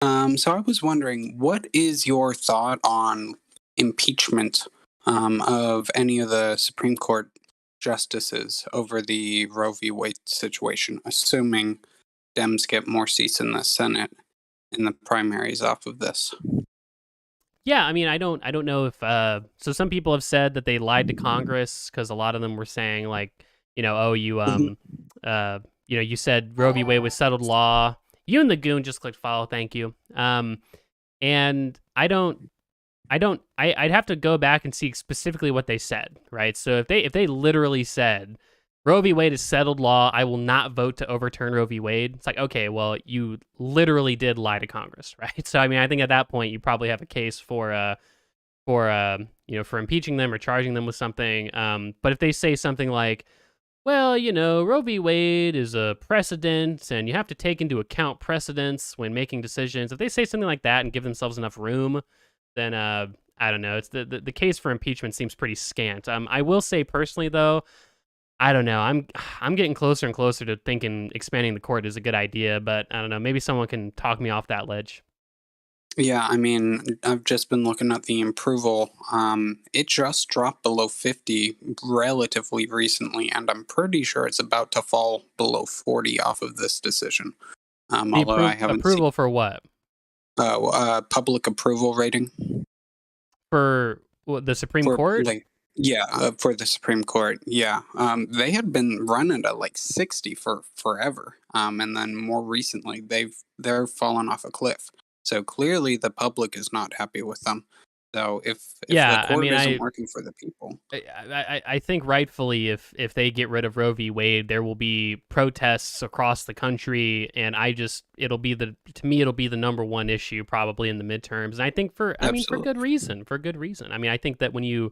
So I was wondering, what is your thought on impeachment of any of the Supreme Court justices over the Roe v. Wade situation, assuming Dems get more seats in the Senate in the primaries off of this? Yeah, I mean, I don't know if so some people have said that they lied to Congress because a lot of them were saying like, oh, Mhm. uh you said Roe v. Wade was settled law. You and the goon just clicked follow, thank you. And I'd have to go back and see specifically what they said, right? So if they literally said Roe v. Wade is settled law, I will not vote to overturn Roe v. Wade. It's like, okay, well, you literally did lie to Congress, right? So I mean, I think at that point you probably have a case for impeaching them or charging them with something. But if they say something like, well, Roe v. Wade is a precedent, and you have to take into account precedents when making decisions. If they say something like that and give themselves enough room, then I don't know. It's the case for impeachment seems pretty scant. I will say personally though, I don't know. I'm getting closer and closer to thinking expanding the court is a good idea, but I don't know. Maybe someone can talk me off that ledge. Yeah, I mean, I've just been looking at the approval. It just dropped below 50 relatively recently, and I'm pretty sure it's about to fall below 40 off of this decision. The Although I haven't seen approval for what? public approval rating For what, the Supreme for Court? like yeah for the Supreme Court. Yeah, they had been running at like 60 for forever, and then more recently they're fallen off a cliff. So clearly the public is not happy with them. So if the Yeah, I court mean, isn't working for the people, I think rightfully, if they get rid of Roe v. Wade, there will be protests across the country, and it'll be the number one issue probably in the midterms, and I think for good absolutely. reason, I mean, I think that when you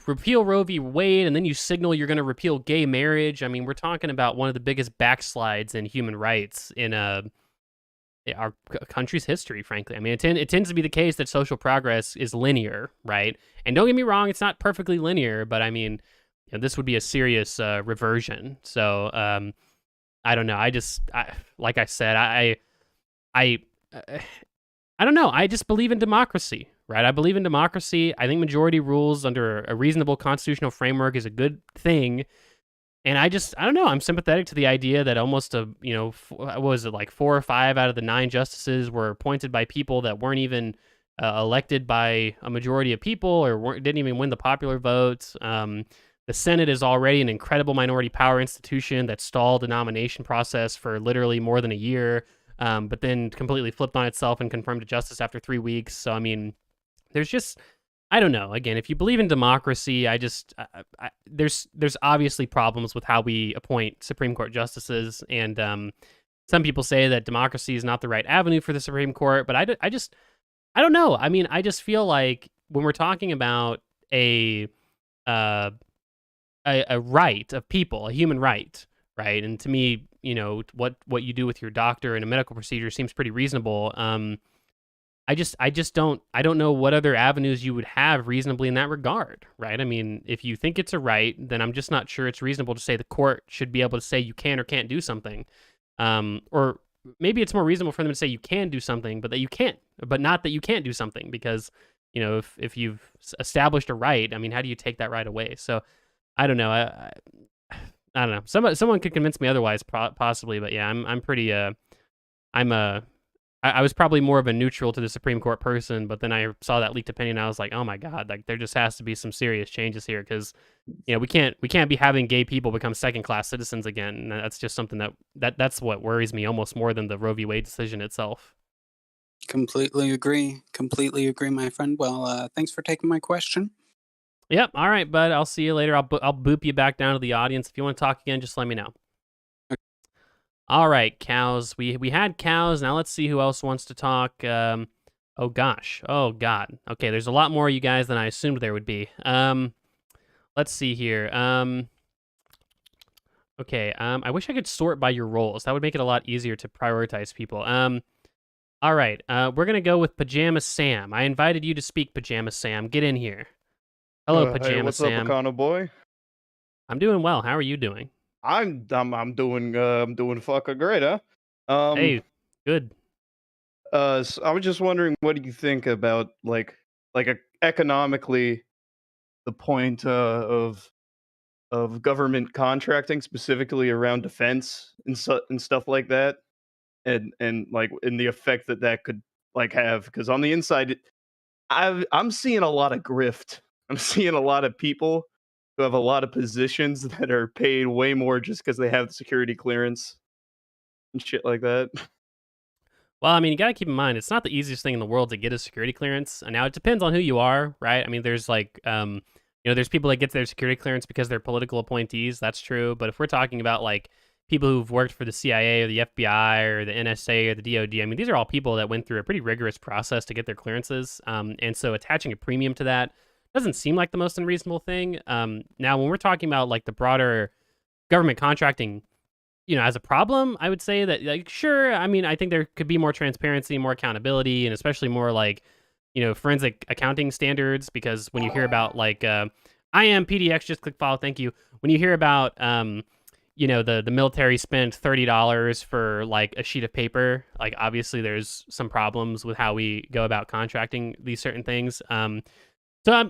repeal Roe v. Wade and then you signal you're going to repeal gay marriage, I mean, we're talking about one of the biggest backslides in human rights in our country's history, frankly. I mean, it tends to be the case that social progress is linear, right? And don't get me wrong, it's not perfectly linear, but I mean, this would be a serious reversion. So I don't know. Like I said, I, uh, I don't know. I just believe in democracy, right? I believe in democracy. I think majority rules under a reasonable constitutional framework is a good thing. And I don't know. I'm sympathetic to the idea that almost what was it, like 4 or 5 out of the 9 justices were appointed by people that weren't even elected by a majority of people or didn't even win the popular votes. The Senate is already an incredible minority power institution that stalled the nomination process for literally more than a year, but then completely flipped on itself and confirmed a justice after 3 weeks. So I mean, there's just I don't know. Again, if you believe in democracy, there's obviously problems with how we appoint Supreme Court justices, and some people say that democracy is not the right avenue for the Supreme Court. But I don't know. I mean, I just feel like when we're talking about a uh, a right of people, a human right, right, and to me, what you do with your doctor in a medical procedure seems pretty reasonable. I don't know what other avenues you would have reasonably in that regard, right? I mean, if you think it's a right, then I'm just not sure it's reasonable to say the court should be able to say you can or can't do something. Or maybe it's more reasonable for them to say you can do something, but that you can't, but not that you can't do something because, if you've established a right, I mean, how do you take that right away? So I don't know. I don't know. Someone could convince me otherwise, possibly, but yeah, I'm pretty. I'm a I was probably more of a neutral to the Supreme Court person, but then I saw that leaked opinion. And I was like, oh my god, like there just has to be some serious changes here because we can't be having gay people become second class citizens again. And that's just something that's what worries me almost more than the Roe v. Wade decision itself. Completely agree. Completely agree, my friend. Well, thanks for taking my question. Yep. All right, bud. I'll see you later. I'll boop you back down to the audience if you want to talk again. Just let me know. All right, cows. We had cows. Now let's see who else wants to talk. Oh gosh. Oh god. Okay, there's a lot more of you guys than I assumed there would be. Let's see here. Okay. I wish I could sort by your roles. That would make it a lot easier to prioritize people. All right. We're gonna go with Pajama Sam. I invited you to speak, Pajama Sam. Get in here. Hello, Hey, Pajama what's up, Sam. Econo boy? I'm doing well. How are you doing? I'm doing fucking great, huh? Um, Hey, good. So I was just wondering, what do you think about economically the point of government contracting specifically around defense and stuff like that, and like in the effect that that could like have? Because on the inside, I'm seeing a lot of grift. I'm seeing a lot of people who have a lot of positions that are paid way more just because they have the security clearance and shit like that. Well, I mean, you got to keep in mind it's not the easiest thing in the world to get a security clearance. And now it depends on who you are, right? I mean, there's like, there's people that get their security clearance because they're political appointees. That's true. But if we're talking about like people who've worked for the CIA or the FBI or the NSA or the DoD, I mean, these are all people that went through a pretty rigorous process to get their clearances. And so attaching a premium to that doesn't seem like the most unreasonable thing. Now, when we're talking about like the broader government contracting, as a problem, I would say that, like, sure, I mean, I think there could be more transparency, more accountability, and especially more like, forensic accounting standards. Because when you hear about like, I am PDX, just click follow, thank you. When you hear about, the military spent $30 for like a sheet of paper, like obviously there's some problems with how we go about contracting these certain things. So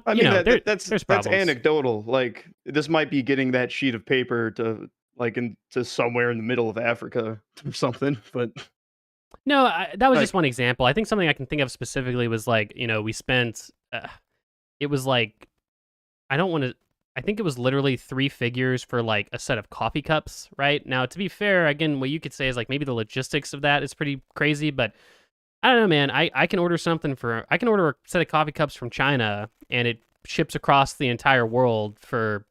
I mean, there's that's problems. anecdotal. Like, this might be getting that sheet of paper to into somewhere in the middle of Africa or something. But No, that was just like, one example. I think something I can think of specifically was like, we spent, it was like, I don't want to, I think it was literally 3 figures for like a set of coffee cups, right? Now, to be fair, again, what you could say is like maybe the logistics of that is pretty crazy, but I don't know, man. I can order I can order a set of coffee cups from China and it ships across the entire world for,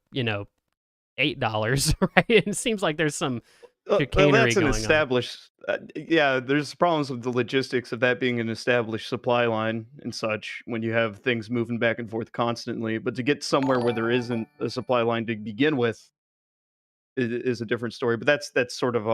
$8, right? It seems like there's some well, chicanery that's an going on. established. Yeah, there's problems with the logistics of that being an established supply line and such when you have things moving back and forth constantly. But to get somewhere where there isn't a supply line to begin with is a different story. But that's sort of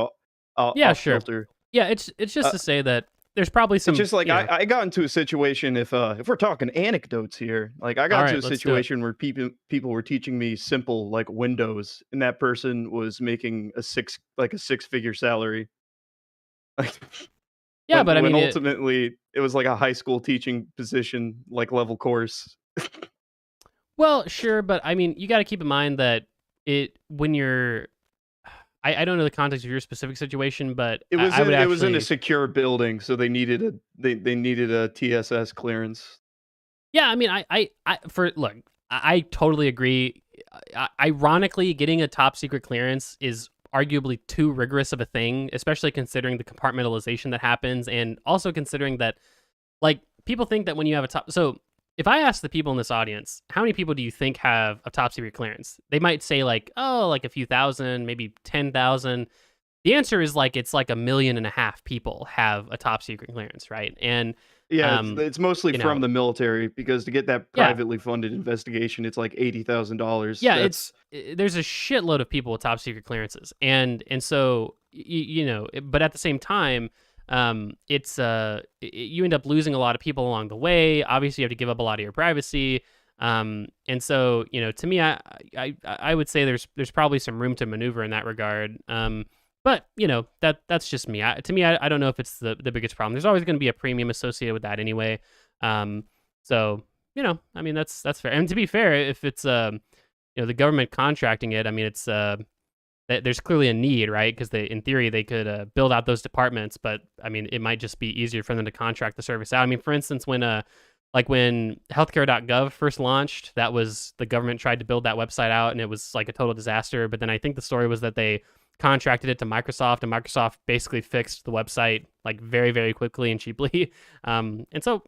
Yeah, off sure. kilter. Yeah, it's just Uh, to say that there's probably It's some, just like I got into a situation, if we're talking anecdotes here, like I got all into right, a let's do it. situation where people were teaching me simple like Windows, and that person was making a 6-figure salary. Like, Yeah, but I when mean, ultimately it was like a high school teaching position, like level course. well, sure, but I mean, you got to keep in mind that when you're, I don't know the context of your specific situation, but I would It was in a actually, secure building, so they needed a TSS clearance. yeah, I mean, look, I totally agree. Ironically, getting a top secret clearance is arguably too rigorous of a thing, especially considering the compartmentalization that happens, and also considering that, like, people think that when you have a top, so if I ask the people in this audience, how many people do you think have a top secret clearance? They might say like, oh, like a few thousand, maybe 10,000. The answer is like it's like 1.5 million people have a top secret clearance, right? And Yeah, um, it's mostly you know, from the military because to get that yeah, privately funded investigation, it's like $80,000. yeah, That's there's a shitload of people with top secret clearances, and so but at the same time, you end up losing a lot of people along the way. Obviously, you have to give up a lot of your privacy, and so to me, I would say there's probably some room to maneuver in that regard. But that's just me. To me, I don't know if it's the biggest problem. There's always going to be a premium associated with that anyway. So I mean that's fair. And to be fair, if it's the government contracting it, I mean it's there's clearly a need, right? Because in theory they could build out those departments, but I mean it might just be easier for them to contract the service out. I mean, for instance, when healthcare.gov first launched, that was the government tried to build that website out and it was like a total disaster. But then I think the story was that they contracted it to Microsoft and Microsoft basically fixed the website like very, very quickly and cheaply. And so,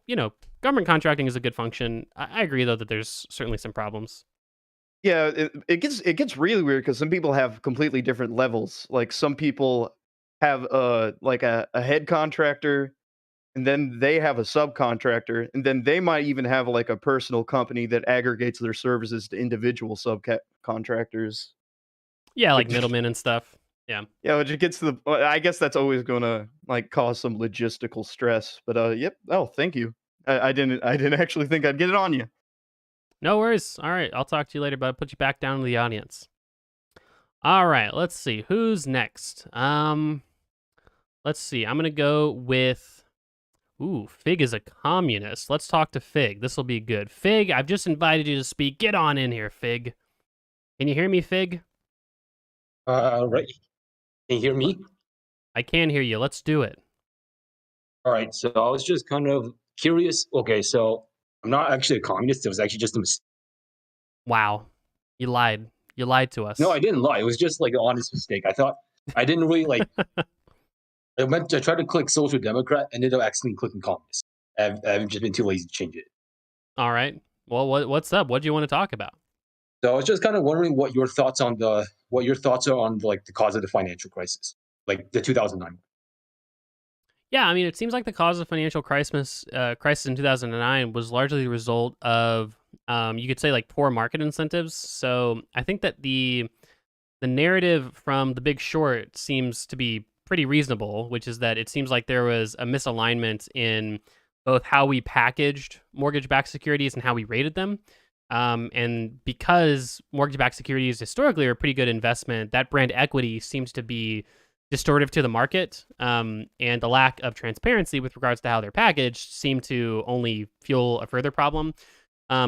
government contracting is a good function. I agree though that there's certainly some problems. yeah, it gets really weird because some people have completely different levels. Like some people have like a head contractor, and then they have a subcontractor, and then they might even have like a personal company that aggregates their services to individual subcontractors. Yeah, like Which middlemen and stuff. Yeah. yeah, which it gets to the. I guess that's always gonna like cause some logistical stress. But yep. Oh, thank you. I didn't actually think I'd get it on you. No worries. All right. I'll talk to you later, but I'll put you back down to the audience. All right. Let's see. Who's next? Let's see. I'm going to go with Ooh, Fig is a communist. Let's talk to Fig. This will be good. Fig, I've just invited you to speak. Get on in here, Fig. Can you hear me, Fig? Right. Can you hear me? I can hear you. Let's do it. All right. So I was just kind of curious. Okay, so I'm not actually a communist. It was actually just a mistake. Wow. You lied. You lied to us. No, I didn't lie. It was just like an honest mistake. I thought I didn't really like. I tried to click social democrat, ended up accidentally clicking communist. I've just been too lazy to change it. All right. Well, what's up? What do you want to talk about? So I was just kind of wondering what your thoughts are on like the cause of the financial crisis, like the 2009. Yeah, I mean, it seems like the cause of financial crisis in 2009 was largely the result of, you could say, like poor market incentives. So I think that the narrative from The Big Short seems to be pretty reasonable, which is that it seems like there was a misalignment in both how we packaged mortgage-backed securities and how we rated them. And because mortgage-backed securities historically are a pretty good investment, that brand equity seems to be distortive to the market, and the lack of transparency with regards to how they're packaged seem to only fuel a further problem.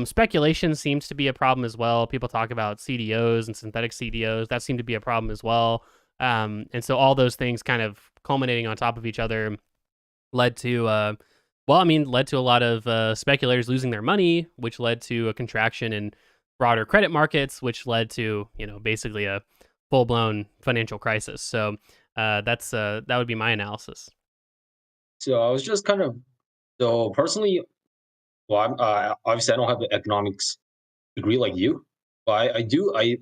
Speculation seems to be a problem as well. People talk about CDOs and synthetic CDOs. That seemed to be a problem as well. And so all those things kind of culminating on top of each other led to, led to a lot of speculators losing their money, which led to a contraction in broader credit markets, which led to, basically a full-blown financial crisis. So that would be my analysis. So I was just kind of so personally. Well, obviously I don't have an economics degree like you, but I do. I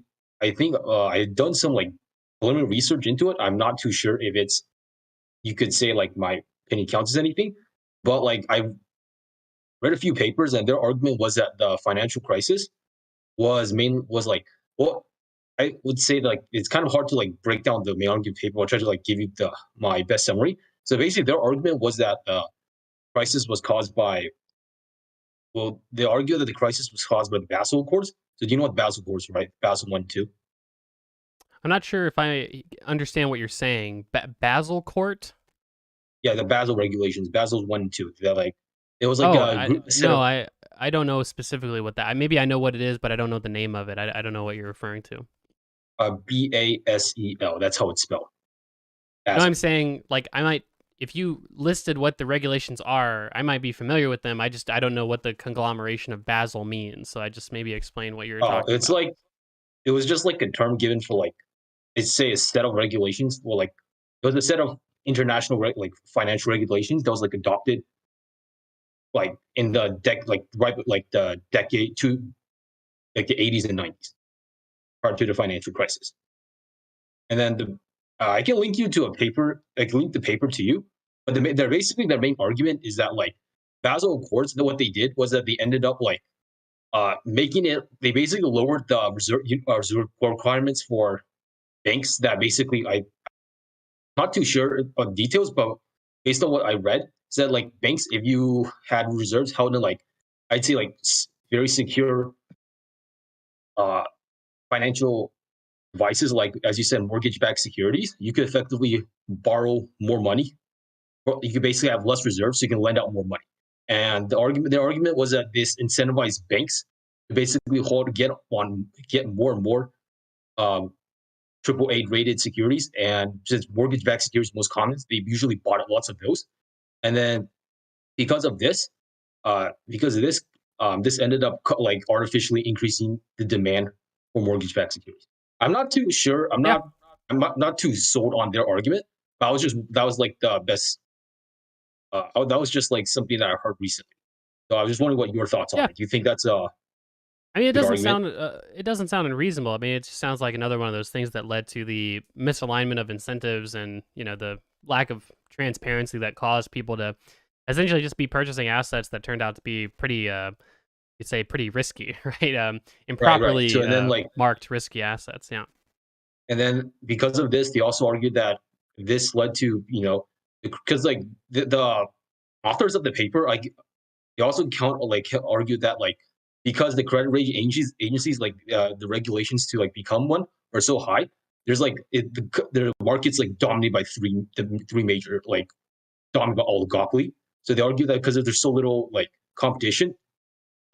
think I've done some like preliminary research into it. I'm not too sure if it's you could say like my opinion counts as anything, but like I've read a few papers and their argument was that the financial crisis was like well I would say like it's kind of hard to like break down the main argument paper. I'll try to like give you my best summary. So basically, their argument was that crisis was caused by well, they argue that the crisis was caused by the Basel Accords. So do you know what Basel Accords, right? Basel 1, 2. I'm not sure if I understand what you're saying. Basel Court? Yeah, the Basel regulations, Basel 1 and 2. They're like it was like I don't know specifically what that. Maybe I know what it is, but I don't know the name of it. I don't know what you're referring to. BASEL. That's how it's spelled. No, Basel. I'm saying like I might. If you listed what the regulations are, I might be familiar with them. I don't know what the conglomeration of Basel means. So I just maybe explain what you're talking It's about. like it was just like a term given for like it's say a set of regulations. Well, like it was a set of international like financial regulations that was like adopted like in the the decade to like the 80s and 90s prior to the financial crisis. And then I can link you to a paper. I can link the paper to you. But they're basically their main argument is that like Basel Accords, what they did was that they ended up like making it. They basically lowered the reserve requirements for banks. That basically I'm not too sure of details, but based on what I read, said like banks if you had reserves held in like I'd say like very secure financial devices like as you said mortgage-backed securities, you could effectively borrow more money. You could basically have less reserves, so you can lend out more money. And their argument was that this incentivized banks to basically get more and more AAA rated securities. And since mortgage-backed securities most common, they usually bought lots of those. And then because of this, this ended up like artificially increasing the demand for mortgage-backed securities. I'm not too sure. I'm not too sold on their argument. But that was like the best. That was just like something that I heard recently. So I was just wondering what your thoughts on it. Do you think that's I mean, it good doesn't argument? sound unreasonable. I mean, it just sounds like another one of those things that led to the misalignment of incentives and the lack of transparency that caused people to essentially just be purchasing assets that turned out to be pretty, you'd say, pretty risky, right? Improperly So and then like marked risky assets. Yeah. and then because of this, they also argued that this led to because like the authors of the paper like they also argued that like because the credit rating agencies like the regulations to like become one are so high, there's like the market's like dominated by three major like dominated by oligopoly. So they argue that because there's so little like competition,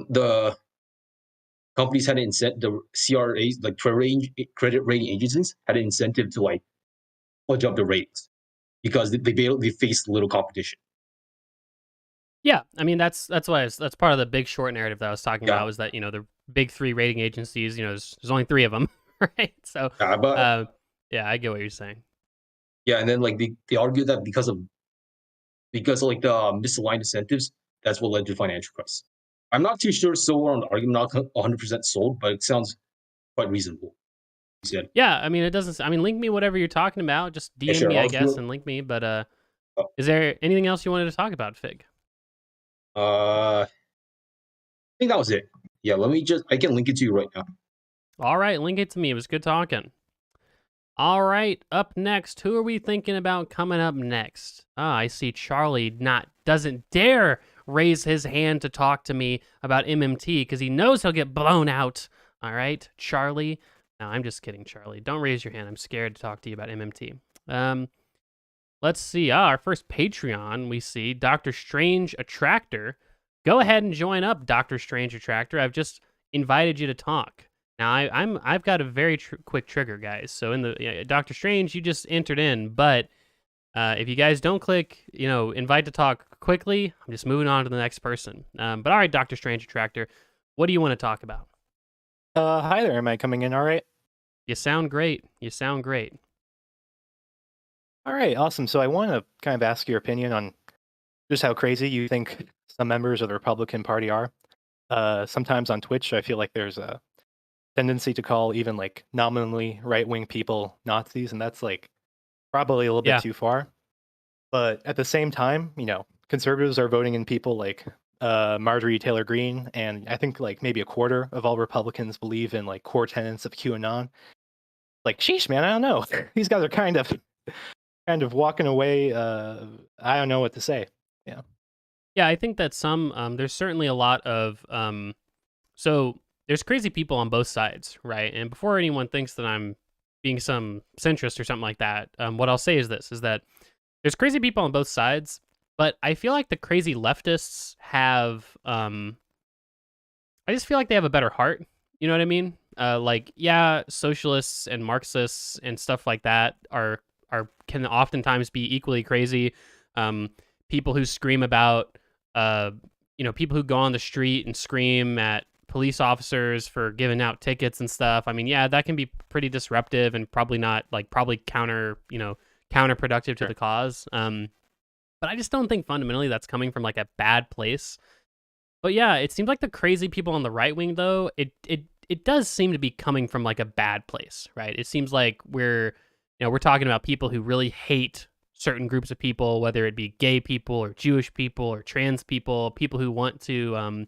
the companies had an incentive, the CRAs, like credit rating agencies, had an incentive to like fudge up the ratings because they faced little competition. Yeah, I mean that's that's part of the Big Short narrative that I was talking Yeah. about, was that the big three rating agencies, there's only three of them, right? So But yeah, I get what you're saying. yeah, and then like they argue that because of like the misaligned incentives, that's what led to financial crisis. I'm not too sure so on the argument, not 100% sold, but it sounds quite reasonable. You said, Yeah, I mean it doesn't. I mean, link me whatever you're talking about. Just DM sure, me, I I'll guess, do- and link me. But Oh. is there anything else you wanted to talk about, Fig? I think that was it. Yeah, I can link it to you right now. All right, link it to me. It was good talking. All right, up next, who are we thinking about coming up next? Ah, I see Charlie doesn't dare raise his hand to talk to me about MMT because he knows he'll get blown out. All right, Charlie. No, I'm just kidding, Charlie. Don't raise your hand. I'm scared to talk to you about MMT. Let's see. Our first Patreon, we see Dr. Strange Attractor. Go ahead and join up, Dr. Strange Attractor. I've just invited you to talk. Now, I've got a very quick trigger, guys. So in the Doctor Strange, you just entered in, but if you guys don't click, invite to talk quickly, I'm just moving on to the next person. But all right, Doctor Strange Attractor, what do you want to talk about? Hi there. Am I coming in all right? You sound great. You sound great. All right, awesome. So I want to kind of ask your opinion on just how crazy you think some members of the Republican Party are. Sometimes on Twitch, I feel like there's a tendency to call even like nominally right-wing people Nazis, and that's like probably a little bit too far. But at the same time, conservatives are voting in people like Marjorie Taylor Greene, and I think like maybe a quarter of all Republicans believe in like core tenets of QAnon. Like, sheesh, man, I don't know. These guys are kind of walking away. I don't know what to say. Yeah, I think that there's certainly a lot of so there's crazy people on both sides, right? And before anyone thinks that I'm being some centrist or something like that, what I'll say is that there's crazy people on both sides, but I feel like the crazy leftists have I just feel like they have a better heart. You know what I mean? Socialists and Marxists and stuff like that can oftentimes be equally crazy. People who scream about people who go on the street and scream at police officers for giving out tickets and stuff. I mean, yeah, that can be pretty disruptive and probably counterproductive to the cause. But I just don't think fundamentally that's coming from like a bad place. But yeah, it seems like the crazy people on the right wing, though, it does seem to be coming from like a bad place, right? It seems like we're talking about people who really hate certain groups of people, whether it be gay people or Jewish people or trans people, people who want to,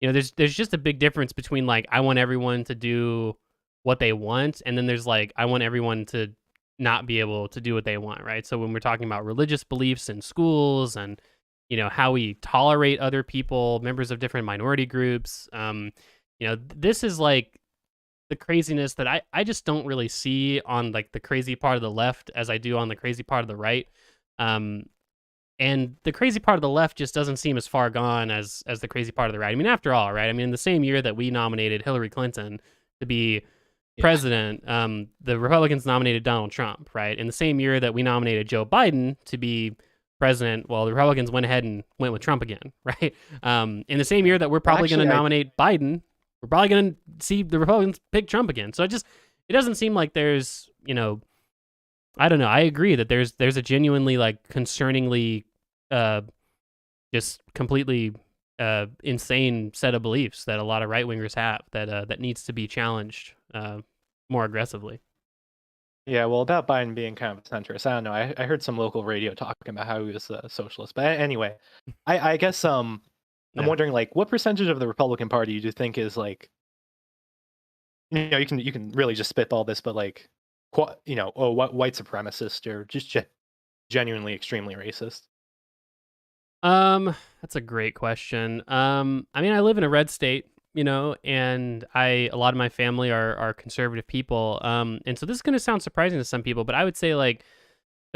there's just a big difference between like, I want everyone to do what they want, and then there's like, I want everyone to not be able to do what they want, right? So when we're talking about religious beliefs in schools and, how we tolerate other people, members of different minority groups, this is like the craziness that I just don't really see on like the crazy part of the left as I do on the crazy part of the right. And the crazy part of the left just doesn't seem as far gone as the crazy part of the right. I mean, after all, right? I mean, in the same year that we nominated Hillary Clinton to be president, the Republicans nominated Donald Trump, right? In the same year that we nominated Joe Biden to be president, well, the Republicans went ahead and went with Trump again, right? In the same year that we're probably going to nominate Biden, we're probably going to see the Republicans pick Trump again. So it doesn't seem like there's, I don't know. I agree that there's a genuinely like concerningly, just completely insane set of beliefs that a lot of right wingers have that needs to be challenged more aggressively. Yeah, well, about Biden being kind of a centrist, I don't know. I heard some local radio talking about how he was a socialist, but anyway, I guess I'm wondering like what percentage of the Republican Party do you think is like, you can really just spitball this, but like, white supremacist or just genuinely extremely racist? That's a great question. I mean, I live in a red state, and a lot of my family are conservative people. And so this is going to sound surprising to some people, but I would say like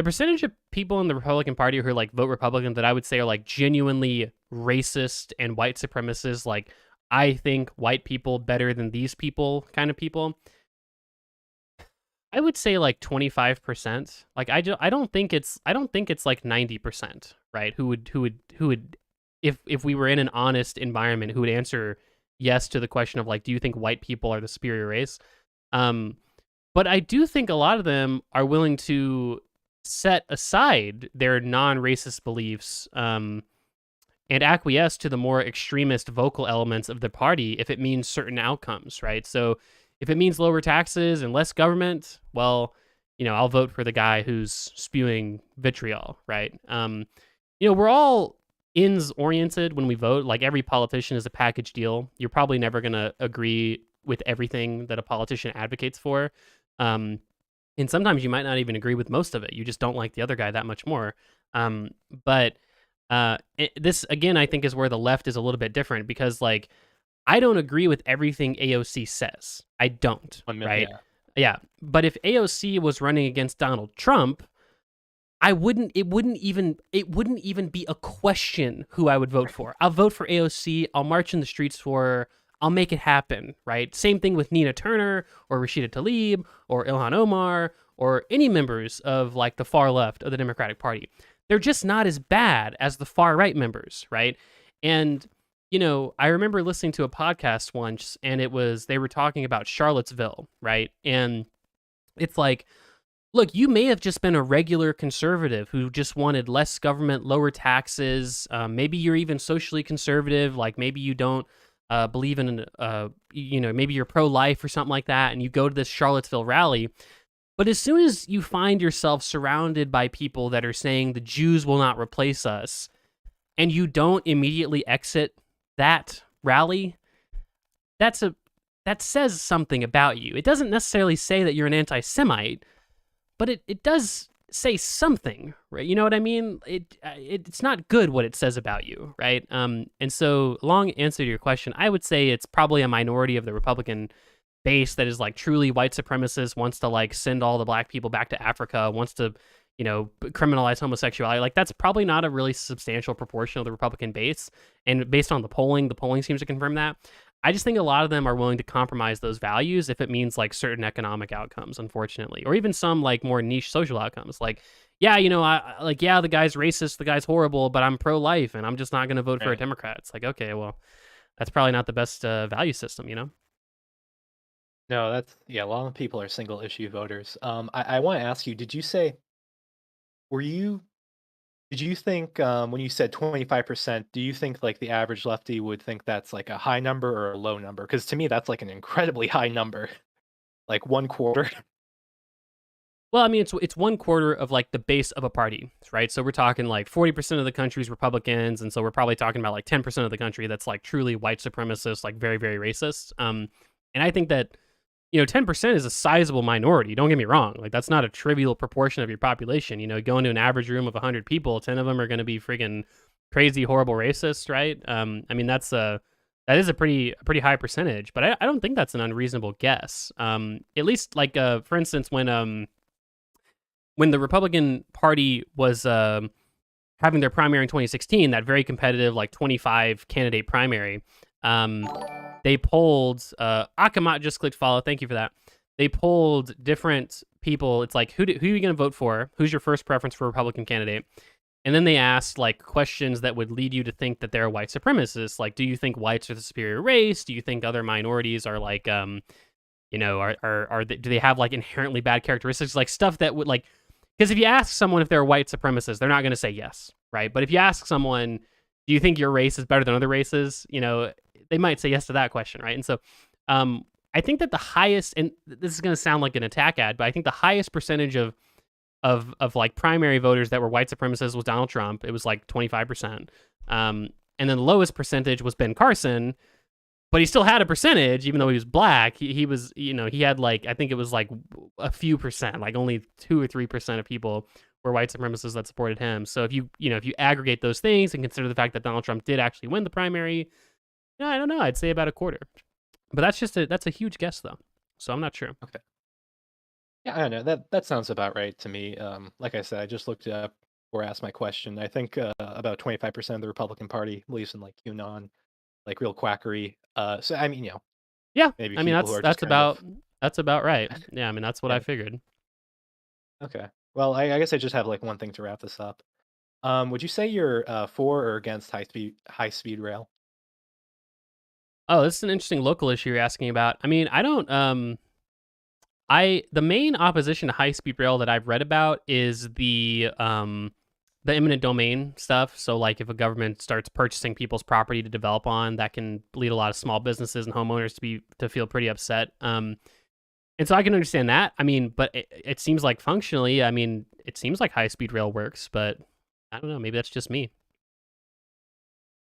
the percentage of people in the Republican Party who like vote Republican that I would say are like genuinely racist and white supremacists, like I think white people better than these people kind of people, I would say like 25%. Like I don't think it's like 90%, right? Who would if we were in an honest environment, who would answer yes to the question of like, do you think white people are the superior race? But I do think a lot of them are willing to set aside their non-racist beliefs and acquiesce to the more extremist vocal elements of the party if it means certain outcomes, right? So if it means lower taxes and less government, well, I'll vote for the guy who's spewing vitriol, right? We're all ends oriented when we vote. Like every politician is a package deal. You're probably never going to agree with everything that a politician advocates for. And sometimes you might not even agree with most of it. You just don't like the other guy that much more. But this, again, I think is where the left is a little bit different because, like, I don't agree with everything AOC says. I don't, right? Yeah. But if AOC was running against Donald Trump, it wouldn't even be a question who I would vote for. I'll vote for AOC. I'll march in the streets for her. I'll make it happen, right? Same thing with Nina Turner or Rashida Tlaib or Ilhan Omar or any members of like the far left of the Democratic Party. They're just not as bad as the far right members, right? And I remember listening to a podcast once, and they were talking about Charlottesville, right? And it's like, look, you may have just been a regular conservative who just wanted less government, lower taxes. Maybe you're even socially conservative, like maybe you don't believe in, maybe you're pro-life or something like that, and you go to this Charlottesville rally. But as soon as you find yourself surrounded by people that are saying the Jews will not replace us, and you don't immediately exit that rally, that says something about you. It doesn't necessarily say that you're an anti-Semite, but it does say something, right? You know what I mean? It's not good what it says about you, right? And so, long answer to your question, I would say it's probably a minority of the Republican base that is like truly white supremacist, wants to like send all the black people back to Africa, wants to criminalize homosexuality. Like that's probably not a really substantial proportion of the Republican base. And based on the polling seems to confirm that. I just think a lot of them are willing to compromise those values if it means like certain economic outcomes, unfortunately, or even some like more niche social outcomes. Like, yeah, the guy's racist, the guy's horrible, but I'm pro-life and I'm just not going to vote for a Democrat. It's like, okay, well, that's probably not the best value system, No, a lot of people are single issue voters. I want to ask you, did you think when you said 25%, do you think like the average lefty would think that's like a high number or a low number? Because to me, that's like an incredibly high number, like 1/4. Well, I mean, it's 1/4 of like the base of a party, right? So we're talking like 40% of the country's Republicans, and so we're probably talking about like 10% of the country that's like truly white supremacist, like very, very racist. And I think that 10% is a sizable minority. Don't get me wrong. Like, that's not a trivial proportion of your population. Go into an average room of 100 people, 10 of them are going to be freaking crazy, horrible racists, right? I mean, that is a pretty high percentage, but I don't think that's an unreasonable guess. At least, like, for instance, when the Republican Party was having their primary in 2016, that very competitive, like, 25 candidate primary, they polled, Akamat just clicked follow. Thank you for that. They polled different people. It's like, who are you going to vote for? Who's your first preference for Republican candidate? And then they asked like questions that would lead you to think that they're white supremacists. Like, do you think whites are the superior race? Do you think other minorities are like, do they have like inherently bad characteristics? Like stuff that would like, because if you ask someone if they're a white supremacist, they're not going to say yes, right? But if you ask someone, do you think your race is better than other races? They might say yes to that question, right? And so I think that the highest, and this is going to sound like an attack ad, but I think the highest percentage of like primary voters that were white supremacists was Donald Trump. It was like 25%. And then the lowest percentage was Ben Carson, but he still had a percentage, even though he was black. He was, he had like, I think it was like a few percent, like only 2 or 3% of people were white supremacists that supported him. So if you aggregate those things and consider the fact that Donald Trump did actually win the primary, I don't know. I'd say about 1/4. But that's a huge guess though. So I'm not sure. Okay. Yeah, I know that sounds about right to me. Like I said, I just looked it up or asked my question. I think about 25% of the Republican Party believes in like QAnon, like real quackery. So I mean, Yeah, maybe I mean people who that's are just that's kind about of that's about right. Yeah, I mean that's what I yeah. figured. Okay. Well, I guess I just have like one thing to wrap this up. Would you say you're for or against high speed rail? Oh, this is an interesting local issue you're asking about. I mean, I don't I the main opposition to high speed rail that I've read about is the eminent domain stuff. So like if a government starts purchasing people's property to develop on, that can lead a lot of small businesses and homeowners to feel pretty upset. And so I can understand that. I mean, but it seems like functionally, I mean, it seems like high speed rail works, but I don't know, maybe that's just me.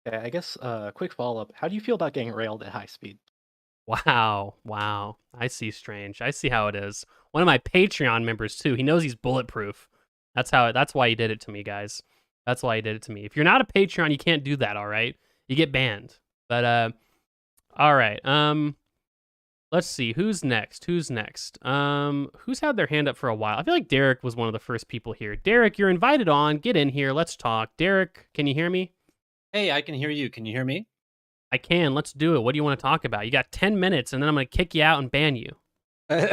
Okay, I guess quick follow up. How do you feel about getting railed at high speed? Wow. Wow. I see Strange. I see how it is. One of my Patreon members too. He knows he's bulletproof. That's why he did it to me, guys. That's why he did it to me. If you're not a Patreon, you can't do that, all right? You get banned. But all right. Let's see. Who's next? Who's had their hand up for a while? I feel like Derek was one of the first people here. Derek, you're invited on. Get in here. Let's talk. Derek, can you hear me? Hey, I can hear you. Can you hear me? I can. Let's do it. What do you want to talk about? You got 10 minutes and then I'm going to kick you out and ban you.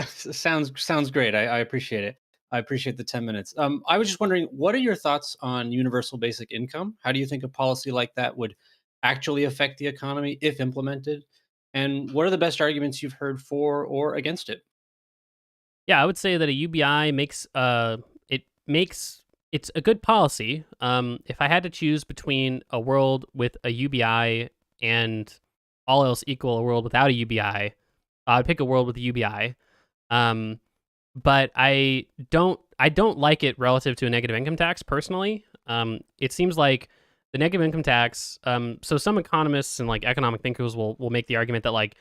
Sounds great. I appreciate it. I appreciate the 10 minutes. I was just wondering, what are your thoughts on universal basic income? How do you think a policy like that would actually affect the economy if implemented? And what are the best arguments you've heard for or against it? Yeah, I would say that a UBI makes it's a good policy. If I had to choose between a world with a UBI and all else equal a world without a UBI, I'd pick a world with a UBI. Um, but I don't like it relative to a negative income tax personally. It seems like the negative income tax. So some economists and like economic thinkers will make the argument that like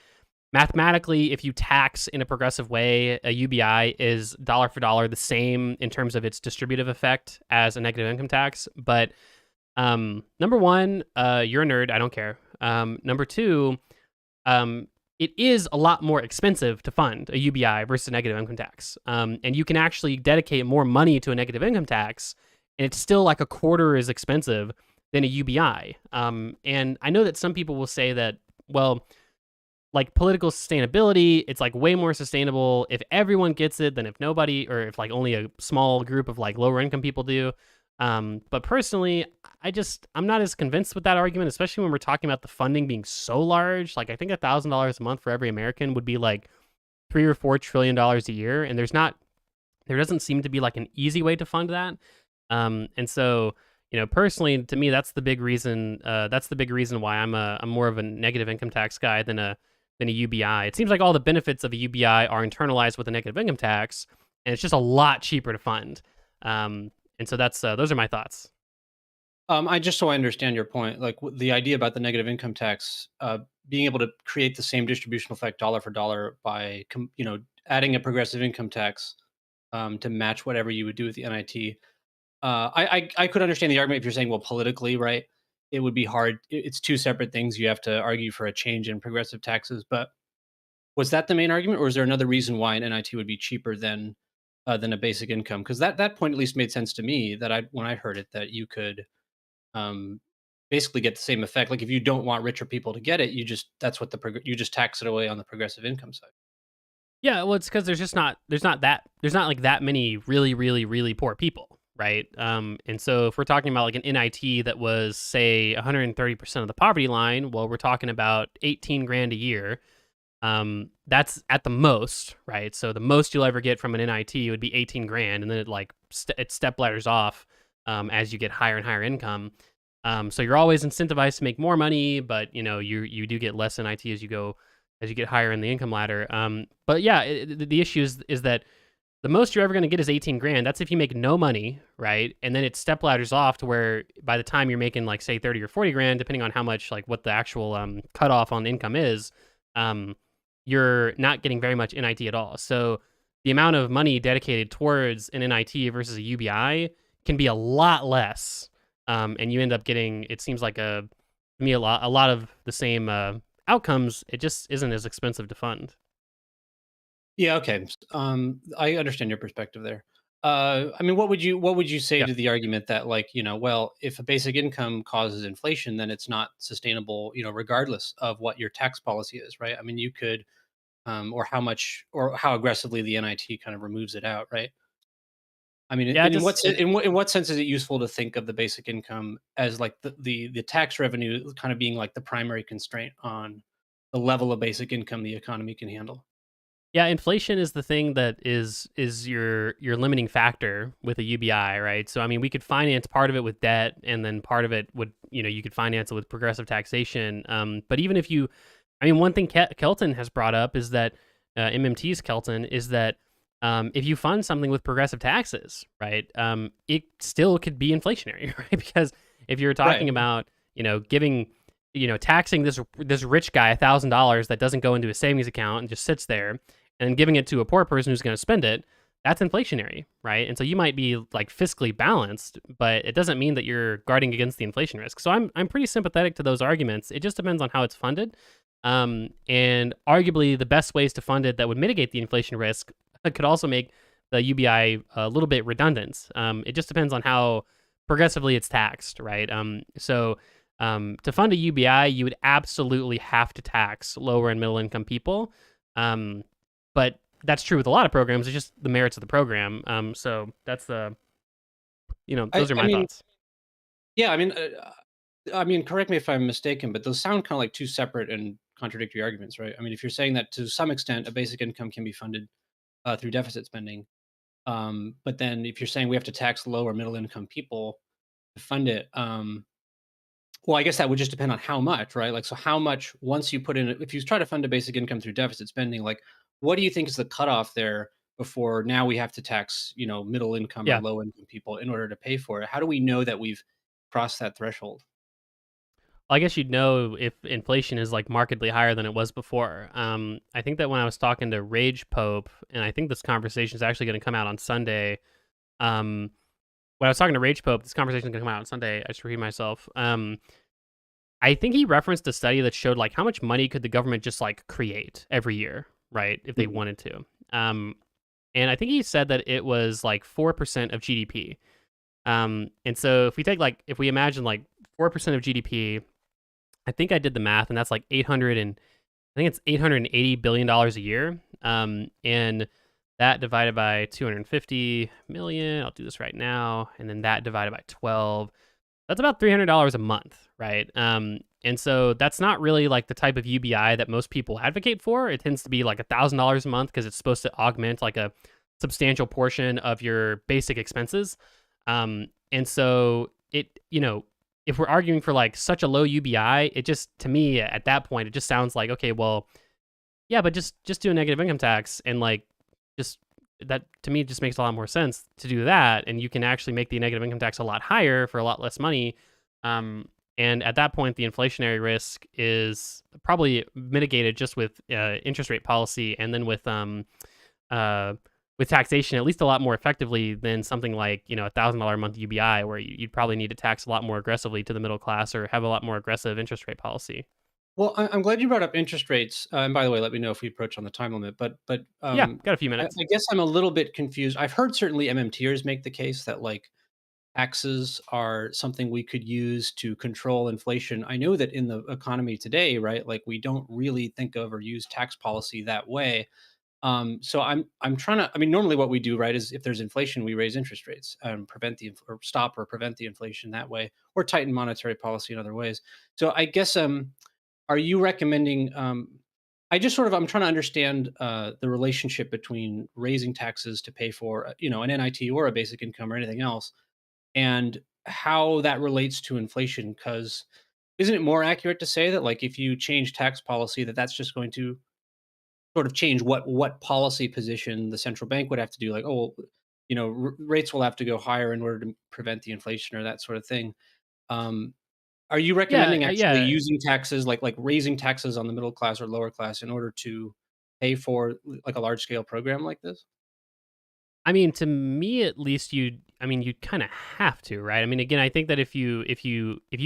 mathematically, if you tax in a progressive way, a UBI is dollar for dollar the same in terms of its distributive effect as a negative income tax. But number one, you're a nerd. I don't care. Number two, it is a lot more expensive to fund a UBI versus a negative income tax. And you can actually dedicate more money to a negative income tax, and it's still like a quarter as expensive than a UBI. And I know that some people will say that, well, like political sustainability, it's like way more sustainable if everyone gets it than if nobody, or if like only a small group of like lower income people do. But personally, I'm not as convinced with that argument, especially when we're talking about the funding being so large. Like I think $1,000 a month for every American would be like $3 or $4 trillion a year, and there doesn't seem to be like an easy way to fund that. And so personally, to me, that's the big reason. That's the big reason why I'm more of a negative income tax guy than a UBI. It seems like all the benefits of a UBI are internalized with a negative income tax, and it's just a lot cheaper to fund. And so that's those are my thoughts. I just so I understand your point, like the idea about the negative income tax, being able to create the same distributional effect dollar for dollar by adding a progressive income tax to match whatever you would do with the NIT. I could understand the argument if you're saying, well, politically, right? It would be hard. It's two separate things. You have to argue for a change in progressive taxes. But was that the main argument, or is there another reason why an NIT would be cheaper than a basic income? Because that point at least made sense to me. That when I heard it, that you could um, basically get the same effect. Like if you don't want richer people to get it, you just tax it away on the progressive income side. Yeah, well, it's because there's not like that many really really really poor people, right? And so if we're talking about like an NIT that was say 130% of the poverty line, well, we're talking about 18 grand a year. That's at the most, right? So the most you'll ever get from an NIT would be 18 grand, and then it step ladders off as you get higher and higher income. So you're always incentivized to make more money, but you do get less NIT as you get higher in the income ladder. But yeah, the issue is that the most you're ever going to get is 18 grand. That's if you make no money, right? And then it step ladders off to where by the time you're making like say 30 or 40 grand, depending on how much like what the actual cutoff on income is, you're not getting very much NIT at all. So the amount of money dedicated towards an NIT versus a UBI can be a lot less, and you end up getting, it seems like to me a lot of the same outcomes. It just isn't as expensive to fund. Yeah, okay. I understand your perspective there. I mean, what would you say Yeah. to the argument that, like, well, if a basic income causes inflation, then it's not sustainable, regardless of what your tax policy is, right? I mean, you could, or how much, or how aggressively the NIT kind of removes it out, right? I mean, Yeah, just it, in what sense is it useful to think of the basic income as like the tax revenue kind of being like the primary constraint on the level of basic income the economy can handle? yeah, inflation is the thing that is your limiting factor with a UBI, right? So I mean, we could finance part of it with debt, and then part of it would, you could finance it with progressive taxation. But even if you, I mean, one thing Kelton has brought up is that MMT's Kelton is that if you fund something with progressive taxes, right, it still could be inflationary, right? Because if you're talking Right. about, giving, taxing this rich guy $1,000 that doesn't go into a savings account and just sits there, and giving it to a poor person who's going to spend it, that's inflationary, right? And so you might be like fiscally balanced, but it doesn't mean that you're guarding against the inflation risk. So I'm pretty sympathetic to those arguments. It just depends on how it's funded. And arguably the best ways to fund it that would mitigate the inflation risk could also make the UBI a little bit redundant. It just depends on how progressively it's taxed, right? To fund a UBI, you would absolutely have to tax lower and middle income people. But that's true with a lot of programs. It's just the merits of the program. So that's those are I my mean, thoughts. yeah, I mean, correct me if I'm mistaken, but those sound kind of like two separate and contradictory arguments, right? I mean, if you're saying that to some extent a basic income can be funded through deficit spending, but then if you're saying we have to tax low or middle income people to fund it, well, I guess that would just depend on how much, right? Like, so how much once you put in, if you try to fund a basic income through deficit spending, like, what do you think is the cutoff there before now we have to tax, middle income or Yeah. low income people in order to pay for it? How do we know that we've crossed that threshold? I guess you'd know if inflation is like markedly higher than it was before. I think that when I was talking to Rage Pope, and I think this conversation is actually going to come out on Sunday. When I was talking to Rage Pope, this conversation is going to come out on Sunday. I just repeat myself. I think he referenced a study that showed like how much money could the government just like create every year, right? If they Mhm. wanted to. And I think he said that it was like 4% of GDP. And so if we imagine like 4% of GDP, I think I did the math, and that's like I think it's $880 billion a year. And that divided by 250 million. I'll do this right now, and then that divided by 12. That's about $300 a month, right? And so that's not really like the type of UBI that most people advocate for. It tends to be like $1,000 a month because it's supposed to augment like a substantial portion of your basic expenses. And so if we're arguing for like such a low UBI, it just, to me at that point, it just sounds like, okay, well, yeah, but just do a negative income tax, and like just that to me just makes a lot more sense to do that, and you can actually make the negative income tax a lot higher for a lot less money. And at that point, the inflationary risk is probably mitigated just with interest rate policy, and then with taxation, at least a lot more effectively than something like $1,000 a month UBI, where you'd probably need to tax a lot more aggressively to the middle class or have a lot more aggressive interest rate policy. Well, I'm glad you brought up interest rates. And by the way, let me know if we approach on the time limit. But Yeah, got a few I, minutes. I guess I'm a little bit confused. I've heard certainly MMTers make the case that like taxes are something we could use to control inflation. I know that in the economy today, right, like we don't really think of or use tax policy that way. So I'm trying to. I mean, normally what we do, right, is if there's inflation, we raise interest rates and or stop or prevent the inflation that way, or tighten monetary policy in other ways. So I guess are you recommending? I just sort of I'm trying to understand the relationship between raising taxes to pay for an NIT or a basic income or anything else, and how that relates to inflation. Because isn't it more accurate to say that like if you change tax policy, that's just going to sort of change what policy position the central bank would have to do? Like, oh, rates will have to go higher in order to prevent the inflation or that sort of thing. Um, are you Yeah, recommending actually yeah. using taxes, like raising taxes on the middle class or lower class in order to pay for like a large scale program like this? I mean, to me at least, you'd kind of have to, right? I mean, again, I think that if you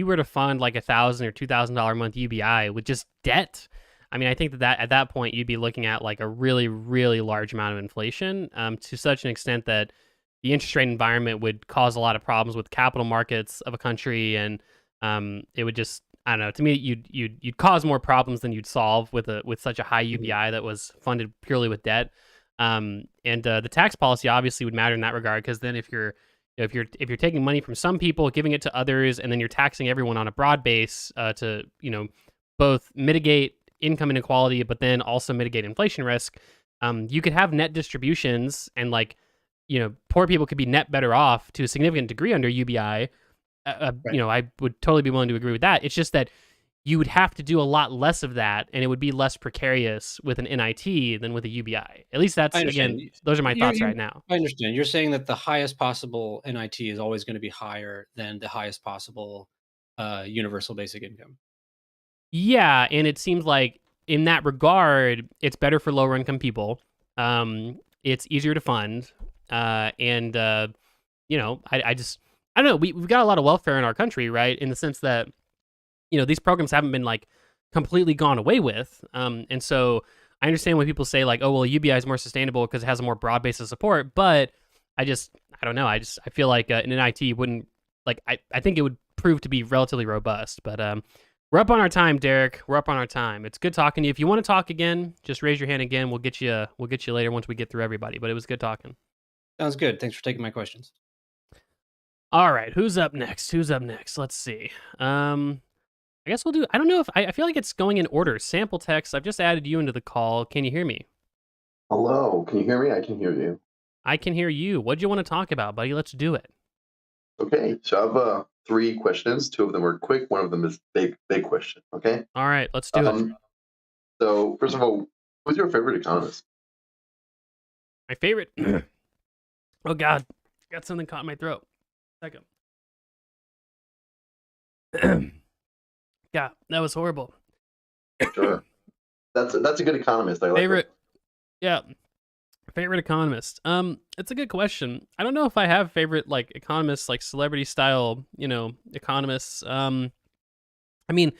were to fund like $1,000 or $2,000 a month UBI with just debt, I mean, I think that at that point you'd be looking at like a really, really large amount of inflation, to such an extent that the interest rate environment would cause a lot of problems with capital markets of a country, and it would just, I don't know. To me, you'd cause more problems than you'd solve with such a high UBI that was funded purely with debt. And the tax policy obviously would matter in that regard, because then if you're taking money from some people, giving it to others, and then you're taxing everyone on a broad base to both mitigate income inequality, but then also mitigate inflation risk, you could have net distributions, and like poor people could be net better off to a significant degree under UBI. I would totally be willing to agree with that. It's just that you would have to do a lot less of that, and it would be less precarious with an NIT than with a UBI. At least that's, again, those are my thoughts right now. I understand. You're saying that the highest possible NIT is always going to be higher than the highest possible universal basic income. Yeah, and it seems like in that regard, it's better for lower income people. It's easier to fund, and I don't know. We've got a lot of welfare in our country, right? In the sense that these programs haven't been like completely gone away with, and so I understand when people say like, oh well, UBI is more sustainable because it has a more broad base of support, but I don't know. I feel like an NIT wouldn't, like, I think it would prove to be relatively robust, but we're up on our time, Derek. We're up on our time. It's good talking to you. If you want to talk again, just raise your hand again. We'll get you later once we get through everybody. But it was good talking. Sounds good. Thanks for taking my questions. All right, who's up next? Let's see. I guess we'll do. I don't know if I feel like it's going in order. Sample text. I've just added you into the call. Can you hear me? Hello. Can you hear me? I can hear you. I can hear you. What do you want to talk about, buddy? Let's do it. Okay. So I have 3 questions. 2 of them are quick. One of them is big question. Okay. All right, let's do it. So first of all, who's your favorite economist? My favorite. Oh God, I got something caught in my throat. Second. Yeah, that was horrible. Sure. That's a good economist. I like favorite. Yeah. Favorite economist. It's a good question. I don't know if I have favorite like economists, like celebrity style, economists. I mean,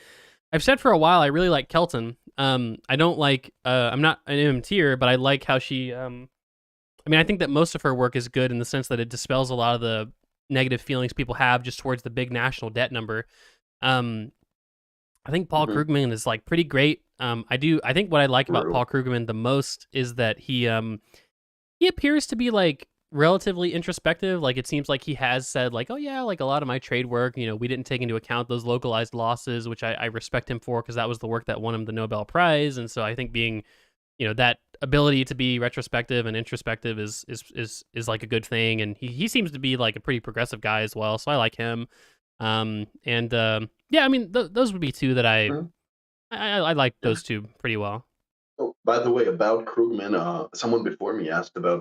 I've said for a while I really like Kelton. I don't like I'm not an MMTer, but I like how she I think that most of her work is good in the sense that it dispels a lot of the negative feelings people have just towards the big national debt number. I think Paul Krugman is like pretty great. I think what I like about Paul Krugman the most is that he appears to be like relatively introspective. Like it seems like he has said like, oh yeah, like a lot of my trade work, we didn't take into account those localized losses, which I respect him for, because that was the work that won him the Nobel Prize. And so I think being, that ability to be retrospective and introspective is like a good thing. And he seems to be like a pretty progressive guy as well. So I like him. Yeah, those would be 2 that I like those 2 pretty well. Oh, by the way, about Krugman, someone before me asked about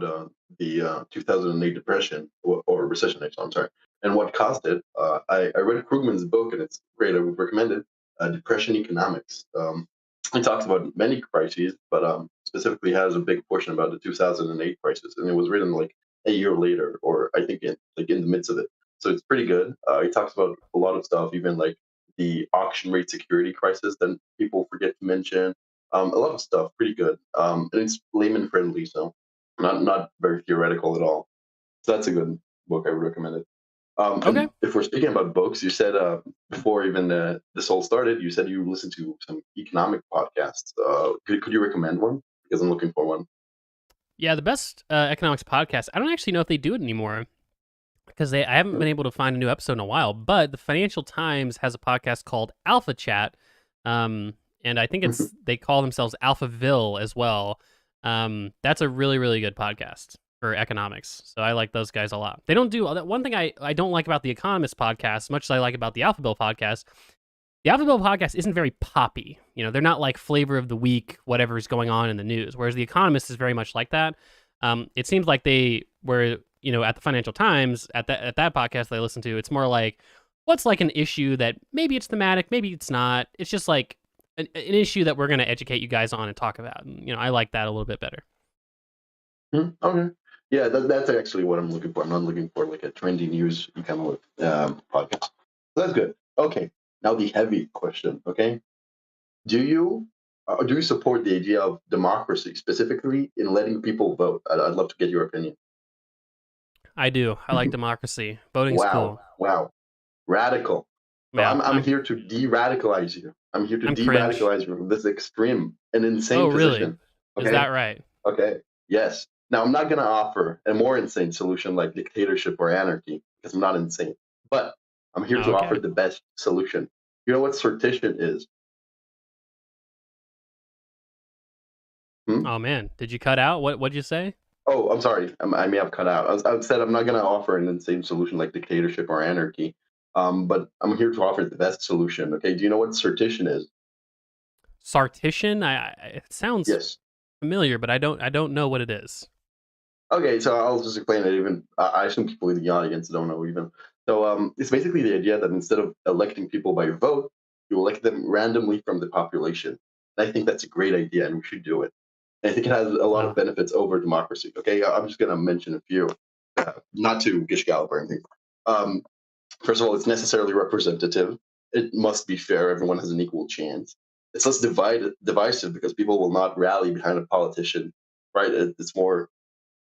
the 2008 depression or recession, actually, I'm sorry, and what caused it. I read Krugman's book, and it's great. I would recommend it. Depression Economics. He talks about many crises, but specifically has a big portion about the 2008 crisis, and it was written like a year later, or I think in the midst of it. So it's pretty good. He talks about a lot of stuff, even like the auction rate security crisis that people forget to mention. A lot of stuff, pretty good. And it's layman friendly, so not very theoretical at all. So that's a good book. I would recommend it. Okay. If we're speaking about books, you said before even this all started, you said you listened to some economic podcasts. Could you recommend one? Because I'm looking for one. Yeah, the best economics podcast. I don't actually know if they do it anymore, because I haven't been able to find a new episode in a while. But the Financial Times has a podcast called Alpha Chat, and I think they call themselves Alphaville as well. That's a really, really good podcast for economics. So I like those guys a lot. They don't do one thing I don't like about the Economist podcast, much as I like about the Alphaville podcast. The Alphaville podcast isn't very poppy. They're not like flavor of the week, whatever's going on in the news. Whereas the Economist is very much like that. It seems like they were, at the Financial Times, at that podcast they listen to, it's more like, what's like an issue that maybe it's thematic, maybe it's not. It's just like an issue that we're going to educate you guys on and talk about. And, I like that a little bit better. Okay. Yeah, that's actually what I'm looking for. I'm not looking for like a trendy news kind of podcast. So that's good. Okay. Now the heavy question. Okay. Do you do you support the idea of democracy, specifically in letting people vote? I'd love to get your opinion. I do. I like democracy. Voting's Wow, cool. wow, radical. So Yeah, I'm here to de-radicalize you. I'm here to I'm cringe. de-radicalize you from this extreme and insane Oh, really? position. Is that right? Okay. Yes. Now I'm not going to offer a more insane solution like dictatorship or anarchy because I'm not insane. But I'm here to offer Okay. the best solution. You know what sortition is? Hmm? Oh man, did you cut out? What'd you say? Oh, I'm sorry. I may have cut out. I said I'm not going to offer an insane solution like dictatorship or anarchy. But I'm here to offer the best solution. Okay. Do you know what sortition is? Sartition? It sounds Yes. familiar, but I don't know what it is. Okay, so I'll just explain it. Even I assume people in the audience don't know even. So it's basically the idea that instead of electing people by vote, you elect them randomly from the population. And I think that's a great idea, and we should do it. And I think it has a lot Oh. of benefits over democracy. Okay, I'm just going to mention a few, not to gish gallop or anything. First of all, it's necessarily representative. It must be fair. Everyone has an equal chance. It's less divisive because people will not rally behind a politician, right? It's more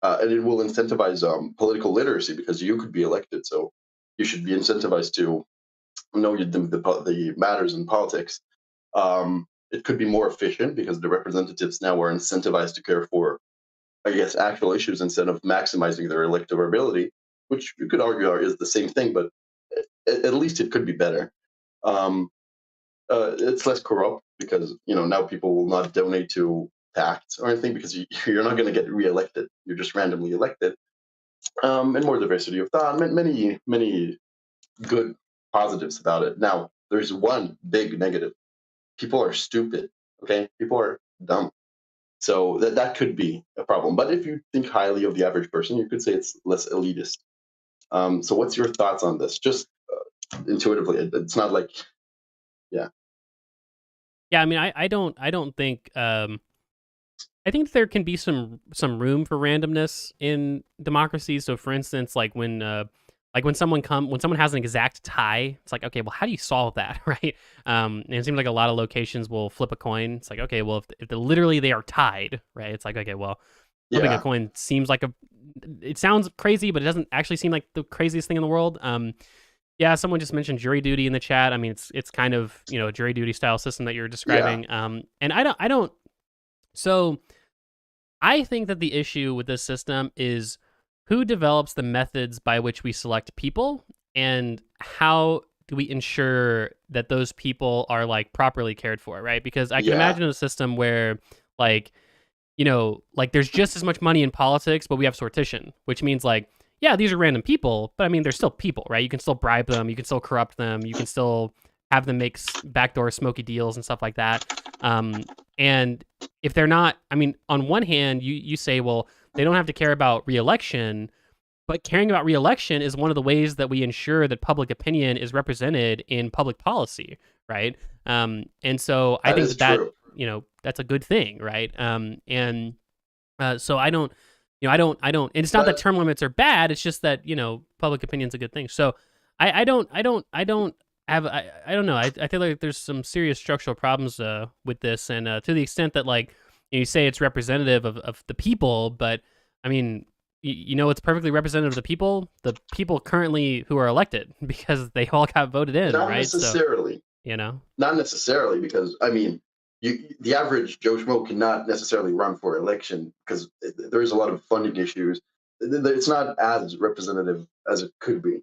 and it will incentivize political literacy because you could be elected, so you should be incentivized to know the matters in politics. It could be more efficient because the representatives now are incentivized to care for, I guess, actual issues instead of maximizing their electability, which you could argue is the same thing, but at least it could be better. Um, it's less corrupt because now people will not donate to PACs or anything because you're not going to get reelected. You're just randomly elected. And more diversity of thought. Many good positives about it. Now, there's one big negative. People are stupid. Okay, people are dumb. So that could be a problem. But if you think highly of the average person, you could say it's less elitist. So what's your thoughts on this? Just intuitively, it's not like, yeah. Yeah, I mean, I don't think I think there can be some room for randomness in democracy. So, for instance, like when someone has an exact tie, it's like, okay, well, how do you solve that, right? And it seems like a lot of locations will flip a coin. It's like, okay, well, if literally they are tied, right? It's like, okay, well, flipping a Yeah. coin seems like it sounds crazy, but it doesn't actually seem like the craziest thing in the world. Yeah, someone just mentioned jury duty in the chat. I mean, it's kind of a jury duty style system that you're describing. And I don't. So I think that the issue with this system is who develops the methods by which we select people, and how do we ensure that those people are like properly cared for, right? Because I can Yeah. imagine a system where like there's just as much money in politics, but we have sortition, which means like, yeah, these are random people, but I mean, they're still people, right? You can still bribe them, you can still corrupt them, you can still have them make backdoor smoky deals and stuff like that. And if they're not, I mean, on one hand, you say, well, they don't have to care about re-election, but caring about re-election is one of the ways that we ensure that public opinion is represented in public policy, right? And so I That think is that true. that's a good thing, right? So I don't, and it's not that But term limits are bad. It's just that public opinion's a good thing. So I don't have I don't know. I feel like there's some serious structural problems with this, and to the extent that like you say it's representative of the people, but I mean, it's perfectly representative of the people currently who are elected because they all got voted in, not right? necessarily. So Not necessarily, because I mean, the average Joe Schmo cannot necessarily run for election because there is a lot of funding issues. It's not as representative as it could be.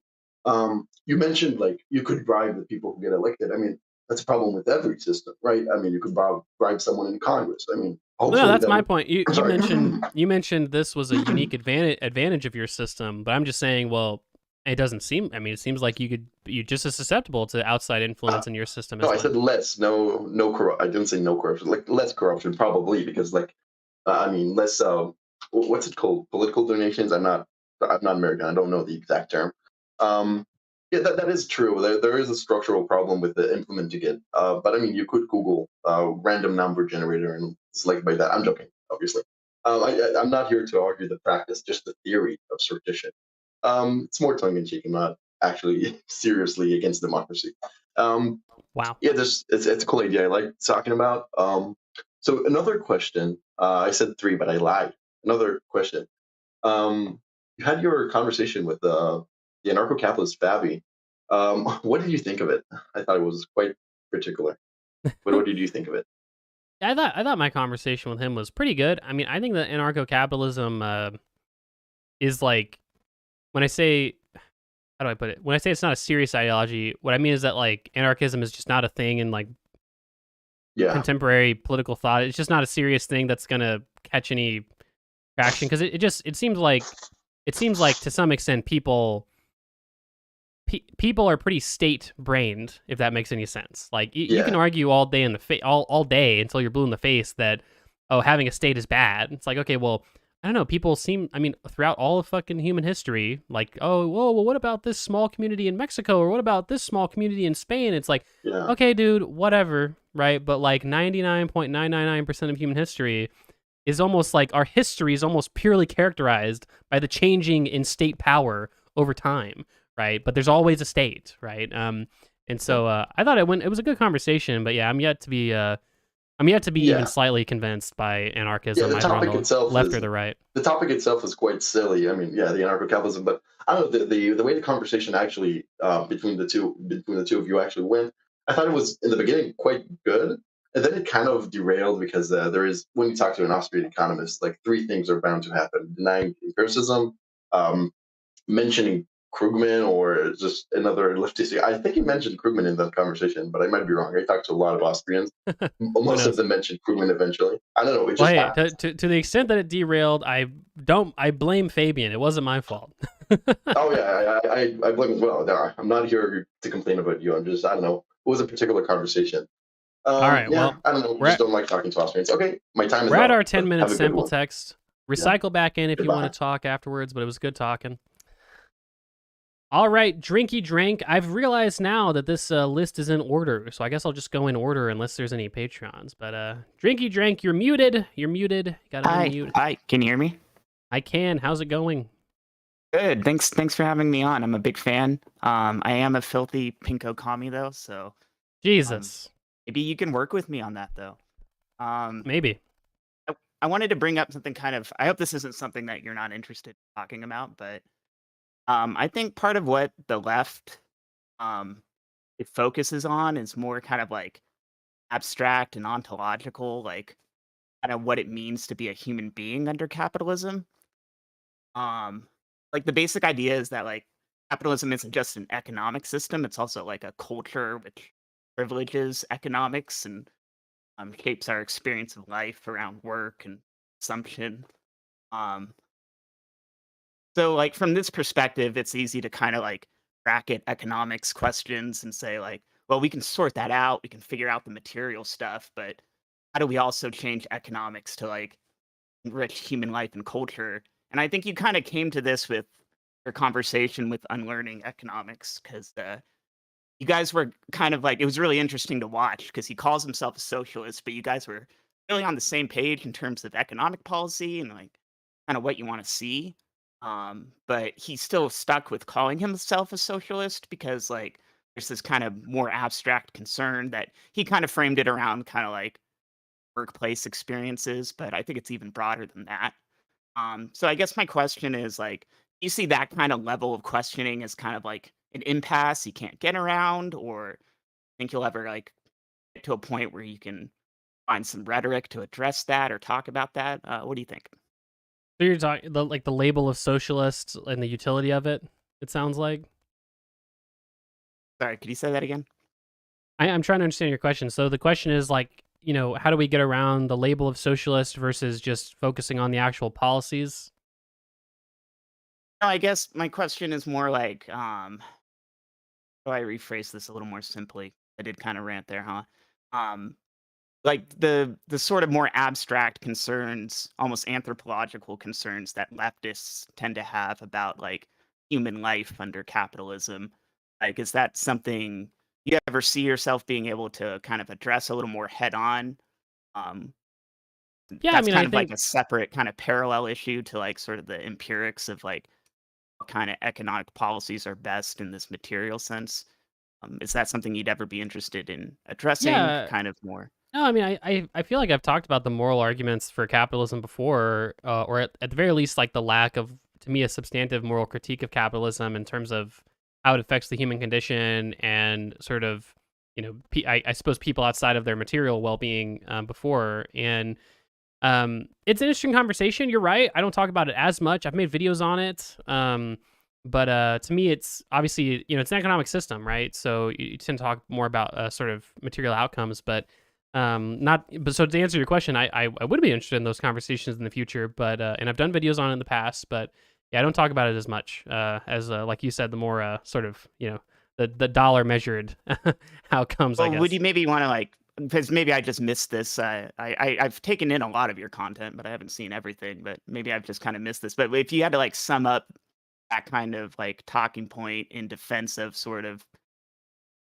You mentioned like you could bribe the people who get elected. I mean, that's a problem with every system, right? I mean, you could bribe someone in Congress. I mean, no, hopefully that's that my would. point. You Sorry. mentioned this was a unique advantage of your system, but I'm just saying, well, it doesn't seem. I mean, it seems like you're just as susceptible to outside influence in your system No, I as said mine. less. No corrupt. I didn't say no corruption. Like less corruption, probably because like I mean less. What's it called? Political donations. I'm not American. I don't know the exact term. Um, yeah, that is true. There is a structural problem with the implementing it. But I mean, you could Google random number generator and select by that. I'm joking, obviously. I'm not here to argue the practice, just the theory of sortition. It's more tongue in cheek. I'm not actually seriously against democracy. Um, Wow. yeah, it's a cool idea. I like talking about. So another question. I said three, but I lied. Another question. You had your conversation with the anarcho-capitalist Fabi. What did you think of it? I thought it was quite particular. What did you think of it? I thought my conversation with him was pretty good. I mean, I think that anarcho-capitalism is like, when I say, how do I put it? When I say it's not a serious ideology, what I mean is that like anarchism is just not a thing in like Yeah, contemporary political thought. It's just not a serious thing that's gonna catch any traction, because it seems like to some extent people are pretty state brained, if that makes any sense. Like you can yeah, argue all day in the all day until you're blue in the face that, oh, having a state is bad. It's like, okay, well, I don't know. People seem, I mean, throughout all of fucking human history, like, oh, whoa, well, what about this small community in Mexico, or what about this small community in Spain? It's like, yeah, okay, dude, whatever, right? But like 99.999% of human history is almost like, our history is almost purely characterized by the changing in state power over time, right? But there's always a state, right? And so I thought it was a good conversation, but yeah, I'm yet to be even yeah. slightly convinced by Yeah, anarchism, the either on topic the itself left is or the right. the topic itself is quite silly. I mean, yeah, the anarcho-capitalism, but I don't know the way the conversation actually between the two of you actually went. I thought it was in the beginning quite good, and then it kind of derailed because there is when you talk to an Austrian economist, like three things are bound to happen: denying empiricism, um, mentioning Krugman, or just another leftist. I think he mentioned Krugman in that conversation, but I might be wrong. I talked to a lot of Austrians. Who Most of knows? them mentioned Krugman eventually. I don't know. It Well, just hey, happened. to the extent that it derailed, I blame Fabian. It wasn't my fault. Oh yeah, I blame as well. No, I'm not here to complain about you. I don't know. It was a particular conversation. All right, Yeah, well, I don't know. we're Just at don't like talking to Austrians. Okay, my time is we're at up. our 10 But minute have a good sample one. text. Yeah. Recycle back in if you want Goodbye. to talk afterwards, but it was good talking. All right, Drinky Drink. I've realized now that this list is in order, so I guess I'll just go in order unless there's any Patreons. But Drinky Drink, you're muted. You're muted. You gotta Hi, unmute. hi. Can you hear me? I can. How's it going? Good. Thanks for having me on. I'm a big fan. I am a filthy pinko commie though, so Jesus. maybe you can work with me on that though. Maybe. I wanted to bring up something kind of. I hope this isn't something that you're not interested in talking about, but I think part of what the left um it focuses on is more kind of like abstract and ontological, like kind of what it means to be a human being under capitalism. Um, like the basic idea is that like capitalism isn't just an economic system; it's also like a culture which privileges economics and shapes our experience of life around work and consumption. Um, so, like from this perspective, it's easy to kind of like bracket economics questions and say like, well, we can sort that out, we can figure out the material stuff, but how do we also change economics to like enrich human life and culture? And I think you kind of came to this with your conversation with Unlearning Economics because you guys were kind of like, it was really interesting to watch because he calls himself a socialist, but you guys were really on the same page in terms of economic policy and like kind of what you want to see. But he's still stuck with calling himself a socialist because like there's this kind of more abstract concern that he kind of framed it around kind of like workplace experiences, but I think it's even broader than that. So I guess my question is like, you see that kind of level of questioning as kind of like an impasse you can't get around, or think you'll ever like get to a point where you can find some rhetoric to address that or talk about that? What do you think? So you're talking the label of socialist and the utility of it. It sounds like. Sorry, could you say that again? I'm trying to understand your question. So the question is like, how do we get around the label of socialist versus just focusing on the actual policies? No, I guess my question is more like, how do I rephrase this a little more simply? I did kind of rant there, huh? Um, like the sort of more abstract concerns, almost anthropological concerns that leftists tend to have about like human life under capitalism. Like, is that something you ever see yourself being able to kind of address a little more head on? Um, Yeah, I that's mean, kind I of like think a separate kind of parallel issue to like sort of the empirics of like what kind of economic policies are best in this material sense. Is that something you'd ever be interested in addressing? Yeah. Kind of more. No, I mean, I feel like I've talked about the moral arguments for capitalism before, or at the very least, like the lack of, to me, a substantive moral critique of capitalism in terms of how it affects the human condition and sort of, I suppose people outside of their material well-being before. And it's an interesting conversation. You're right. I don't talk about it as much. I've made videos on it. But to me, it's obviously, it's an economic system, right? So you tend to talk more about sort of material outcomes, but not. But so to answer your question, I would be interested in those conversations in the future, but and I've done videos on it in the past, but yeah, I don't talk about it as much as like you said, the more sort of the dollar measured outcomes. I Well, guess. would you maybe want to like, because maybe I just missed this. I've taken in a lot of your content, but I haven't seen everything. But maybe I've just kind of missed this. But if you had to like sum up that kind of like talking point in defense of sort of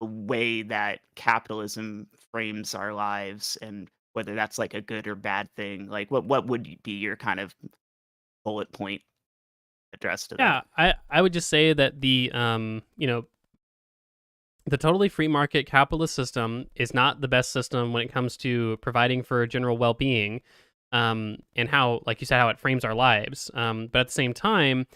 the way that capitalism frames our lives and whether that's like a good or bad thing, like what would be your kind of bullet point addressed to Yeah, that? I would just say that the totally free market capitalist system is not the best system when it comes to providing for general well-being, and how, like you said, how it frames our lives. But at the same time,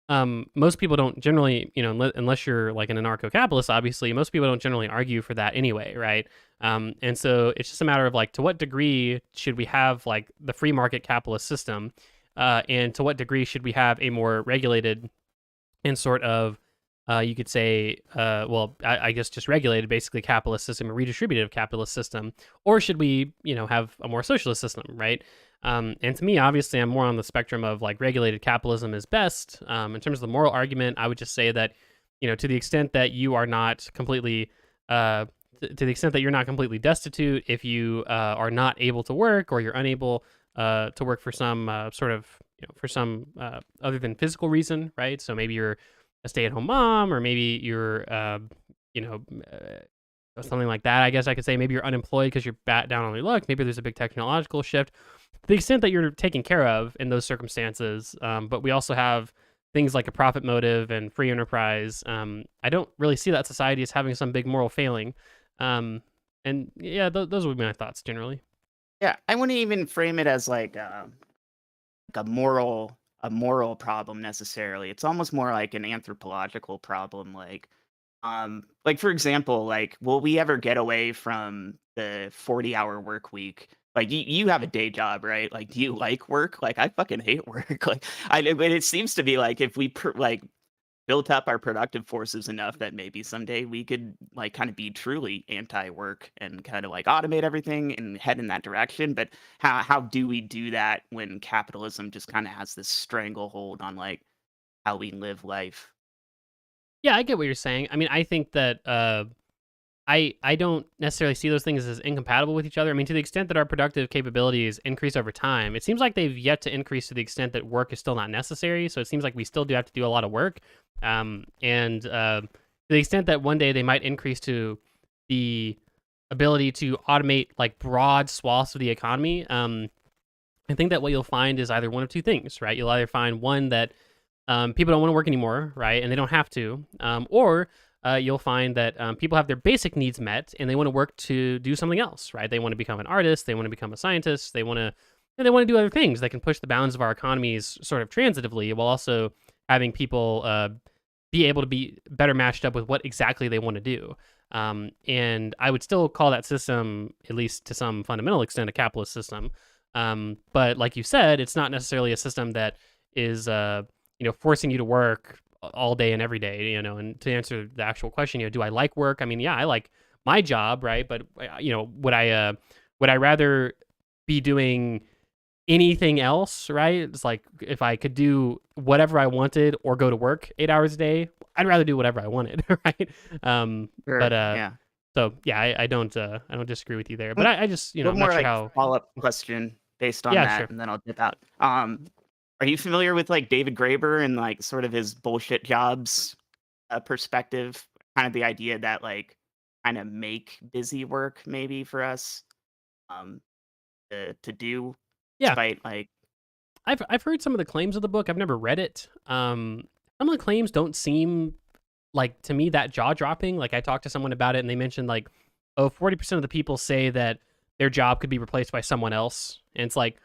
most people don't generally, unless you're like an anarcho-capitalist, obviously, most people don't generally argue for that anyway, right? And so it's just a matter of like, to what degree should we have like the free market capitalist system, and to what degree should we have a more regulated and sort of you could say, I guess just regulated, basically capitalist system, a redistributive capitalist system, or should we, have a more socialist system, right? And to me, obviously, I'm more on the spectrum of like regulated capitalism is best. In terms of the moral argument, I would just say that, to the extent that you are not completely, to the extent that you're not completely destitute, if you are not able to work or you're unable to work for some sort of, for some other than physical reason, right? So maybe you're a stay-at-home mom, or maybe you're, something like that. I guess I could say maybe you're unemployed because you're down on your luck. Maybe there's a big technological shift. To the extent that you're taken care of in those circumstances, but we also have things like a profit motive and free enterprise. I don't really see that society as having some big moral failing. And yeah, those would be my thoughts generally. Yeah, I wouldn't even frame it as like a moral problem necessarily. It's almost more like an anthropological problem. Like for example, like will we ever get away from the 40-hour work week? Like you have a day job, right? Like, do you like work? Like, I fucking hate work. Like, but it seems to be like if we like built up our productive forces enough that maybe someday we could like kind of be truly anti-work and kind of like automate everything and head in that direction. But how do we do that when capitalism just kind of has this stranglehold on like how we live life? Yeah, I get what you're saying. I mean, I think that I don't necessarily see those things as incompatible with each other. I mean, to the extent that our productive capabilities increase over time, it seems like they've yet to increase to the extent that work is still not necessary. So it seems like we still do have to do a lot of work. And to the extent that one day they might increase to the ability to automate like broad swaths of the economy, I think that what you'll find is either one of two things, right? You'll either find one that people don't want to work anymore, right? And they don't have to, or you'll find that people have their basic needs met and they want to work to do something else, right? They want to become an artist, they want to become a scientist, they want to do other things that can push the bounds of our economies sort of transitively, while also having people be able to be better matched up with what exactly they want to do. And I would still call that system, at least to some fundamental extent, a capitalist system. But like you said, it's not necessarily a system that is forcing you to work all day and every day, and to answer the actual question, do I like work? I mean, yeah, I like my job, right? But would I rather be doing anything else, right? It's like if I could do whatever I wanted or go to work 8 hours a day, I'd rather do whatever I wanted, right? Sure, But yeah. so yeah, I don't disagree with you there, but I just One I'm more not sure like how. follow-up question based on Yeah, that, sure. and then I'll dip out. Are you familiar with like David Graeber and like sort of his bullshit jobs perspective? Kind of the idea that like kind of make busy work maybe for us um to do, Yeah, despite like I've heard some of the claims of the book. I've never read it. Some of the claims don't seem like, to me, that jaw dropping. Like, I talked to someone about it, and they mentioned like, oh, 40% of the people say that their job could be replaced by someone else, and it's like,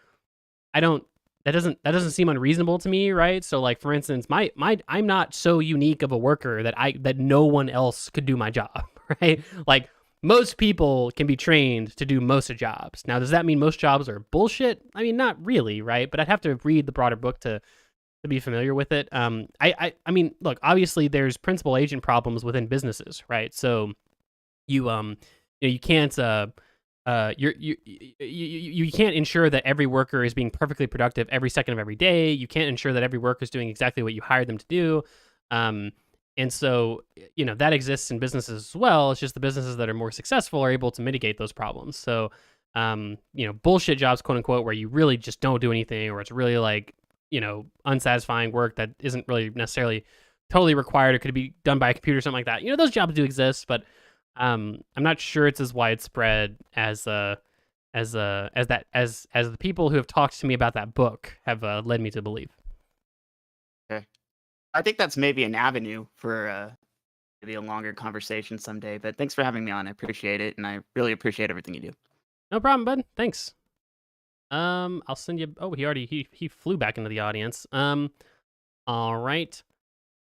I don't. That doesn't seem unreasonable to me, right? So, like, for instance, I'm not so unique of a worker that no one else could do my job, right? Like, most people can be trained to do most of jobs. Now, does that mean most jobs are bullshit? I mean, not really, right? But I'd have to read the broader book to be familiar with it. I mean, look, obviously there's principal agent problems within businesses, right? So you can't you can't ensure that every worker is being perfectly productive every second of every day. You can't ensure that every worker is doing exactly what you hired them to do. And so, that exists in businesses as well. It's just the businesses that are more successful are able to mitigate those problems. So, bullshit jobs, quote unquote, where you really just don't do anything, or it's really like, unsatisfying work that isn't really necessarily totally required or could be done by a computer or something like that. Those jobs do exist, but I'm not sure it's as widespread as the people who have talked to me about that book have led me to believe. Okay. I think that's maybe an avenue for maybe a longer conversation someday. But thanks for having me on. I appreciate it, and I really appreciate everything you do. No problem, bud. Thanks. I'll send you. Oh, he flew back into the audience. All right.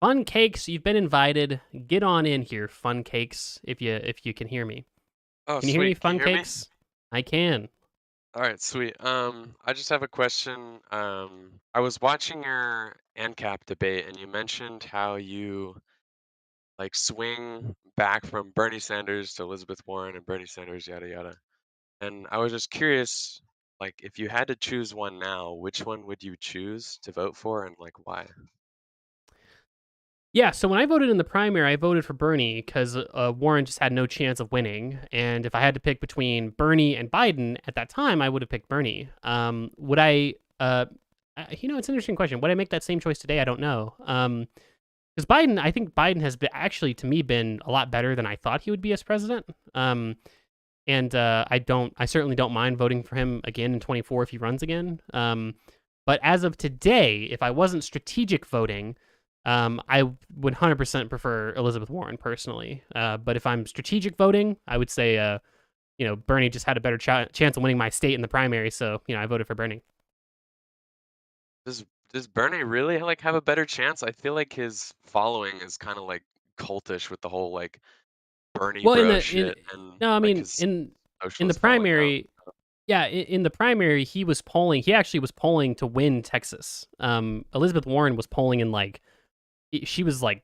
Fun Cakes, you've been invited. Get on in here, Fun Cakes, if you can hear me. Oh, Can you hear me, sweet. Can Fun you hear me? Cakes? I can. All right, sweet. I just have a question. I was watching your ANCAP debate, and you mentioned how you like swing back from Bernie Sanders to Elizabeth Warren and Bernie Sanders, yada yada. And I was just curious, like, if you had to choose one now, which one would you choose to vote for, and like why? Yeah, so when I voted in the primary, I voted for Bernie because Warren just had no chance of winning. And if I had to pick between Bernie and Biden at that time, I would have picked Bernie. Would I? It's an interesting question. Would I make that same choice today? I don't know. Because I think Biden has actually, to me, been a lot better than I thought he would be as president. And I certainly don't mind voting for him again in 24 if he runs again. But as of today, if I wasn't strategic voting, I would 100% prefer Elizabeth Warren personally. But if I'm strategic voting, I would say, Bernie just had a better chance of winning my state in the primary. So, I voted for Bernie. Does Bernie really like have a better chance? I feel like his following is kind of like cultish with the whole like Bernie Well, bro shit and no, I like mean, his in the socialist following now. primary, yeah, in the primary, he actually was polling to win Texas. Elizabeth Warren was polling in she was like,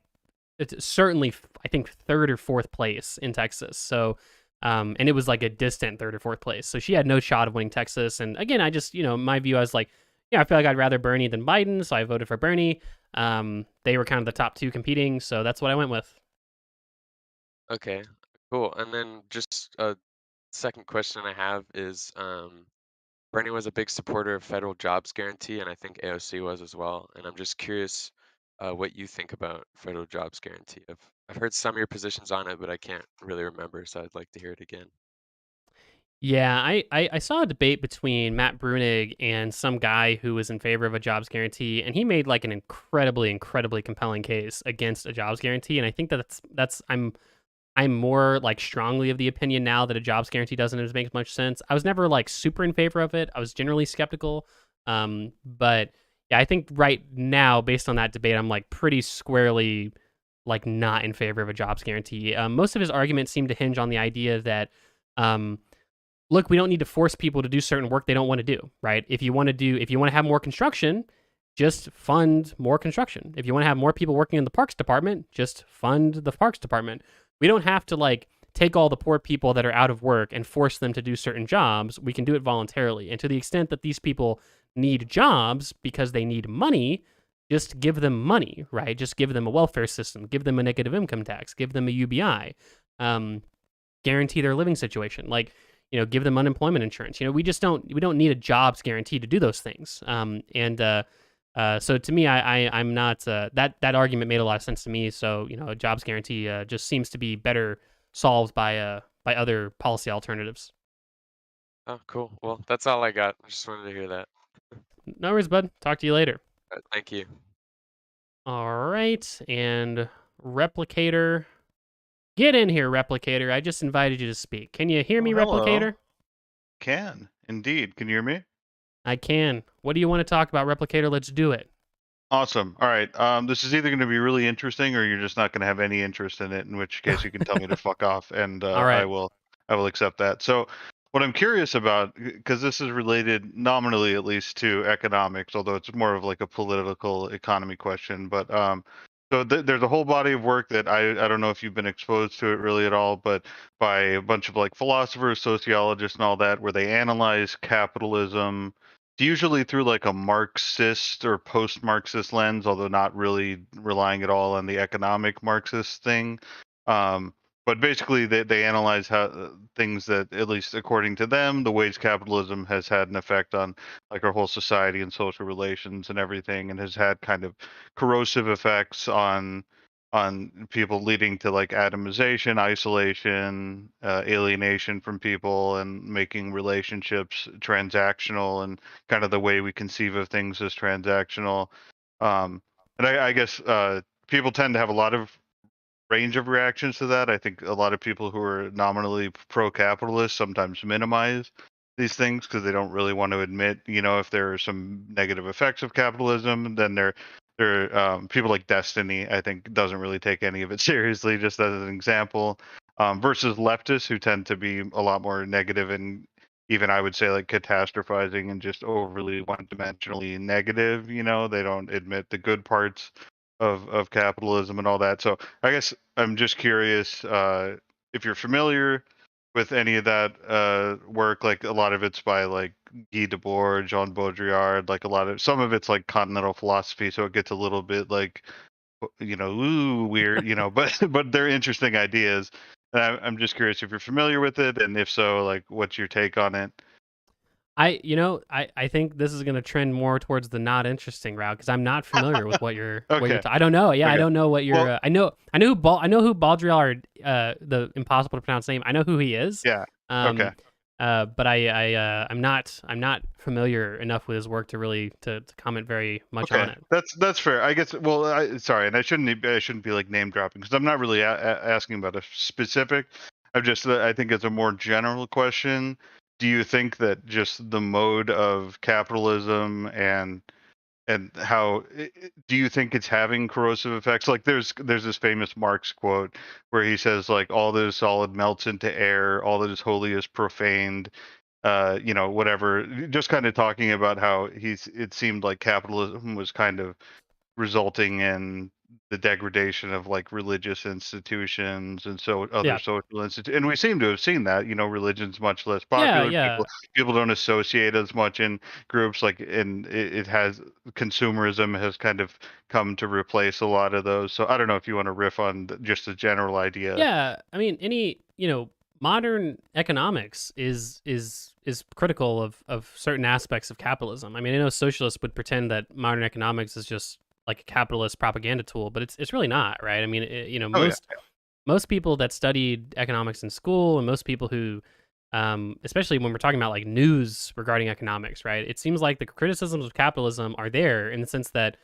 it's certainly, I think, third or fourth place in Texas. So, and it was like a distant third or fourth place. So she had no shot of winning Texas. And again, I just, my view, I was like, I feel like I'd rather Bernie than Biden. So I voted for Bernie. They were kind of the top two competing. So that's what I went with. Okay, cool. And then just a second question I have is, Bernie was a big supporter of federal jobs guarantee, and I think AOC was as well. And I'm just curious what you think about federal jobs guarantee. I've heard some of your positions on it, but I can't really remember, so I'd like to hear it again. Yeah, I saw a debate between Matt Brunig and some guy who was in favor of a jobs guarantee, and he made like an incredibly compelling case against a jobs guarantee. And I think I'm more like strongly of the opinion now that a jobs guarantee doesn't make much sense. I was never like super in favor of it. I was generally skeptical. But yeah, I think right now, based on that debate, I'm like pretty squarely like not in favor of a jobs guarantee. Most of his arguments seem to hinge on the idea that, look, we don't need to force people to do certain work they don't want to do, right? If you want to have more construction, just fund more construction. If you want to have more people working in the parks department, just fund the parks department. We don't have to like take all the poor people that are out of work and force them to do certain jobs. We can do it voluntarily. And to the extent that these people need jobs because they need money, just give them money, right? Just give them a welfare system, give them a negative income tax, give them a UBI, guarantee their living situation. Like, give them unemployment insurance. We don't need a jobs guarantee to do those things. So to me, I'm not that argument made a lot of sense to me. So a jobs guarantee just seems to be better solved by other policy alternatives. Oh, cool. Well, that's all I got. I just wanted to hear that. No worries, bud. Talk to you later. Thank you. All right, and Replicator. Get in here, Replicator. I just invited you to speak. Can you hear me, hello. Replicator? Can indeed. Can you hear me? I can. What do you want to talk about, Replicator? Let's do it. Awesome. All right. This is either going to be really interesting or you're just not going to have any interest in it. In which case, you can tell me to fuck off, and All right. I will accept that. So, what I'm curious about, because this is related nominally at least to economics, although it's more of like a political economy question. But so there's a whole body of work that I don't know if you've been exposed to it really at all, but by a bunch of like philosophers, sociologists, and all that, where they analyze capitalism usually through like a Marxist or post-Marxist lens, although not really relying at all on the economic Marxist thing. But basically, they analyze how things that, at least according to them, the ways capitalism has had an effect on like our whole society and social relations and everything, and has had kind of corrosive effects on people, leading to like atomization, isolation, alienation from people, and making relationships transactional, and kind of the way we conceive of things as transactional. And I guess people tend to have a lot of range of reactions to that. I think a lot of people who are nominally pro-capitalist sometimes minimize these things because they don't really want to admit, if there are some negative effects of capitalism. Then they're people like Destiny, I think, doesn't really take any of it seriously, just as an example, versus leftists, who tend to be a lot more negative, and even, I would say, like catastrophizing and just overly one-dimensionally negative. They don't admit the good parts of capitalism and all that. So I guess I'm just curious if you're familiar with any of that work. Like, a lot of it's by like Guy Debord, Jean Baudrillard, like some of it's like continental philosophy, so it gets a little bit like, weird, but they're interesting ideas. And I'm just curious if you're familiar with it, and if so, like, what's your take on it? I think this is going to trend more towards the not interesting route, because I'm not familiar with what you're. Okay. I don't know. Yeah, Okay. I don't know what you're. Well- I know who Baudrillard, the impossible to pronounce name. I know who he is. Yeah. Okay. Okay. But I'm not familiar enough with his work to really to comment very much on it. That's fair. I guess. Well, sorry, and I shouldn't be like name dropping, because I'm not really asking about a specific. I think it's a more general question. Do you think that just the mode of capitalism and how do you think it's having corrosive effects? Like, there's this famous Marx quote where he says, like, all that is solid melts into air, all that is holy is profaned, whatever. Just kind of talking about how it seemed like capitalism was kind of resulting in the degradation of like religious institutions and so other Yeah. social institutions. And we seem to have seen that, religion's much less popular. Yeah. People don't associate as much in groups, like, and it has, consumerism has kind of come to replace a lot of those. So I don't know if you want to riff on just a general idea. Yeah, I mean, modern economics is critical of certain aspects of capitalism. I mean, I know socialists would pretend that modern economics is just like a capitalist propaganda tool, but it's really not, right? I mean, most people that studied economics in school, and most people who, especially when we're talking about like news regarding economics, right? It seems like the criticisms of capitalism are there in the sense that,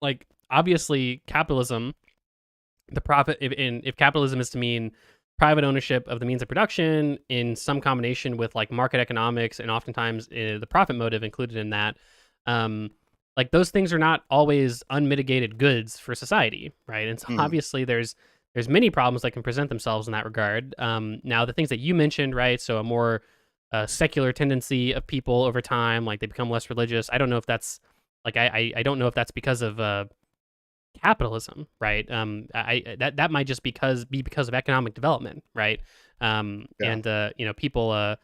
like, obviously capitalism, the profit, if capitalism is to mean private ownership of the means of production in some combination with like market economics, and oftentimes the profit motive included in that, like, those things are not always unmitigated goods for society, right? And so obviously there's many problems that can present themselves in that regard. Now, the things that you mentioned, right? So a more secular tendency of people over time, like they become less religious. I don't know if that's like I don't know if that's because of capitalism, right? That might just be because of economic development, right? And people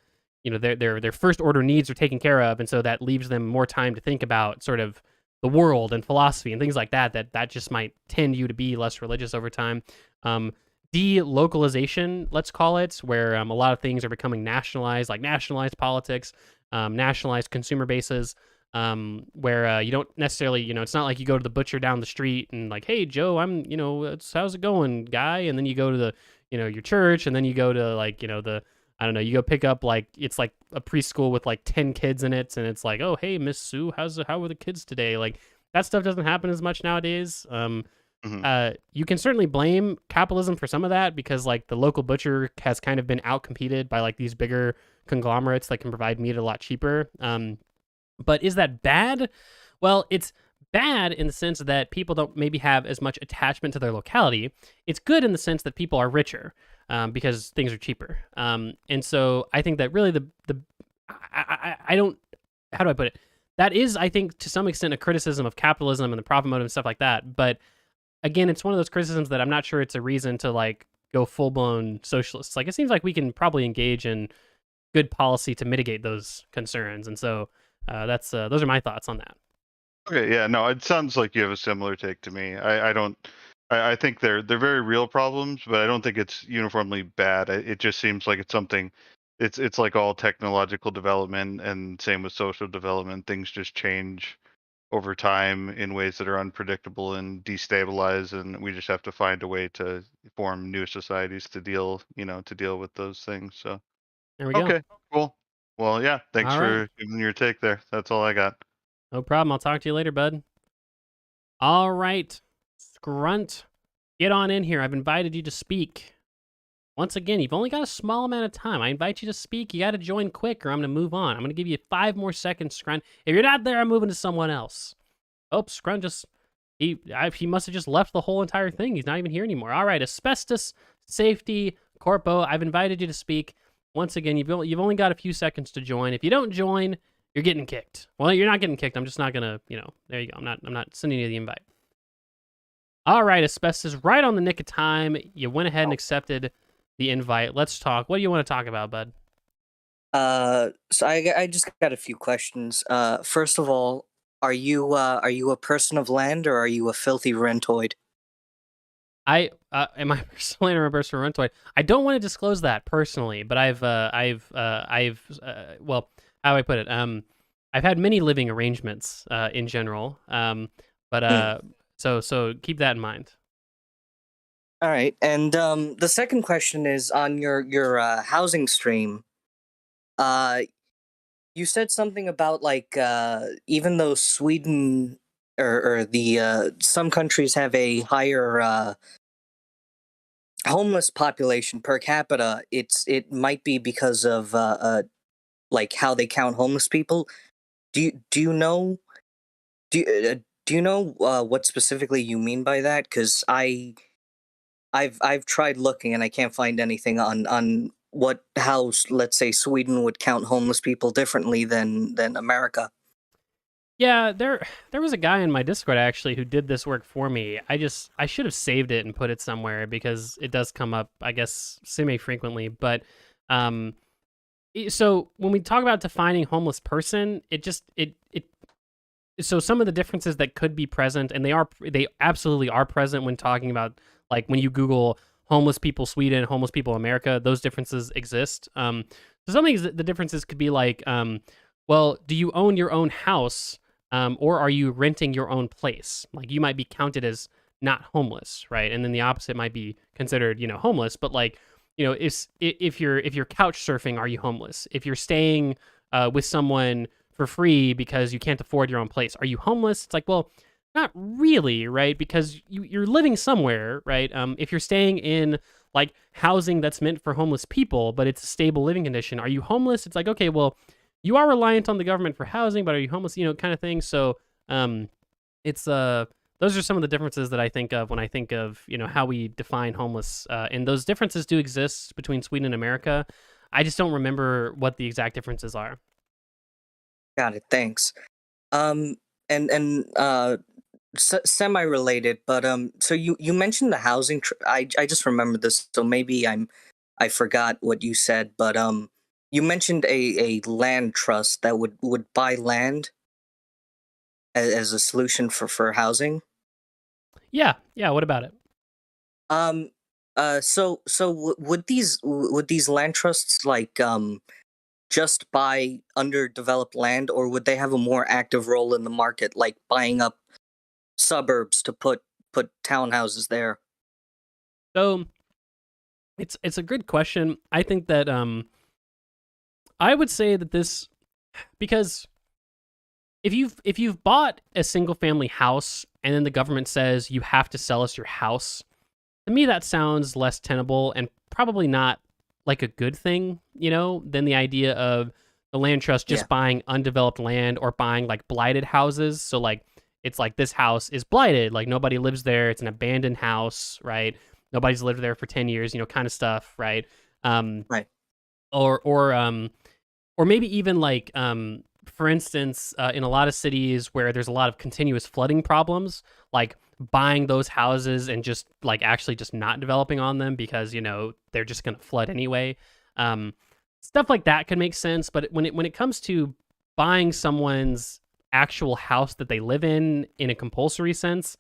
their first order needs are taken care of, and so that leaves them more time to think about sort of the world and philosophy and things like that just might tend you to be less religious over time. Delocalization, let's call it, where a lot of things are becoming nationalized, like nationalized politics, nationalized consumer bases, where you don't necessarily, it's not like you go to the butcher down the street and like, hey Joe, I'm, how's it going, guy? And then you go to the, your church, and then you go to like, I don't know, you go pick up like, it's like a preschool with like 10 kids in it, and it's like, oh, hey Miss Sue, how were the kids today? Like, that stuff doesn't happen as much nowadays. You can certainly blame capitalism for some of that because like the local butcher has kind of been outcompeted by like these bigger conglomerates that can provide meat a lot cheaper. But is that bad? Well, it's bad in the sense that people don't maybe have as much attachment to their locality. It's good in the sense that people are richer because things are cheaper. And so I think that really I don't, how do I put it? That is, I think, to some extent a criticism of capitalism and the profit motive and stuff like that. But again, it's one of those criticisms that I'm not sure it's a reason to like go full blown socialists. Like it seems like we can probably engage in good policy to mitigate those concerns. And so those are my thoughts on that. Okay, yeah, no, it sounds like you have a similar take to me. I think they're very real problems, but I don't think it's uniformly bad. It just seems like it's something. It's like all technological development and same with social development. Things just change over time in ways that are unpredictable and destabilize, and we just have to find a way to form new societies to deal with those things. So There we go. okay, cool. Well, yeah, thanks All for right. giving your take there. That's all I got. No problem. I'll talk to you later, bud. All right. Scrunt, get on in here. I've invited you to speak. Once again, you've only got a small amount of time. I invite you to speak. You got to join quick or I'm going to move on. I'm going to give you 5 more seconds, Scrunt. If you're not there, I'm moving to someone else. Oh, Scrunt just, he must have just left the whole entire thing. He's not even here anymore. All right, Asbestos Safety Corpo, I've invited you to speak. Once again, you've only got a few seconds to join. If you don't join, you're getting kicked. Well, you're not getting kicked. I'm just not going to, there you go. I'm not sending you the invite. All right, Asbestos, right on the nick of time. You went ahead and accepted the invite. Let's talk. What do you want to talk about, bud? So I just got a few questions. First of all, are you a person of land or are you a filthy rentoid? Am I a person or a person rentoid? I don't want to disclose that personally, but well, how do I put it? I've had many living arrangements in general. So keep that in mind. All right, and the second question is on your housing stream. You said something about like even though Sweden or the some countries have a higher homeless population per capita, it might be because of like how they count homeless people. Do you know what specifically you mean by that? Because I've tried looking and I can't find anything on how let's say Sweden would count homeless people differently than America. Yeah, there was a guy in my Discord actually who did this work for me. I should have saved it and put it somewhere because it does come up, I guess, semi-frequently. But so when we talk about defining homeless person, so some of the differences that could be present, and they absolutely are present when talking about like when you Google homeless people Sweden, homeless people America, those differences exist. So some of the differences could be like, well, do you own your own house? Or are you renting your own place? Like you might be counted as not homeless, right? And then the opposite might be considered, homeless. But like, if you're couch surfing, are you homeless? If you're staying with someone for free because you can't afford your own place, are you homeless? It's like, well, not really, right? Because you're living somewhere, right? If you're staying in like housing that's meant for homeless people, but it's a stable living condition, are you homeless? It's like, okay, well, you are reliant on the government for housing, but are you homeless? Kind of thing. So, it's those are some of the differences that I think of when I think of how we define homeless. And those differences do exist between Sweden and America. I just don't remember what the exact differences are. Got it. Thanks. Semi-related, but so you mentioned the housing. I just remembered this, so maybe I forgot what you said, but you mentioned a land trust that would buy land as a solution for housing. Yeah. What about it? So would these land trusts like just buy underdeveloped land, or would they have a more active role in the market, like buying up suburbs to put townhouses there? So it's a good question. I think that I would say that this, because if you've bought a single family house and then the government says you have to sell us your house. To me, that sounds less tenable and probably not like a good thing, than the idea of the land trust just buying undeveloped land or buying like blighted houses. So like it's like this house is blighted, like nobody lives there. It's an abandoned house, right? Nobody's lived there for 10 years, kind of stuff, right? Right. Or maybe even like for instance, in a lot of cities where there's a lot of continuous flooding problems, like buying those houses and just like actually just not developing on them because they're just going to flood anyway. Stuff like that can make sense, but when it comes to buying someone's actual house that they live in a compulsory sense,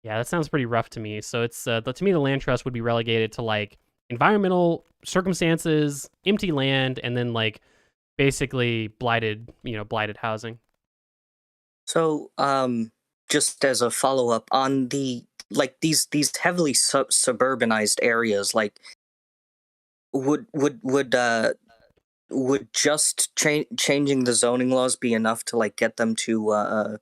yeah, that sounds pretty rough to me. So it's to me the land trust would be relegated to like environmental circumstances, empty land, and then like basically blighted housing. So, just as a follow up on the like these heavily suburbanized areas, like would just changing the zoning laws be enough to like get them to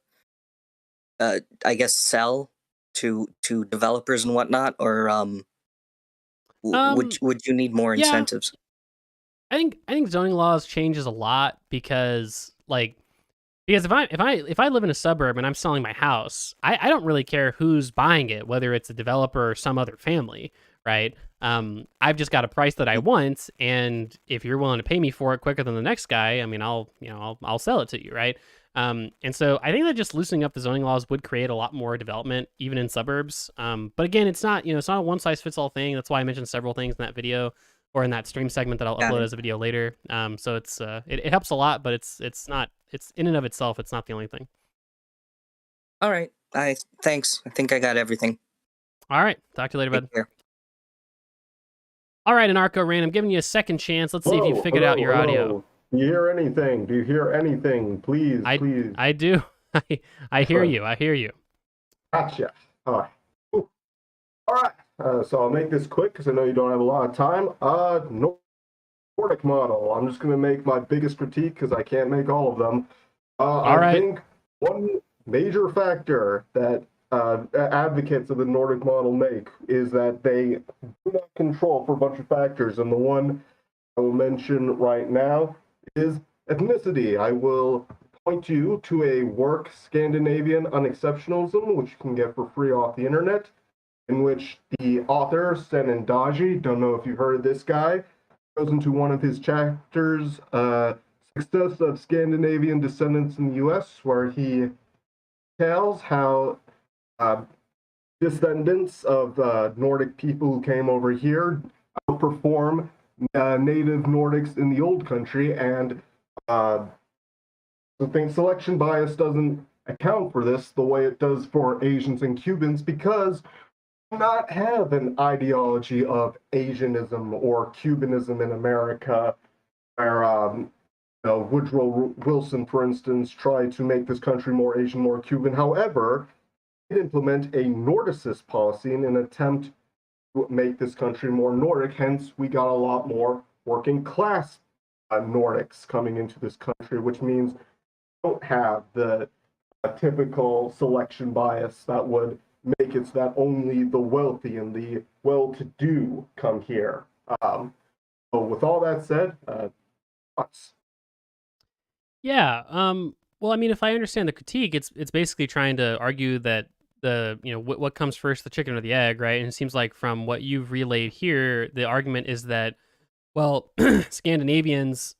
I guess sell to developers and whatnot, or would you need more incentives? I think zoning laws changes a lot because if I live in a suburb and I'm selling my house, I don't really care who's buying it, whether it's a developer or some other family, right? I've just got a price that I want, and if you're willing to pay me for it quicker than the next guy, I mean, I'll sell it to you, right? And so I think that just loosening up the zoning laws would create a lot more development, even in suburbs. But again, it's not a one size fits all thing. That's why I mentioned several things in that video or in that stream segment that I'll upload as a video later. So it's it helps a lot, but it's not. It's in and of itself, it's not the only thing. All right. Thanks. I think I got everything. All right. Talk to you later, bud. Take care. All right, Anarcho Rain, I'm giving you a second chance. Let's see if you figured out your audio. Do you hear anything? Please, please. I do. I hear you. I hear you. Gotcha. All right. All right. So I'll make this quick because I know you don't have a lot of time. Nordic model. I'm just going to make my biggest critique because I can't make all of them. I think one major factor that advocates of the Nordic model make is that they do not control for a bunch of factors, and the one I will mention right now is ethnicity. I will point you to a work, Scandinavian Unexceptionalism, which you can get for free off the internet, in which the author, Senan Daji, don't know if you've heard of this guy, goes into one of his chapters, Success of Scandinavian Descendants in the U.S., where he tells how descendants of Nordic people who came over here outperform native Nordics in the old country, and I think selection bias doesn't account for this the way it does for Asians and Cubans, because we do not have an ideology of Asianism or Cubanism in America, where Woodrow Wilson, for instance, tried to make this country more Asian, more Cuban. However, it implement a Nordicist policy in an attempt to make this country more Nordic. Hence, we got a lot more working class Nordics coming into this country, which means we don't have the typical selection bias that would make it so that only the wealthy and the well-to-do come here. So with all that said, thoughts? Yeah. Well, I mean, if I understand the critique, it's basically trying to argue that what comes first, the chicken or the egg, right? And it seems like from what you've relayed here, the argument is that, well, Scandinavians,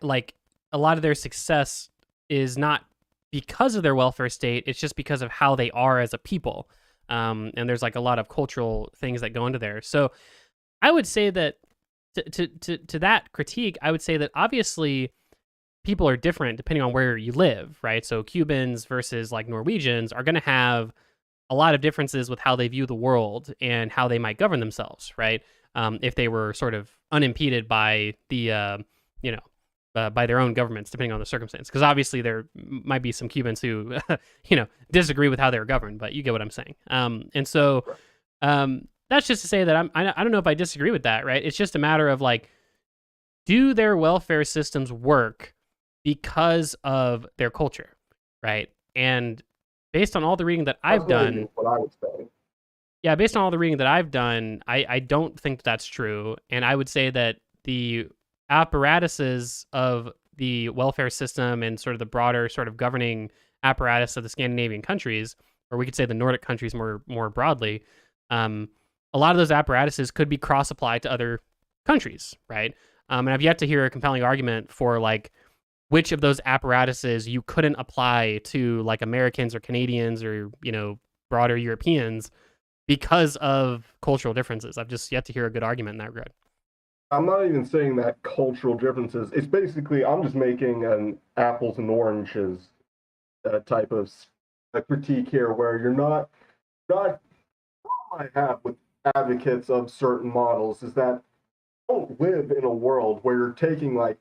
like a lot of their success is not because of their welfare state; it's just because of how they are as a people. And there's like a lot of cultural things that go into there. So I would say that to that critique, I would say that obviously people are different depending on where you live, right? So Cubans versus like Norwegians are going to have a lot of differences with how they view the world and how they might govern themselves, right? If they were sort of unimpeded by the, by their own governments, depending on the circumstance. Because obviously there might be some Cubans who, disagree with how they're governed, but you get what I'm saying. And so that's just to say that I don't know if I disagree with that, right? It's just a matter of like, do their welfare systems work because of their culture, right? And based on all the reading that That's I've not done, even what I would say. yeah, based on all the reading that I've done, I don't think that's true. And I would say that the apparatuses of the welfare system and sort of the broader sort of governing apparatus of the Scandinavian countries, or we could say the Nordic countries more broadly, a lot of those apparatuses could be cross-applied to other countries, right? And I've yet to hear a compelling argument for like which of those apparatuses you couldn't apply to like Americans or Canadians or, you know, broader Europeans because of cultural differences. I've just yet to hear a good argument in that regard. I'm not even saying that cultural differences. It's basically, I'm just making an apples and oranges type of critique here, where you're not. The problem I have with advocates of certain models is that you don't live in a world where you're taking like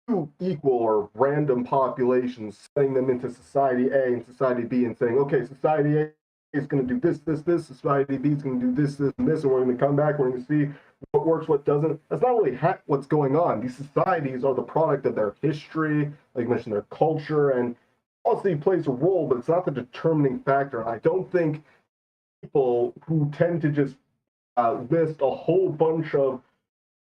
two equal or random populations, setting them into society A and society B, and saying, okay, society A is going to do this, society B is going to do this, and this, and we're going to come back, we're going to see what works, what doesn't. That's not really what's going on. These societies are the product of their history, like you mentioned, their culture, and policy plays a role, but it's not the determining factor. And I don't think people who tend to just list a whole bunch of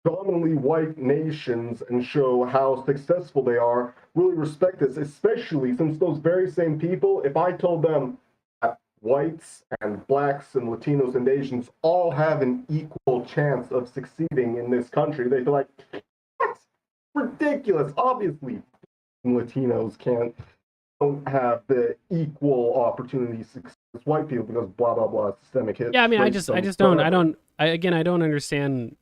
dominantly white nations and show how successful they are really respect this, especially since those very same people, if I told them that whites and blacks and Latinos and Asians all have an equal chance of succeeding in this country, they'd be like, that's ridiculous. Obviously, Latinos don't have the equal opportunity to succeed as white people because blah, blah, blah, systemic hits. Yeah, I mean, I don't understand.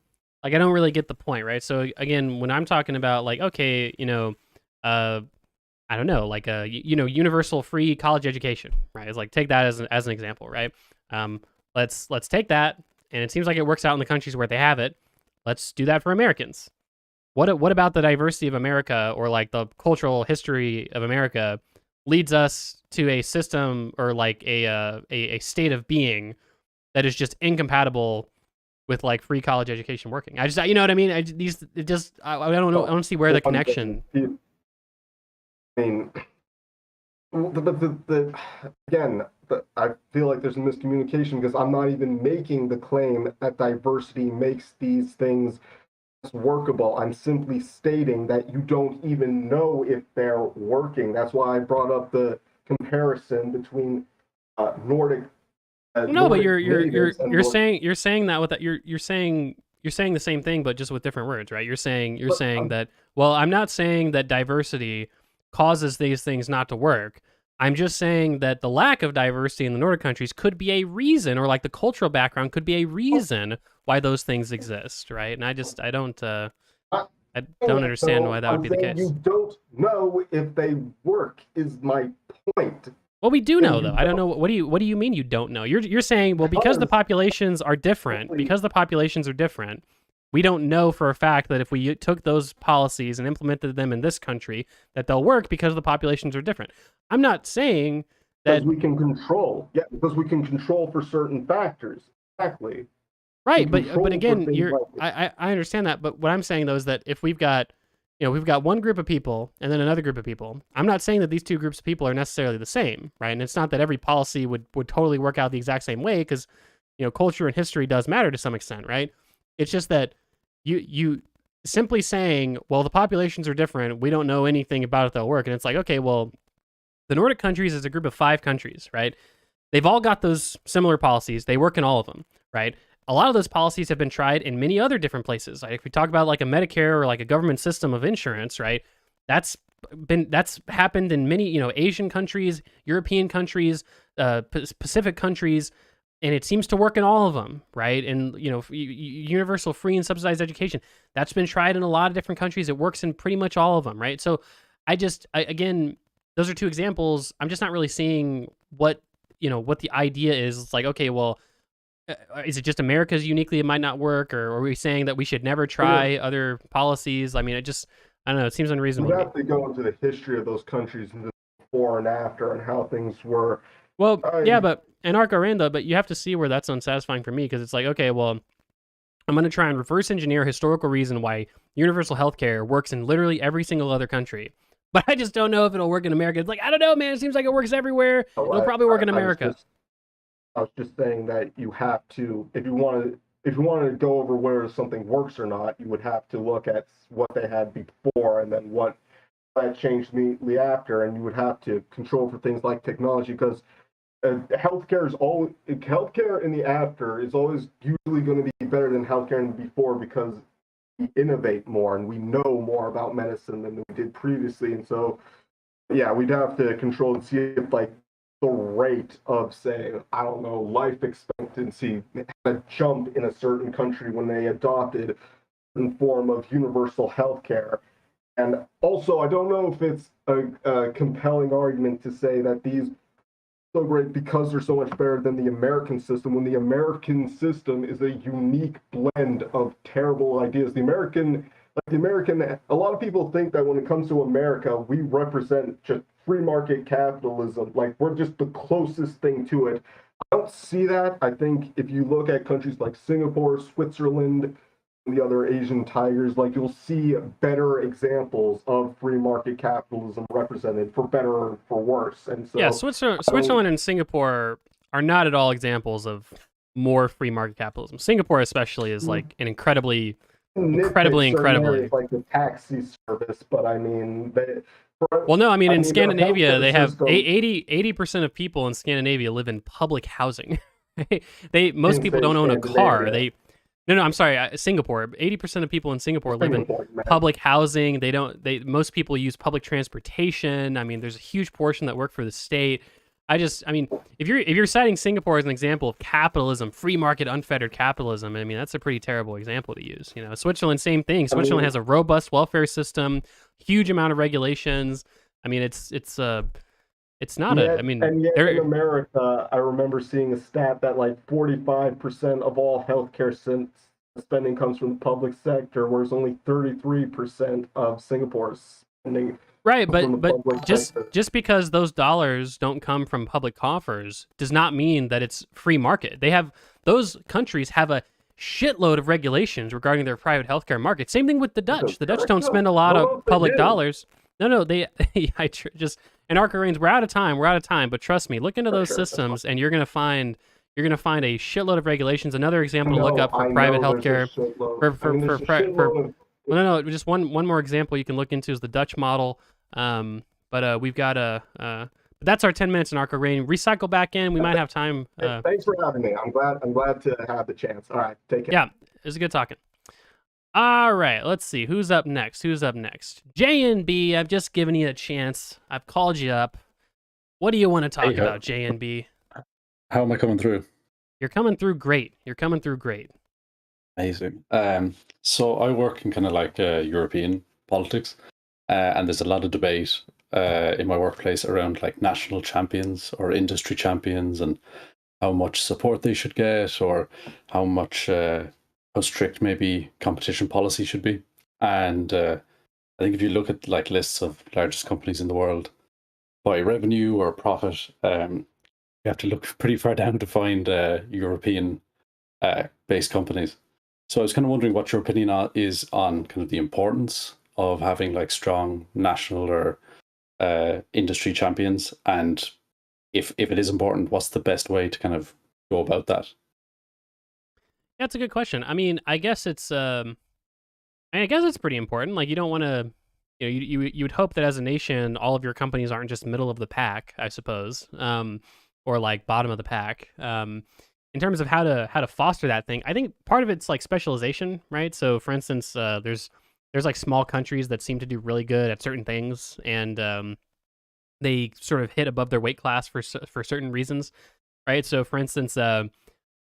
Like, I don't really get the point, right? So again, when I'm talking about like, okay, you know, I don't know, like universal free college education, right? It's like, take that as an example, right? Let's take that, and it seems like it works out in the countries where they have it. Let's do that for Americans. What about the diversity of America, or like the cultural history of America, leads us to a system or like a state of being that is just incompatible with like free college education working? I just, you know what I mean? I don't know. I don't see where the connection. I mean, again, I feel like there's a miscommunication because I'm not even making the claim that diversity makes these things workable. I'm simply stating that you don't even know if they're working. That's why I brought up the comparison between Nordic. No, but you're saying that with that you're saying the same thing, but just with different words, right? You're saying that, well, I'm not saying that diversity causes these things not to work. I'm just saying that the lack of diversity in the Nordic countries could be a reason, or like the cultural background could be a reason why those things exist, right? And I don't understand why that would be the case. You don't know if they work is my point. Well, we do know, though. I don't know. What do you mean you don't know? You're saying, well, because the populations are different, we don't know for a fact that if we took those policies and implemented them in this country, that they'll work because the populations are different. I'm not saying that we can control. Yeah, because we can control for certain factors. Exactly. Right, but again, I understand that. But what I'm saying though is that if we've got one group of people and then another group of people, I'm not saying that these two groups of people are necessarily the same, right? And it's not that every policy would totally work out the exact same way, because culture and history does matter to some extent, right? It's just that you simply saying, well, the populations are different, we don't know anything about it that'll work. And it's like, okay, well, the Nordic countries is a group of 5 countries, right? They've all got those similar policies. They work in all of them, right? A lot of those policies have been tried in many other different places. Like if we talk about like a Medicare or like a government system of insurance, right? That's happened in many, Asian countries, European countries, Pacific countries, and it seems to work in all of them, right? And universal free and subsidized education, that's been tried in a lot of different countries. It works in pretty much all of them, right? So again, those are 2 examples. I'm just not really seeing what the idea is. It's like, okay, well, is it just America's uniquely it might not work, or are we saying that we should never try other policies? I mean, I don't know. It seems unreasonable. We have to go into the history of those countries and the before and after and how things were. Well, yeah, but Anarcho-Randa, but you have to see where that's unsatisfying for me, because it's like, okay, well, I'm going to try and reverse engineer historical reason why universal healthcare works in literally every single other country. but I just don't know if it'll work in America. It's like, I don't know, man. It seems like it works everywhere. It'll probably work in America. I was just saying that you have to, if you want to go over whether something works or not, you would have to look at what they had before and then what that changed immediately after, and you would have to control for things like technology, because healthcare in the after is always usually going to be better than healthcare in the before, because we innovate more and we know more about medicine than we did previously. And so, yeah, we'd have to control and see if, like, the rate of, say, I don't know, life expectancy had a jump in a certain country when they adopted a form of universal health care. And also, I don't know if it's a compelling argument to say that these are so great because they're so much better than the American system, when the American system is a unique blend of terrible ideas. A lot of people think that when it comes to America, we represent just free market capitalism. Like, we're just the closest thing to it. I don't see that. I think if you look at countries like Singapore, Switzerland, and the other Asian tigers, like, you'll see better examples of free market capitalism represented, for better or for worse. And so, yeah, Switzerland and Singapore are not at all examples of more free market capitalism. Singapore especially is like an incredibly like the taxi service, but I mean, well, no, I mean, in the Scandinavia, healthcare they have system- 80% of people in Scandinavia live in public housing. Most In, people say, don't own a car. Scandinavia. No, I'm sorry, Singapore. 80% of people in Singapore live in public housing. Most people use public transportation. I mean, there's a huge portion that work for the state. If you're citing Singapore as an example of capitalism, free market, unfettered capitalism, I mean, that's a pretty terrible example to use. You know, Switzerland, same thing. Switzerland has a robust welfare system, huge amount of regulations. I mean, it's not and yet in America, I remember seeing a stat that like 45% of all healthcare spending comes from the public sector, whereas only 33% of Singapore's spending. Right, but just because those dollars don't come from public coffers does not mean that it's free market. Those countries have a shitload of regulations regarding their private healthcare market. Same thing with the Dutch. The Dutch don't spend a lot of public dollars. No, and Arca Reigns, we're out of time, but trust me, look into those systems and you're gonna find a shitload of regulations. Another example to look up for private healthcare. No, just one more example you can look into is the Dutch model. But we've got that's our 10 minutes in Arca Reigns. Recycle back in. We might have time. Thanks for having me. I'm glad to have the chance. All right, take care. Yeah, it was good talking. All right, let's see. Who's up next? JNB, I've just given you a chance. I've called you up. What do you want to talk about, JNB? How am I coming through? You're coming through great. Amazing. So I work in kind of like European politics, and there's a lot of debate in my workplace around like national champions or industry champions and how much support they should get, or how strict maybe competition policy should be. And I think if you look at like lists of largest companies in the world by revenue or profit, you have to look pretty far down to find European based companies. So I was kind of wondering what your opinion is on kind of the importance of having like strong national or industry champions, and if it is important, what's the best way to kind of go about that? That's a good question. I mean, I guess it's pretty important. Like, you don't want to, you would hope that as a nation, all of your companies aren't just middle of the pack, I suppose, or like bottom of the pack. In terms of how to foster that thing, I think part of it's like specialization, right? So, for instance, there's like small countries that seem to do really good at certain things, and they sort of hit above their weight class for certain reasons, right? So, for instance,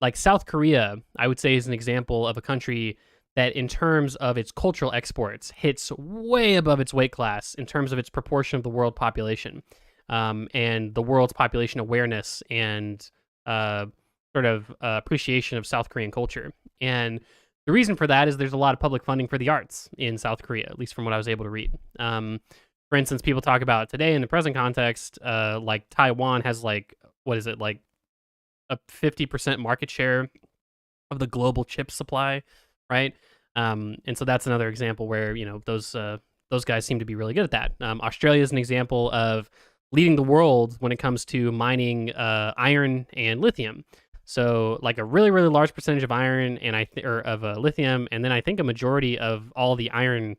like South Korea, I would say, is an example of a country that in terms of its cultural exports hits way above its weight class in terms of its proportion of the world population, and the world's population awareness and sort of appreciation of South Korean culture. And the reason for that is there's a lot of public funding for the arts in South Korea, at least from what I was able to read. For instance, people talk about today in the present context, like Taiwan has like, what is it, like a 50% market share of the global chip supply, right? And so that's another example where, those those guys seem to be really good at that. Australia is an example of leading the world when it comes to mining iron and lithium. So like a really, really large percentage of iron and of lithium, and then I think a majority of all the iron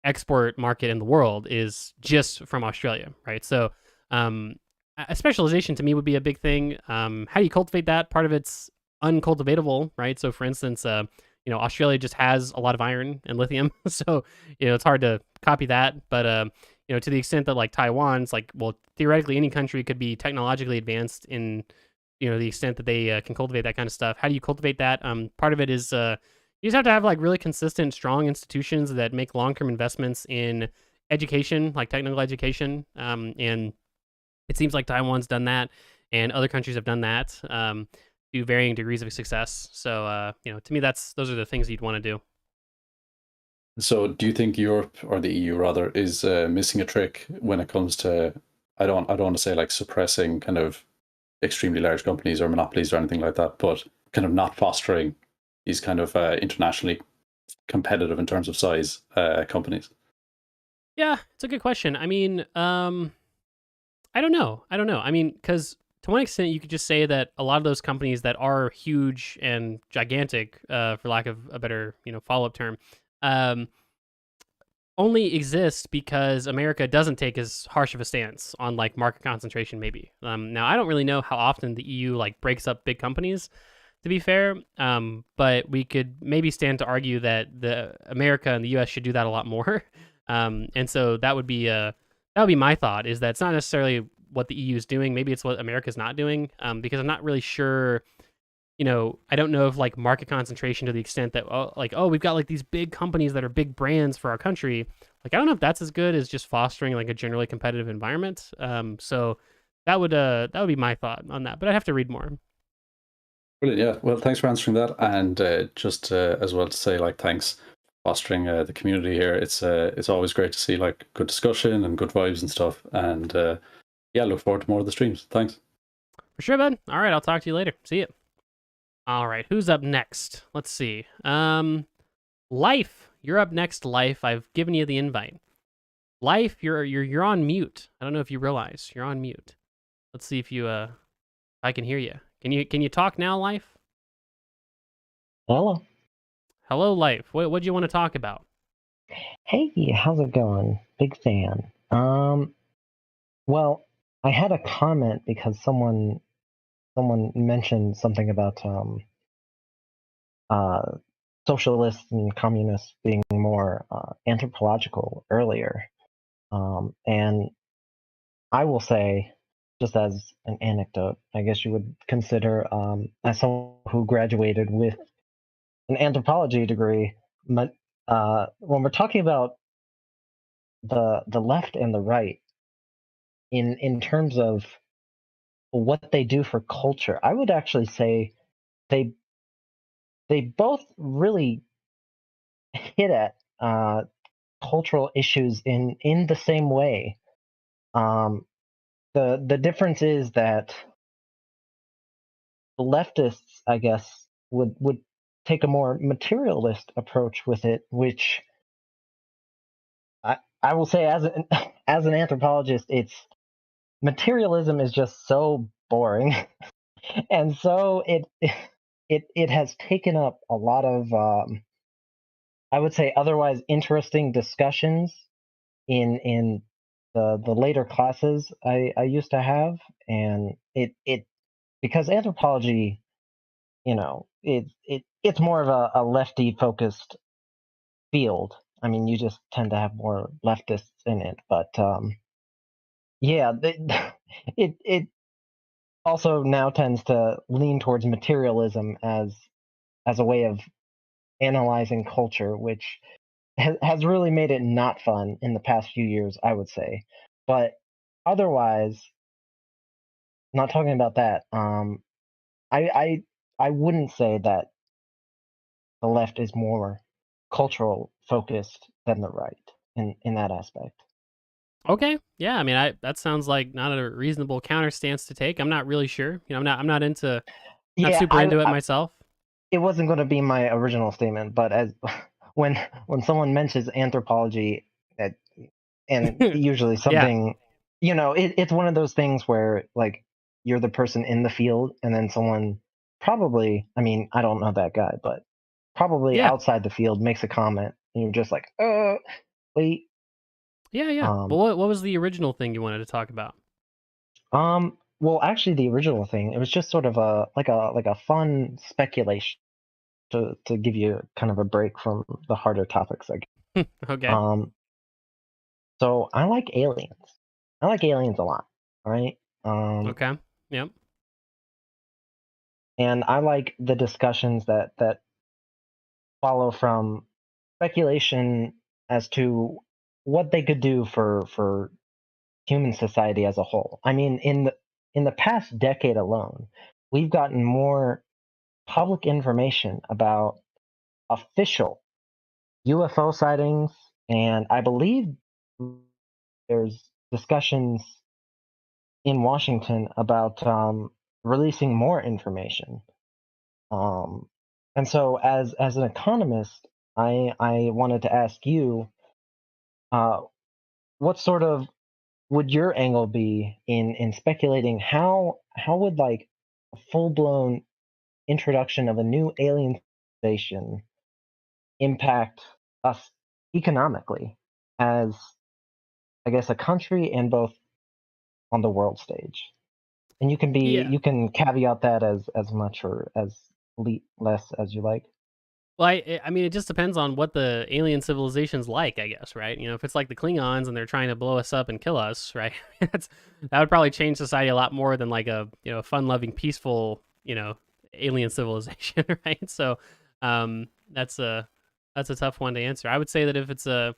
export market in the world is just from Australia, right? So a specialization to me would be a big thing. How do you cultivate that? Part of it's uncultivatable, right? So for instance, Australia just has a lot of iron and lithium, so it's hard to copy that. But to the extent that like Taiwan's like, well, theoretically any country could be technologically advanced in the extent that they can cultivate that kind of stuff. How do you cultivate that? Part of it is you just have to have like really consistent, strong institutions that make long-term investments in education, like technical education. And it seems like Taiwan's done that, and other countries have done that to varying degrees of success. So, to me, those are the things you'd want to do. So do you think Europe, or the EU rather, is missing a trick when it comes to, I don't want to say like suppressing kind of extremely large companies or monopolies or anything like that, but kind of not fostering these kind of internationally competitive in terms of size companies? Yeah, it's a good question. I mean, I don't know. I mean, because to one extent, you could just say that a lot of those companies that are huge and gigantic, for lack of a better, follow-up term, only exist because America doesn't take as harsh of a stance on like market concentration, maybe. Now, I don't really know how often the EU like breaks up big companies, to be fair, but we could maybe stand to argue that America and the US should do that a lot more. And so that would be my thought, is that it's not necessarily what the EU is doing. Maybe it's what America's not doing, because I'm not really sure. I don't know if like market concentration to the extent that we've got like these big companies that are big brands for our country. Like, I don't know if that's as good as just fostering like a generally competitive environment. So that would be my thought on that, but I'd have to read more. Brilliant. Yeah. Well, thanks for answering that. And just as well to say, like, thanks for fostering the community here. It's always great to see like good discussion and good vibes and stuff. And look forward to more of the streams. Thanks. For sure, bud. All right, I'll talk to you later. See you. All right, who's up next? Let's see. Life, you're up next. Life, I've given you the invite. Life, you're on mute. I don't know if you realize you're on mute. Let's see if I can hear you. Can you talk now, Life? Hello. Hello, Life. What do you want to talk about? Hey, how's it going? Big fan. Well, I had a comment because someone mentioned something about socialists and communists being more anthropological earlier. And I will say, just as an anecdote, I guess you would consider, as someone who graduated with an anthropology degree, when we're talking about the left and the right, in terms of what they do for culture, I would actually say they both really hit at cultural issues in the same way. The difference is that the leftists, I guess, would take a more materialist approach with it, which I will say, as an anthropologist, materialism is just so boring, and so it has taken up a lot of I would say otherwise interesting discussions in the later classes I used to have, and it because anthropology, it's more of a lefty focused field. I mean, you just tend to have more leftists in it, but yeah, it also now tends to lean towards materialism as a way of analyzing culture, which has really made it not fun in the past few years, I would say. But otherwise, not talking about that, I wouldn't say that the left is more cultural focused than the right in that aspect. Okay, yeah. I mean, that sounds like not a reasonable counter stance to take. I'm not really sure. I'm not into, not super into it myself. It wasn't going to be my original statement, but as when someone mentions anthropology, and usually something, it's one of those things where like you're the person in the field, and then someone probably, I mean, I don't know that guy, but probably Yeah. outside the field makes a comment, and you're just like, wait. Yeah. Well, what was the original thing you wanted to talk about? Well, actually, the original thing, it was just sort of a fun speculation to give you kind of a break from the harder topics. Okay. So I like aliens. I like aliens a lot. All right. Okay. Yep. And I like the discussions that follow from speculation as to what they could do for human society as a whole. I mean, in the past decade alone, we've gotten more public information about official UFO sightings, and I believe there's discussions in Washington about releasing more information. And so, as an economist, I wanted to ask you, what sort of would your angle be in speculating how would like a full blown introduction of a new alien station impact us economically as, I guess, a country and both on the world stage? And you can you can caveat that as much or as less as you like. Well, I mean, it just depends on what the alien civilization's like, I guess, right? If it's like the Klingons and they're trying to blow us up and kill us, right? that would probably change society a lot more than like a fun-loving, peaceful, alien civilization, right? So, that's a tough one to answer. I would say that if it's a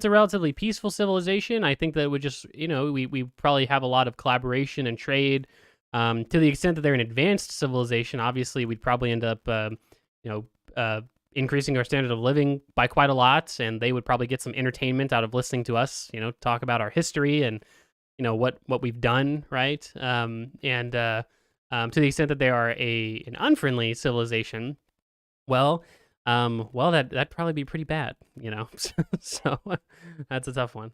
relatively peaceful civilization, I think that it would just, we probably have a lot of collaboration and trade. To the extent that they're an advanced civilization, obviously we'd probably end up, increasing our standard of living by quite a lot, and they would probably get some entertainment out of listening to us, talk about our history and, what we've done, right? To the extent that they are an unfriendly civilization, that'd probably be pretty bad, So that's a tough one.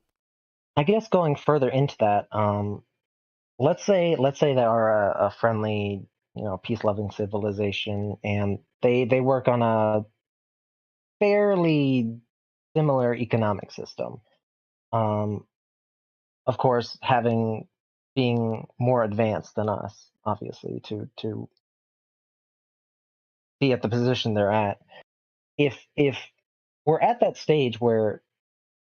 I guess going further into that, let's say they are a friendly, peace-loving civilization, and they work on a fairly similar economic system. Of course, being more advanced than us, obviously, to be at the position they're at. If we're at that stage where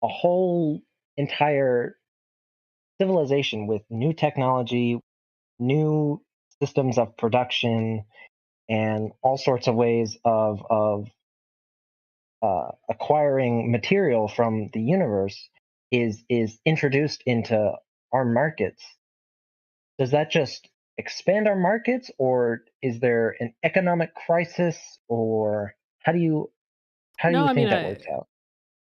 a whole entire civilization with new technology, new systems of production, and all sorts of ways of acquiring material from the universe is introduced into our markets, does that just expand our markets, or is there an economic crisis, or how do you think that works out?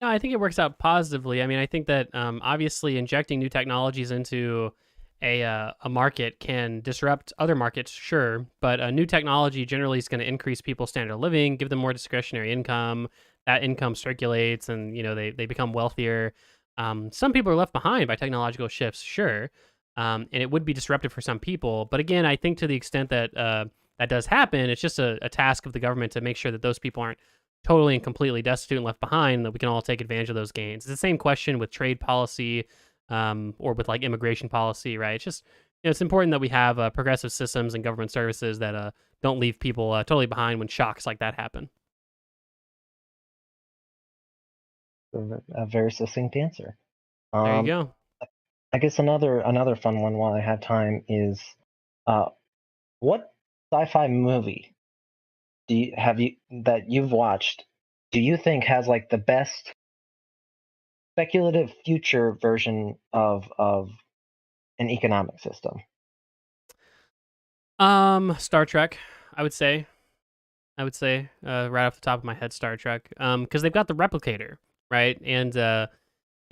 No, I think it works out positively. I mean, I think that obviously injecting new technologies into a market can disrupt other markets, sure, but new technology generally is going to increase people's standard of living, give them more discretionary income. That income circulates, and they become wealthier. Some people are left behind by technological shifts, sure, and it would be disruptive for some people. But again, I think to the extent that that does happen, it's just a task of the government to make sure that those people aren't totally and completely destitute and left behind, that we can all take advantage of those gains. It's the same question with trade policy, or with like immigration policy, right? It's just it's important that we have progressive systems and government services that don't leave people totally behind when shocks like that happen. A very succinct answer. There you go. I guess another fun one while I have time is, what sci-fi movie that you've watched do you think has like the best speculative future version of an economic system? Star Trek, I would say right off the top of my head, Star Trek, because they've got the replicator, right? And basically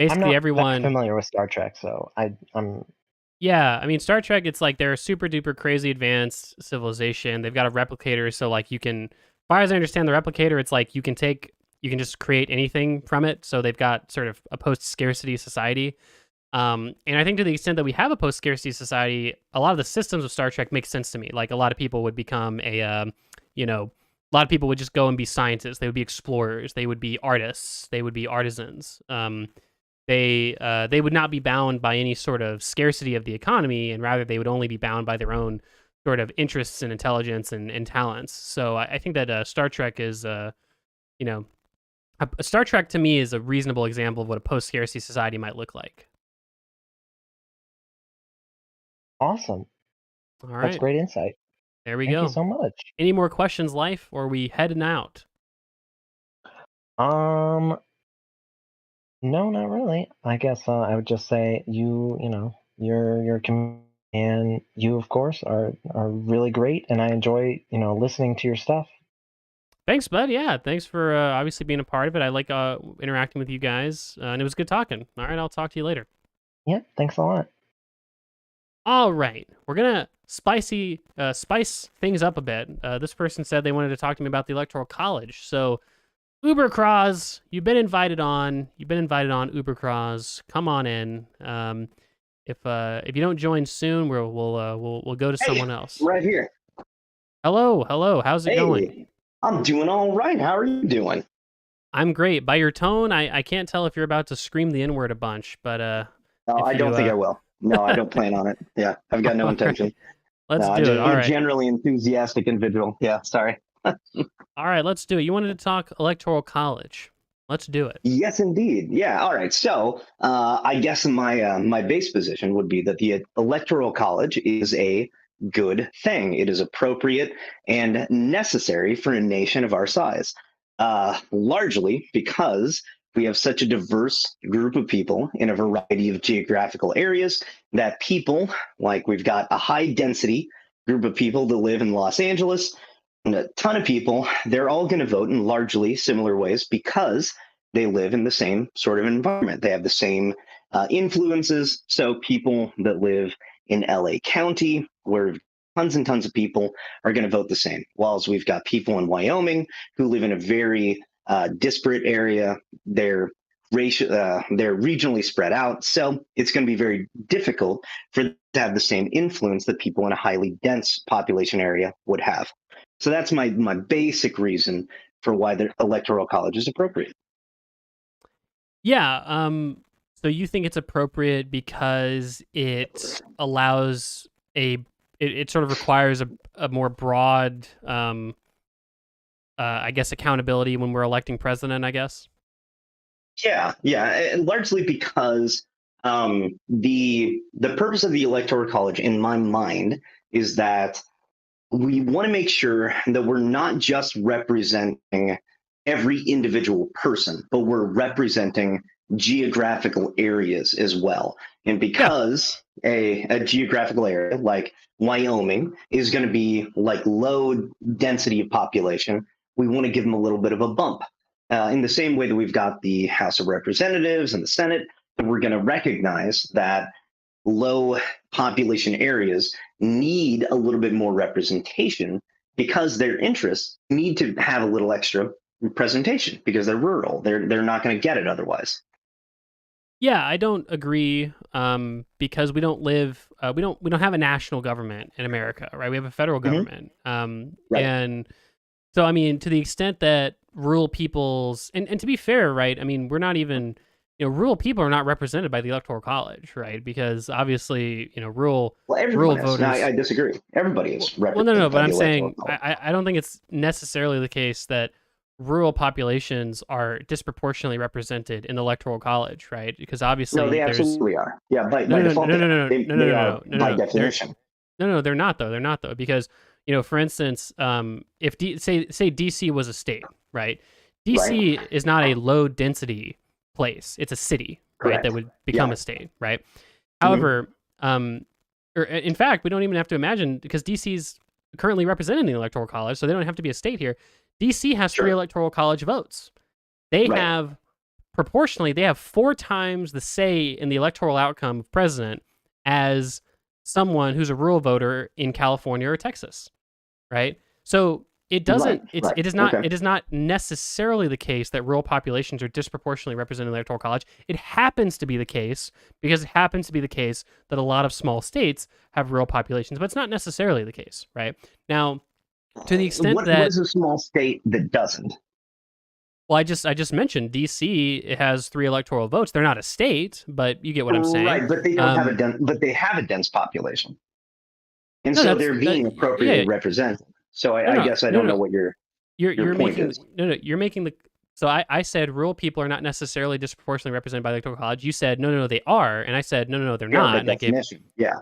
I'm not everyone that familiar with Star Trek, so I'm Yeah, I mean, Star Trek, it's like they're a super duper crazy advanced civilization. They've got a replicator, so like you can, as far as I understand the replicator, it's like you can take you can just create anything from it. So they've got sort of a post-scarcity society. And I think to the extent that we have a post-scarcity society, a lot of the systems of Star Trek make sense to me. Like a lot of people would become a lot of people would just go and be scientists. They would be explorers. They would be artists. They would be artisans. They would not be bound by any sort of scarcity of the economy, and rather they would only be bound by their own sort of interests and intelligence and talents. So I think that Star Trek is, Star Trek to me is a reasonable example of what a post-scarcity society might look like. Awesome. All That's right. great insight. There we Thank go. you so much. Any more questions, Life, or are we heading out? No, not really. I guess I would just say you're and you of course are really great, and I enjoy listening to your stuff. Thanks, bud. Yeah, thanks for obviously being a part of it. I like interacting with you guys, and it was good talking. All right, I'll talk to you later. Yeah, thanks a lot. All right, we're gonna spice things up a bit. This person said they wanted to talk to me about the Electoral College. So, Ubercross, you've been invited on. Ubercross. Come on in. If you don't join soon, we'll go to someone else. Right here. Hello. How's it going? Hey, I'm doing all right. How are you doing? I'm great. By your tone, I can't tell if you're about to scream the N-word a bunch, but No, I don't think I will. No, I don't plan on it. Yeah, I've got no intention. Let's No, do it. I'm All a right. generally enthusiastic individual. Yeah, sorry. All right, let's do it. You wanted to talk Electoral College. Let's do it. Yes, indeed. Yeah. All right. So, I guess my base position would be that the Electoral College is a good thing. It is appropriate and necessary for a nation of our size, largely because we have such a diverse group of people in a variety of geographical areas that people, like we've got a high density group of people that live in Los Angeles, and a ton of people, they're all going to vote in largely similar ways because they live in the same sort of environment. They have the same influences. So people that live in LA County, where tons and tons of people are going to vote the same. Whilst we've got people in Wyoming who live in a very disparate area. They're regionally spread out. So it's going to be very difficult for them to have the same influence that people in a highly dense population area would have. So that's my basic reason for why the Electoral College is appropriate. Yeah. So you think it's appropriate because it allows it sort of requires a more broad, I guess, accountability when we're electing president, I guess? Yeah, and largely because the purpose of the Electoral College, in my mind, is that we want to make sure that we're not just representing every individual person, but we're representing geographical areas as well. And because a geographical area like Wyoming is going to be like low density of population, we want to give them a little bit of a bump. In the same way that we've got the House of Representatives and the Senate, that we're going to recognize that low population areas need a little bit more representation because their interests need to have a little extra representation because they're rural. They're not going to get it otherwise. Yeah, I don't agree because we don't live we don't have a national government in America, right? We have a federal government. Right. And so I mean, to the extent that rural people's and to be fair, right? I mean, we're not even rural people are not represented by the Electoral College, right? Because obviously, rural voters. No, I disagree. Everybody is represented. Well, no, by but I'm the saying Electoral College. I don't think it's necessarily the case that rural populations are disproportionately represented in the Electoral College, right? Because obviously, No, they there's absolutely are. Yeah, by no, default, no, they are by definition. No, they're not though. They're not though because for instance, if say DC was a state, right? DC is not a low density place; it's a city, right? Correct. That would become a state, right? However, or in fact, we don't even have to imagine because DC's currently represented in the Electoral College, so they don't have to be a state here. DC has 3 Electoral College votes. They have proportionally, they have 4 times the say in the electoral outcome of president as someone who's a rural voter in California or Texas, right? So it doesn't. Right. It is not. Okay. It is not necessarily the case that rural populations are disproportionately represented in the Electoral College. It happens to be the case because it happens to be the case that a lot of small states have rural populations, but it's not necessarily the case, right? Now, to the extent What that is a small state that doesn't? well, I just mentioned DC. It has 3 electoral votes. They're not a state, but you get what I'm saying. Right, but they don't have a dense population, and No, so that's they're being appropriately represented. So I guess I don't know what your you're point making is. you're making the so I said rural people are not necessarily disproportionately represented by the Electoral College. You said no, they are, and I said no, they're not. By And I gave definition, yeah.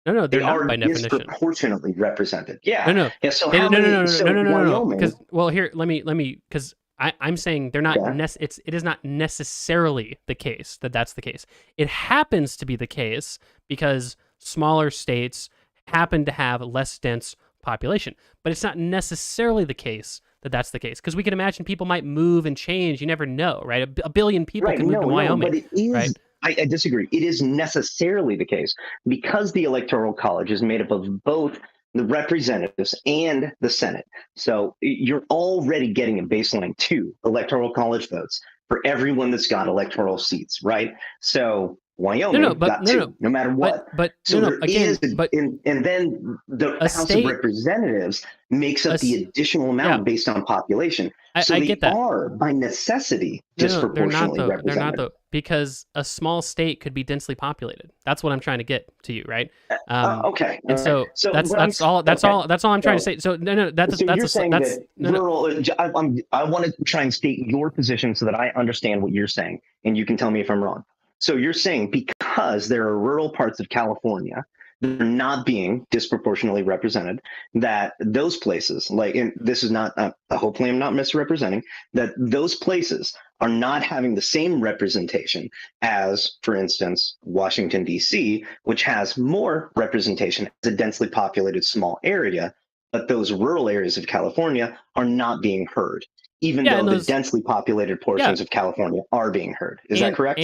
no, they're They not are by definition. disproportionately represented. Yeah. No. Yeah. So They- how no, many? no, So no. Wyoming. Because well, here let me because I'm saying they're not. It is not necessarily the case that that's the case. It happens to be the case because smaller states happen to have less dense population, but it's not necessarily the case that that's the case because we can imagine people might move and change. You never know, right? A billion people Right, can move to Wyoming, but it is. right? I disagree. It is necessarily the case because the Electoral College is made up of both the representatives and the Senate. So you're already getting a baseline 2 Electoral College votes for everyone that's got electoral seats, right? So Wyoming got 2, no matter what. But so there again, is, but and then the House state- of Representatives makes up the additional amount based on population. So I they get that. are by necessity They're not disproportionately though. represented. They're not though because a small state could be densely populated. That's what I'm trying to get to you, right? Okay. And so that's all I'm trying to say. So that's so that's you're a, saying that's that no, no. rural. I want to try and state your position so that I understand what you're saying, and you can tell me if I'm wrong. So you're saying because there are rural parts of California that are not being disproportionately represented, that those places, like, and this is not, hopefully I'm not misrepresenting, that those places are not having the same representation as, for instance, Washington, D.C., which has more representation as a densely populated small area, but those rural areas of California are not being heard, even though the densely populated portions of California are being heard. Is that correct?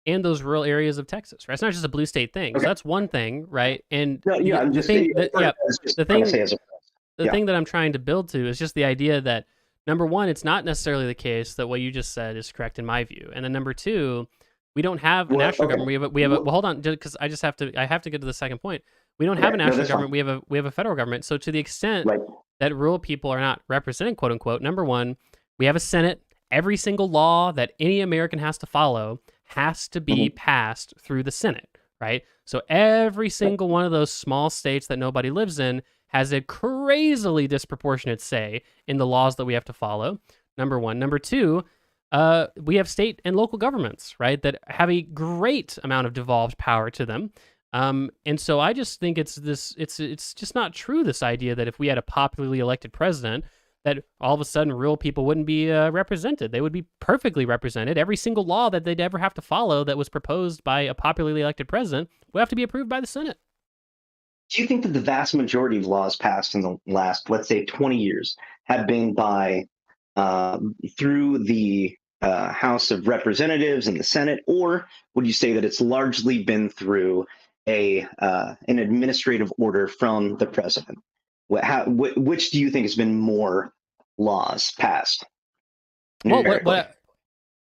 And those rural areas of Texas, right? It's not just a blue state thing. So that's one thing, right? And I'm just saying. The thing that I'm trying to build to is just the idea that number one, it's not necessarily the case that what you just said is correct in my view, and then number two, we don't have a national government. We have a well, hold on, because I have to get to the second point. We don't have a national government. We have a federal government. So to the extent that rural people are not represented, quote unquote, number one, we have a Senate. Every single law that any American has to follow has to be passed through the Senate, right? So every single one of those small states that nobody lives in has a crazily disproportionate say in the laws that we have to follow. Number one. Number two, we have state and local governments, right, that have a great amount of devolved power to them. And so I just think it's just not true, this idea that if we had a popularly elected president, that all of a sudden rural people wouldn't be represented. They would be perfectly represented. Every single law that they'd ever have to follow that was proposed by a popularly elected president would have to be approved by the Senate. Do you think that the vast majority of laws passed in the last, let's say, 20 years have been by through the House of Representatives and the Senate, or would you say that it's largely been through an administrative order from the president? Which do you think has been more laws passed? Well, what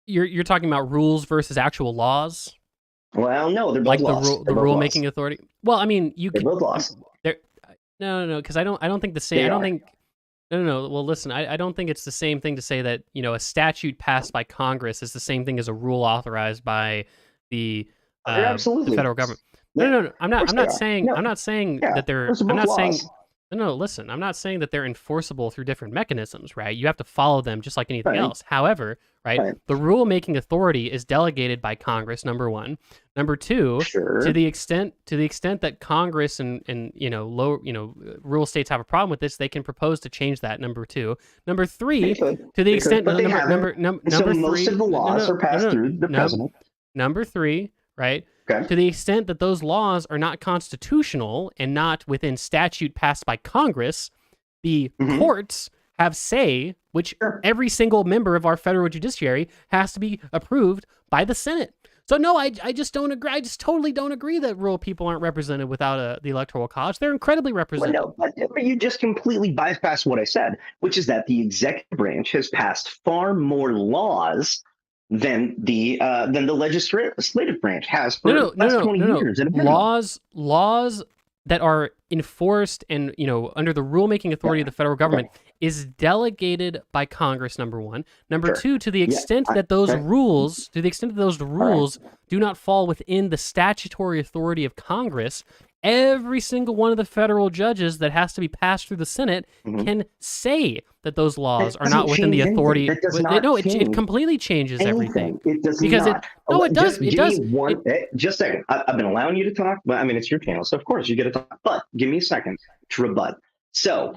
you're talking about rules versus actual laws? Well, no, they're both like laws. the rule making authority. Well, I mean, they're both laws. No, because I don't think the same. No. Well, listen, I don't think it's the same thing to say that a statute passed by Congress is the same thing as a rule authorized by the federal government. No. I'm not saying that they're. I'm not saying. No, listen, I'm not saying that they're enforceable through different mechanisms, right? You have to follow them just like anything else. However, the rule-making authority is delegated by Congress, number one. Number two, to the extent that Congress and rural states have a problem with this, they can propose to change that, number two. Number three, to the extent most of the laws are passed through the president. Number three, right? Okay. To the extent that those laws are not constitutional and not within statute passed by Congress, the courts have say, which every single member of our federal judiciary has to be approved by the Senate. So no, I just don't agree. I just totally don't agree that rural people aren't represented without the electoral college. They're incredibly Well, represented. no, but you just completely bypassed what I said, which is that the executive branch has passed far more laws than the legislative branch has for the last 20 years. At a minimum. Laws that are enforced and under the rulemaking authority of the federal government is delegated by Congress. Number one. Number two, to the extent that those rules, do not fall within the statutory authority of Congress, every single one of the federal judges that has to be passed through the Senate can say that those laws are not within the authority. It completely changes everything. It does because not. it does. Just a second. I've been allowing you to talk, but I mean, it's your channel, so of course you get to talk. But give me a second to rebut. So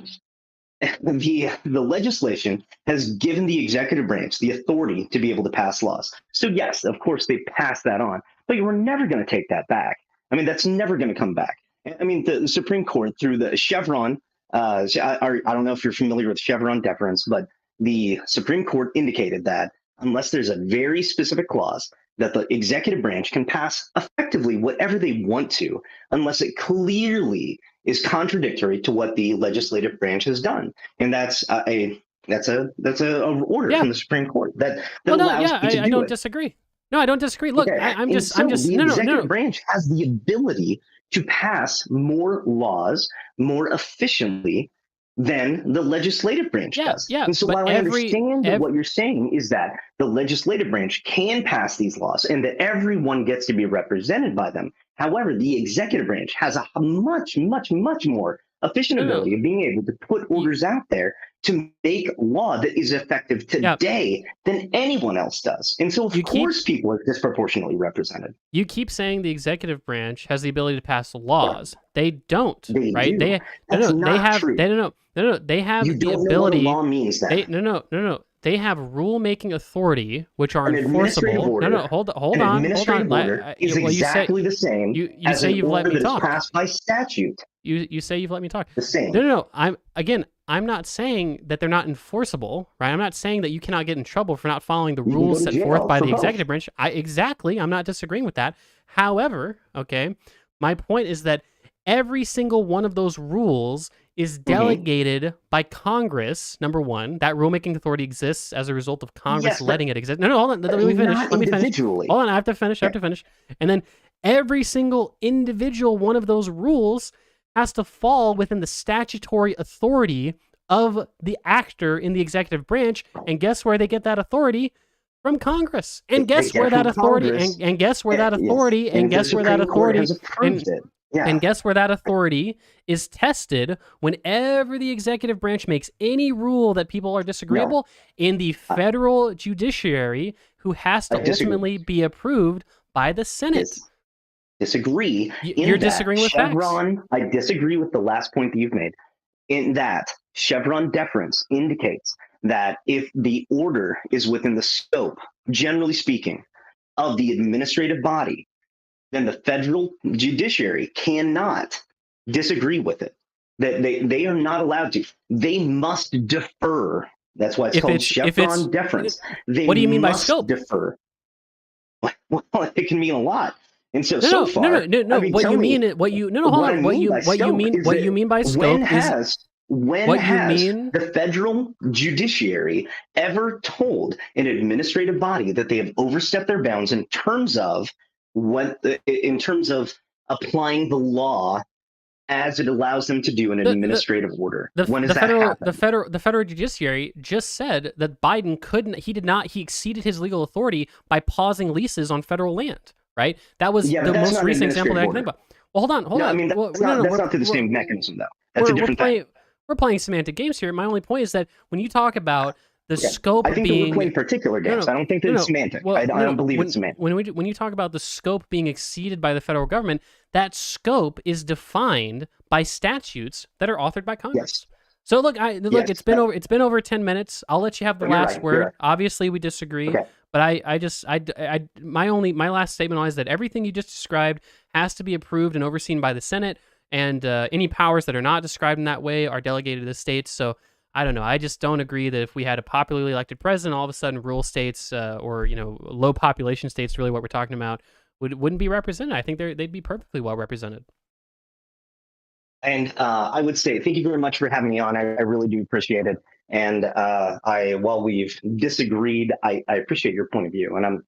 the legislation has given the executive branch the authority to be able to pass laws. So yes, of course they pass that on, but you were never going to take that back. I mean, that's never going to come back. I mean, the Supreme Court through the Chevron, I don't know if you're familiar with Chevron deference, but the Supreme Court indicated that unless there's a very specific clause, that the executive branch can pass effectively whatever they want to, unless it clearly is contradictory to what the legislative branch has done. And that's a order from the Supreme Court that allows you to do I don't it. disagree. No, I don't disagree. Look, Okay. I'm And just so the no. executive branch has the ability to pass more laws more efficiently than the legislative branch does. Yeah, and so but while I understand that what you're saying is that the legislative branch can pass these laws and that everyone gets to be represented by them, however, the executive branch has a much, much, much more efficient ability of being able to put orders out there to make law that is effective today than anyone else does. And so, of course, people are disproportionately represented. You keep saying the executive branch has the ability to pass laws. They don't, right? do. They That's no, not they have true. they have You the don't know what a ability. law means then. They have rule-making authority, which are An administrative enforceable. order, hold an on. administrative order is exactly the same You as say an you've let order me that is talk. passed by statute. You say you've let me talk. The same. No. I'm not saying that they're not enforceable, right? I'm not saying that you cannot get in trouble for not following the You can rules go to set forth jail by for the both. executive branch. I'm not disagreeing with that. However, okay, my point is that every single one of those rules is delegated by Congress. Number one, that rulemaking authority exists as a result of Congress Yes, but- letting it exist. No, hold on. Let me finish. not Let me finish. individually. Hold on. I have to finish. And then every single individual one of those rules has to fall within the statutory authority of the actor in the executive branch. And guess where they get that authority? From Congress. And guess where that authority and guess where that authority and guess where that authority and guess where that authority is tested whenever the executive branch makes any rule that people are disagreeable in the federal judiciary, who has to ultimately be approved by the Senate. Disagree. You're disagreeing with facts. Chevron, I disagree with the last point that you've made. In that, Chevron deference indicates that if the order is within the scope, generally speaking, of the administrative body, then the federal judiciary cannot disagree with it. That they are not allowed to. They must defer. That's why it's called Chevron deference. What do you mean by must scope? Defer. Well, it can mean a lot. And so, No. far, I mean, What tell you me, mean? What you mean by scope is when what has you mean. The federal judiciary ever told an administrative body that they have overstepped their bounds in terms of applying the law as it allows them to do an administrative order? When does that happen? The federal judiciary just said that Biden he exceeded his legal authority by pausing leases on federal land, right? That was the most recent example that I can think about. Well, hold on. I mean, that's not through the same mechanism, though. That's a different thing. We're playing semantic games here. My only point is that when you talk about the scope I think being... that we're playing particular games. I don't think that it's semantic. I don't believe it's semantic. When you talk about the scope being exceeded by the federal government, that scope is defined by statutes that are authored by Congress. Yes. So look, it's been over 10 minutes. I'll let you have the last word. Right. Obviously, we disagree. Okay. But my last statement is that everything you just described has to be approved and overseen by the Senate, and any powers that are not described in that way are delegated to the states. So I don't know. I just don't agree that if we had a popularly elected president, all of a sudden rural states or low population states, really what we're talking about, wouldn't be represented. I think they'd be perfectly well represented. And I would say thank you very much for having me on. I really do appreciate it. And while we've disagreed, I appreciate your point of view. And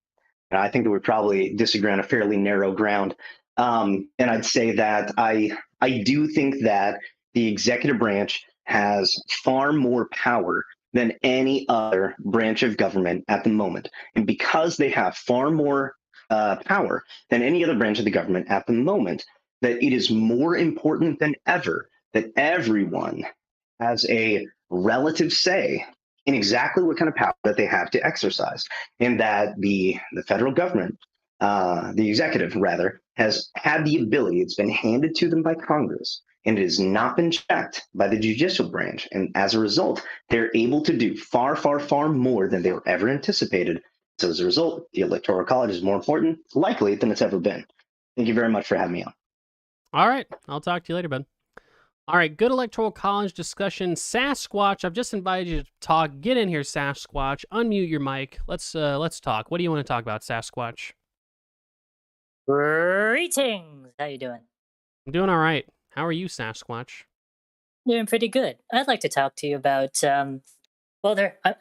I think that we probably disagree on a fairly narrow ground. And I'd say that I do think that the executive branch has far more power than any other branch of government at the moment. And because they have far more power than any other branch of the government at the moment, that it is more important than ever that everyone has a relative say in exactly what kind of power that they have to exercise, and that the federal government, the executive rather, has had the ability, it's been handed to them by Congress, and it has not been checked by the judicial branch. And as a result, they're able to do far, far, far more than they were ever anticipated. So as a result, the Electoral College is more important, likely, than it's ever been. Thank you very much for having me on. All right. I'll talk to you later, bud. All right. Good Electoral College discussion. Sasquatch, I've just invited you to talk. Get in here, Sasquatch. Unmute your mic. Let's talk. What do you want to talk about, Sasquatch? Greetings. How you doing? I'm doing all right. How are you, Sasquatch? Doing pretty good. I'd like to talk to you about I'm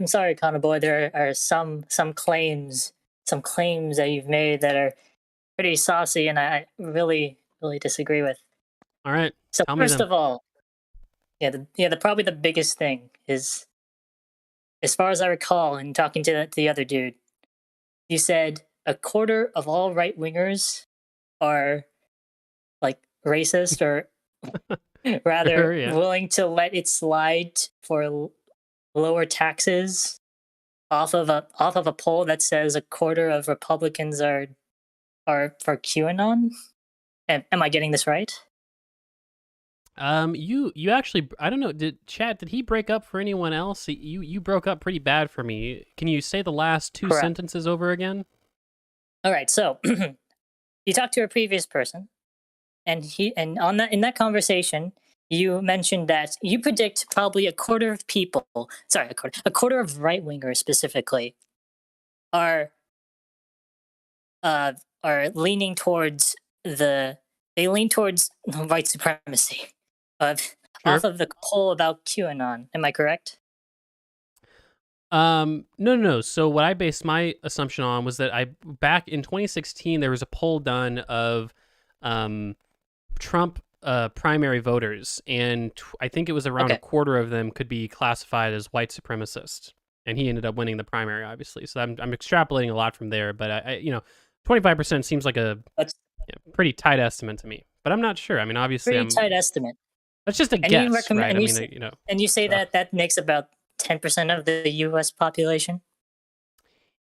sorry, Connor Boy, there are some claims that you've made that are pretty saucy, and I really disagree with. All right. So tell me first them. of all, probably the biggest thing is, as far as I recall, in talking to the other dude, you said a quarter of all right wingers are like racist or rather Sure, yeah. willing to let it slide for lower taxes off of a poll that says a quarter of Republicans are for QAnon. Am I getting this right? You actually, I don't know. Did he break up for anyone else? You broke up pretty bad for me. Can you say the last two Correct. sentences over again? All right. So you talked to a previous person, and in that conversation, you mentioned that you predict probably a quarter of people, a quarter of right wingers specifically, are leaning towards white supremacy off of the poll about QAnon. Am I correct? No. So what I based my assumption on was that back in 2016 there was a poll done of Trump primary voters, and I think it was around a quarter of them could be classified as white supremacists, and he ended up winning the primary, obviously. So I'm extrapolating a lot from there, but I 25% seems like a pretty tight estimate to me, but I'm not sure. I mean, obviously, Pretty tight estimate. That's just a And you guess, recommend- right? and you And you say that makes about 10% of the U.S. population?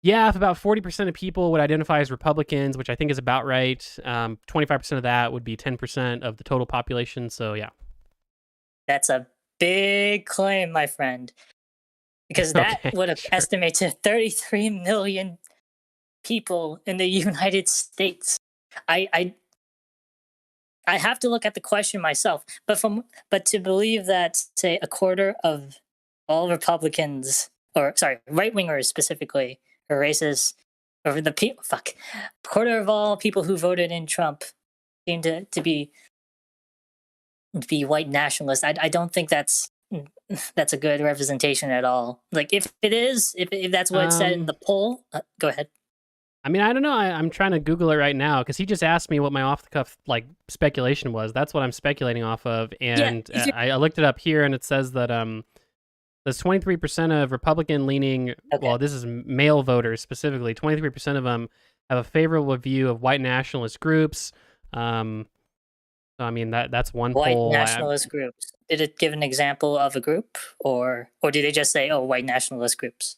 Yeah, if about 40% of people would identify as Republicans, which I think is about right, 25% of that would be 10% of the total population. So yeah. That's a big claim, my friend, because that would have estimated to 33 million people in the United States. I have to look at the question myself, but to believe that, say, a quarter of all Republicans, or sorry, right wingers specifically, or racists, or quarter of all people who voted in Trump seem to be white nationalists. I don't think that's a good representation at all. Like, if it is, if that's what it said in the poll, go ahead. I mean, I don't know. I'm trying to Google it right now because he just asked me what my off-the-cuff speculation was. That's what I'm speculating off of, and I looked it up here, and it says that there's 23% of Republican-leaning. Well, this is male voters specifically. 23% of them have a favorable view of white nationalist groups. So I mean that's one white poll. Nationalist groups. Did it give an example of a group, or did they just say, "Oh, white nationalist groups"?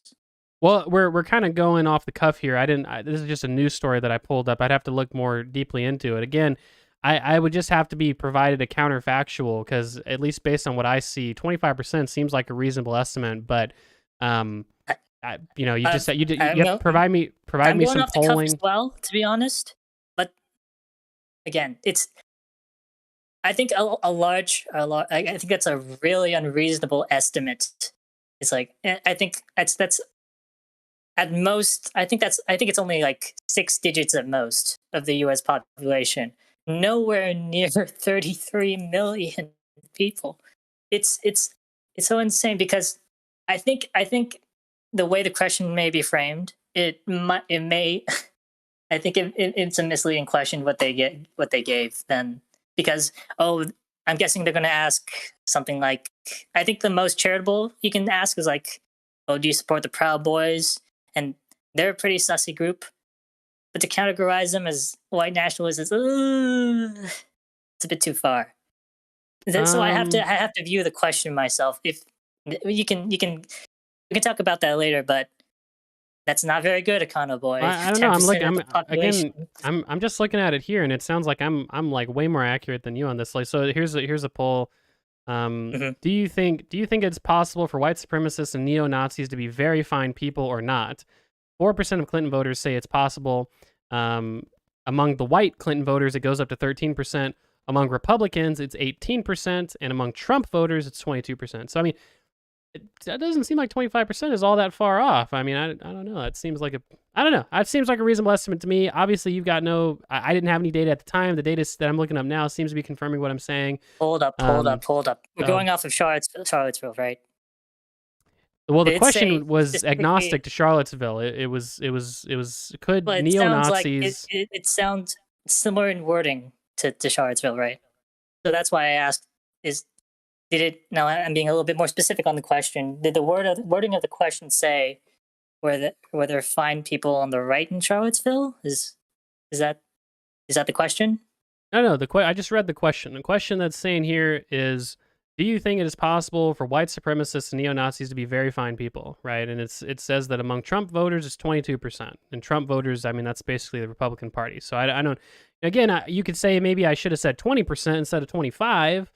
Well, we're kind of going off the cuff here. This is just a news story that I pulled up. I'd have to look more deeply into it. Again, I would just have to be provided a counterfactual because at least based on what I see, 25% seems like a reasonable estimate. But you just said you have to provide me some off polling. The cuff as well, to be honest. But again, I think I think that's a really unreasonable estimate. It's like I think that's at most. I think it's only like 6 digits at most of the U.S. population. Nowhere near 33 million people. It's so insane because I think the way the question may be framed, it may. I think it's a misleading question what they gave then, because I'm guessing they're going to ask something like, I think the most charitable you can ask is like, do you support the Proud Boys? And they're a pretty sussy group, but to categorize them as white nationalists is it's a bit too far. So I have to view the question myself. If we can talk about that later, but that's not very good, Econo Boy. I don't know. I'm just looking at it here, and it sounds like I'm like way more accurate than you on this. Like, so here's a poll. Do you think it's possible for white supremacists and neo-Nazis to be very fine people or not? 4% of Clinton voters say it's possible. Among the white Clinton voters, it goes up to 13%. Among Republicans, it's 18%, and among Trump voters, it's 22%. So I mean, that doesn't seem like 25% is all that far off. I mean, I don't know. It seems like it seems like a reasonable estimate to me. Obviously, you've got I didn't have any data at the time. The data that I'm looking up now seems to be confirming what I'm saying. Hold up. We're going off of Charlottesville, right? Well, the question was agnostic to Charlottesville. It was could neo-Nazis... It sounds similar in wording to Charlottesville, right? So that's why I asked, now I'm being a little bit more specific on the question. Did the wording of the question say whether fine people on the right in Charlottesville? Is that the question? No. I just read the question. The question that's saying here is, do you think it is possible for white supremacists and neo-Nazis to be very fine people, right? And it says that among Trump voters, it's 22%. And Trump voters, I mean, that's basically the Republican Party. So I don't... Again, you could say maybe I should have said 20% instead of 25%.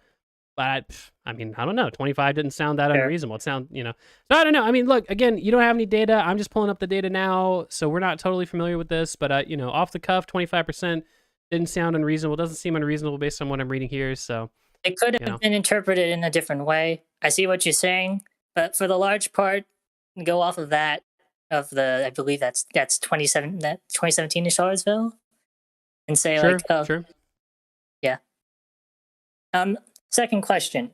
But I mean, I don't know. 25 didn't sound that unreasonable. It sound, So I don't know. I mean, look, again, you don't have any data. I'm just pulling up the data now, so we're not totally familiar with this. But off the cuff, 25% didn't sound unreasonable. Doesn't seem unreasonable based on what I'm reading here. So it could have been interpreted in a different way. I see what you're saying, but for the large part, go off of that I believe that's 2017 in Charlottesville, and say sure. Yeah. Second question.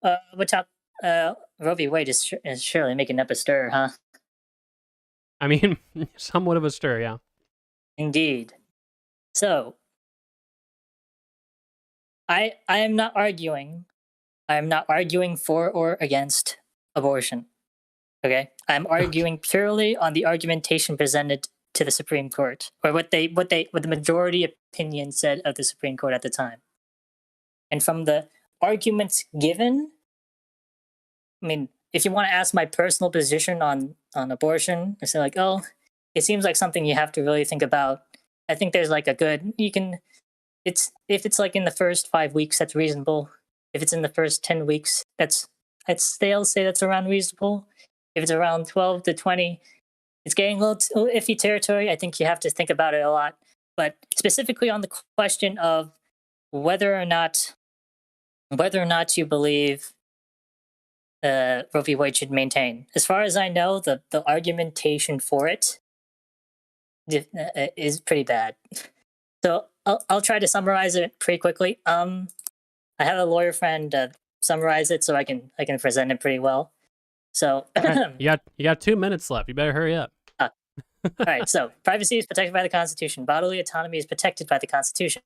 Roe v. Wade is surely making up a stir, huh? I mean, somewhat of a stir, yeah. Indeed. So, I am not arguing. I am not arguing for or against abortion. Okay? I'm arguing purely on the argumentation presented to the Supreme Court, or what the majority opinion said of the Supreme Court at the time. And from the arguments given, I mean, if you want to ask my personal position on abortion, I say like, it seems like something you have to really think about. I think there's like if it's like in the first 5 weeks, that's reasonable. If it's in the first 10 weeks, they'll say that's around reasonable. If it's around 12 to 20, it's getting a little iffy territory. I think you have to think about it a lot. But specifically on the question of whether or not you believe Roe v. Wade should maintain. As far as I know, the argumentation for it is pretty bad. So I'll try to summarize it pretty quickly. I have a lawyer friend summarize it so I can present it pretty well. So you got 2 minutes left. You better hurry up. All right, so privacy is protected by the Constitution. Bodily autonomy is protected by the Constitution.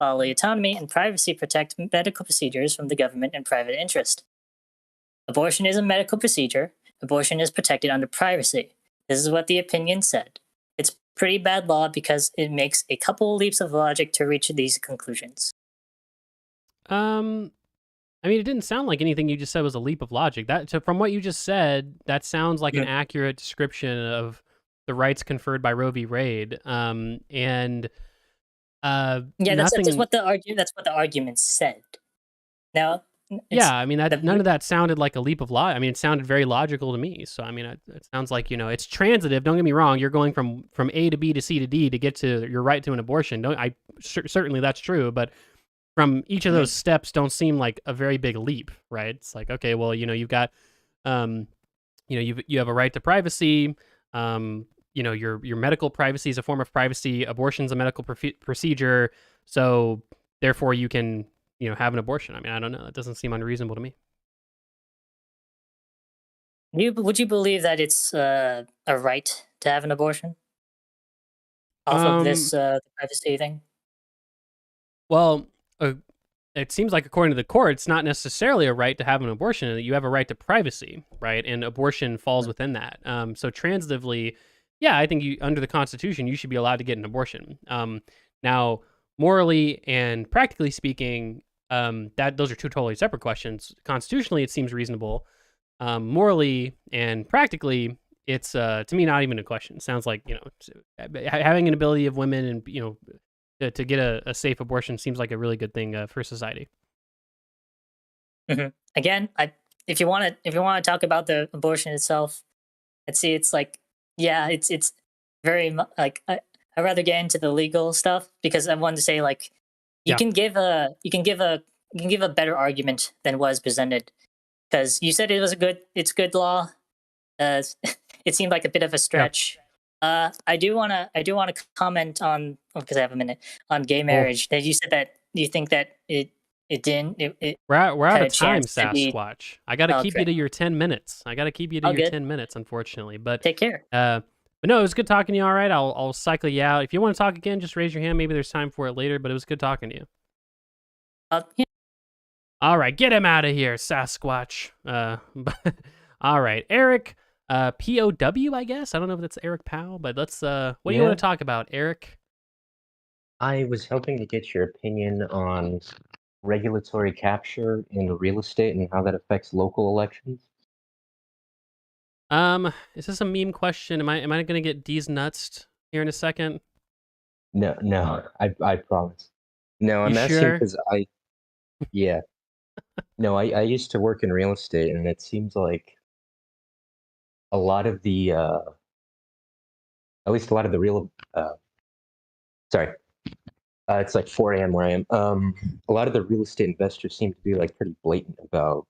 Bodily autonomy and privacy protect medical procedures from the government and private interest. Abortion is a medical procedure. Abortion is protected under privacy. This is what the opinion said. It's pretty bad law because it makes a couple leaps of logic to reach these conclusions. I mean, it didn't sound like anything you just said was a leap of logic. From what you just said, that sounds like an accurate description of the rights conferred by Roe v. Wade. That's what the argument said. Now, I mean, none of that sounded like a leap of logic. I mean, it sounded very logical to me. So, I mean, it sounds like, it's transitive. Don't get me wrong. You're going from A to B to C to D to get to your right to an abortion. Certainly that's true. But from each of those steps don't seem like a very big leap, right? It's like, okay, well, you've got, you have a right to privacy. Your medical privacy is a form of privacy. Abortion's a medical procedure, so therefore you can, have an abortion. I mean, I don't know. That doesn't seem unreasonable to me. Would you believe that it's a right to have an abortion off of this privacy thing? Well, it seems like according to the court, it's not necessarily a right to have an abortion. You have a right to privacy, right? And abortion falls within that. So transitively, yeah, I think under the Constitution, you should be allowed to get an abortion. Now, morally and practically speaking, those are two totally separate questions. Constitutionally, it seems reasonable. Morally and practically, it's to me not even a question. It sounds like having an ability of women and to get a safe abortion seems like a really good thing for society. Mm-hmm. Again, if you want to talk about the abortion itself, I'd say it's like, yeah, it's very like I'd rather get into the legal stuff, because I wanted to say, like, you can give a better argument than was presented, because you said it's good law. It seemed like a bit of a stretch. I do want to comment on, because I have a minute, on gay marriage. That you said that you think that it didn't. We're out of time, Sasquatch. I got to keep you to your 10 minutes. I got to keep you to your 10 minutes, unfortunately. But take care. But no, it was good talking to you. All right, I'll cycle you out. If you want to talk again, just raise your hand. Maybe there's time for it later. But it was good talking to you. Yeah. All right, get him out of here, Sasquatch. All right, Eric. POW, I guess. I don't know if that's Eric Powell, but let's. What do you want to talk about, Eric? I was hoping to get your opinion on regulatory capture in real estate and how that affects local elections. Is this a meme question? Am I going to get D's nuts here in a second? No, I promise. No, I'm You asking sure? because yeah. No, I used to work in real estate, and it seems like a lot of the, at least a lot of the real, sorry, it's like 4 a.m. where I am. A lot of the real estate investors seem to be like pretty blatant about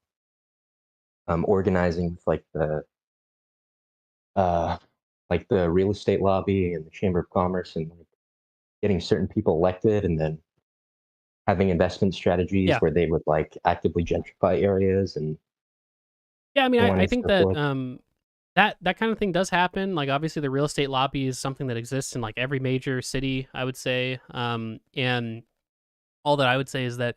organizing with like the real estate lobby and the Chamber of Commerce, and like getting certain people elected, and then having investment strategies where they would like actively gentrify areas and Yeah, I mean, so on I and think so that forth. that kind of thing does happen. Like, obviously, the real estate lobby is something that exists in like every major city, I would say. And all that I would say is that,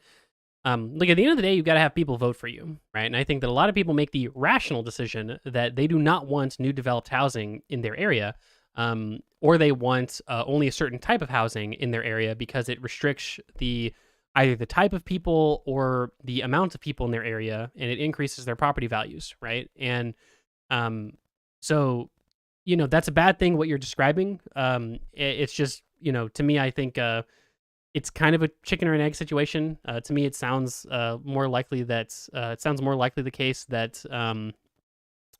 like, at the end of the day, you've got to have people vote for you, right? And I think that a lot of people make the rational decision that they do not want new developed housing in their area, or they want only a certain type of housing in their area because it restricts either the type of people or the amount of people in their area, and it increases their property values, right? And so, that's a bad thing, what you're describing. It's just, to me, I think it's kind of a chicken or an egg situation. To me, it sounds more likely the case that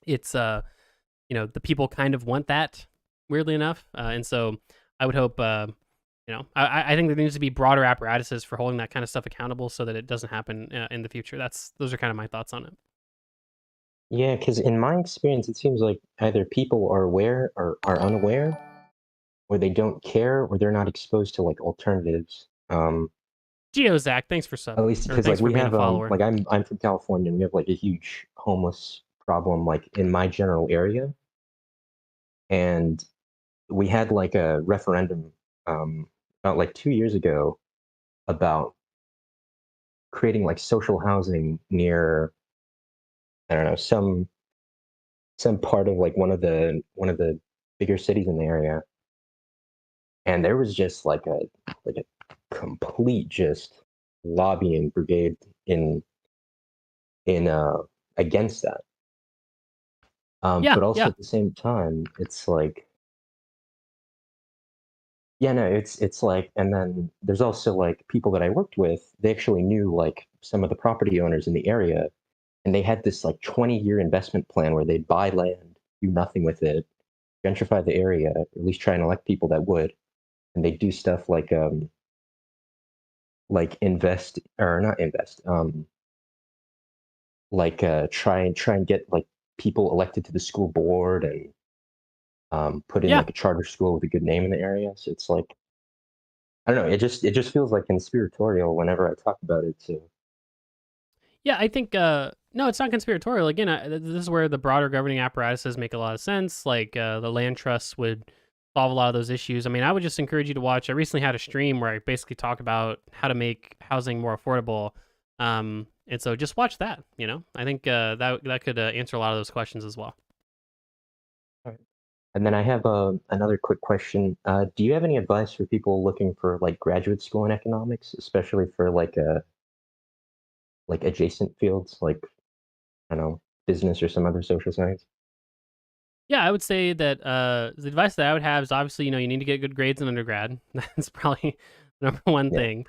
it's the people kind of want that, weirdly enough. And so I would hope, I think there needs to be broader apparatuses for holding that kind of stuff accountable so that it doesn't happen in the future. Those are kind of my thoughts on it. Yeah, because in my experience, it seems like either people are aware or are unaware, or they don't care, or they're not exposed to like alternatives. Geozach, thanks for subbing. At least because like we have like I'm from California, and we have like a huge homeless problem like in my general area, and we had like a referendum about like 2 years ago about creating like social housing near, I don't know, some part of like one of the bigger cities in the area, and there was just like a complete just lobbying brigade in against that. But also at the same time, it's like, yeah, no, it's like, and then there's also like people that I worked with, they actually knew like some of the property owners in the area, and they had this like 20-year investment plan where they'd buy land, do nothing with it, gentrify the area, or at least try and elect people that would, and they do stuff like like invest or not invest, like try and get like people elected to the school board and put in Yeah. like a charter school with a good name in the area. So it's like, I don't know, it just feels like conspiratorial whenever I talk about it. So Yeah, I think no, it's not conspiratorial. Again, this is where the broader governing apparatuses make a lot of sense. Like the land trusts would solve a lot of those issues. I mean, I would just encourage you to watch. I recently had a stream where I basically talk about how to make housing more affordable. And so just watch that. You know, I think that could answer a lot of those questions as well. and then I have another quick question. Do you have any advice for people looking for like graduate school in economics, especially for like adjacent fields like, I don't know, business or some other social science? Yeah, I would say that the advice that I would have is obviously, you know, you need to get good grades in undergrad. That's probably the number one Yeah. thing.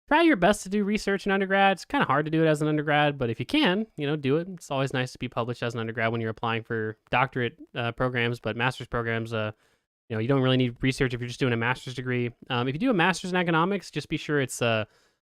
Try your best to do research in undergrad. It's kind of hard to do it as an undergrad, but if you can, you know, do it. It's always nice to be published as an undergrad when you're applying for doctorate programs, but master's programs, you know, you don't really need research if you're just doing a master's degree. If you do a master's in economics, just be sure it's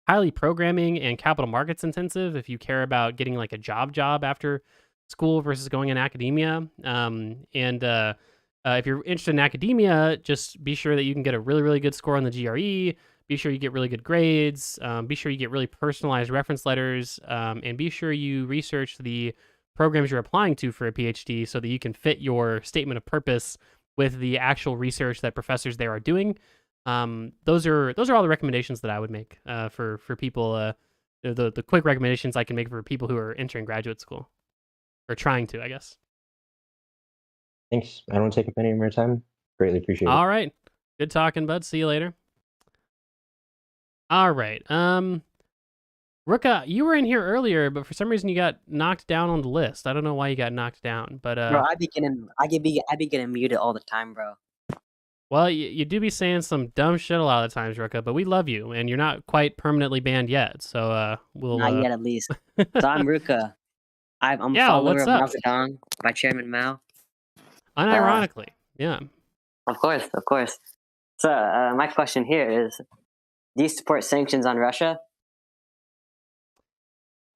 highly programming and capital markets intensive if you care about getting like a job after school versus going in academia. If you're interested in academia, just be sure that you can get a really, really good score on the GRE. Be sure you get really good grades. Be sure you get really personalized reference letters. And be sure you research the programs you're applying to for a PhD so that you can fit your statement of purpose with the actual research that professors there are doing. Those are all the recommendations that I would make for people. The quick recommendations I can make for people who are entering graduate school. Or trying to, I guess. Thanks. I don't want to take up any more time. Greatly appreciate it. All right. Good talking, bud. See you later. All right. Ruka, you were in here earlier, but for some reason you got knocked down on the list. I don't know why you got knocked down, but Bro, I be getting muted all the time, bro. well, you do be saying some dumb shit a lot of times, Ruka, but we love you, and you're not quite permanently banned yet. So we'll Not yet, at least. So I'm Ruka. I'm a Yeah, follower what's of up? Mao Zedong by Chairman Mao. Unironically, yeah. Of course. So my question here is, do you support sanctions on Russia?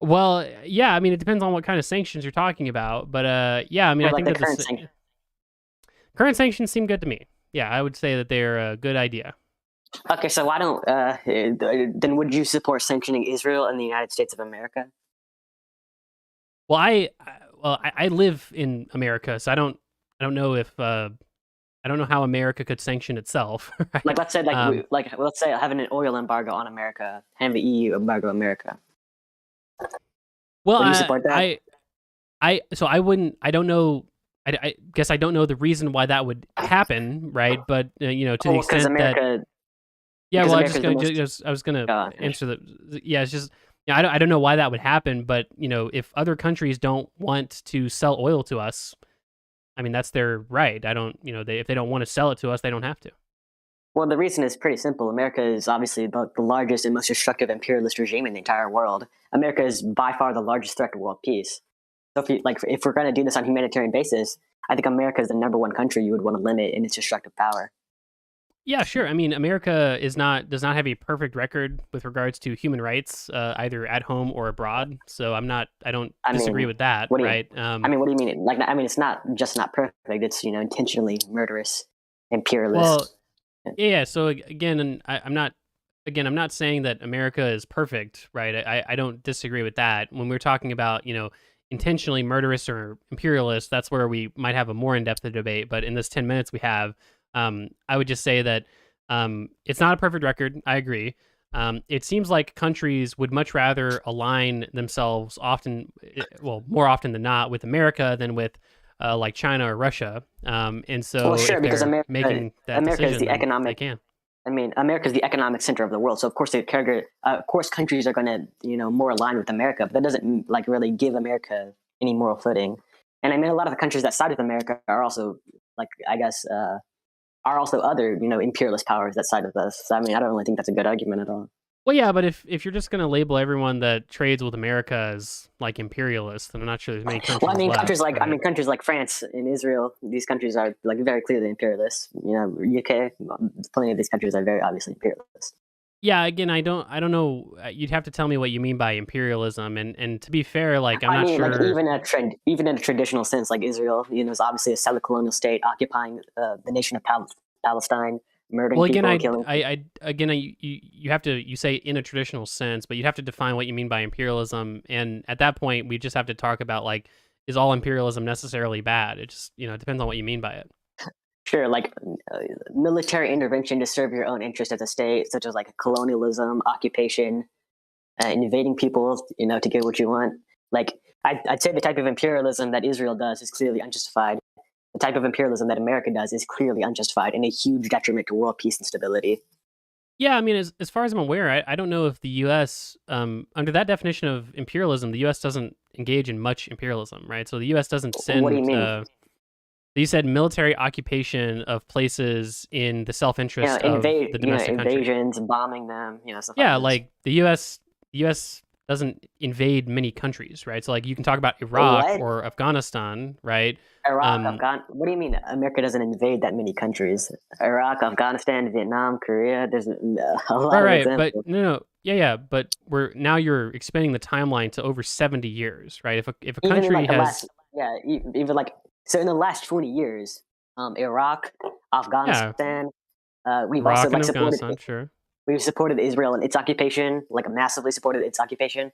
Well, yeah. I mean, it depends on what kind of sanctions you're talking about, but yeah. I mean, Or I like think the that current current sanctions seem good to me. Yeah, I would say that they're a good idea. Okay, so why don't then would you support sanctioning Israel and the United States of America? Well, I live in America, so I don't know if I don't know how America could sanction itself. Right? Like let's say let's say having an oil embargo on America, having the EU embargo America. Well, Would you support that? I wouldn't. I don't know. I guess I don't know the reason why that would happen, right? But you know, to the extent America, that yeah, because well, America's I was gonna answer the yeah. It's just yeah, I don't know why that would happen, but you know, if other countries don't want to sell oil to us, I mean that's their right. I don't, you know, if they don't want to sell it to us, they don't have to. Well, the reason is pretty simple. America is obviously the largest and most destructive imperialist regime in the entire world. America is by far the largest threat to world peace. So if we're going to do this on a humanitarian basis, I think America is the number one country you would want to limit in its destructive power. Yeah, sure. I mean, America does not have a perfect record with regards to human rights, either at home or abroad. So I don't disagree with that, right? I mean, what do you mean? Like, I mean, it's not just not perfect. It's, you know, intentionally murderous, imperialist. Well, yeah. So again, and I'm not saying that America is perfect, right? I don't disagree with that. When we're talking about, you know, intentionally murderous or imperialist, that's where we might have a more in-depth debate. But in this 10 minutes we have, I would just say that it's not a perfect record. I agree. It seems like countries would much rather align themselves more often than not with America than with like China or Russia. And so well, sure, if because they're making that America decision, is the then economic. they can. I mean, America is the economic center of the world, so of course countries are going to, you know, more aligned with America, but that doesn't like really give America any moral footing. And I mean, a lot of the countries that side with America are also, like, I guess, are also other, you know, imperialist powers that side with us. So, I mean, I don't really think that's a good argument at all. Well, yeah, but if you're just going to label everyone that trades with America as like imperialist, then I'm not sure there's many countries. Well, I mean, left, countries like France and Israel, these countries are like very clearly imperialist. You know, UK, plenty of these countries are very obviously imperialist. Yeah, again, I don't know. You'd have to tell me what you mean by imperialism, and to be fair, like I'm I not mean, like sure. even in a traditional sense, like Israel, is obviously a settler colonial state occupying the nation of Palestine, murdering Well, again, people, killing. you have to you say in a traditional sense, but you'd have to define what you mean by imperialism, and at that point, we just have to talk about like, is all imperialism necessarily bad? It just it depends on what you mean by it. Sure, like military intervention to serve your own interest as a state, such as like colonialism, occupation, invading people, to get what you want. Like I'd say the type of imperialism that Israel does is clearly unjustified. The type of imperialism that America does is clearly unjustified and a huge detriment to world peace and stability. Yeah, I mean, as far as I'm aware, I don't know if the U.S. Under that definition of imperialism, the U.S. doesn't engage in much imperialism, right? So the U.S. doesn't send. What do you mean? You said military occupation of places in the self-interest of the domestic country. Invasions, bombing them, stuff Yeah, like this. like the U.S. doesn't invade many countries, right? So like you can talk about Iraq What? or Afghanistan, right? Iraq, Afghanistan. What do you mean America doesn't invade that many countries? Iraq, Afghanistan, Vietnam, Korea. There's a lot of Right, examples. but no, yeah, but you're expanding the timeline to over 70 years, right? If a Even in country like the has last, even like so in the last 20 years, Iraq, Afghanistan, we've Iraq also and like supported. Afghanistan, sure. We've supported Israel in its occupation, like massively supported its occupation.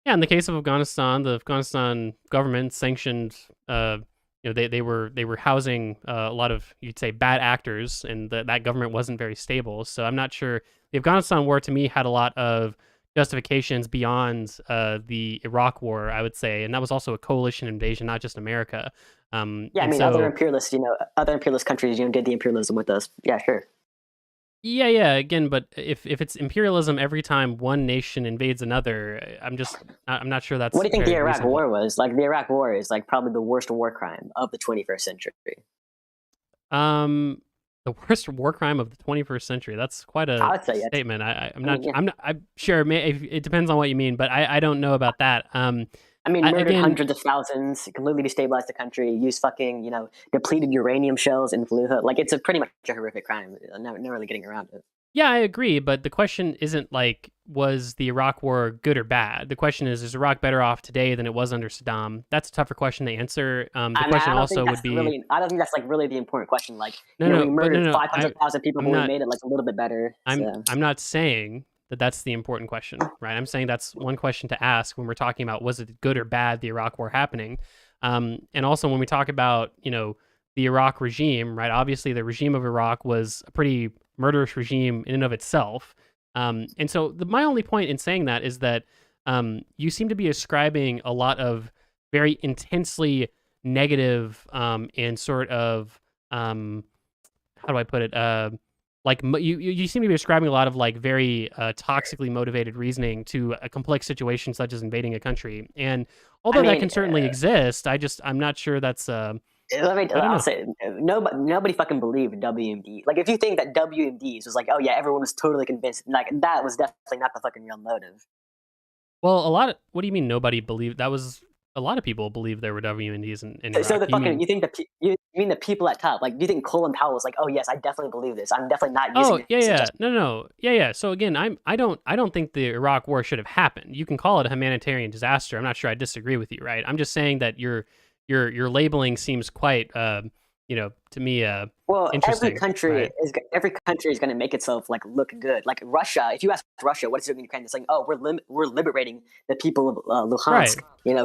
Yeah, in the case of Afghanistan, the Afghanistan government sanctioned. They were housing a lot of, you'd say, bad actors, and that government wasn't very stable. So I'm not sure. The Afghanistan war to me had a lot of justifications beyond the Iraq war, I would say, and that was also a coalition invasion, not just America. Yeah, I mean, other imperialist countries, did the imperialism with us. Yeah, sure. Yeah. Again, but if it's imperialism every time one nation invades another, I'm not sure that's. What do you think the very Iraq reasonable. war was? Like the Iraq war is like probably the worst war crime of the 21st century. The worst war crime of the 21st century. That's quite I would a say statement. I'm yeah. not. I'm sure. It depends on what you mean, but I don't know about that. I mean, murdered again, hundreds of thousands, completely destabilized the country, used fucking, depleted uranium shells in Fallujah. Like, it's pretty much a horrific crime. Never really getting around it. Yeah, I agree, but the question isn't like, was the Iraq war good or bad? The question is Iraq better off today than it was under Saddam? That's a tougher question to answer. Question also would be... I don't think that's like really the important question. Like, we murdered 500,000 people, but we made it like a little bit better. I'm not saying that that's the important question, right? I'm saying that's one question to ask when we're talking about, was it good or bad, the Iraq war happening? And also when we talk about, the Iraq regime, right? Obviously the regime of Iraq was a pretty murderous regime in and of itself. And so my only point in saying that is that you seem to be ascribing a lot of very intensely negative and sort of, how do I put it? Like you seem to be ascribing a lot of like very toxically motivated reasoning to a complex situation such as invading a country. And although that can certainly exist, I'm not sure that's I'll say nobody fucking believed WMD. Like, if you think that WMDs was like, oh yeah, everyone was totally convinced, like that was definitely not the fucking real motive. Well, what do you mean nobody believed? That was a lot of people believed there were WMDs in Iraq. So you mean the people at top? Like, do you think Colin Powell was like, oh yes, I definitely believe this. I'm definitely not using this. No. Yeah. So again, I don't think the Iraq war should have happened. You can call it a humanitarian disaster. I'm not sure I disagree with you, right? I'm just saying that your labeling seems quite to me well, interesting. every country is going to make itself like look good. Like Russia, if you ask Russia what is doing in Ukraine, it's like, oh, we're liberating the people of Luhansk,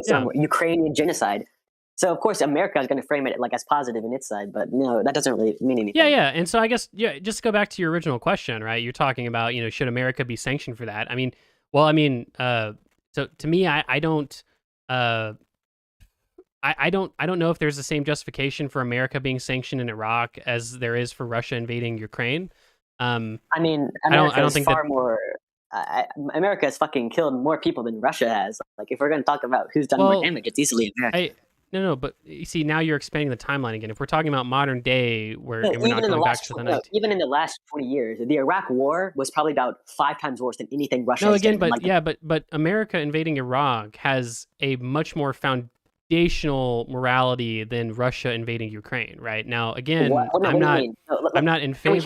from Ukrainian genocide. So of course America is going to frame it like as positive in its side, but that doesn't really mean anything. Yeah. And so I guess just to go back to your original question, right? You're talking about should America be sanctioned for that? So to me, I don't. I don't know if there's the same justification for America being sanctioned in Iraq as there is for Russia invading Ukraine. America is far more. America has fucking killed more people than Russia has. Like, if we're going to talk about who's done more damage, it's easily America. No, but you see, now you're expanding the timeline again. If we're talking about modern day, we're not going back to the 19th. Even in the last 20 years, the Iraq War was probably about 5 times worse than anything Russia has done. But America invading Iraq has a much more foundational morality than Russia invading Ukraine, right? Now, again, I'm not in favor. Can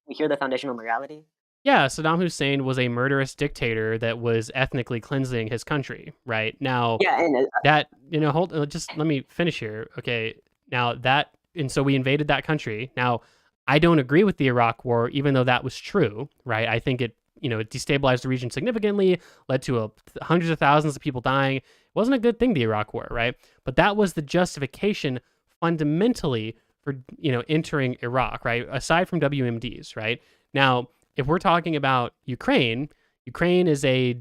we hear the foundational morality? Yeah, Saddam Hussein was a murderous dictator that was ethnically cleansing his country, right? Now, Yeah, and that, just let me finish here. Okay. Now and so we invaded that country. Now, I don't agree with the Iraq War, even though that was true, right? I think it destabilized the region significantly, led to hundreds of thousands of people dying. It wasn't a good thing, the Iraq War, right? But that was the justification fundamentally for, entering Iraq, right? Aside from WMDs, right? Now, if we're talking about Ukraine is a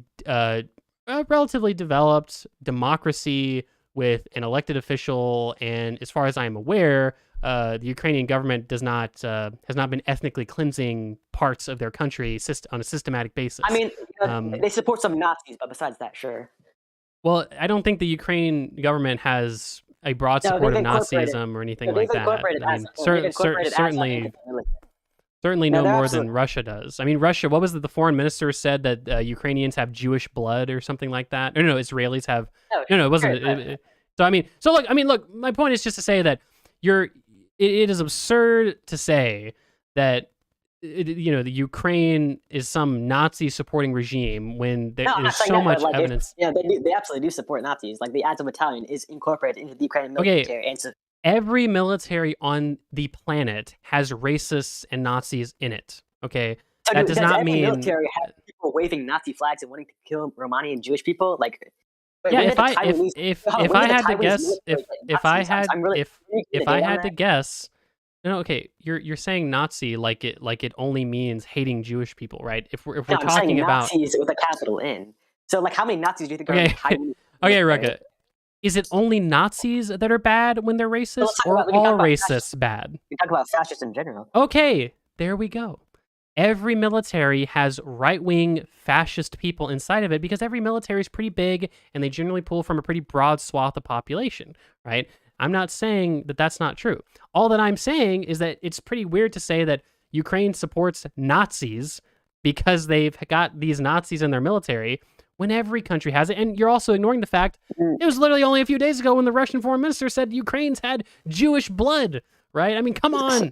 relatively developed democracy with an elected official, and as far as I am aware, the Ukrainian government has not been ethnically cleansing parts of their country on a systematic basis. I mean, they support some Nazis, but besides that, sure. Well, I don't think the Ukrainian government has a broad support of Nazism or anything like that. I mean, certainly no more than Russia does. I mean, Russia, what was it? The foreign minister said that Ukrainians have Jewish blood or something like that. No, Israelis have. No, it wasn't. Look, my point is just to say that it is absurd to say that the Ukraine is some Nazi supporting regime when there is so much evidence. They absolutely do support Nazis. Like the Azov Battalion is incorporated into the Ukrainian military, and so every military on the planet has racists and Nazis in it. Okay, so that does not mean military have people waving Nazi flags and wanting to kill Romanian Jewish people. Like, yeah, if I had to guess, if I had to guess, okay, you're saying Nazi like it only means hating Jewish people, right? If we're talking about Nazis with a capital N, so like how many Nazis do you think are in Taiwanese? Okay, Rucka. Is it only Nazis that are bad when they're racist, or all racists bad? We talk about fascists in general. Okay, there we go. Every military has right-wing fascist people inside of it because every military is pretty big and they generally pull from a pretty broad swath of population, right? I'm not saying that that's not true. All that I'm saying is that it's pretty weird to say that Ukraine supports Nazis because they've got these Nazis in their military when every country has it. And you're also ignoring the fact it was literally only a few days ago when the Russian foreign minister said Ukraine's had Jewish blood, right? I mean, come on.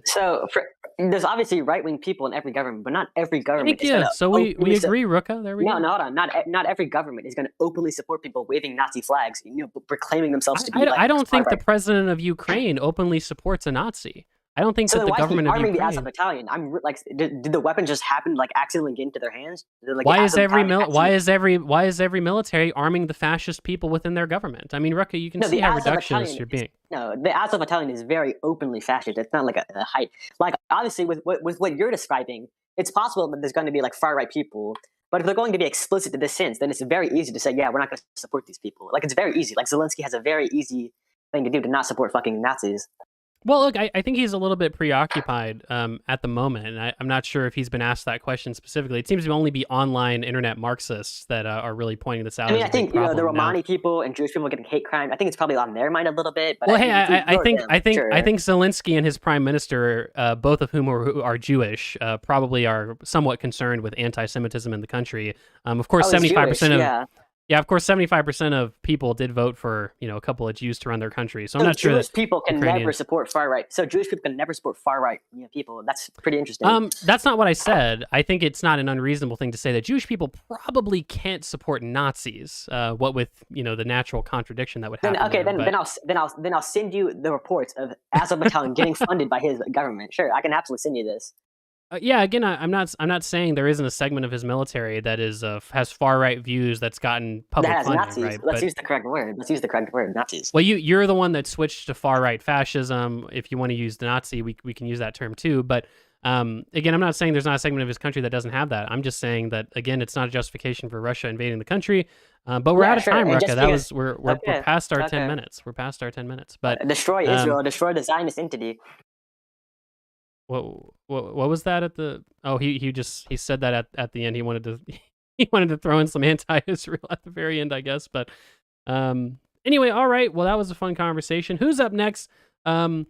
There's obviously right-wing people in every government, but not every government. Thank you. So we agree, Rucka. There we go. No, hold on. Not every government is going to openly support people waving Nazi flags, proclaiming themselves to be. I don't think the president of Ukraine openly supports a Nazi. I don't think that the government of Ukraine. The Azov Battalion? Did the weapon just happen accidentally get into their hands? Why is every military arming the fascist people within their government? I mean, Rucka, you can see how reductionist you're being. No, the Azov Battalion is very openly fascist. It's not like a height. Like obviously, with what you're describing, it's possible that there's going to be far right people. But if they're going to be explicit to this sense, then it's very easy to say, yeah, we're not going to support these people. It's very easy. Zelensky has a very easy thing to do to not support fucking Nazis. Well, look, I think he's a little bit preoccupied at the moment, and I'm not sure if he's been asked that question specifically. It seems to only be online internet Marxists that are really pointing this out. I mean, I think the Romani people and Jewish people getting hate crime. I think it's probably on their mind a little bit. But well, I think Zelensky and his prime minister, both of whom are Jewish, probably are somewhat concerned with anti-Semitism in the country. Of course, 75% of Yeah, of course, 75% of people did vote for, a couple of Jews to run their country. So I'm not sure that Jewish people can never support far right. So Jewish people can never support far right people. That's pretty interesting. That's not what I said. I think it's not an unreasonable thing to say that Jewish people probably can't support Nazis. What with the natural contradiction that would happen. Then I'll send you the reports of Azov Battalion getting funded by his government. Sure, I can absolutely send you this. Yeah, again, I'm not saying there isn't a segment of his military that has far right views that's gotten public funding. Nazis. Right? Let's use the correct word. Nazis. Well, you're the one that switched to far right fascism. If you want to use the Nazi, we can use that term too. But again, I'm not saying there's not a segment of his country that doesn't have that. I'm just saying that again, it's not a justification for Russia invading the country. But we're out of time, Rucka. We're past our 10 minutes. We're past our 10 minutes. But destroy Israel. Destroy the Zionist entity. What was that at the? Oh, he said that at the end. He wanted to throw in some anti-Israel at the very end, I guess. But anyway, all right. Well, that was a fun conversation. Who's up next? I don't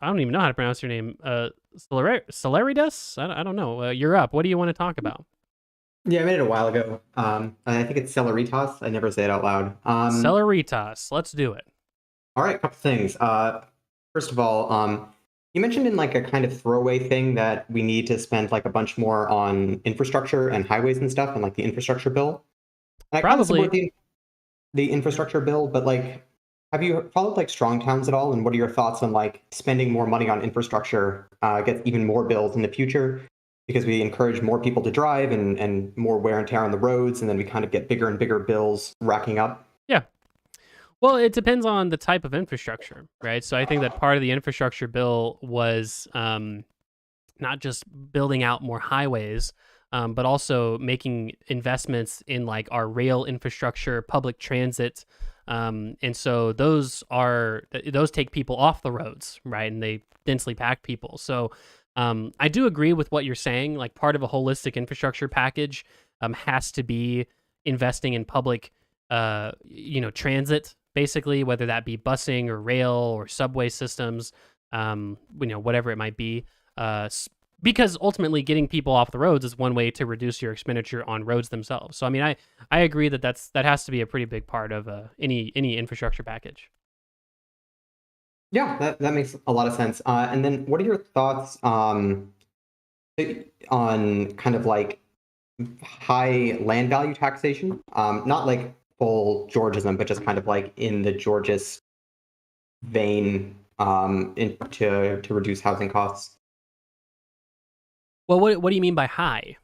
even know how to pronounce your name. Celeritas? I don't know. You're up. What do you want to talk about? Yeah, I made it a while ago. I think it's Celeritas. I never say it out loud. Celeritas. Let's do it. All right, a couple things. First of all, You mentioned in like a kind of throwaway thing that we need to spend like a bunch more on infrastructure and highways and stuff, and like the infrastructure bill. And I kind of support the infrastructure bill, but like, have you followed like strong towns at all? And what are your thoughts on like spending more money on infrastructure gets even more bills in the future because we encourage more people to drive and more wear and tear on the roads, and then we kind of get bigger and bigger bills racking up? Yeah. Well, it depends on the type of infrastructure, right? So I think that part of the infrastructure bill was not just building out more highways, but also making investments in like our rail infrastructure, public transit. And so those take people off the roads, right? And they densely pack people. So I do agree with what you're saying. Like part of a holistic infrastructure package has to be investing in public, transit, basically, whether that be busing or rail or subway systems, whatever it might be. Because ultimately getting people off the roads is one way to reduce your expenditure on roads themselves. So I mean, I agree that that has to be a pretty big part of any infrastructure package. Yeah, that makes a lot of sense. And then what are your thoughts on kind of like high land value taxation? Not like full Georgism, but just kind of like in the Georgist vein to reduce housing costs. Well, what do you mean by high?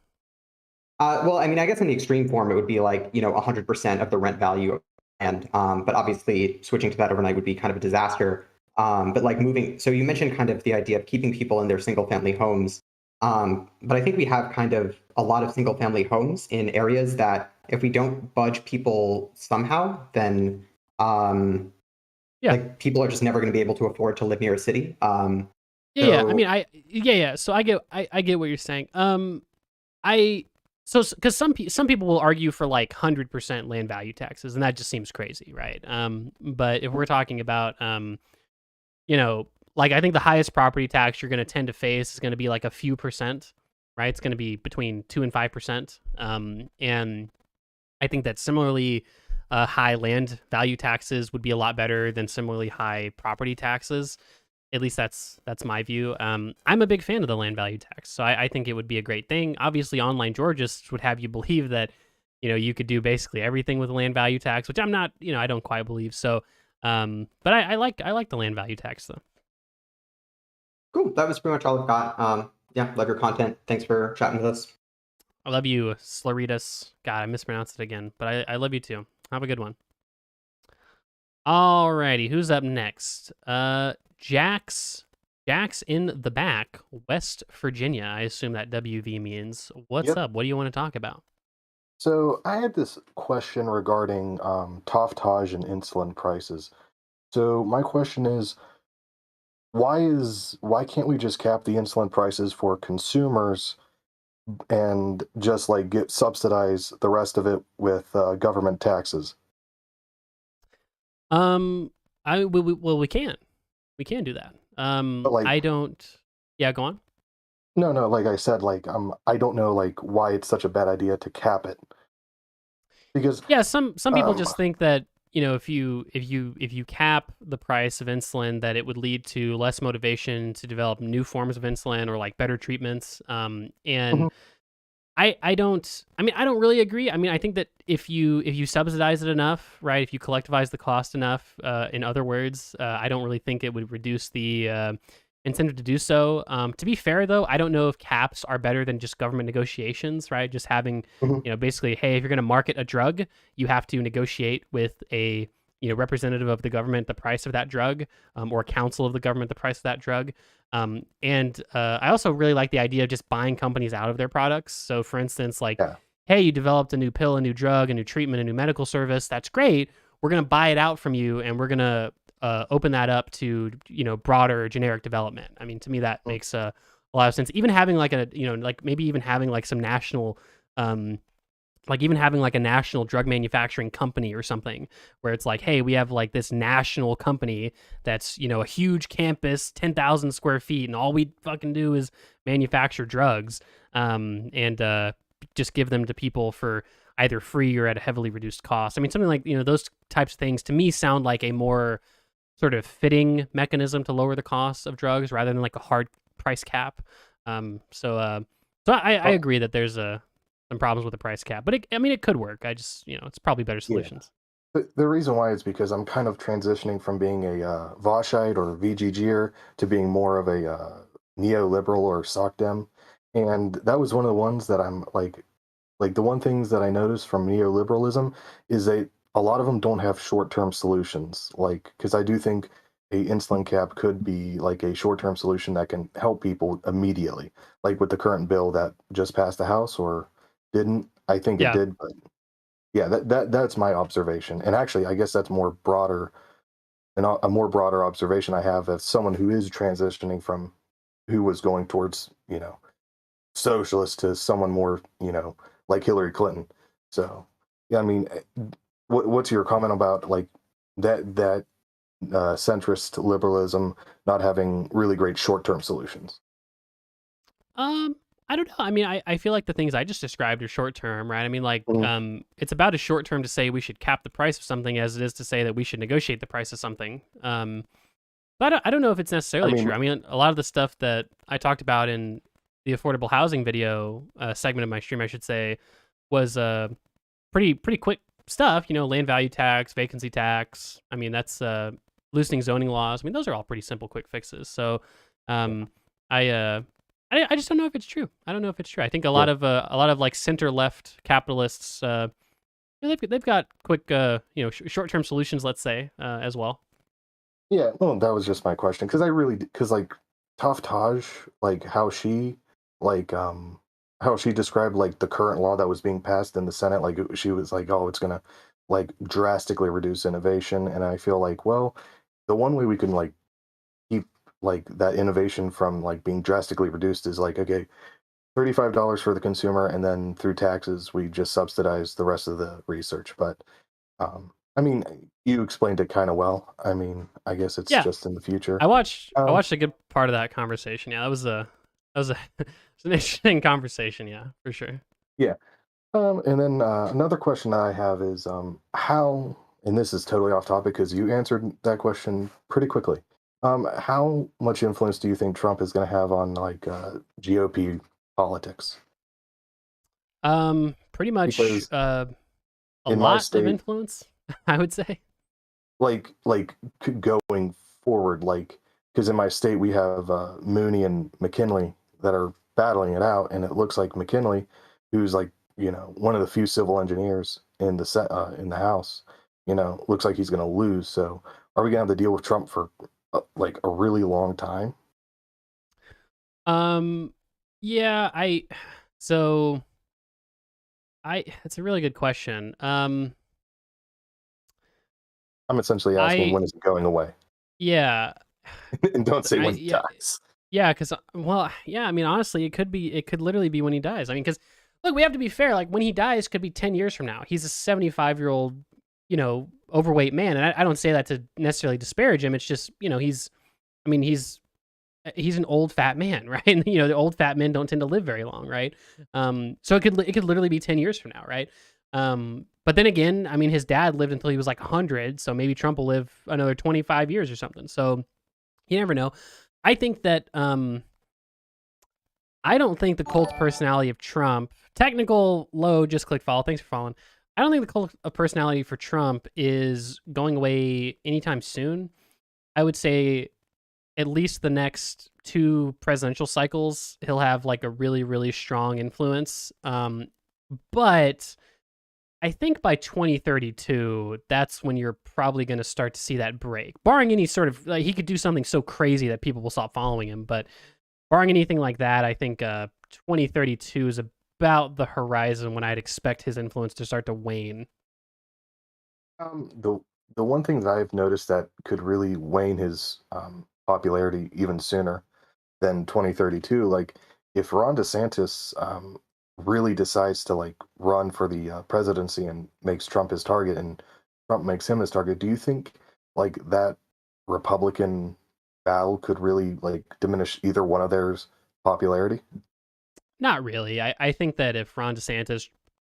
Well, I mean, I guess in the extreme form, it would be like 100% of the rent value, and but obviously switching to that overnight would be kind of a disaster. But like moving, so you mentioned kind of the idea of keeping people in their single-family homes, but I think we have kind of a lot of single-family homes in areas that if we don't budge people somehow, then like people are just never going to be able to afford to live near a city. Yeah. I mean, So I get what you're saying. Because some people will argue for like 100% land value taxes, and that just seems crazy, right? But if we're talking about, like I think the highest property tax you're going to tend to face is going to be like a few percent, right? It's going to be between 2 and 5%. And I think that similarly, high land value taxes would be a lot better than similarly high property taxes. At least that's my view. I'm a big fan of the land value tax, so I think it would be a great thing. Obviously, online Georgists would have you believe that you could do basically everything with a land value tax, which I'm not. I don't quite believe. So, but I like the land value tax though. Cool. That was pretty much all I've got. Yeah, love your content. Thanks for chatting with us. I love you, Slaritas. God, I mispronounced it again, but I love you too. Have a good one. Alrighty, who's up next? Jax in the back, West Virginia. I assume that WV means. What's up? What do you want to talk about? So I had this question regarding Taftage and insulin prices. So my question is, why can't we just cap the insulin prices for consumers and just like subsidize the rest of it with government taxes? We can. We can do that. I don't. Yeah, go on. No, like I said, I don't know why it's such a bad idea to cap it. Because some people just think that if you cap the price of insulin, that it would lead to less motivation to develop new forms of insulin or like better treatments. And I don't really agree. I mean, I think that if you subsidize it enough, right? If you collectivize the cost enough, in other words, I don't really think it would reduce the incentive to do so. To be fair, though, I don't know if caps are better than just government negotiations, right? Just having, basically, hey, if you're going to market a drug, you have to negotiate with a representative of the government the price of that drug, or council of the government the price of that drug. And I also really like the idea of just buying companies out of their products. So, for instance, hey, you developed a new pill, a new drug, a new treatment, a new medical service. That's great. We're going to buy it out from you, and we're going to open that up to broader generic development. I mean, to me, that makes a lot of sense. Even having maybe even having some national. Even having a national drug manufacturing company or something where it's like, hey, we have this national company that's, a huge campus, 10,000 square feet, and all we fucking do is manufacture drugs, and just give them to people for either free or at a heavily reduced cost. I mean, something like, those types of things to me sound like a more sort of fitting mechanism to lower the cost of drugs rather than like a hard price cap. So I agree that there's some problems with the price cap, but it could work. It's probably better solutions. The reason why is because I'm kind of transitioning from being a Voshite or VGGer to being more of a neoliberal or SocDem, and that was one of the ones that I'm like the one things that I noticed from neoliberalism is that a lot of them don't have short-term solutions. Like, because I do think a insulin cap could be like a short-term solution that can help people immediately, like with the current bill that just passed the House or didn't. I think it did, but yeah, that's my observation. And actually, I guess that's more broader, and a more broader observation I have as someone who is transitioning from who was going towards, socialist to someone more, like Hillary Clinton. So, yeah, I mean, what's your comment about like that centrist liberalism not having really great short-term solutions? I don't know. I mean, I feel like the things I just described are short term, right? I mean, like, it's about as short term to say we should cap the price of something as it is to say that we should negotiate the price of something. But I don't know if it's necessarily true. I mean, a lot of the stuff that I talked about in the affordable housing video segment of my stream, I should say, was pretty quick stuff. Land value tax, vacancy tax. I mean, that's loosening zoning laws. I mean, those are all pretty simple, quick fixes. So, I just don't know if it's true. I don't know if it's true. I think a lot of like center left capitalists, they've got quick, short term solutions, let's say, as well. Yeah, well, that was just my question because like Taftaj, like how she described like the current law that was being passed in the Senate, like she was like, oh, it's gonna like drastically reduce innovation, and I feel like, well, the one way we can like keep like that innovation from like being drastically reduced is like, okay, $35 for the consumer, and then through taxes we just subsidize the rest of the research. But I mean, you explained it kind of well. I mean, I guess it's just in the future. I watched a good part of that conversation. Yeah, that was it's an interesting conversation. Yeah, for sure. Yeah. And then another question that I have is how, and this is totally off topic because you answered that question pretty quickly. How much influence do you think Trump is going to have on like GOP politics? Pretty much Because a in my lot state, of influence, I would say. like going forward, like because in my state we have Mooney and McKinley that are battling it out, and it looks like McKinley, who's like one of the few civil engineers in the House, looks like he's going to lose. So are we going to have to deal with Trump for like a really long time? Yeah, it's a really good question. I'm essentially asking when is it going away? Yeah. And don't say when he dies. Yeah, because I mean, honestly, it could literally be when he dies. I mean, because look, we have to be fair. Like when he dies, could be 10 years from now. He's a 75-year-old, overweight man, and I don't say that to necessarily disparage him. It's just, he's an old fat man, right? And the old fat men don't tend to live very long, right? So it could literally be 10 years from now, right? But then again, I mean, his dad lived until he was like 100, so maybe Trump will live another 25 years or something. So you never know. I think that I don't think the cult personality of Trump, technical low, just click follow. Thanks for following. I don't think the cult of personality for Trump is going away anytime soon. I would say at least the next 2 presidential cycles, he'll have like a really, really strong influence. But I think by 2032, that's when you're probably going to start to see that break. Barring any sort of, like, he could do something so crazy that people will stop following him. But barring anything like that, I think 2032 is about the horizon when I'd expect his influence to start to wane. The one thing that I've noticed that could really wane his popularity even sooner than 2032, like if Ron DeSantis really decides to like run for the presidency and makes Trump his target and Trump makes him his target, do you think like that Republican battle could really like diminish either one of theirs popularity? Not really. I think that if Ron DeSantis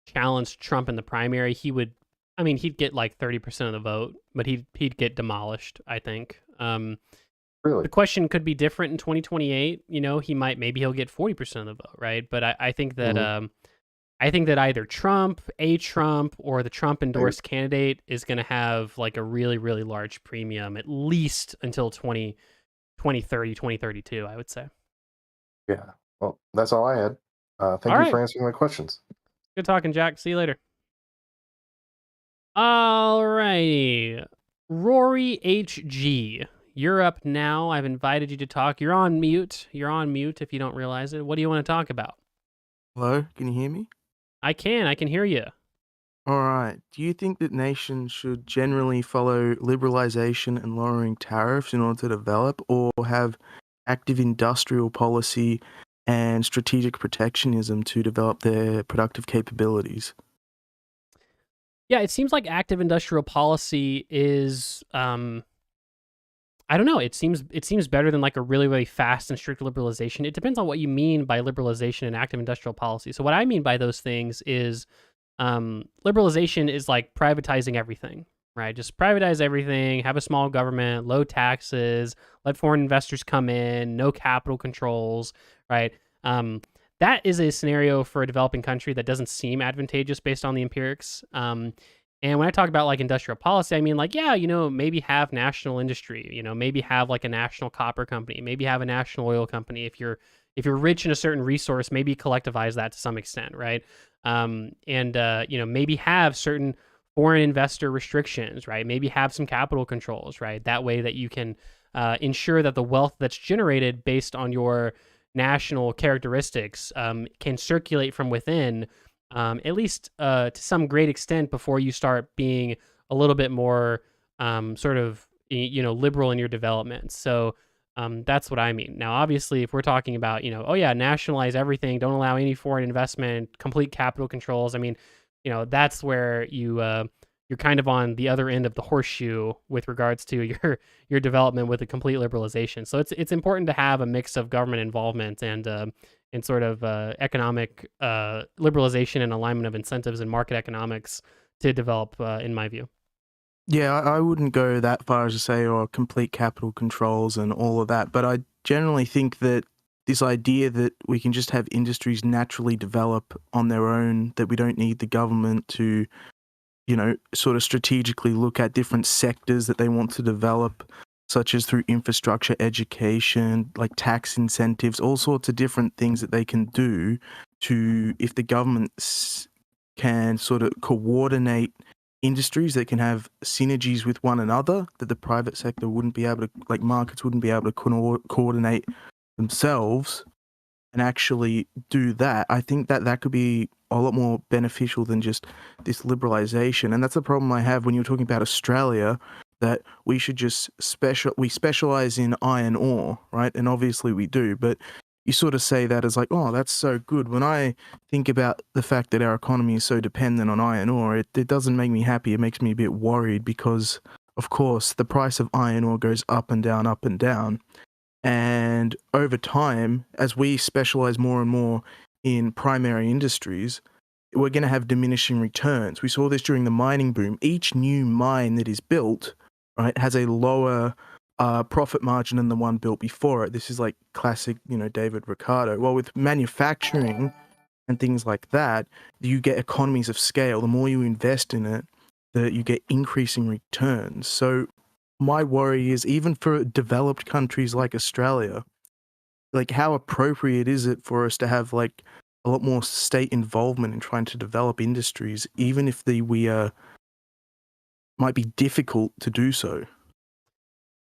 challenged Trump in the primary, he would I mean, he'd get like 30% of the vote, but he'd get demolished, I think. Really? The question could be different in 2028. You know, maybe he'll get 40% of the vote, right? But I think that I think that either Trump or the Trump endorsed candidate is going to have like a really, really large premium, at least until 2030, 2032, I would say. Yeah. Well, that's all I had. Thank All you right. for answering my questions. Good talking, Jack. See you later. All righty. Rory HG, you're up now. I've invited you to talk. You're on mute. You're on mute if you don't realize it. What do you want to talk about? Hello, can you hear me? I can hear you. All right. Do you think that nations should generally follow liberalization and lowering tariffs in order to develop, or have active industrial policy and strategic protectionism to develop their productive capabilities? Yeah, it seems like active industrial policy is I don't know. It seems better than like a really, really fast and strict liberalization. It depends on what you mean by liberalization and active industrial policy. So what I mean by those things is liberalization is like privatizing everything, right? Just privatize everything, have a small government, low taxes, let foreign investors come in, no capital controls, right? That is a scenario for a developing country that doesn't seem advantageous based on the empirics. And when I talk about like industrial policy, I mean like, yeah, you know, maybe have national industry, you know, maybe have like a national copper company, maybe have a national oil company. If you're rich in a certain resource, maybe collectivize that to some extent, right? You know, maybe have certain foreign investor restrictions, right? Maybe have some capital controls, right? That way that you can ensure that the wealth that's generated based on your national characteristics can circulate from within, at least to some great extent, before you start being a little bit more sort of, you know, liberal in your development. So that's what I mean. Now, obviously, if we're talking about, you know, oh yeah, nationalize everything, don't allow any foreign investment, complete capital controls. I mean, you know, that's where you're kind of on the other end of the horseshoe with regards to your development with a complete liberalization. So it's important to have a mix of government involvement and sort of economic liberalization and alignment of incentives and market economics to develop, in my view. Yeah, I wouldn't go that far as to say, or complete capital controls and all of that, but I generally think that this idea that we can just have industries naturally develop on their own, that we don't need the government to, you know, sort of strategically look at different sectors that they want to develop, such as through infrastructure, education, like tax incentives, all sorts of different things that they can do to, if the government can sort of coordinate industries that can have synergies with one another that the private sector wouldn't be able to, like markets wouldn't be able to coordinate themselves, and actually do that, I think that that could be a lot more beneficial than just this liberalization. And that's the problem I have when you're talking about Australia, that we should just specialize in iron ore, right? And obviously we do, but you sort of say that as like, oh, that's so good. When I think about the fact that our economy is so dependent on iron ore, it doesn't make me happy. It makes me a bit worried because, of course, the price of iron ore goes up and down, up and down. And over time, as we specialize more and more in primary industries, we're going to have diminishing returns. We saw this during the mining boom. Each new mine that is built, right, has a lower profit margin than the one built before it. This is like classic, you know, David Ricardo. Well, with manufacturing and things like that, you get economies of scale. The more you invest in it, you get increasing returns. So my worry is, even for developed countries like Australia, like how appropriate is it for us to have like a lot more state involvement in trying to develop industries, even if might be difficult to do so?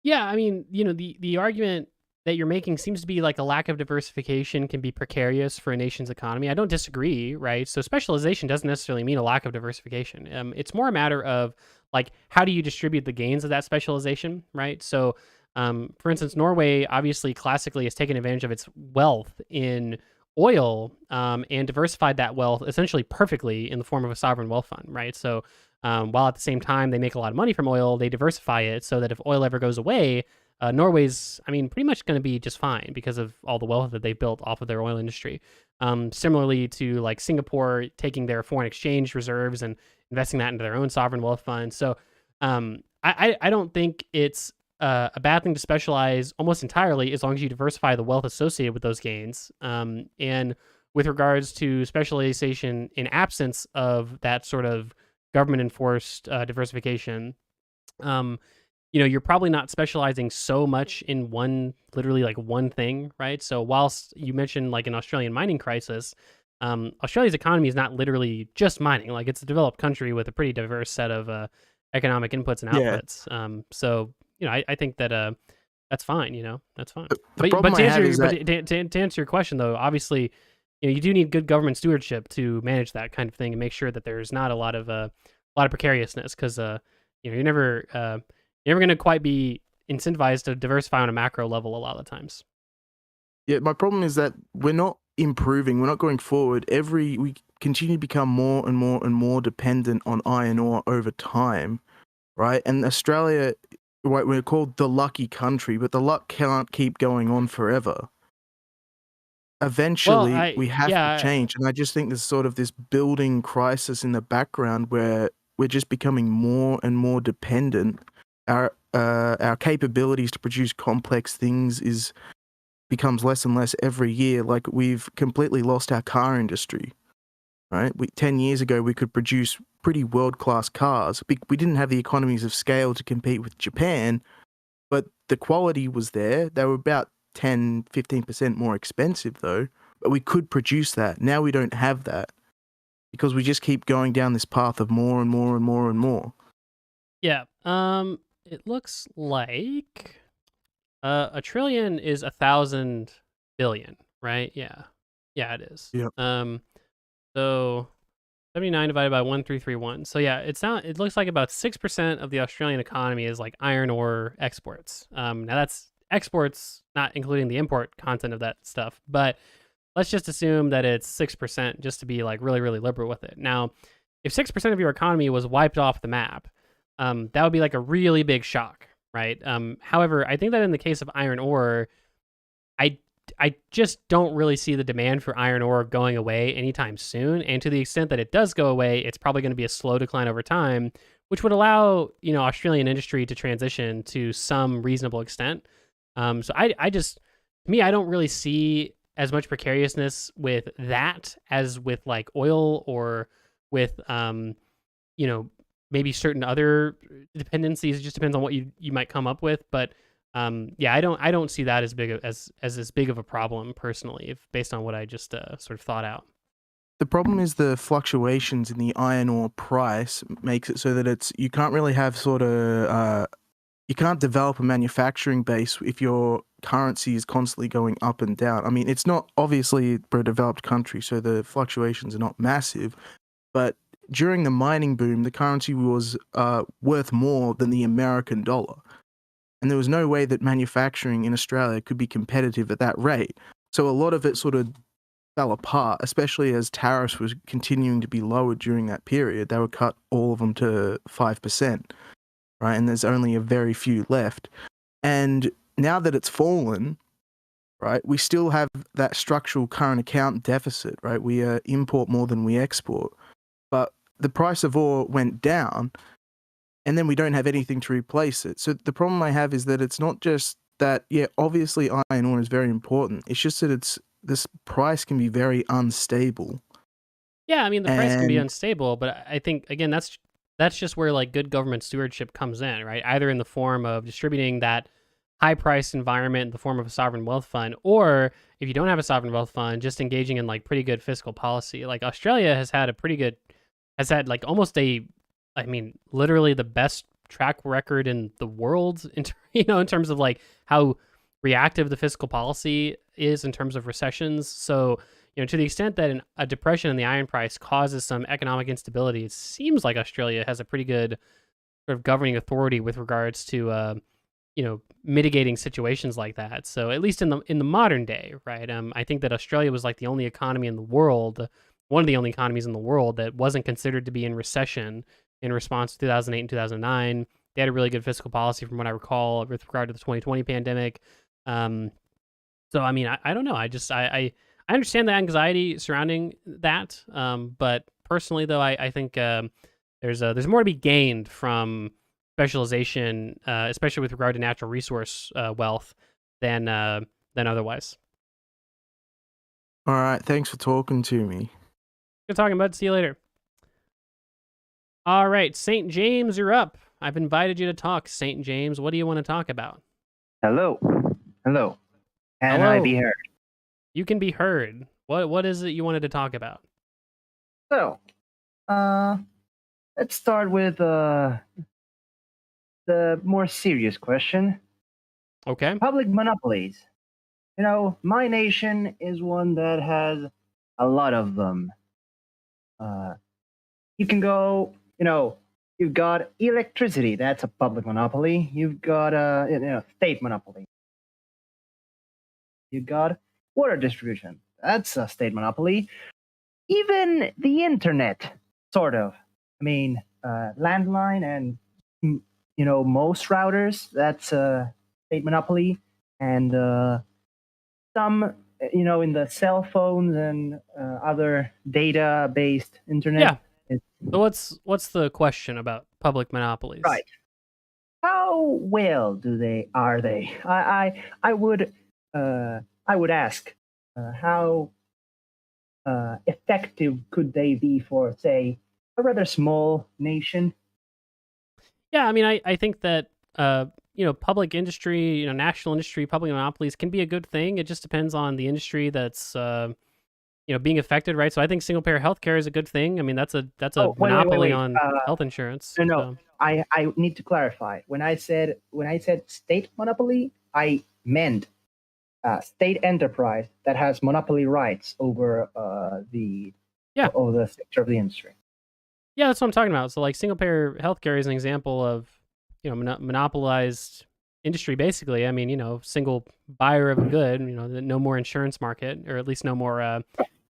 Yeah, I mean, you know, the argument that you're making seems to be like a lack of diversification can be precarious for a nation's economy. I don't disagree, right? So specialization doesn't necessarily mean a lack of diversification. It's more a matter of like, how do you distribute the gains of that specialization, right? So, for instance, Norway obviously classically has taken advantage of its wealth in oil and diversified that wealth essentially perfectly in the form of a sovereign wealth fund, right? So while at the same time they make a lot of money from oil, they diversify it so that if oil ever goes away, Norway's, I mean, pretty much going to be just fine because of all the wealth that they built off of their oil industry. Similarly to like Singapore taking their foreign exchange reserves and investing that into their own sovereign wealth fund. So I don't think it's a bad thing to specialize almost entirely as long as you diversify the wealth associated with those gains. And with regards to specialization in absence of that sort of government enforced diversification, you're probably not specializing so much in literally like one thing, right? So whilst you mentioned like an Australian mining crisis, Australia's economy is not literally just mining. Like it's a developed country with a pretty diverse set of economic inputs and Yeah. outputs. So I think that that's fine. That's fine. The problem I have is to answer your question though, obviously, you do need good government stewardship to manage that kind of thing and make sure that there's not a lot of precariousness, because you're never going to quite be incentivized to diversify on a macro level a lot of the times. Yeah, my problem is that we're not improving. We're not going forward. We continue to become more and more and more dependent on iron ore over time, right? And Australia, we're called the lucky country, but the luck can't keep going on forever. Eventually, we have to change. And I just think there's sort of this building crisis in the background where we're just becoming more and more dependent. Our capabilities to produce complex things becomes less and less every year. Like we've completely lost our car industry, right? 10 years ago, we could produce pretty world-class cars. We didn't have the economies of scale to compete with Japan, but the quality was there. They were about 10, 15% more expensive though, but we could produce that. Now we don't have that because we just keep going down this path of more and more and more and more. Yeah. It looks like a trillion is 1,000 billion, right? Yeah, it is. Yep. So 79 divided by 1331. So yeah, it looks like about 6% of the Australian economy is like iron ore exports. Now that's exports, not including the import content of that stuff, but let's just assume that it's 6% just to be like really, really liberal with it. Now, if 6% of your economy was wiped off the map, that would be like a really big shock, right? However, I think that in the case of iron ore, I just don't really see the demand for iron ore going away anytime soon. And to the extent that it does go away, it's probably going to be a slow decline over time, which would allow, Australian industry to transition to some reasonable extent. So I don't really see as much precariousness with that as with like oil or with, maybe certain other dependencies. It just depends on what you might come up with. But I don't see that as big of a problem personally, based on what I just sort of thought out. The problem is the fluctuations in the iron ore price makes it so that you can't really have you can't develop a manufacturing base if your currency is constantly going up and down. I mean, it's not obviously for a developed country, so the fluctuations are not massive, but during the mining boom, the currency was worth more than the American dollar. And there was no way that manufacturing in Australia could be competitive at that rate. So a lot of it sort of fell apart, especially as tariffs was continuing to be lowered during that period. They would cut all of them to 5%, right? And there's only a very few left. And now that it's fallen, right, we still have that structural current account deficit, right? We import more than we export. But the price of ore went down, and then we don't have anything to replace it. So the problem I have is that it's not just that, obviously iron ore is very important. It's just that this price can be very unstable. Yeah, I mean, the price can be unstable, but I think, again, that's just where like good government stewardship comes in, right? Either in the form of distributing that high-priced environment in the form of a sovereign wealth fund, or if you don't have a sovereign wealth fund, just engaging in like pretty good fiscal policy. Like Australia has had like almost literally the best track record in the world, in terms of like how reactive the fiscal policy is in terms of recessions. So, to the extent that a depression in the iron price causes some economic instability, it seems like Australia has a pretty good sort of governing authority with regards to, mitigating situations like that. So at least in the modern day, right? I think that Australia was like the only economy in the world, one of the only economies in the world that wasn't considered to be in recession in response to 2008 and 2009. They had a really good fiscal policy from what I recall with regard to the 2020 pandemic. So, I mean, I don't know. I understand the anxiety surrounding that. But personally, though, I think there's more to be gained from specialization, especially with regard to natural resource wealth, than otherwise. All right, thanks for talking to me. Good talking, bud. See you later. All right, St. James, you're up. I've invited you to talk, St. James. What do you want to talk about? Hello. Hello. Can I be heard? You can be heard. What is it you wanted to talk about? So, let's start with the more serious question. Okay. Public monopolies. You know, my nation is one that has a lot of them. You can go, you've got electricity, that's a public monopoly. You've got a state monopoly. You've got water distribution, that's a state monopoly. Even the internet, sort of. I mean, landline and most routers, that's a state monopoly. And some, in the cell phones and other data-based internet. Yeah. So what's the question about public monopolies? Right. How well are they? I would ask how effective could they be for, say, a rather small nation? Yeah, I mean, I think that public industry, national industry, public monopolies can be a good thing. It just depends on the industry that's being affected, right? So I think single payer healthcare is a good thing. I mean, that's a monopoly on health insurance. No, so. I need to clarify. When I said state monopoly, I meant state enterprise that has monopoly rights over the sector of the industry. Yeah, that's what I'm talking about. So like single payer healthcare is an example of monopolized industry, basically. I mean, single buyer of a good, no more insurance market, or at least no more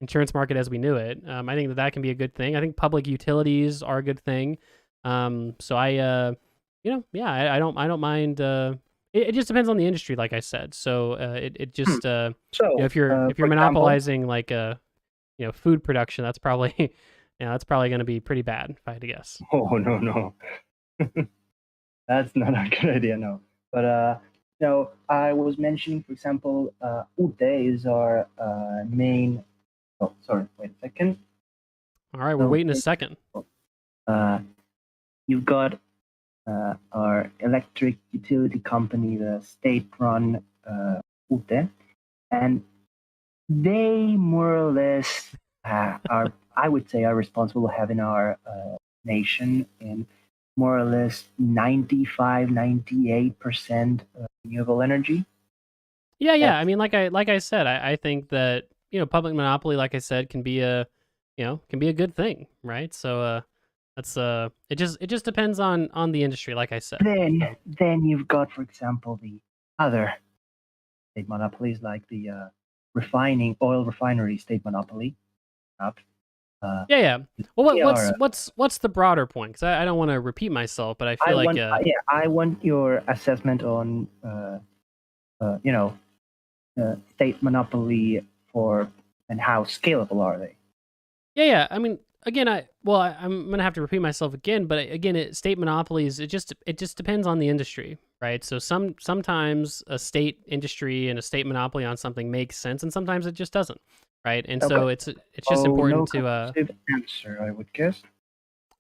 insurance market as we knew it. I think that can be a good thing. I think public utilities are a good thing. So I don't mind. It just depends on the industry, like I said. So it just if you're monopolizing food production, that's probably going to be pretty bad, if I had to guess. Oh no. That's not a good idea, no. But I was mentioning, for example, Ute is our main. Oh, sorry. Wait a second. All right, we're waiting a second. You've got our electric utility company, the state-run Ute, and they more or less are, I would say, are responsible for having our nation in more or less 98% renewable energy. Yeah. I mean, like I said, I think that public monopoly, like I said, can be a good thing, right? So that's it just depends on the industry, like I said. Then you've got, for example, the other state monopolies, like the oil refinery state monopoly. Yeah. Well, what's the broader point? Because I don't want to repeat myself, but I feel I want your assessment on state monopoly and how scalable are they? Yeah. I mean, again, I'm gonna have to repeat myself again, but again, state monopolies, it just depends on the industry, right? So sometimes a state industry and a state monopoly on something makes sense, and sometimes it just doesn't. Right, and so it's just important to answer, I would guess.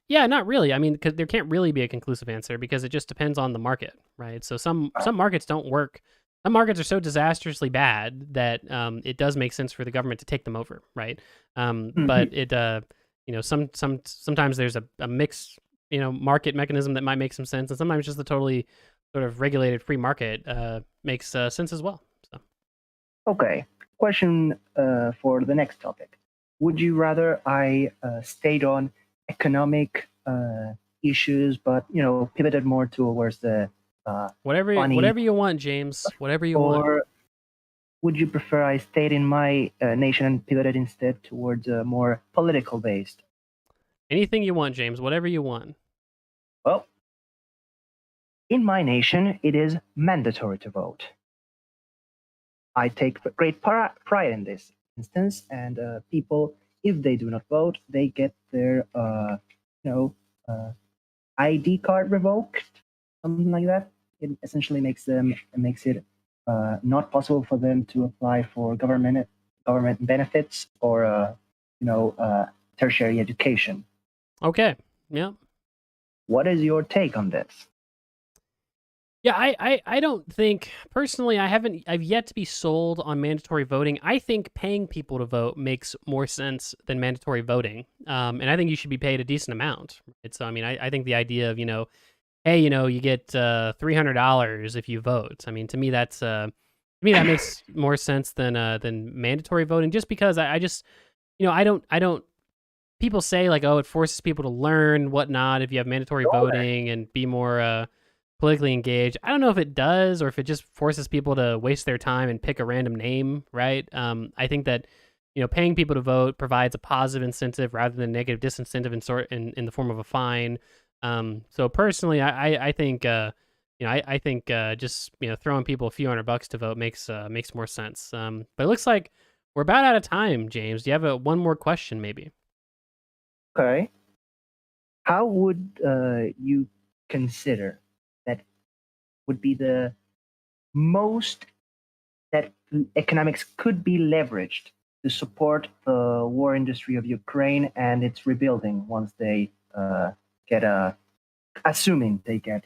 Yeah, not really. I mean, because there can't really be a conclusive answer because it just depends on the market, right? So some markets don't work. Some markets are so disastrously bad that it does make sense for the government to take them over, right? But it sometimes there's a mixed market mechanism that might make some sense, and sometimes just the totally sort of regulated free market makes sense as well. So. Okay. Question for the next topic. Would you rather I stayed on economic issues, but pivoted more towards the whatever you want, James. Whatever you want. Or would you prefer I stayed in my nation and pivoted instead towards a more political based? Anything you want, James. Whatever you want. Well, in my nation, it is mandatory to vote. I take great pride in this instance, and people, if they do not vote, they get their ID card revoked, something like that. It essentially makes it not possible for them to apply for government benefits or tertiary education. Okay. Yeah. What is your take on this? Yeah, I don't think personally I've yet to be sold on mandatory voting. I think paying people to vote makes more sense than mandatory voting. And I think you should be paid a decent amount. So I mean I think the idea of, hey, you get $300 if you vote. I mean, to me that makes more sense than mandatory voting, just because I just I don't people say like, oh, it forces people to learn whatnot if you have mandatory voting and be more politically engaged. I don't know if it does or if it just forces people to waste their time and pick a random name, right? I think that paying people to vote provides a positive incentive rather than a negative disincentive in the form of a fine. So personally, I think I think just throwing people a few $100 to vote makes more sense. But it looks like we're about out of time, James. Do you have one more question, maybe? Okay. How would you consider that would be the most that economics could be leveraged to support the war industry of Ukraine and its rebuilding once they assuming they get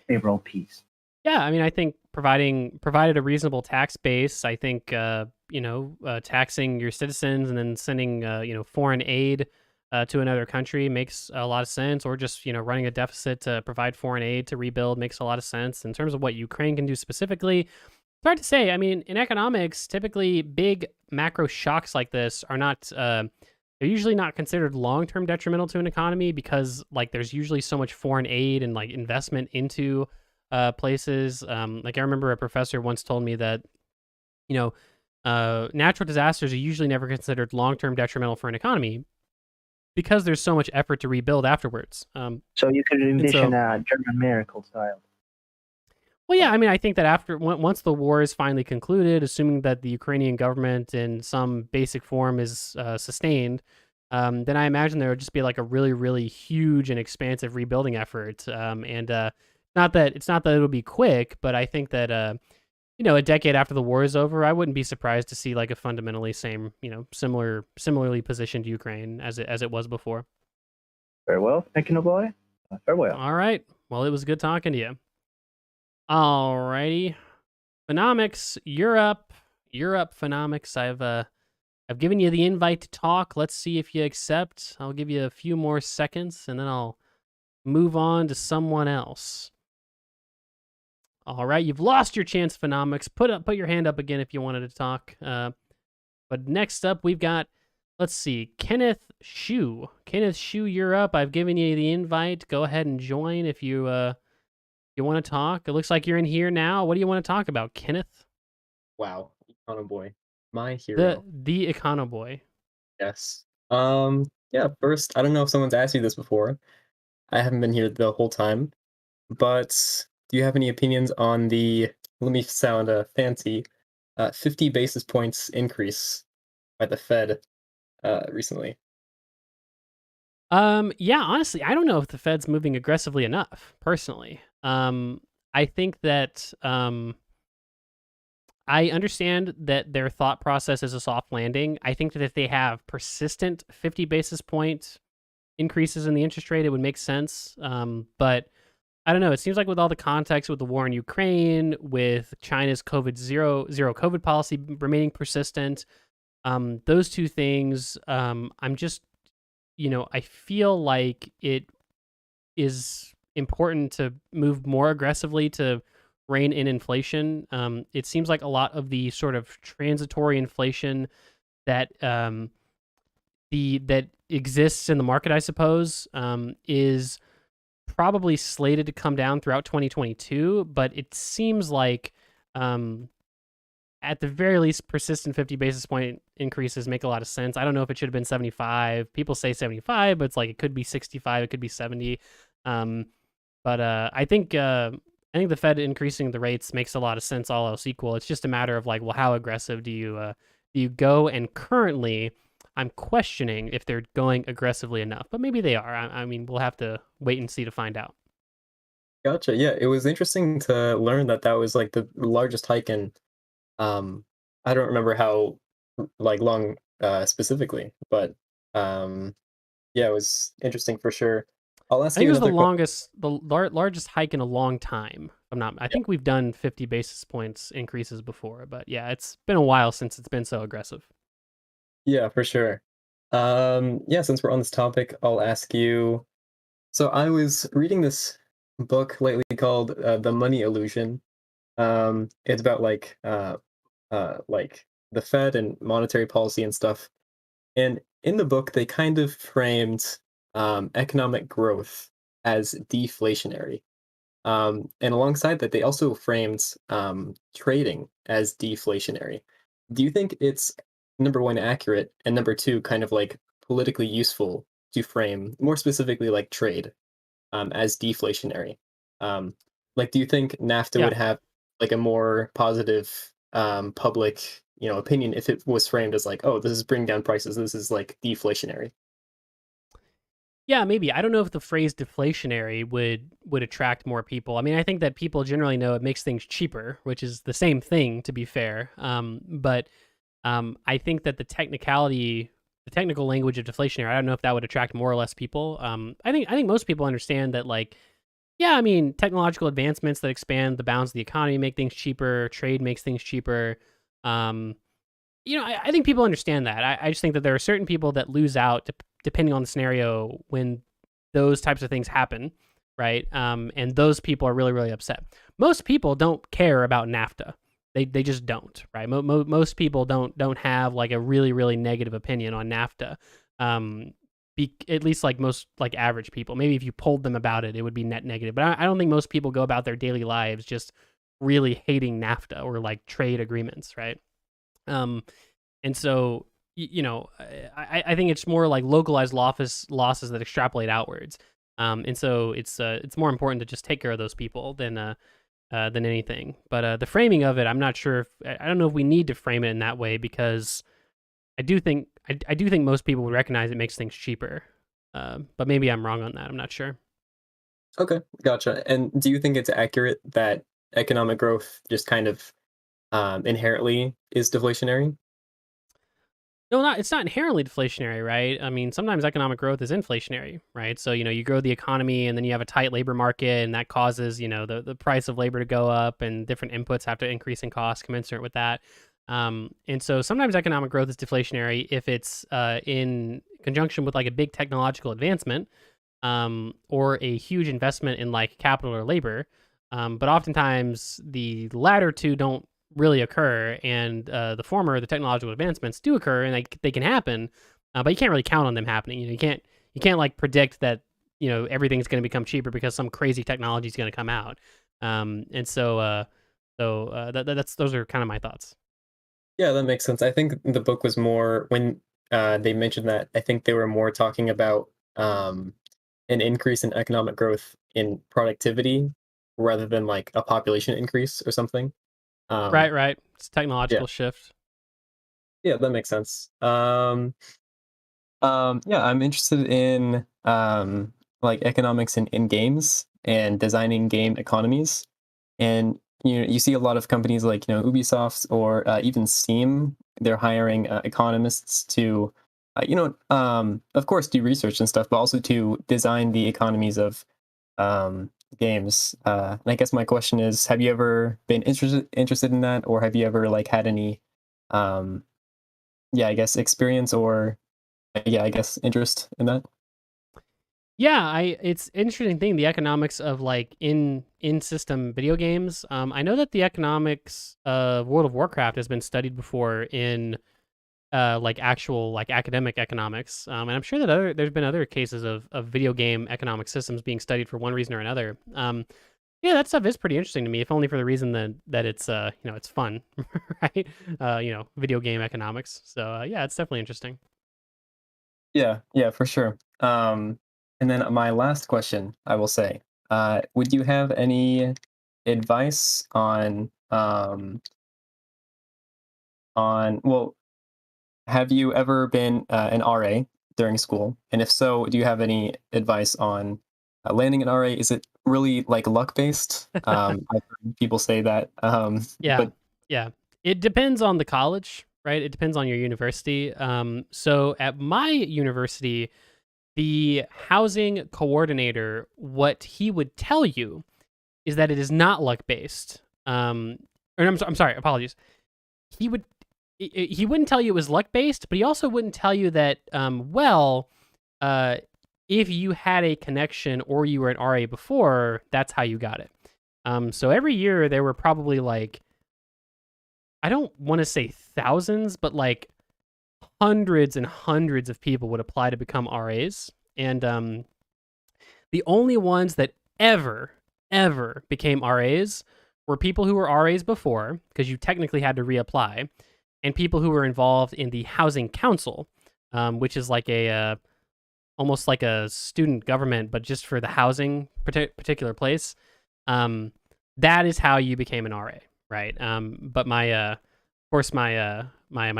favorable peace? Yeah, I mean, I think provided a reasonable tax base, I think taxing your citizens and then sending foreign aid to another country makes a lot of sense, or just running a deficit to provide foreign aid to rebuild makes a lot of sense. In terms of what Ukraine can do specifically, it's hard to say. I mean, in economics, typically big macro shocks like this are not they're usually not considered long-term detrimental to an economy, because like there's usually so much foreign aid and like investment into places. Like I remember a professor once told me that natural disasters are usually never considered long-term detrimental for an economy, because there's so much effort to rebuild afterwards. So you could envision a German miracle style. Well, yeah, I mean, I think that once the war is finally concluded, assuming that the Ukrainian government in some basic form is sustained, then I imagine there would just be like a really, really huge and expansive rebuilding effort. Not that it'll be quick, but I think that a decade after the war is over, I wouldn't be surprised to see like a fundamentally similarly positioned Ukraine as it was before. Farewell, Ekinoboy. Farewell. All right. Well, it was good talking to you. Alrighty. Phenomics, Europe, Phenomics. I've given you the invite to talk. Let's see if you accept. I'll give you a few more seconds and then I'll move on to someone else. All right, you've lost your chance, Phenomics. Put your hand up again if you wanted to talk. But next up, we've got, let's see, Kenneth Shu. Kenneth Shu, you're up. I've given you the invite. Go ahead and join if you want to talk. It looks like you're in here now. What do you want to talk about, Kenneth? Wow, Econoboy, my hero. The Econoboy. Yes. Yeah. First, I don't know if someone's asked you this before. I haven't been here the whole time, but do you have any opinions on the, let me sound fancy, 50 basis points increase by the Fed recently? Yeah, honestly, I don't know if the Fed's moving aggressively enough, personally. I think that I understand that their thought process is a soft landing. I think that if they have persistent 50 basis point increases in the interest rate, it would make sense. But I don't know. It seems like with all the context with the war in Ukraine, with China's zero COVID policy remaining persistent, those two things, I'm just, I feel like it is important to move more aggressively to rein in inflation. It seems like a lot of the sort of transitory inflation that that exists in the market, I suppose, is probably slated to come down throughout 2022, but it seems like at the very least, persistent 50 basis point increases make a lot of sense. I don't know if it should have been 75. People say 75, but it's like it could be 65, it could be 70. But I think the Fed increasing the rates makes a lot of sense, all else equal. It's just a matter of like, well, how aggressive do you go? And currently, I'm questioning if they're going aggressively enough, but maybe they are. I mean, we'll have to wait and see to find out. Gotcha. Yeah, it was interesting to learn that that was like the largest hike in. I don't remember how like long specifically, but yeah, it was interesting for sure. I'll I ask think you it was the another question. longest, the largest hike in a long time. I think we've done 50 basis points increases before, but yeah, it's been a while since it's been so aggressive. Yeah, for sure. Yeah, since we're on this topic, I'll ask you. So I was reading this book lately called The Money Illusion. It's about like the Fed and monetary policy and stuff. And in the book, they kind of framed economic growth as deflationary. And alongside that, they also framed trading as deflationary. Do you think it's number one accurate and number two kind of like politically useful to frame more specifically like trade as deflationary? Like, do you think NAFTA Yeah. would have like a more positive public opinion if it was framed as like, oh, this is bringing down prices, this is like deflationary? Yeah, maybe. I don't know if the phrase deflationary would attract more people. I mean, I think that people generally know it makes things cheaper, which is the same thing, to be fair. But I think that the technical language of deflationary, I don't know if that would attract more or less people. I think most people understand that, like, yeah, I mean, technological advancements that expand the bounds of the economy make things cheaper. Trade makes things cheaper. I think people understand that. I just think that there are certain people that lose out depending on the scenario when those types of things happen, right? And those people are really, really upset. Most people don't care about NAFTA. They just don't, right? Most people don't have like a really, really negative opinion on NAFTA. At least like most like average people. Maybe if you polled them about it, it would be net negative. But I don't think most people go about their daily lives just really hating NAFTA or like trade agreements, right? And so, I think it's more like localized losses that extrapolate outwards. And so it's more important to just take care of those people than anything. But the framing of it, I'm not sure I don't know if we need to frame it in that way, because I do think most people would recognize it makes things cheaper. But maybe I'm wrong on that. I'm not sure. Okay, gotcha. And do you think it's accurate that economic growth just kind of inherently is deflationary? No, it's not inherently deflationary, right? I mean, sometimes economic growth is inflationary, right? So, you grow the economy and then you have a tight labor market, and that causes, the price of labor to go up, and different inputs have to increase in cost commensurate with that. And so sometimes economic growth is deflationary if it's in conjunction with like a big technological advancement, or a huge investment in like capital or labor. But oftentimes the latter two don't really occur, and the former, the technological advancements, do occur, and they can happen, but you can't really count on them happening. You can't like predict that everything's going to become cheaper because some crazy technology is going to come out. And so those are kind of my thoughts. Yeah, that makes sense. I think the book was more when they mentioned that. I think they were more talking about an increase in economic growth in productivity rather than like a population increase or something. Right. It's technological shift. Yeah, that makes sense. Yeah, I'm interested in like economics in games and designing game economies. And you see a lot of companies like Ubisoft or even Steam. They're hiring economists to of course do research and stuff, but also to design the economies of games. And I guess my question is, have you ever been interested in that, or have you ever like had any I guess experience or I guess interest in that? Yeah, it's an interesting thing, the economics of like in system video games. I know that the economics of World of Warcraft has been studied before in like actual like academic economics. And I'm sure that there's been other cases of video game economic systems being studied for one reason or another. Yeah, that stuff is pretty interesting to me, if only for the reason that it's it's fun, right? Video game economics. So yeah, it's definitely interesting. Yeah, for sure. And then my last question, I will say, would you have any advice on well, have you ever been an RA during school? And if so, do you have any advice on landing an RA? Is it really like luck based? I've heard people say that. Yeah, But yeah. It depends on the college, right? It depends on your university. So at my university, the housing coordinator, what he would tell you is that it is not luck based. Or I'm sorry, apologies. He wouldn't tell you it was luck based, but he also wouldn't tell you that if you had a connection or you were an RA before, that's how you got it. So every year there were probably like, I don't want to say thousands, but like hundreds and hundreds of people would apply to become RAs. And the only ones that ever became RAs were people who were RAs before, because you technically had to reapply, and people who were involved in the housing council, which is like almost like a student government, but just for the housing particular place. That is how you became an RA, right? But my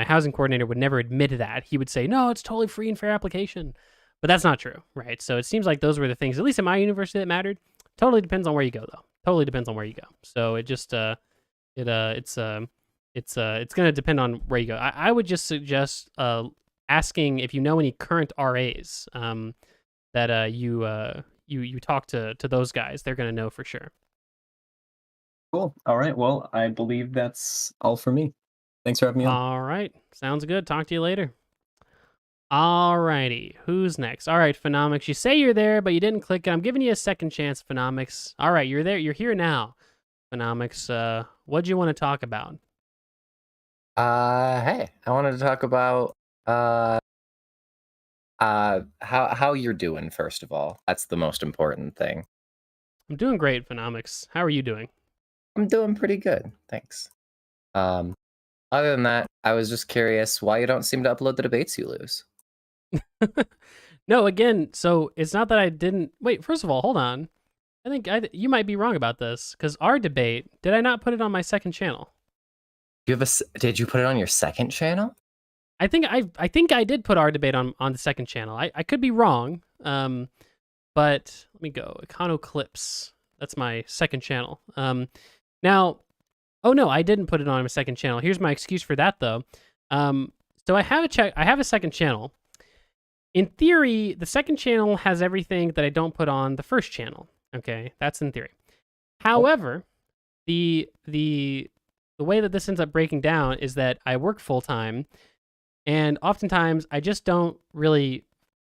housing coordinator would never admit to that. He would say, no, it's totally free and fair application. But that's not true, right? So it seems like those were the things, at least at my university, that mattered. Totally depends on where you go, though. Totally depends on where you go. So it just it's gonna depend on where you go. I would just suggest asking if you know any current RAs that you talk to those guys. They're gonna know for sure. Cool. All right. Well, I believe that's all for me. Thanks for having me on. All right. Sounds good. Talk to you later. Alrighty, who's next? All right, Phenomics, you say you're there, but you didn't click it. I'm giving you a second chance, Phenomics. All right, you're there. You're here now, Phenomics. What do you want to talk about? Hey, I wanted to talk about how you're doing. First of all, that's the most important thing. I'm doing great, Phenomics. How are you doing? I'm doing pretty good, thanks. Other than that, I was just curious why you don't seem to upload the debates you lose. No, again, so it's not that I didn't wait. First of all, hold on. I think you might be wrong about this, because our debate, did I not put it on my second channel? Did you put it on your second channel? I think I did put our debate on the second channel. I could be wrong. But let me go. Econoclips. That's my second channel. Now, oh no, I didn't put it on my second channel. Here's my excuse for that though. So I have a second channel. In theory, the second channel has everything that I don't put on the first channel. Okay, that's in theory. However, the way that this ends up breaking down is that I work full time, and oftentimes I just don't really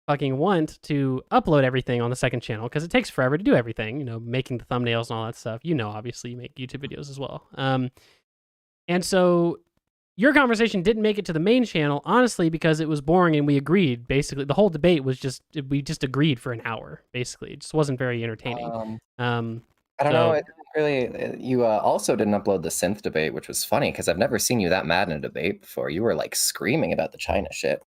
fucking want to upload everything on the second channel because it takes forever to do everything. You know, making the thumbnails and all that stuff. You know, obviously you make YouTube videos as well. And so your conversation didn't make it to the main channel, honestly, because it was boring and we agreed. Basically, the whole debate was we just agreed for an hour. Basically, it just wasn't very entertaining. I don't know. It didn't really. You also didn't upload the synth debate, which was funny because I've never seen you that mad in a debate before. You were like screaming about the China shit.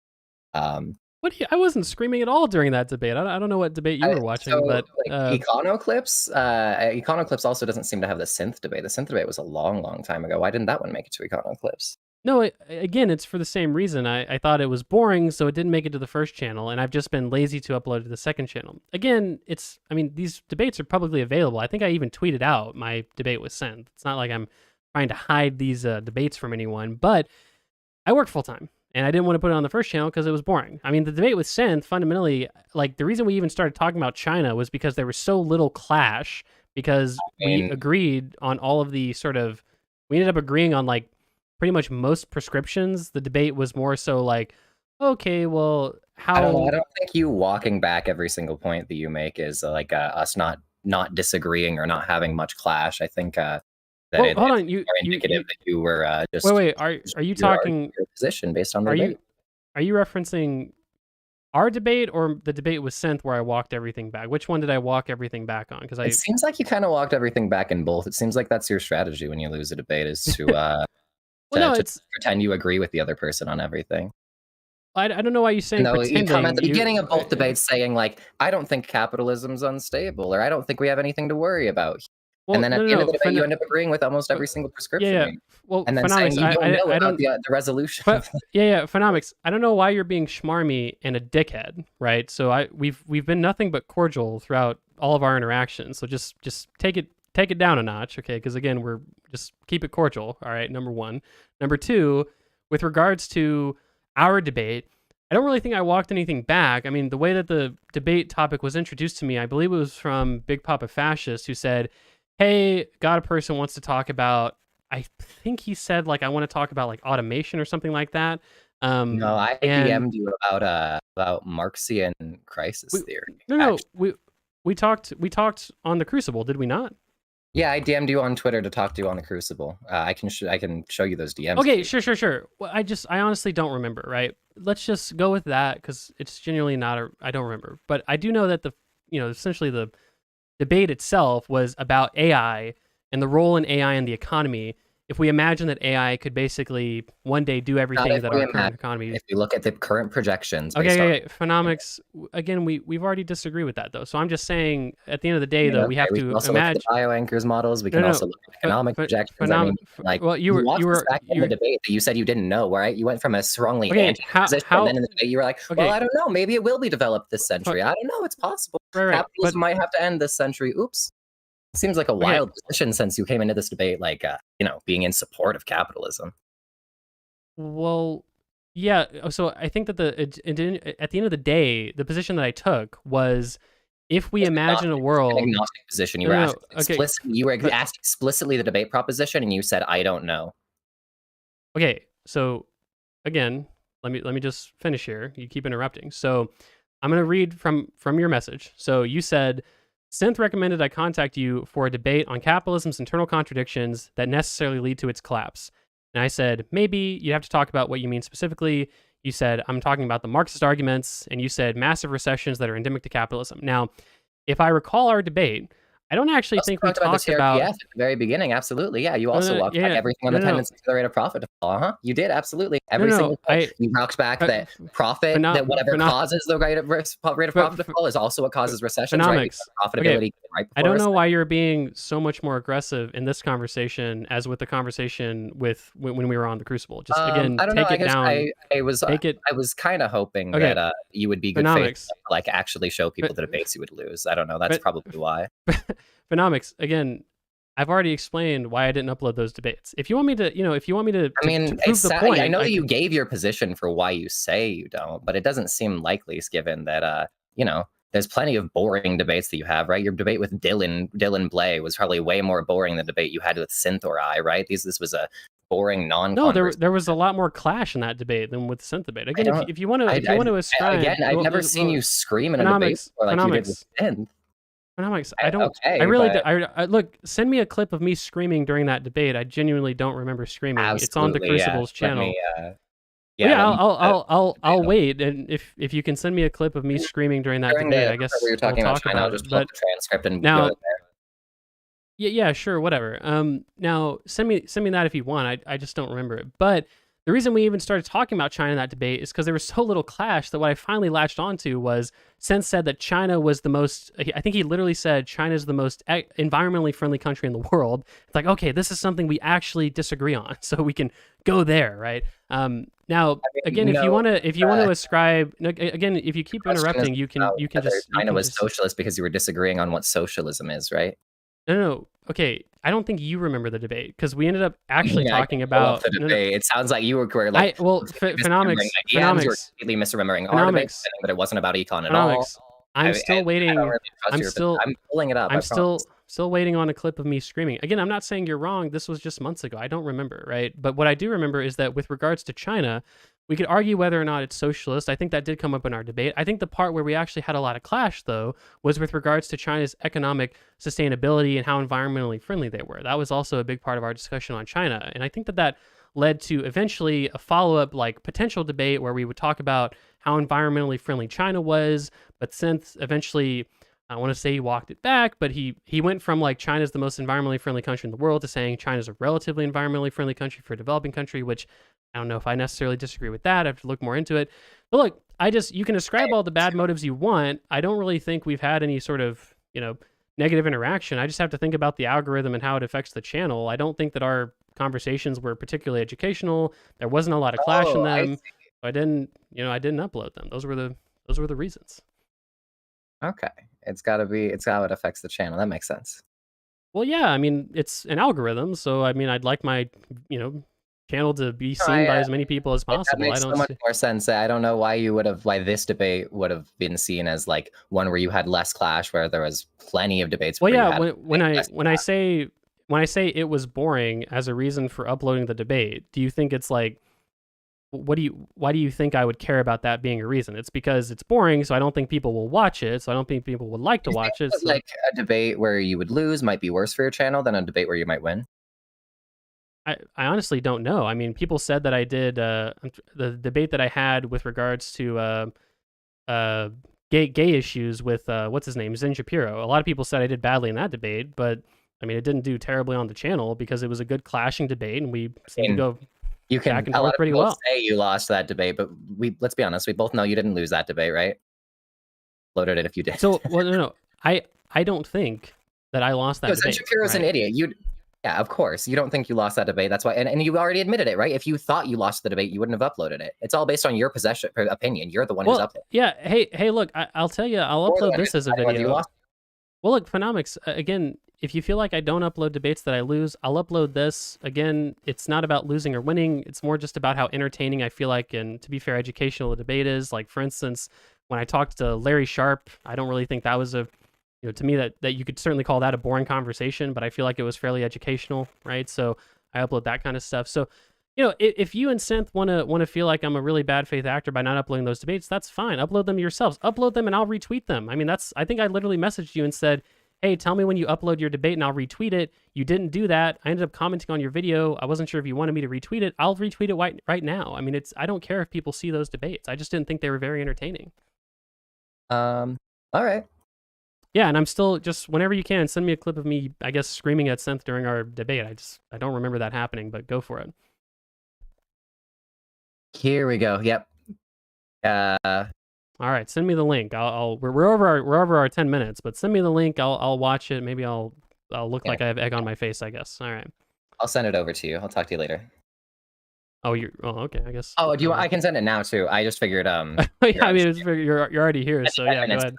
What? I wasn't screaming at all during that debate. I don't know what debate you were watching, but Econoclips. Econoclips also doesn't seem to have the synth debate. The synth debate was a long, long time ago. Why didn't that one make it to Econoclips? No, again, it's for the same reason. I thought it was boring, so it didn't make it to the first channel, and I've just been lazy to upload to the second channel. Again, these debates are publicly available. I think I even tweeted out my debate with Synth. It's not like I'm trying to hide these debates from anyone, but I work full time, and I didn't want to put it on the first channel because it was boring. I mean, the debate with Synth, fundamentally, like the reason we even started talking about China was because there was so little clash, because we agreed on all of the we ended up agreeing on like pretty much most prescriptions. The debate was more so like, okay, well, how... I don't think you walking back every single point that you make is like us not disagreeing or not having much clash. I think that hold on, it's very indicative that you were just... Wait, are you talking... your position based on the debate. Are you referencing our debate or the debate with Synth where I walked everything back? Which one did I walk everything back on? Because It seems like you kind of walked everything back in both. It seems like that's your strategy when you lose a debate, is to... to pretend you agree with the other person on everything. I don't know why you're saying pretending. You come at the beginning of both debates saying like, I don't think capitalism's unstable, or I don't think we have anything to worry about. Well, and then at no, the end no, of the no. debate, you end up agreeing with almost every single prescription. Yeah. maybe. Well, And then saying Phonomics, you don't know I about don't. the resolution. But yeah, Phonomics. I don't know why you're being schmarmy and a dickhead, right? So we've been nothing but cordial throughout all of our interactions. So just take it down a notch, okay? Because again, we're just keep it cordial. All right, number one. Number two, with regards to our debate, I don't really think I walked anything back. I mean, the way that the debate topic was introduced to me, I believe it was from Big Papa Fascist, who said, "Hey, got a person wants to talk about." I think he said like I want to talk about like automation or something like that. No, I and DM'd you about Marxian crisis theory. no, we talked on the Crucible, did we not? Yeah, I DM'd you on Twitter to talk to you on the Crucible. I can show you those DMs. Okay, sure. Well, I honestly don't remember. Right? Let's just go with that because it's genuinely not I don't remember, but I do know that essentially the debate itself was about AI and the role in AI in the economy. If we imagine that AI could basically one day do everything that our current economy. If you look at the current projections. Okay. Phonomics. Again, we've already disagreed with that though. So I'm just saying, at the end of the day, though, we have to also imagine look at the bioanchors models. We can also look at economic projections. I mean, like, well, you were in the debate that you said you didn't know, right? You went from a strongly anti position, and then in the debate you were like, well, I don't know, maybe it will be developed this century. I don't know, it's possible. Right, Capitalism might have to end this century. Oops. Seems like a wild position since you came into this debate, like, being in support of capitalism. Well, yeah. So I think that at the end of the day, the position that I took was, if we imagine a world, an agnostic position. You were asked explicitly. You were asked explicitly the debate proposition, and you said, "I don't know." Okay. So again, let me just finish here. You keep interrupting. So I'm going to read from your message. So you said, Synth recommended I contact you for a debate on capitalism's internal contradictions that necessarily lead to its collapse. And I said, maybe you have to talk about what you mean specifically. You said, I'm talking about the Marxist arguments, and you said massive recessions that are endemic to capitalism. Now, if I recall our debate, I don't actually think we talked about at the very beginning. Absolutely, yeah. You also walked back everything on the tendency to the rate of profit to fall. You did absolutely every single point. You walked back that profit, that whatever causes the rate of profit to fall is also what causes recessions. Right? Profitability. Right, I don't know why you're being so much more aggressive in this conversation as with the conversation with when we were on the Crucible. Just again, I don't know. take it down. I was kind of hoping that you would be good faith, like actually show people the debates you would lose. I don't know. That's probably why. Phonomics, again, I've already explained why I didn't upload those debates. If you want me to, I mean, prove the point, I know you gave your position for why you say you don't, but it doesn't seem likely, given that, there's plenty of boring debates that you have, right? Your debate with Dylan Blay was probably way more boring than the debate you had with Synth or I, right? This was a boring No, there was a lot more clash in that debate than with the Synth debate. Again, if you want to ascribe, again, I've never seen you scream in a debate like you did with Synth. Phonomics, I don't. Okay, I really. I look. Send me a clip of me screaming during that debate. I genuinely don't remember screaming. It's on the Crucible's channel. I'll wait, and if you can send me a clip of me screaming during that debate, I guess we're talking we'll about China. I'll just pull up the transcript and now, go there. Yeah, sure, whatever. Now send me that if you want. I just don't remember it. But the reason we even started talking about China in that debate is because there was so little clash that what I finally latched onto was Sense said that China was the most, I think he literally said China's the most environmentally friendly country in the world. It's like, okay, this is something we actually disagree on, so we can go there, right? Now, again, if you want to ascribe, again, if you keep interrupting, you can just China was socialist because you were disagreeing on what socialism is, right? No. Okay, I don't think you remember the debate because we ended up actually talking about the debate. It sounds like you were like, Phonomics. You were completely misremembering our debate, but it wasn't about econ at all. I'm still waiting. I'm pulling it up. I'm still waiting on a clip of me screaming. Again, I'm not saying you're wrong. This was just months ago. I don't remember, right? But what I do remember is that with regards to China, we could argue whether or not it's socialist. I think that did come up in our debate. I think the part where we actually had a lot of clash, though, was with regards to China's economic sustainability and how environmentally friendly they were. That was also a big part of our discussion on China. And I think that led to eventually a follow-up, like, potential debate where we would talk about how environmentally friendly China was. But since eventually, I want to say he walked it back, but he went from, like, China's the most environmentally friendly country in the world to saying China's a relatively environmentally friendly country for a developing country, which I don't know if I necessarily disagree with that. I have to look more into it. But look, you can ascribe all the bad motives you want. I don't really think we've had any sort of, negative interaction. I just have to think about the algorithm and how it affects the channel. I don't think that our conversations were particularly educational. There wasn't a lot of clash in Oh, I them. see. I didn't upload them. Those were the reasons. Okay, it's got to be. It's how it affects the channel. That makes sense. Well, yeah, I mean, it's an algorithm, so I mean, I'd like my, channel to be seen by as many people as That possible. I makes don't so much see. more sense. I don't know why this debate would have been seen as like one where you had less clash, where there was plenty of debates. Well, where you yeah, had when I less when I say it was boring as a reason for uploading the debate, do you think it's like, why do you think I would care about that being a reason? It's because it's boring, so I don't think people will watch it. So I don't think people would like to You watch think it. that, So like a debate where you would lose might be worse for your channel than a debate where you might win? I honestly don't know. I mean, people said that I did the debate that I had with regards to gay issues with what's his name, Zen Shapiro. A lot of people said I did badly in that debate, but I mean, it didn't do terribly on the channel because it was a good clashing debate, and we seemed to go You can. back and A lot forth of pretty people well. say you lost that debate, but let's be honest. We both know you didn't lose that debate, right? Loaded it if you did. So, well, no. I don't think that I lost that No, debate. Zen Shapiro's an right? idiot. Yeah, of course. You don't think you lost that debate. That's why, and you already admitted it, right? If you thought you lost the debate, you wouldn't have uploaded it. It's all based on your opinion. You're the one who's Well, uploaded. yeah. Hey, look, I'll tell you, I'll You're the upload one this who's as a deciding whether you video. lost. Well, look, Phenomics, again, if you feel like I don't upload debates that I lose, I'll upload this. Again, it's not about losing or winning. It's more just about how entertaining I feel like, and to be fair, educational the debate is. Like, for instance, when I talked to Larry Sharp, I don't really think that was to me that you could certainly call that a boring conversation, but I feel like it was fairly educational, right? So I upload that kind of stuff. So, if you and Synth want to feel like I'm a really bad faith actor by not uploading those debates, that's fine. Upload them yourselves. Upload them and I'll retweet them. I mean, I think I literally messaged you and said, hey, tell me when you upload your debate and I'll retweet it. You didn't do that. I ended up commenting on your video. I wasn't sure if you wanted me to retweet it. I'll retweet it right now. I mean, I don't care if people see those debates. I just didn't think they were very entertaining. All right. Yeah, and I'm still just, whenever you can, send me a clip of me, I guess, screaming at Synth during our debate. I don't remember that happening, but go for it. Here we go. Yep. All right, send me the link. We're over our 10 minutes, but send me the link. I'll watch it. Maybe I'll look like I have egg on my face, I guess. All right. I'll send it over to you. I'll talk to you later. Oh, okay, I guess. Oh, I can send it now too. I just figured yeah, I mean, you're already here, so yeah, go ahead.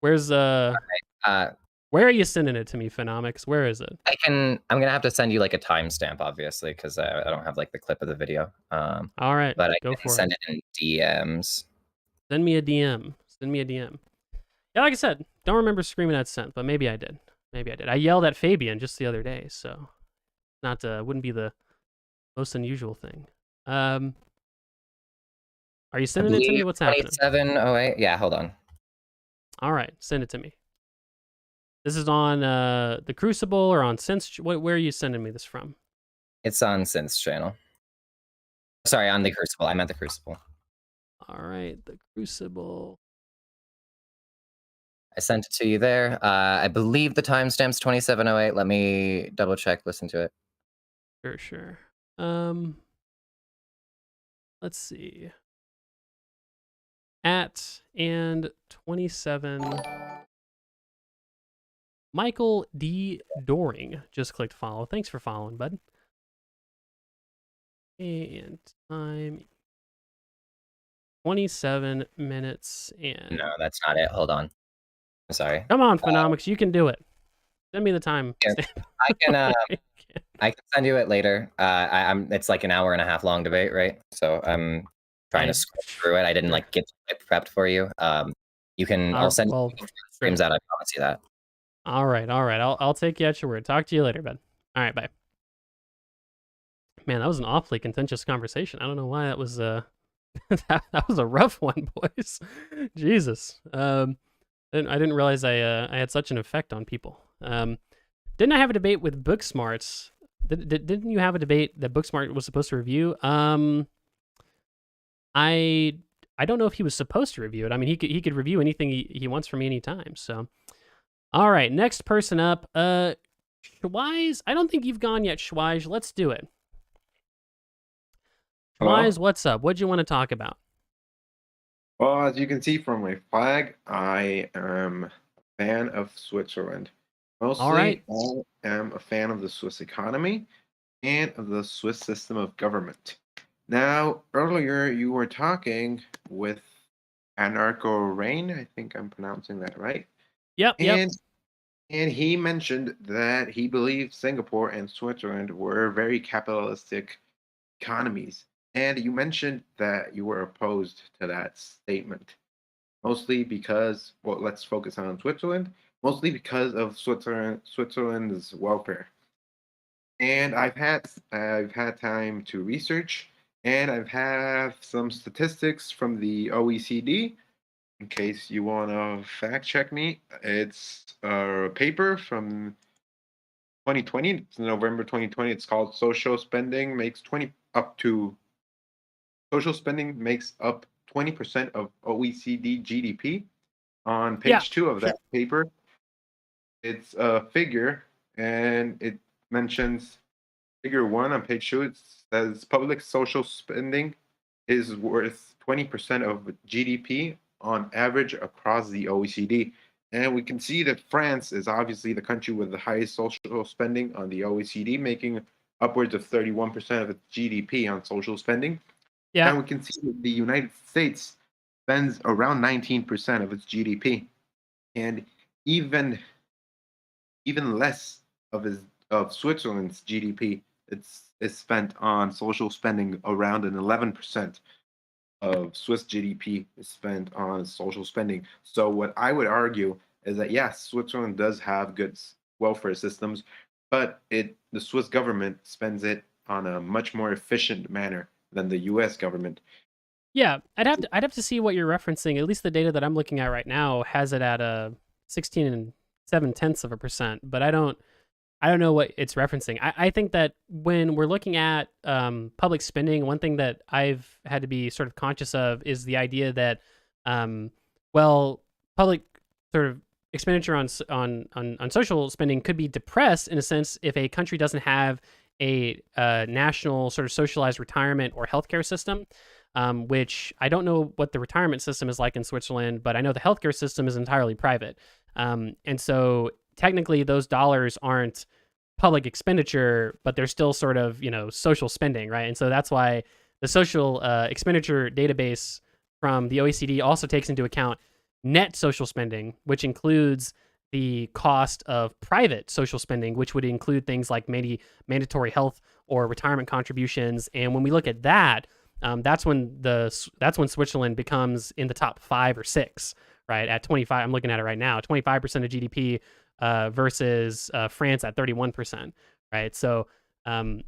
Where's where are you sending it to me, Phenomics? Where is it? I'm gonna have to send you like a timestamp, obviously, because I don't have like the clip of the video. All right, but I go can for send it in DMs. Send me a DM. Yeah, like I said, don't remember screaming at Synth, but maybe I did. I yelled at Fabian just the other day, so wouldn't be the most unusual thing. Are you sending it to me? What's happening? 2708. Yeah, hold on. All right, send it to me. This is on the Crucible or on Synth's. Where are you sending me this from? It's on Synth's channel. Sorry, on the Crucible. I meant the Crucible. All right, the Crucible. I sent it to you there. I believe the timestamp's 2708. Let me double check. Listen to it. Sure. Let's see. At and 27. Michael D. Doring just clicked follow. Thanks for following, bud. And time 27 minutes and... No, that's not it. Hold on. I'm sorry. Come on, Phenomics. You can do it. Send me the time. I can send you it later. It's like an hour and a half long debate, right? So I'm trying to scroll through it. I didn't like get it prepped for you. You can. I'll send you streams out. I promise you that. All right. I'll take you at your word. Talk to you later, bud. All right, bye. Man, that was an awfully contentious conversation. I don't know why that was that was a rough one, boys. Jesus. I didn't realize I had such an effect on people. Didn't I have a debate with Booksmarts? Didn't you have a debate that Booksmart was supposed to review? I don't know if he was supposed to review it. I mean, he could review anything he wants from me anytime. So, all right, next person up, Schweiz. I don't think you've gone yet, Schweiz. Let's do it. Schweiz, what's up? What'd you want to talk about? Well, as you can see from my flag, I am fan of Switzerland. All Mostly, right. I am a fan of the Swiss economy and of the Swiss system of government. Now, earlier you were talking with Anarcho Rain. I think I'm pronouncing that right. Yep. And he mentioned that he believes Singapore and Switzerland were very capitalistic economies. And you mentioned that you were opposed to that statement, mostly because, well, let's focus on Switzerland, mostly because of Switzerland's welfare. And I've had time to research, and I've had some statistics from the OECD. In case you want to fact check me, it's a paper from 2020. It's November 2020. It's called Social Spending makes 20% of OECD GDP. On page 2 of that paper, it's a figure, and it mentions figure 1 on page 2. It says public social spending is worth 20% of GDP on average across the OECD. And we can see that France is obviously the country with the highest social spending on the OECD, making upwards of 31% of its GDP on social spending. Yeah. And we can see that the United States spends around 19% of its GDP, and even less of Switzerland's GDP is spent on social spending. Around an 11% of Swiss GDP is spent on social spending. So what I would argue is that yes, Switzerland does have good welfare systems, but the Swiss government spends it on a much more efficient manner than the U.S. government. Yeah, I'd have to see what you're referencing. At least the data that I'm looking at right now has it at a 16.7%, but I don't know what it's referencing. I think that when we're looking at public spending, one thing that I've had to be sort of conscious of is the idea that, public sort of expenditure on social spending could be depressed in a sense if a country doesn't have a national sort of socialized retirement or healthcare system. Which I don't know what the retirement system is like in Switzerland, but I know the healthcare system is entirely private. And so technically those dollars aren't public expenditure, but they're still sort of, social spending, right? And so that's why the social expenditure database from the OECD also takes into account net social spending, which includes the cost of private social spending, which would include things like maybe mandatory health or retirement contributions. And when we look at that, that's when Switzerland becomes in the top 5 or 6, right? At 25, I'm looking at it right now, 25% of GDP versus France at 31%, right? So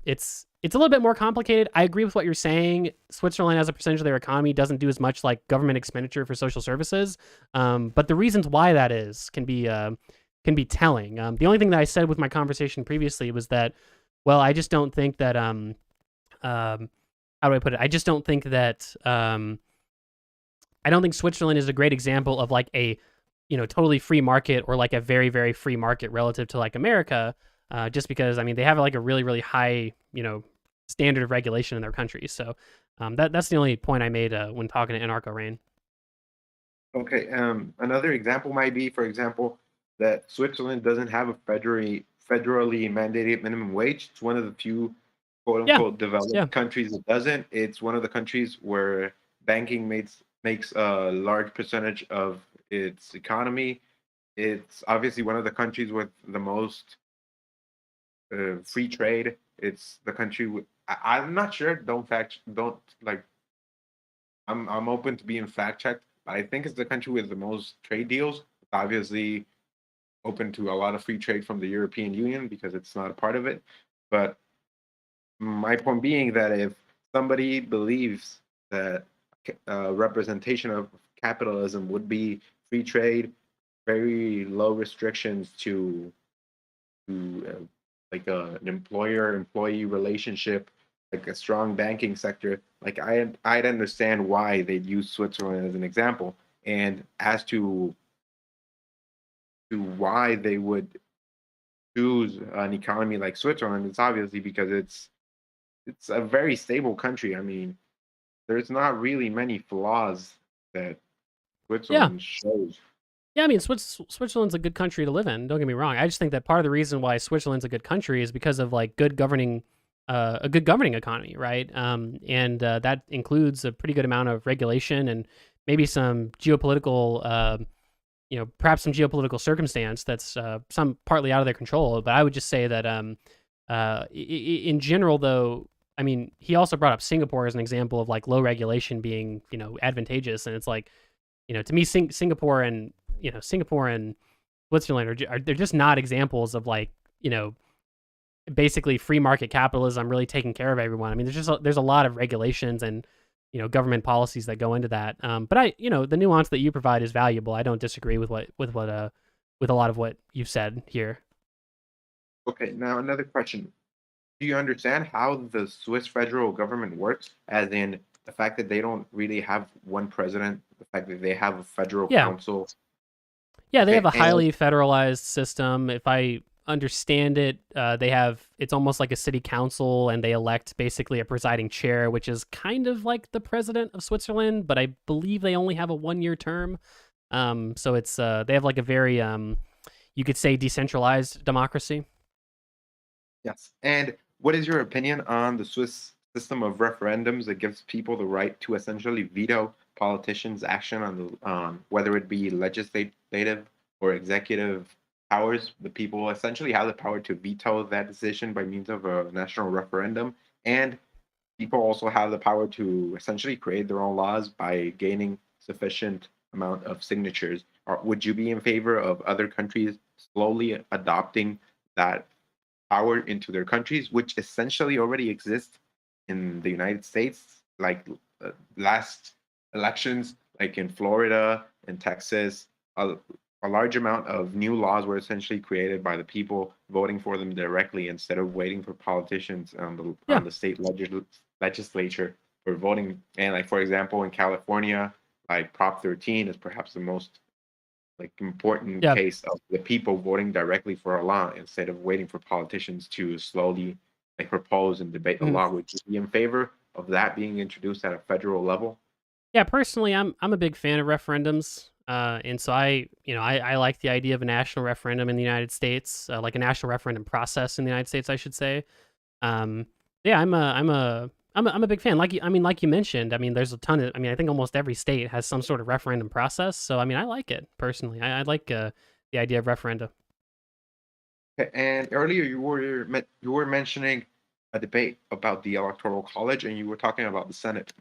it's a little bit more complicated. I agree with what you're saying. Switzerland, as a percentage of their economy, doesn't do as much like government expenditure for social services, but the reasons why that is can be telling. The only thing that I said with my conversation previously was that, well, I just don't think that how do I put it? I just don't think that I don't think Switzerland is a great example of like a totally free market or like a very, very free market relative to like America, just because they have like a really, really high standard of regulation in their country. So that's the only point I made when talking to Anarcho Rain. Okay. Another example might be, for example, that Switzerland doesn't have a federally mandated minimum wage. It's one of the few quote unquote developed countries that doesn't. It's one of the countries where banking makes a large percentage of its economy. It's obviously one of the countries with the most free trade. It's the country with, I'm not sure. I'm open to being fact checked, but I think it's the country with the most trade deals. Obviously, open to a lot of free trade from the European Union because it's not a part of it. But my point being that if somebody believes that representation of capitalism would be free trade, very low restrictions to like an employer-employee relationship, like a strong banking sector, like I'd understand why they'd use Switzerland as an example. And as to why they would choose an economy like Switzerland, it's obviously because it's a very stable country. There's not really many flaws that Switzerland shows. Yeah, I mean, Switzerland's a good country to live in. Don't get me wrong. I just think that part of the reason why Switzerland's a good country is because of like a good governing economy, right? And that includes a pretty good amount of regulation and maybe some geopolitical, perhaps some geopolitical circumstance that's some partly out of their control. But I would just say that in general, though, I mean, he also brought up Singapore as an example of like low regulation being, advantageous, and it's like, to me, Singapore and Switzerland are they're just not examples of like, basically free market capitalism really taking care of everyone. I mean, there's a lot of regulations and government policies that go into that. But the nuance that you provide is valuable. I don't disagree with a lot of what you've said here. Okay, now another question. Do you understand how the Swiss federal government works? As in the fact that they don't really have one president, the fact that they have a federal council. Yeah, they have a Okay, highly federalized system. If I understand it, it's almost like a city council, and they elect basically a presiding chair, which is kind of like the president of Switzerland, but I believe they only have a 1-year term. So it's they have like a very you could say decentralized democracy. Yes. And what is your opinion on the Swiss system of referendums that gives people the right to essentially veto politicians' action on whether it be legislative or executive powers? The people essentially have the power to veto that decision by means of a national referendum, and people also have the power to essentially create their own laws by gaining sufficient amount of signatures. Would you be in favor of other countries slowly adopting that power into their countries, which essentially already exists in the United States? Like last elections, like in Florida and Texas, a large amount of new laws were essentially created by the people voting for them directly instead of waiting for politicians on the state legislature for voting. And like, for example, in California, like Prop 13 is perhaps the most like important case of the people voting directly for a law instead of waiting for politicians to slowly like propose and debate the law. Would you be in favor of that being introduced at a federal level? Yeah, personally, I'm a big fan of referendums, and so I like the idea of a national referendum in the United States, like a national referendum process in the United States, I should say. Yeah, I'm a big fan. Like you mentioned, I mean, there's a ton of. I mean, I think almost every state has some sort of referendum process. So I mean, I like it personally. I like the idea of referenda. Okay, and earlier you were mentioning a debate about the Electoral College, and you were talking about the Senate.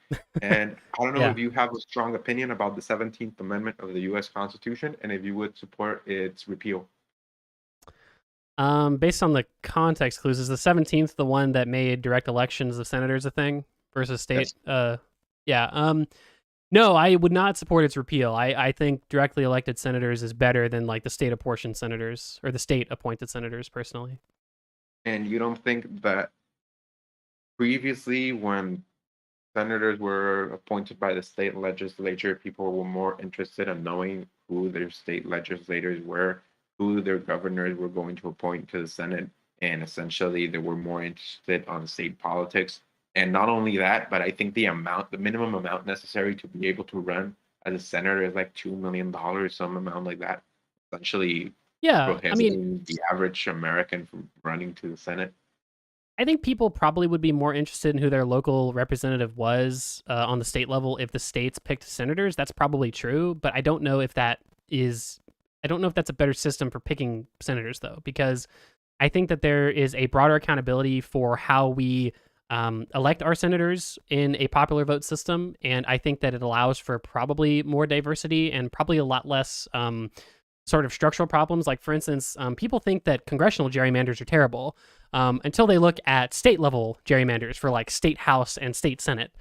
And I don't know if you have a strong opinion about the 17th Amendment of the U.S. Constitution, and if you would support its repeal. Based on the context clues, is the 17th the one that made direct elections of senators a thing versus state? Yes. No, I would not support its repeal. I think directly elected senators is better than like the state apportioned senators or the state appointed senators personally. And you don't think that previously, when senators were appointed by the state legislature, people were more interested in knowing who their state legislators were, who their governors were going to appoint to the Senate, and essentially they were more interested on state politics. And not only that, but I think the minimum amount necessary to be able to run as a senator is like $2 million, some amount like that. Essentially, prohibiting the average American from running to the Senate. I think people probably would be more interested in who their local representative was on the state level if the states picked senators. That's probably true, but I don't know if that's a better system for picking senators, though, because I think that there is a broader accountability for how we elect our senators in a popular vote system, and I think that it allows for probably more diversity and probably a lot less sort of structural problems. Like, for instance, people think that congressional gerrymanders are terrible until they look at state level gerrymanders for like state house and state senate.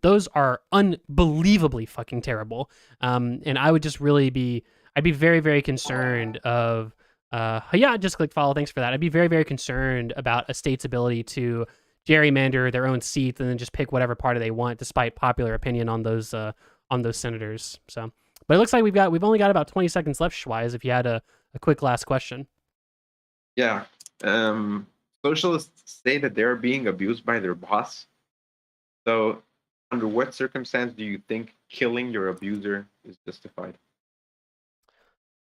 Those are unbelievably fucking terrible. And I would just I'd be very, very concerned of, just click follow. Thanks for that. I'd be very, very concerned about a state's ability to gerrymander their own seats and then just pick whatever party they want, despite popular opinion on those senators. So, but it looks like we've only got about 20 seconds left, Schweiz, if you had a quick last question. Yeah. Socialists say that they're being abused by their boss. So, under what circumstance do you think killing your abuser is justified?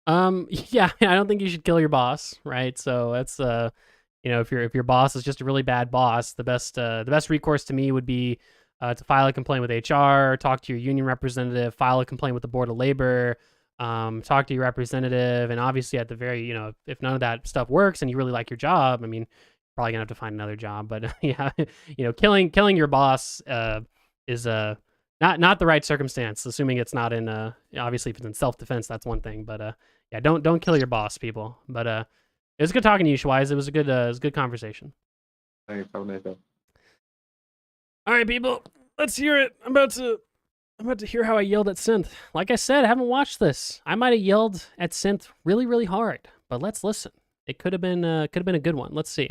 Yeah, I don't think you should kill your boss, right? So that's if your boss is just a really bad boss, the best recourse to me would be to file a complaint with HR, talk to your union representative, file a complaint with the Board of Labor, talk to your representative, and obviously at the very, if none of that stuff works and you really like your job, I mean, you're probably gonna have to find another job. But yeah, killing your boss is not the right circumstance, assuming it's not in obviously if it's in self-defense, that's one thing. But yeah, don't kill your boss, people. But it was good talking to you, Schweiz. It was a good conversation. Thanks. Have a nice day. All right, people, let's hear it. I'm about to hear how I yelled at Synth. Like I said, I haven't watched this. I might have yelled at Synth really, really hard, but let's listen. It could have been a good one. Let's see.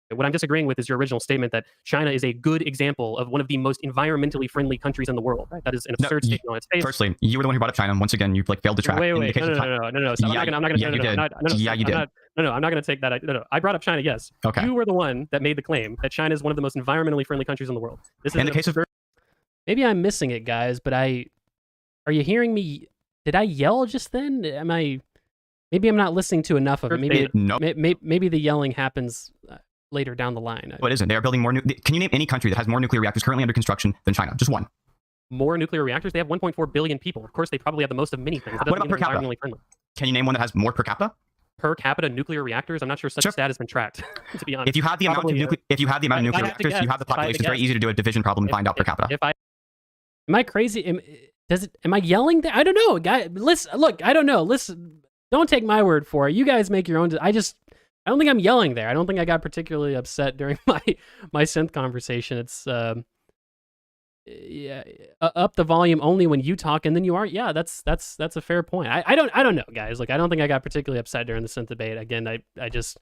What I'm disagreeing with is your original statement that China is a good example of one of the most environmentally friendly countries in the world. Right? That is an absurd statement on its face. Firstly, you were the one who brought up China. Once again, you failed to track. Wait. No. So I'm not gonna. Yeah, you did. No, I'm not going to take that. No. I brought up China. Yes. Okay. You were the one that made the claim that China is one of the most environmentally friendly countries in the world. This is in the case of. Maybe I'm missing it, guys. But are you hearing me? Did I yell just then? Maybe I'm not listening to enough of it. Maybe the yelling happens later down the line. What isn't? They are building more. Can you name any country that has more nuclear reactors currently under construction than China? Just one. More nuclear reactors? They have 1.4 billion people. Of course, they probably have the most of many things. What about per capita? Can you name one that has more per capita? Per capita nuclear reactors? I'm not sure such a stat has been tracked. To be honest, if you have the amount of nuclear reactors, you have the population. It's very easy to do a division problem and find out per capita. Am I crazy? Am I yelling there? I don't know, guys. Listen, look, I don't know. Listen, don't take my word for it. You guys make your own. I don't think I'm yelling there. I don't think I got particularly upset during my synth conversation. It's up the volume only when you talk, and then you aren't. Yeah, that's a fair point. I don't know, guys. Like, I don't think I got particularly upset during the synth debate. Again, I just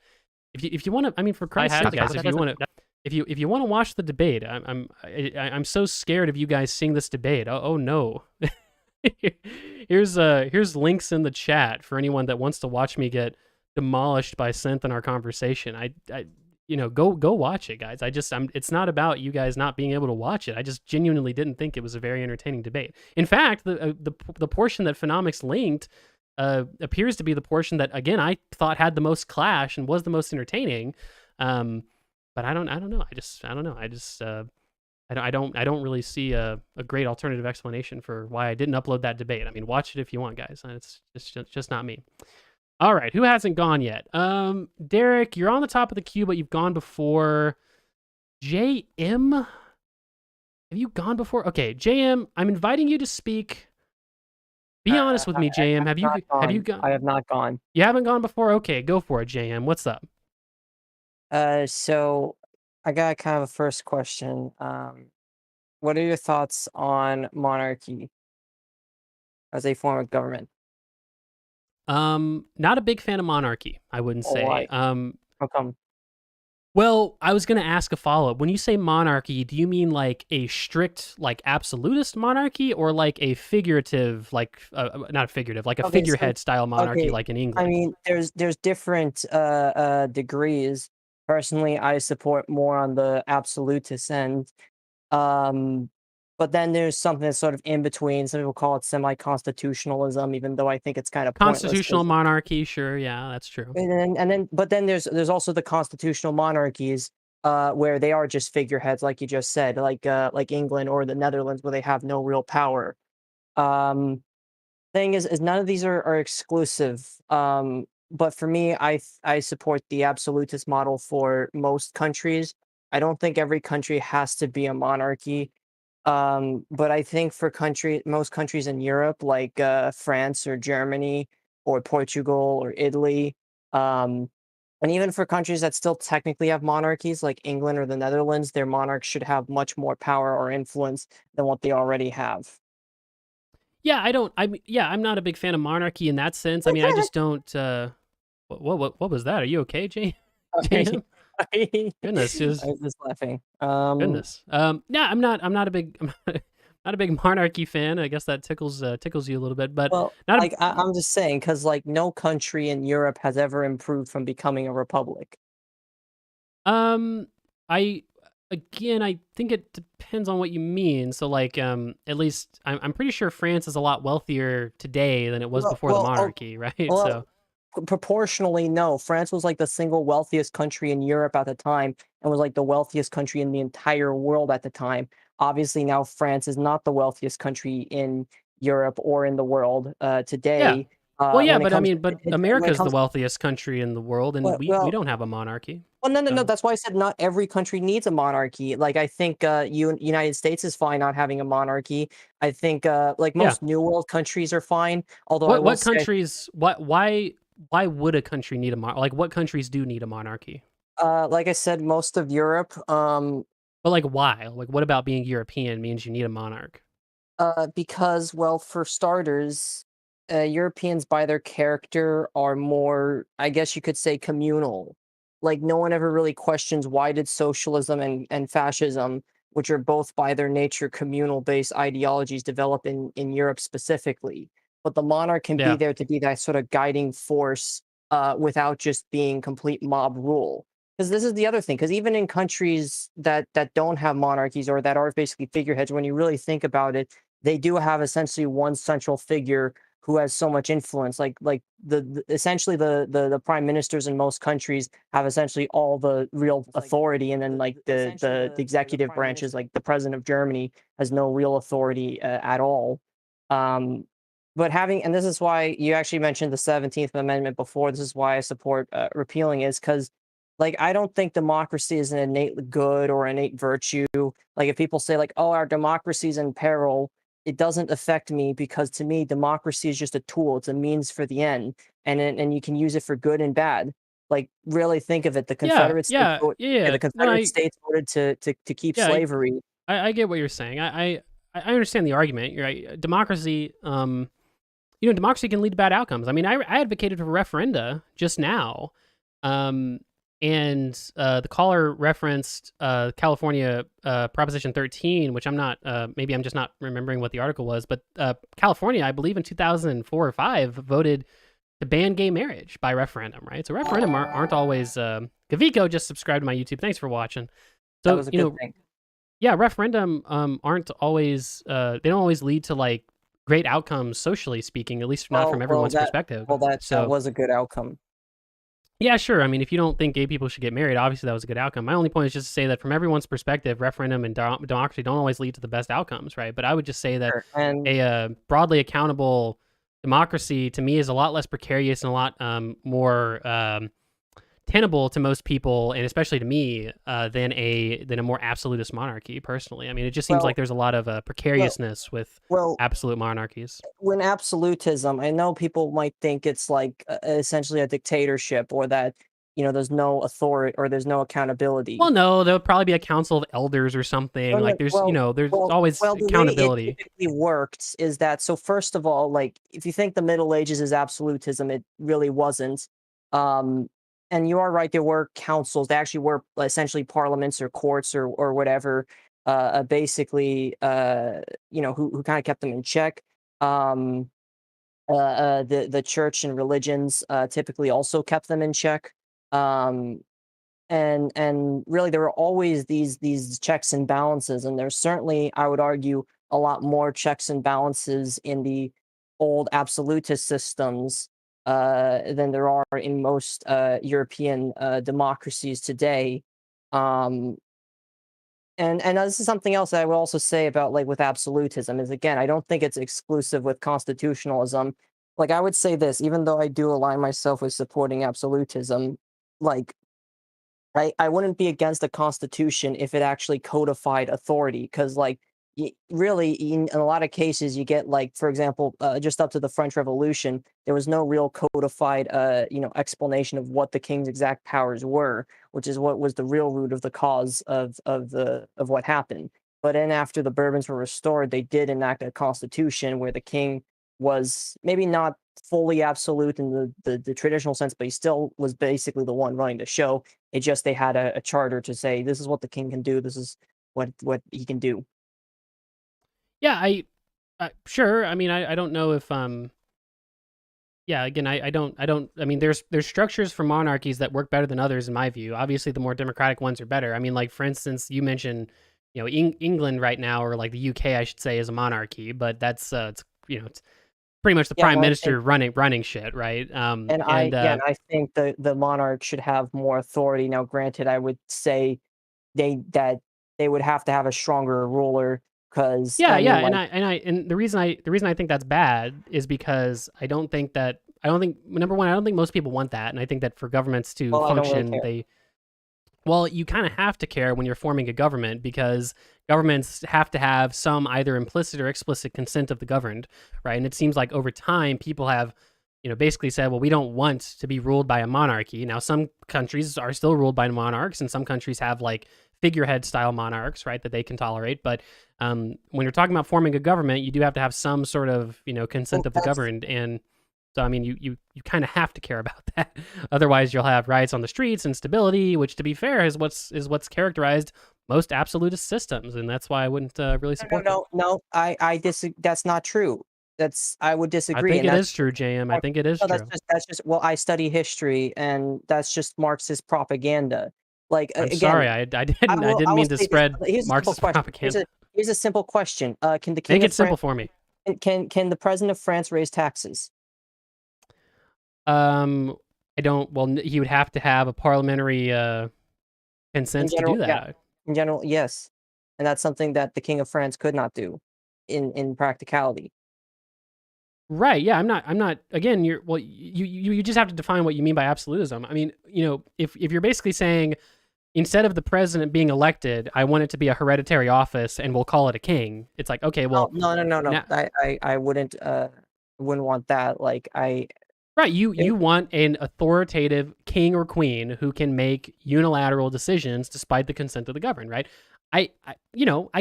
if you want to, I mean, for Christ's sake, guys, if you want to watch the debate, I'm so scared of you guys seeing this debate. Oh no. Here's links in the chat for anyone that wants to watch me get demolished by Synth in our conversation. Go watch it, guys. It's not about you guys not being able to watch it. I just genuinely didn't think it was a very entertaining debate. In fact, the portion that Phenomics linked appears to be the portion that, again, I thought had the most clash and was the most entertaining. But I don't know. I don't really see a great alternative explanation for why I didn't upload that debate. I mean, watch it if you want, guys. It's just not me. All right, who hasn't gone yet? Derek, you're on the top of the queue, but you've gone before. JM, have you gone before? Okay, JM, I'm inviting you to speak. Be honest with me, JM. Have you gone? I have not gone. You haven't gone before? Okay, go for it, JM. What's up? So I got kind of a first question. What are your thoughts on monarchy as a form of government? Not a big fan of monarchy, I wouldn't say. Why? How come? Well, I was going to ask a follow-up. When you say monarchy, do you mean like a strict, like absolutist monarchy, or like a figurative, like not figurative, like a figurehead style monarchy, like in England? I mean, there's different degrees. Personally, I support more on the absolutist end. But then there's something that's sort of in between. Some people call it semi-constitutionalism, even though I think it's kind of constitutional monarchy. Sure, yeah, that's true. But then there's also the constitutional monarchies, where they are just figureheads, like you just said, like England or the Netherlands, where they have no real power. Thing is none of these are exclusive. But for me, I support the absolutist model for most countries. I don't think every country has to be a monarchy. But I think for most countries in Europe, like France or Germany or Portugal or Italy, and even for countries that still technically have monarchies, like England or the Netherlands, their monarchs should have much more power or influence than what they already have. Yeah, I'm not a big fan of monarchy in that sense. I mean, I just don't. What was that? Are you okay, Jane? Goodness, I was just laughing. Goodness. Yeah, I'm not a big monarchy fan. I guess that tickles you a little bit, but I'm just saying because like no country in Europe has ever improved from becoming a republic. I again, I think it depends on what you mean. So, like, at least I'm pretty sure France is a lot wealthier today than it was before the monarchy, right? So, proportionally, no. France was like the single wealthiest country in Europe at the time, and was like the wealthiest country in the entire world at the time. Obviously, now France is not the wealthiest country in Europe or in the world yeah. today. Well, yeah, When it but I comes mean, but when it America's the comes wealthiest country in the world, and we well, don't have a monarchy. well, no, So, that's why I said not every country needs a monarchy. Like, I think, United States is fine not having a monarchy. I think, like, yeah. most New World countries are fine, although I will What say countries? Why would a country need a like? What countries do need a monarchy? like I said, most of Europe, But like, why? Like, what about being European means you need a monarch? because, well, for starters, Europeans by their character are more, I guess you could say, communal. Like, no one ever really questions why did socialism and fascism, which are both by their nature communal-based ideologies, develop in Europe specifically. But the monarch can be Yeah. there to be that sort of guiding force, without just being complete mob rule. Because this is the other thing. Because even in countries that don't have monarchies or that are basically figureheads, when you really think about it, they do have essentially one central figure who has so much influence. Like essentially the prime ministers in most countries have essentially all the real authority, and then like the executive branches, like the president of Germany, has no real authority at all. Um, but having, and this is why you actually mentioned the 17th Amendment before. This is why I support repealing, is because, like, I don't think democracy is an innate good or innate virtue. Like, if people say, like, oh, our democracy is in peril, it doesn't affect me, because to me, democracy is just a tool. It's a means for the end, and you can use it for good and bad. Like, really think of it. The Yeah. Confederate States, Yeah. Yeah. the No, Confederate States voted to keep yeah. slavery. I get what you're saying. I understand the argument. You're right. Democracy, democracy can lead to bad outcomes. I mean, I advocated for referenda just now, and the caller referenced California Proposition 13, which I'm not. Maybe I'm just not remembering what the article was, but California, I believe in 2004 or 5, voted to ban gay marriage by referendum. Right. So referendum aren't always. Kaviko just subscribed to my YouTube. Thanks for watching. So That was a good thing. yeah, referendum aren't always they don't always lead to like great outcomes socially speaking, at least not from everyone's perspective. That was a good outcome. Yeah, sure. I mean, if you don't think gay people should get married, obviously that was a good outcome. My only point is just to say that from everyone's perspective, referendum and democracy don't always lead to the best outcomes, right? But I would just say that a broadly accountable democracy to me is a lot less precarious and a lot more tenable to most people, and especially to me, than a more absolutist monarchy. Personally, I mean, it just seems like there's a lot of precariousness with absolute monarchies. When absolutism, I know people might think it's like essentially a dictatorship, or that there's no authority or there's no accountability. Well, no, there'll probably be a council of elders or something. Like there's there's always accountability. The way it typically worked is that, so first of all, like, if you think the Middle Ages is absolutism, it really wasn't. And you are right, there were councils. They actually were essentially parliaments or courts or whatever, basically, who kind of kept them in check. The church and religions typically also kept them in check. And really, there were always these checks and balances, and there's certainly, I would argue, a lot more checks and balances in the old absolutist systems than there are in most European democracies today. And this is something else that I would also say about, like, with absolutism, is, again, I don't think it's exclusive with constitutionalism. Like, I would say this, even though I do align myself with supporting absolutism, like, I wouldn't be against the Constitution if it actually codified authority, because, like, really, in a lot of cases, you get, like, for example, just up to the French Revolution, there was no real codified, explanation of what the king's exact powers were, which is what was the real root of the cause of what happened. But then, after the Bourbons were restored, they did enact a constitution where the king was maybe not fully absolute in the traditional sense, but he still was basically the one running the show. It just, they had a charter to say, this is what the king can do, this is what he can do. Yeah, sure. I mean, I don't know if Yeah, again, I don't. I mean, there's structures for monarchies that work better than others, in my view. Obviously, the more democratic ones are better. I mean, like for instance, you mentioned, England right now, or like the UK, I should say, is a monarchy, but that's it's pretty much the prime minister running shit, right? And I think the monarch should have more authority. Now, granted, I would say they would have to have a stronger ruler because and the reason I think that's bad is because I don't think number one, I don't think most people want that, and I think that for governments to function, you kind of have to care when you're forming a government, because governments have to have some either implicit or explicit consent of the governed, right? And it seems like over time people have, basically said, well, we don't want to be ruled by a monarchy. Now, some countries are still ruled by monarchs, and some countries have like figurehead style monarchs, right, that they can tolerate. But when you're talking about forming a government, you do have to have some sort of, consent of the governed. And so, I mean, you kind of have to care about that. Otherwise, you'll have riots on the streets, instability, which, to be fair, is what's characterized most absolutist systems, and that's why I wouldn't really support. No, I disagree. That's not true. I would disagree. I think it is true, JM. I think it is true. That's just. Well, I study history, and that's just Marxist propaganda. Like, I'm again, sorry, I didn't mean to spread Marxist propaganda. Here's a simple question. Can the king make it simple for me? Can the president of France raise taxes? I don't. Well, he would have to have a parliamentary consent to do that. Yeah. In general, yes, and that's something that the king of France could not do, in practicality. Right. Yeah. I'm not. Again, you just have to define what you mean by absolutism. I mean, if you're basically saying, instead of the president being elected, I want it to be a hereditary office, and we'll call it a king. It's like, okay, well, no. I wouldn't want that. Like, Right, you want an authoritative king or queen who can make unilateral decisions despite the consent of the governed, right? I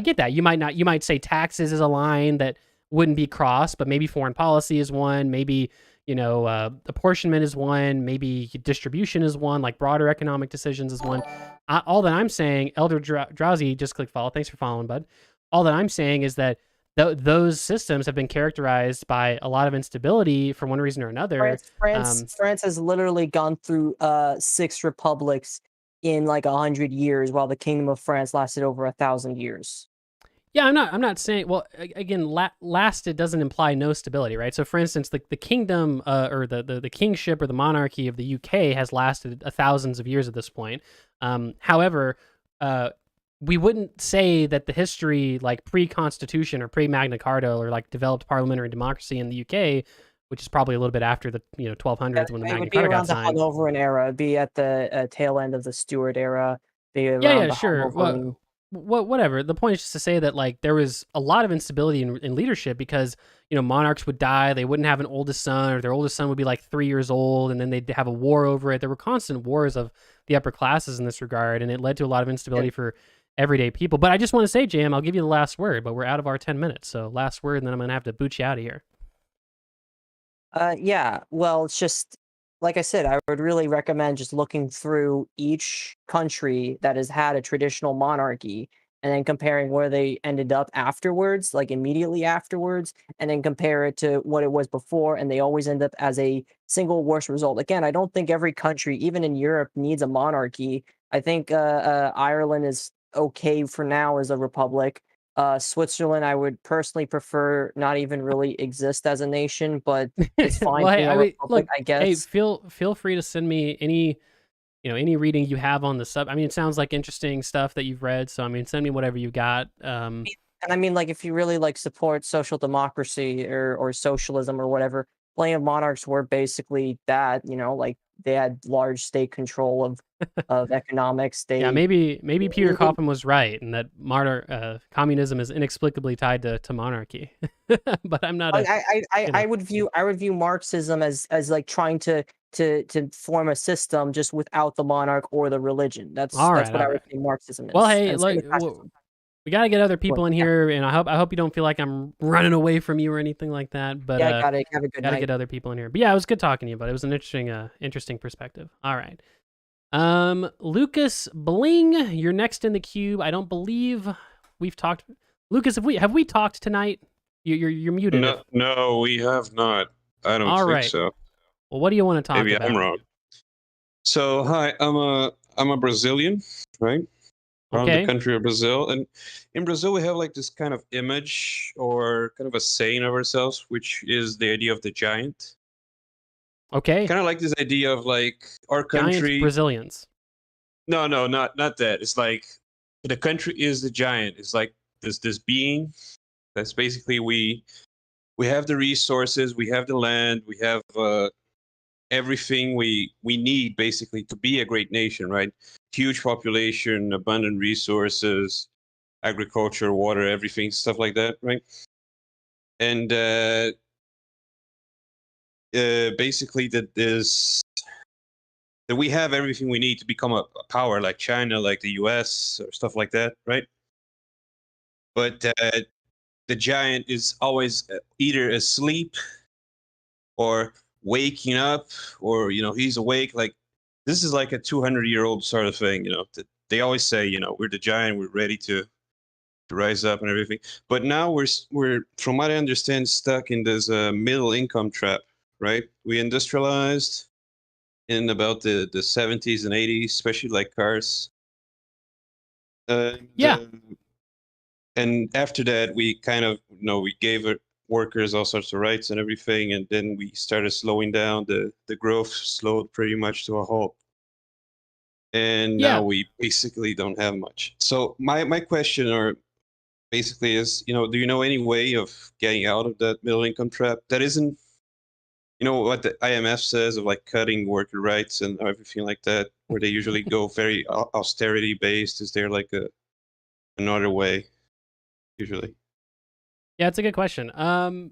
get that. You might say taxes is a line that wouldn't be crossed, but maybe foreign policy is one, maybe, apportionment is one, maybe distribution is one, like broader economic decisions is one. All that I'm saying, Elder Drowsy, just click follow. Thanks for following, bud. All that I'm saying is that those systems have been characterized by a lot of instability for one reason or another. France has literally gone through 6 republics in like 100 years, while the Kingdom of France lasted over 1,000 years. Yeah, I'm not saying. Well, again, lasted doesn't imply no stability, right? So, for instance, the kingdom or the kingship or the monarchy of the UK has lasted thousands of years at this point. However, we wouldn't say that the history, like pre-Constitution or pre-Magna Carta, or like developed parliamentary democracy in the UK, which is probably a little bit after the 1200s when the Magna Carta got signed. It would be around the Hanoverian era. It'd be at the tail end of the Stuart era. Sure. Whatever. The point is just to say that like there was a lot of instability in leadership because monarchs would die, they wouldn't have an oldest son, or their oldest son would be like 3 years old, and then they'd have a war over it. There were constant wars of the upper classes in this regard, and it led to a lot of instability for everyday people. But I just want to say, Jam, I'll give you the last word, but we're out of our 10 minutes. So last word, and then I'm going to have to boot you out of here. Yeah, well, it's just, like I said, I would really recommend just looking through each country that has had a traditional monarchy and then comparing where they ended up afterwards, like immediately afterwards, and then compare it to what it was before, and they always end up as a single worse result. Again, I don't think every country, even in Europe, needs a monarchy. I think Ireland is okay for now as a republic. Switzerland, I would personally prefer not even really exist as a nation, but it's fine. Look, I guess. Hey, feel free to send me any reading you have on the sub. I mean, it sounds like interesting stuff that you've read. So I mean, send me whatever you got. And I mean, like, if you really like support social democracy or socialism or whatever, plenty of monarchs were basically that. Like they had large state control of economics. Maybe Peter Coppin was right, and that communism is inexplicably tied to monarchy. But I'm not. I would view Marxism as like trying to form a system just without the monarch or the religion. That's what I would say Marxism is. Well, hey, we got to get other people in here, and I hope you don't feel like I'm running away from you or anything like that. But yeah, have a good night. Gotta get other people in here. But yeah, it was good talking to you. But it was an interesting perspective. All right, Lucas Bling, you're next in the queue. I don't believe we've talked. Lucas, have we talked tonight? You're muted. No, we have not. I don't think so. Well, what do you want to talk Maybe about? I'm wrong. So hi, I'm a Brazilian, right? From Okay. the country of Brazil, and in Brazil we have like this kind of image or kind of a saying of ourselves, which is the idea of the giant. Okay. Kind of like this idea of like our Giant country. Brazilians. No, not that. It's like the country is the giant. It's like this being that's basically we have the resources, we have the land, we have everything we need basically to be a great nation, right? Huge population, abundant resources, agriculture, water, everything, stuff like that, right? And basically that we have everything we need to become a power like China, like the US, or stuff like that, right? But the giant is always either asleep or waking up, or he's awake. Like this is like a 200-year-old sort of thing. They always say, we're the giant, we're ready to rise up and everything. But now we're from what I understand stuck in this middle income trap, right? We industrialized in about the 70s and 80s, especially like cars. Yeah. And after that, we kind of, we gave workers all sorts of rights and everything, and then we started slowing down. The growth slowed pretty much to a halt. And Yeah. now we basically don't have much. So my question basically is, do you know any way of getting out of that middle income trap that isn't, what the IMF says of like cutting worker rights and everything like that, where they usually go very austerity based? Is there like another way usually? Yeah, it's a good question. I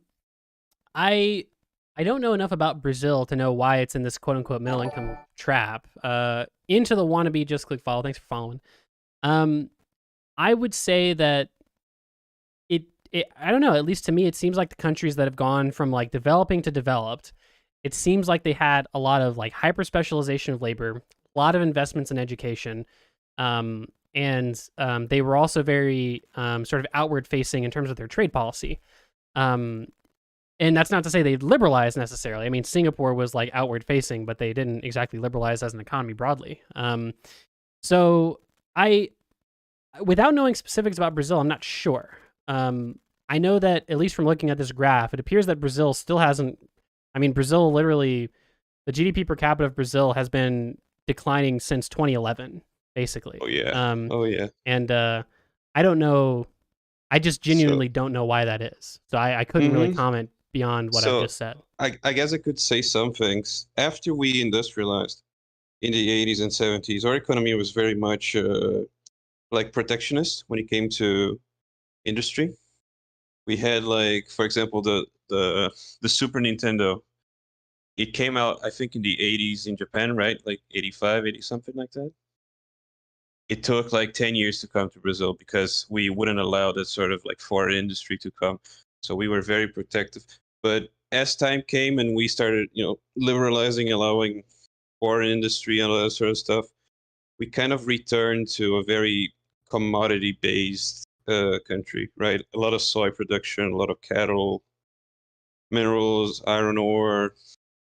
don't know enough about Brazil to know why it's in this quote unquote middle income trap. Into the wannabe just click follow. Thanks for following. I would say that I don't know, at least to me, it seems like the countries that have gone from like developing to developed, it seems like they had a lot of like hyper specialization of labor, a lot of investments in education, and they were also very sort of outward facing in terms of their trade policy. And that's not to say they liberalized necessarily. I mean, Singapore was like outward facing, but they didn't exactly liberalize as an economy broadly. So without knowing specifics about Brazil, I'm not sure. I know that at least from looking at this graph, it appears that Brazil still hasn't. I mean, Brazil literally, the GDP per capita of Brazil has been declining since 2011, basically. Oh yeah. Oh yeah. And I don't know. I just genuinely don't know why that is. So I couldn't really comment beyond what I've just said. I guess I could say some things. After we industrialized in the 80s and 70s, our economy was very much like protectionist when it came to industry. We had like, for example, the Super Nintendo. It came out, I think, in the 80s in Japan, right? Like 85, 80, something like that. It took like 10 years to come to Brazil because we wouldn't allow that sort of like foreign industry to come. So we were very protective. But as time came and we started, liberalizing, allowing foreign industry and all that sort of stuff, we kind of returned to a very commodity-based country, right? A lot of soy production, a lot of cattle, minerals, iron ore,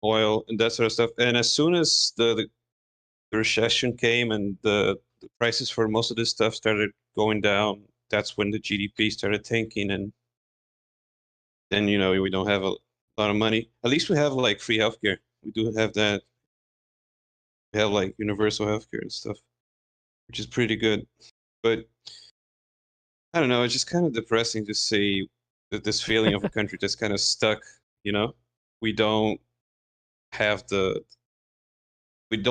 oil, and that sort of stuff. And as soon as the recession came and the prices for most of this stuff started going down, that's when the GDP started tanking, and then we don't have a lot of money. At least we have like free healthcare. We do have that. We have like universal healthcare and stuff, which is pretty good. But I don't know, it's just kind of depressing to see that this feeling of a country that's kind of stuck. We don't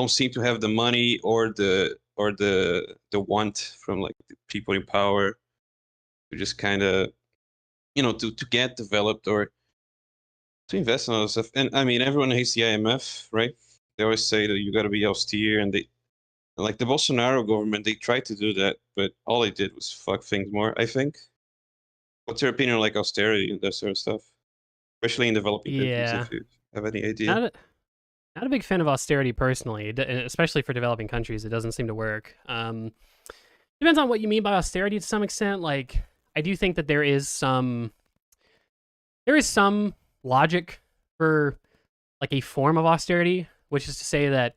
seem to have the money or the want from like the people in power to just kind of to get developed or to invest in all this stuff. And I mean, everyone hates the IMF, right? They always say that you got to be austere, and like the Bolsonaro government, they tried to do that, but all they did was fuck things more, I think. What's your opinion on like austerity and that sort of stuff, especially in developing countries? If you have any idea. Not a big fan of austerity personally, and especially for developing countries. It doesn't seem to work. Depends on what you mean by austerity to some extent. Like, I do think that there is some logic for like a form of austerity, which is to say that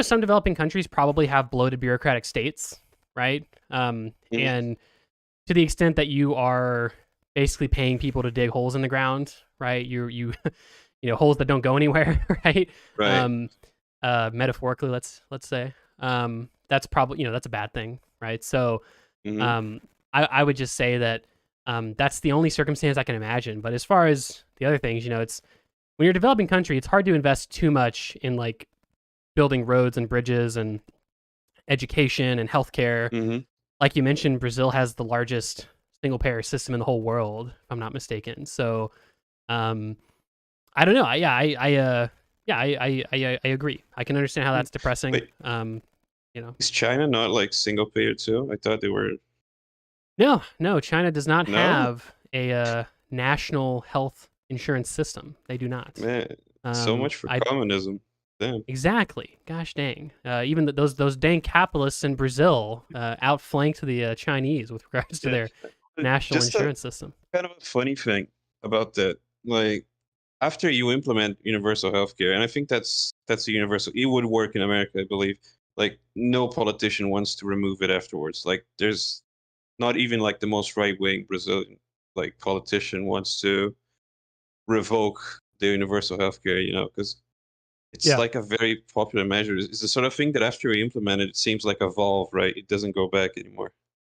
some developing countries probably have bloated bureaucratic states, right? And to the extent that you are basically paying people to dig holes in the ground, right? You holes that don't go anywhere, right? Right. Metaphorically, let's say, that's probably that's a bad thing, right? So, I would just say that that's the only circumstance I can imagine. But as far as the other things, it's when you're a developing country, it's hard to invest too much in like building roads and bridges and education and healthcare. Like you mentioned, Brazil has the largest single payer system in the whole world, if I'm not mistaken. So, I don't know. I agree. I can understand how that's depressing. Wait. Is China not like single payer too? I thought they were. No, China does not No? have a national health insurance system. They do not. Man, so much for communism. Damn. Exactly. Gosh dang. Even those dang capitalists in Brazil outflanked the Chinese with regards to their national Just insurance system. Kind of a funny thing about that, like after you implement universal healthcare, and I think that's the universal. It would work in America, I believe. Like no politician wants to remove it afterwards. Like there's not even like the most right-wing Brazilian like politician wants to revoke the universal healthcare, because it's like a very popular measure. It's the sort of thing that after we implement it, it seems like evolve, right? It doesn't go back anymore.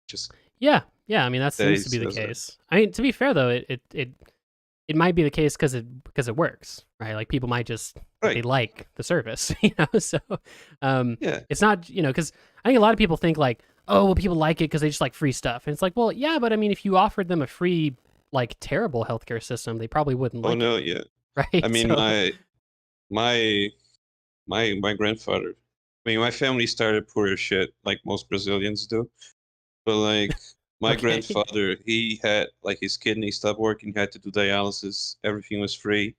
Just Yeah. I mean, that seems to be the case. I mean, to be fair though, it might be the case because it works, right? Like people might just they like the service, So it's not because I think a lot of people think like, oh, well, people like it because they just like free stuff, and it's like, well, yeah, but I mean, if you offered them a free like terrible healthcare system, they probably wouldn't like it. Yeah. Right. I mean, So- my grandfather. I mean, my family started poor as shit, like most Brazilians do. But like my grandfather, he had like his kidney stopped working, he had to do dialysis. Everything was free.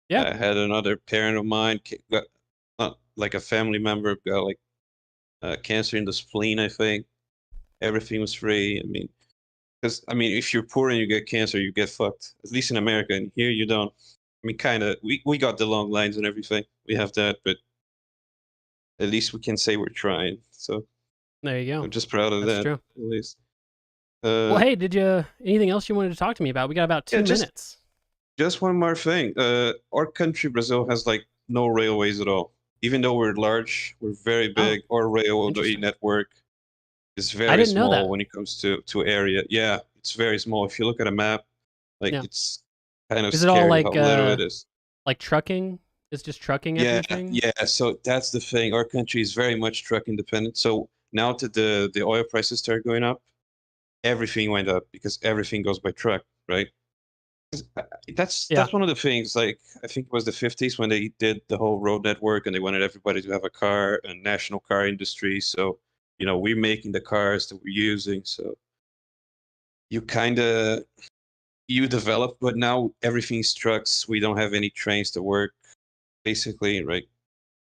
Yeah. I had another parent of mine got not like a family member got like cancer in the spleen. I think everything was free. I mean, because if you're poor and you get cancer, you get fucked. At least in America, and here you don't. I mean, kind of. We got the long lines and everything. We have that, but at least we can say we're trying. So there you go. I'm just proud of That's that. true. At least. Well, hey, did you anything else you wanted to talk to me about? We got about 2 minutes. Just one more thing. Our country, Brazil, has like no railways at all. Even though we're large, we're very big. Our railway network is very didn't know small that. when it comes to area. Yeah, it's very small. If you look at a map, like it's kind of Is it scary all like how little it is. like trucking? It's just trucking Yeah, everything? yeah. So that's the thing. Our country is very much truck independent. So now that the oil prices start going up, everything went up because everything goes by truck, right? That's one of the things. Like I think it was the 50s when they did the whole road network and they wanted everybody to have a car, a national car industry. So we're making the cars that we're using. So you develop, but now everything's trucks. We don't have any trains to work, basically, right?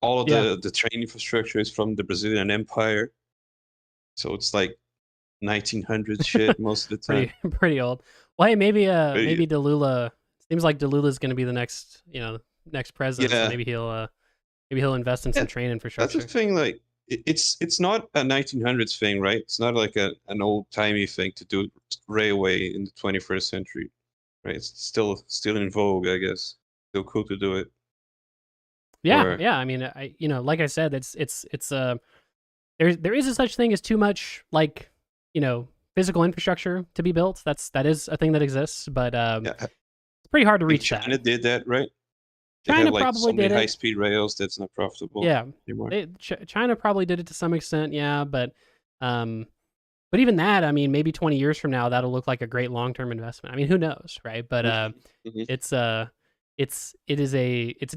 All of the train infrastructure is from the Brazilian Empire, so it's like 1900s shit most of the time. Pretty old. Well, hey, maybe Delula. Seems like Delula's going to be the next president. Yeah. So maybe he'll invest in some train infrastructure. That's the thing. Like it's not a 1900s thing, right? It's not like an old timey thing to do railway in the 21st century, right? It's still in vogue, I guess. Still cool to do it. Yeah. I mean, like I said, it's there is a such thing as too much like physical infrastructure to be built. That is a thing that exists, but it's pretty hard to reach that. China did that, right? China have, like, probably so many did it. high-speed rails that's not profitable anymore. China probably did it to some extent, yeah, but even that, I mean, maybe 20 years from now, that'll look like a great long-term investment. I mean, who knows, right? But it's a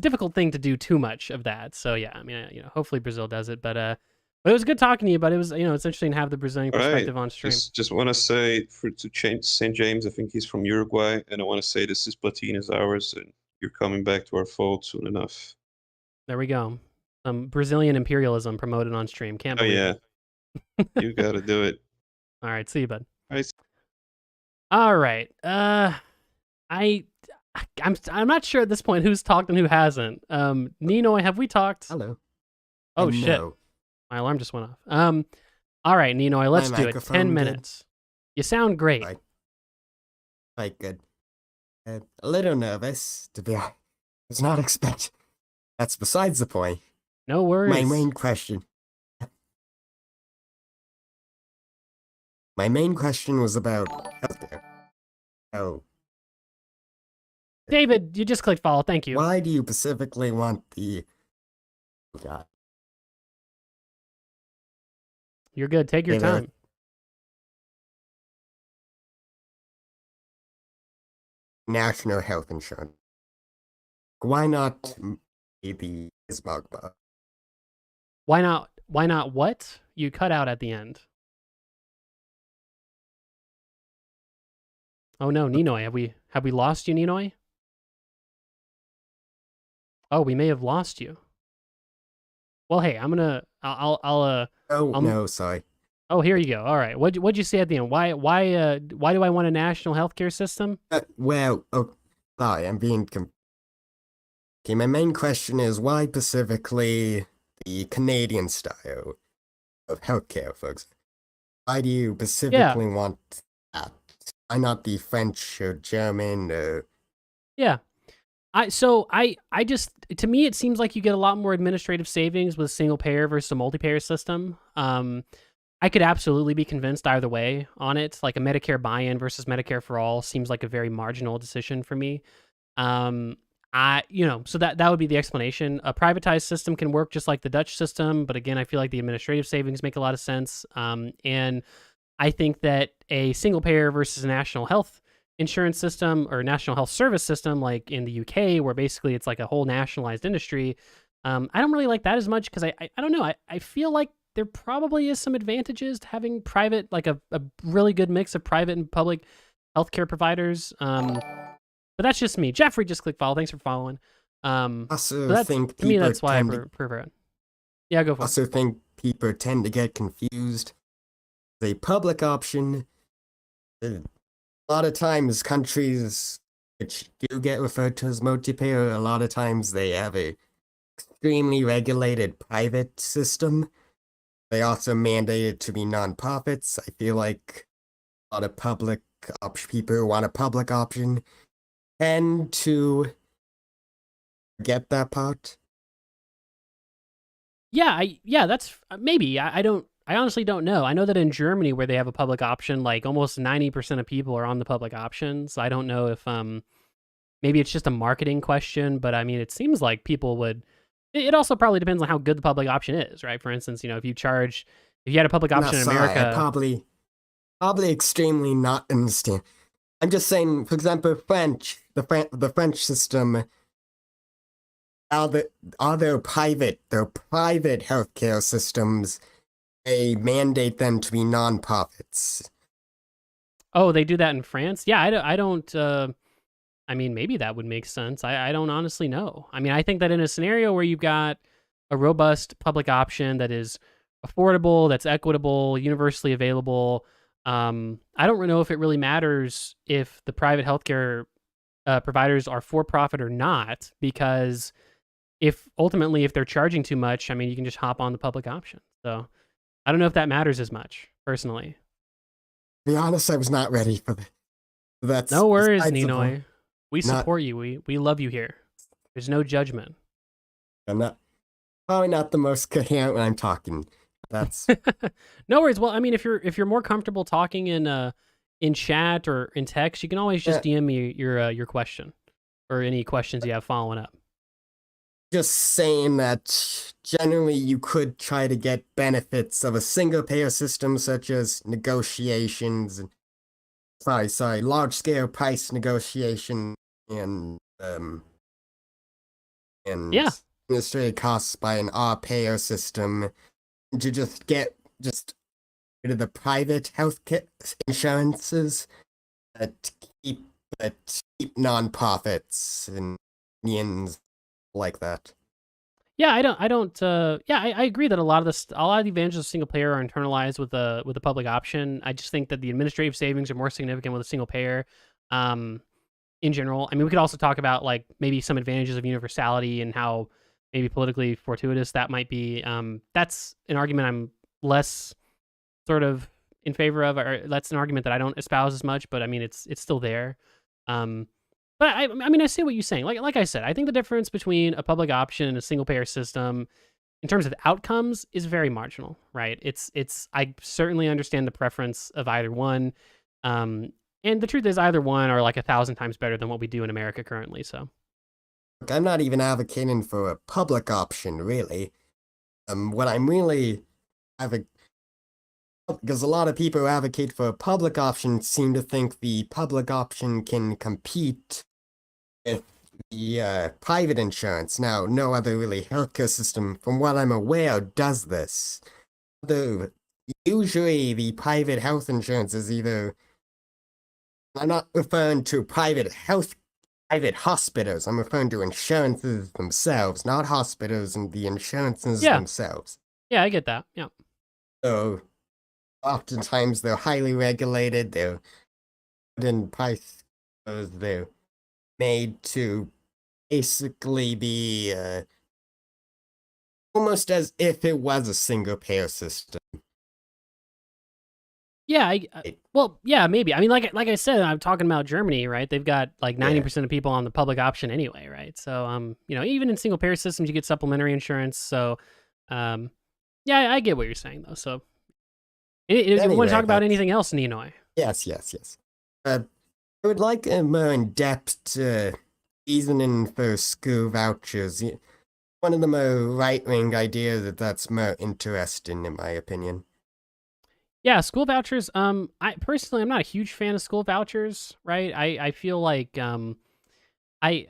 difficult thing to do too much of that. So yeah, I mean, hopefully Brazil does it, but it was good talking to you. But it was, it's interesting to have the Brazilian perspective on stream. Just want to say to change St. James, I think he's from Uruguay, and I want to say this is Platina is ours, and you're coming back to our fold soon enough. There we go. Brazilian imperialism promoted on stream. Can't believe it. You got to do it. All right, see you, bud. All right. All right. I I'm not sure at this point who's talked and who hasn't. Ninoy, have we talked? Hello. Oh shit! No. My alarm just went off. All right, Ninoy, let's do it. 10 microphone minutes. You sound great. Right, good. A little nervous, to be honest. Was not expecting. That's besides the point. No worries. My main question. My main question was about healthcare. Oh. David, you just clicked follow. Thank you. Why do you specifically want the... God. You're good. Take your David. time. National health insurance. Why not the Ismagba? Why not? Why not what? You cut out at the end. Oh no, Ninoy, have we lost you, Ninoy? Oh, we may have lost you. Well, hey, No, sorry. Oh, here you go. All right. What'd you say at the end? Why do I want a national healthcare system? Sorry, I'm being okay, my main question is why specifically the Canadian style of healthcare, folks? Why do you specifically want that? Why not the French or German or... Yeah. I just, to me, it seems like you get a lot more administrative savings with single payer versus a multi-payer system. I could absolutely be convinced either way on it. Like a Medicare buy-in versus Medicare for all seems like a very marginal decision for me. So that would be the explanation. A privatized system can work just like the Dutch system, but again, I feel like the administrative savings make a lot of sense. And I think that a single payer versus a national health insurance system or national health service system, like in the UK, where basically it's like a whole nationalized industry, I don't really like that as much because I don't know. I feel like there probably is some advantages to having private, like a really good mix of private and public healthcare providers. But that's just me. Jeffrey just clicked follow. Thanks for following. think to me, that's why I people tend to- prefer it. Yeah, go for it. Also think people tend to get confused. The public option, a lot of times countries which do get referred to as multi-payer, a lot of times they have a extremely regulated private system. They also mandate it to be non-profits. I feel like a lot of public people who want a public option tend to get that part. Yeah, that's maybe. I honestly don't know. I know that in Germany, where they have a public option, like almost 90% of people are on the public option. So I don't know if maybe it's just a marketing question, but I mean, it seems like people would. It also probably depends on how good the public option is, right? For instance, if you had a public option in America, I probably extremely not understand. I'm just saying, for example, the French system. Are their private healthcare systems? They mandate them to be non-profits. Oh, they do that in France? Yeah, I don't. I mean, maybe that would make sense. I don't honestly know. I mean, I think that in a scenario where you've got a robust public option that is affordable, that's equitable, universally available, I don't know if it really matters if the private healthcare providers are for profit or not, because if they're charging too much, I mean, you can just hop on the public option. So I don't know if that matters as much, personally. To be honest, I was not ready for that. No worries, Ninoy. We support you. We love you here. There's no judgment. I'm probably not the most coherent when I'm talking. That's no worries. Well, I mean, if you're more comfortable talking in chat or in text, you can always just DM me your question or any questions you have following up. Just saying that generally you could try to get benefits of a single payer system, such as negotiations and large scale price negotiation and administrative costs by an all payer system to just get rid of the private healthcare insurances that keep non-profits and unions like that. Yeah, I agree that a lot of the advantages of single payer are internalized with the public option. I just think that the administrative savings are more significant with a single payer. in general. I mean, we could also talk about like maybe some advantages of universality and how maybe politically fortuitous that might be. That's an argument I'm less sort of in favor of, or that's an argument that I don't espouse as much. But I mean, it's still there. But I mean, I see what you're saying. Like I said, I think the difference between a public option and a single payer system, in terms of outcomes, is very marginal, right? I certainly understand the preference of either one, and the truth is, either one are like 1,000 times better than what we do in America currently. So, Look, I'm not even advocating for a public option, really. What I'm really because a lot of people who advocate for a public option seem to think the public option can compete with the private insurance. Now, no other really healthcare system, from what I'm aware, does this. Though usually the private health insurance is either, I'm not referring to private hospitals. I'm referring to insurances themselves, not hospitals and the insurances themselves. Yeah, I get that. Yeah. So, oftentimes they're highly regulated. They're put in price because they're made to basically be almost as if it was a single payer system. Yeah, well, yeah, maybe. I mean, like I said, I'm talking about Germany, right? They've got like 90% of people on the public option anyway, right? So, even in single payer systems, you get supplementary insurance. So, yeah, I get what you're saying though. So, you want to talk about anything else, Ninoy? Yes. I would like a more in-depth reasoning for school vouchers. One of the more right-wing ideas that's more interesting, in my opinion. Yeah, school vouchers. I personally, I'm not a huge fan of school vouchers, right? I feel like so I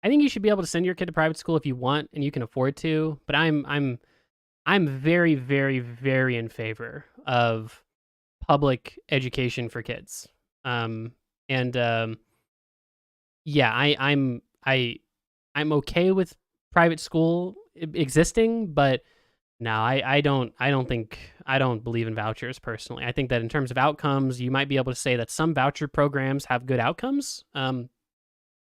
think you should be able to send your kid to private school if you want and you can afford to. But I'm very, very, very in favor of public education for kids. Yeah, I'm okay with private school existing, but no, I don't believe in vouchers personally. I think that in terms of outcomes, you might be able to say that some voucher programs have good outcomes. But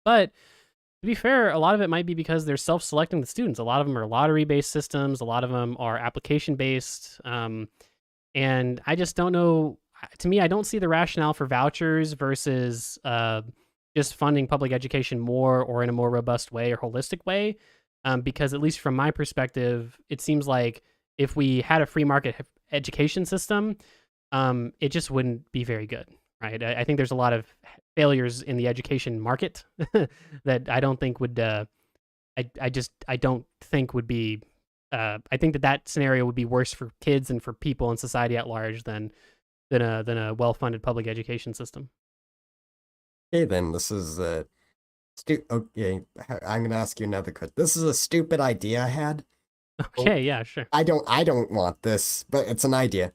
to be fair, a lot of it might be because they're self-selecting the students. A lot of them are lottery-based systems. A lot of them are application-based. And I just don't know. To me, I don't see the rationale for vouchers versus just funding public education more or in a more robust way or holistic way. Because at least from my perspective, it seems like if we had a free market education system, it just wouldn't be very good, right? I think there's a lot of failures in the education market that I don't think would. I don't think would be. I think that scenario would be worse for kids and for people in society at large than a well-funded public education system. Okay, then this is okay, I'm gonna ask you another question. This is a stupid idea I had. Okay, yeah, sure. I don't want this, but it's an idea.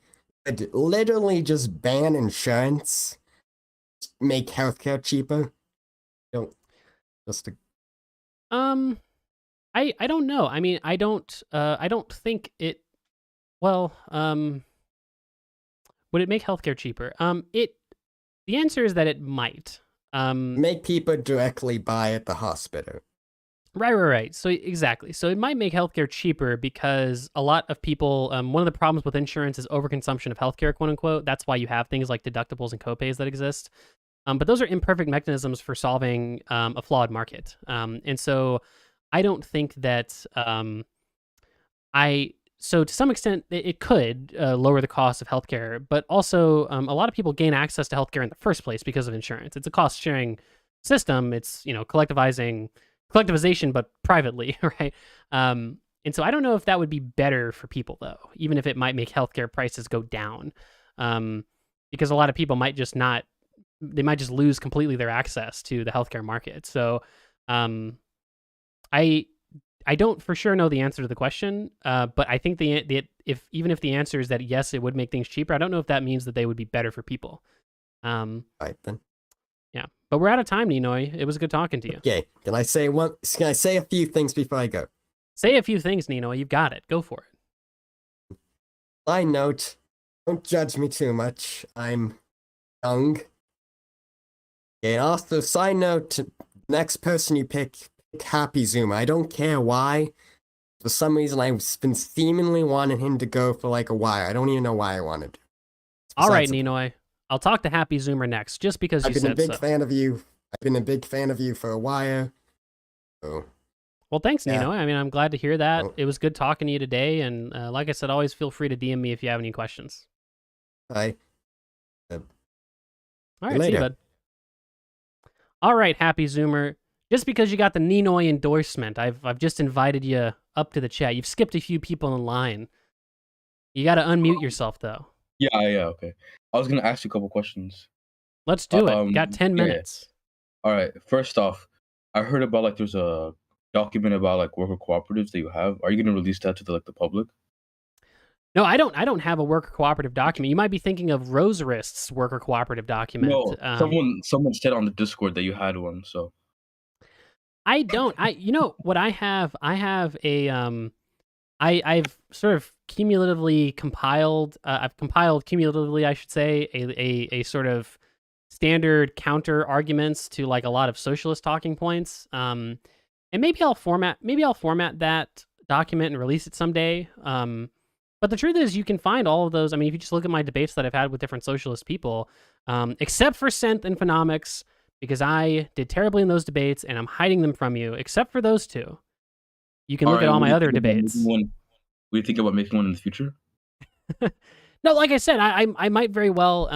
I'd literally just ban insurance, make healthcare cheaper. I don't know. I mean, I don't think it. Well, would it make healthcare cheaper? The answer is that it might. Make people directly buy at the hospital. Right. So exactly. So it might make healthcare cheaper because a lot of people, one of the problems with insurance is overconsumption of healthcare, quote unquote. That's why you have things like deductibles and copays that exist. But those are imperfect mechanisms for solving a flawed market. And so I don't think that so to some extent it could lower the cost of healthcare, but also a lot of people gain access to healthcare in the first place because of insurance. It's a cost sharing system. It's, collectivization, but privately, right? And so I don't know if that would be better for people though, even if it might make healthcare prices go down, because a lot of people might just lose completely their access to the healthcare market. So I don't for sure know the answer to the question, but I think even if the answer is that yes, it would make things cheaper, I don't know if that means that they would be better for people. Right then. Yeah, but we're out of time, Ninoy. It was good talking to you. Okay, can I say a few things before I go? Say a few things, Ninoy. You've got it. Go for it. Side note: don't judge me too much. I'm young. And also, side note, next person you pick Happy Zoomer. I don't care why. For some reason, I've been seemingly wanting him to go for like a while. I don't even know why I wanted. All right, Ninoy. I'll talk to Happy Zoomer next, just because you said so. I've been a big fan of you. I've been a big fan of you for a while. So, well, thanks, yeah. Ninoy. I mean, I'm glad to hear that. It was good talking to you today, and like I said, always feel free to DM me if you have any questions. Bye. All right, see you, bud. All right, Happy Zoomer. Just because you got the Ninoy endorsement, I've just invited you up to the chat. You've skipped a few people in line. You got to unmute yourself, though. Yeah, okay. I was gonna ask you a couple questions. Let's do it. Got 10 minutes. All right. First off, I heard about like there's a document about like worker cooperatives that you have. Are you gonna release that to the public? No, I don't have a worker cooperative document. You might be thinking of Roserist's worker cooperative document. No, someone said on the Discord that you had one. So I don't. You know what I have? I have a I've sort of cumulatively compiled. I've compiled cumulatively, I should say, a sort of standard counter arguments to like a lot of socialist talking points. And maybe I'll format that document and release it someday. But the truth is, you can find all of those. I mean, if you just look at my debates that I've had with different socialist people, except for Synth and Phenomics, because I did terribly in those debates and I'm hiding them from you, except for those two. You can look at all my other debates. We think about making one in the future? No, like I said, I might very well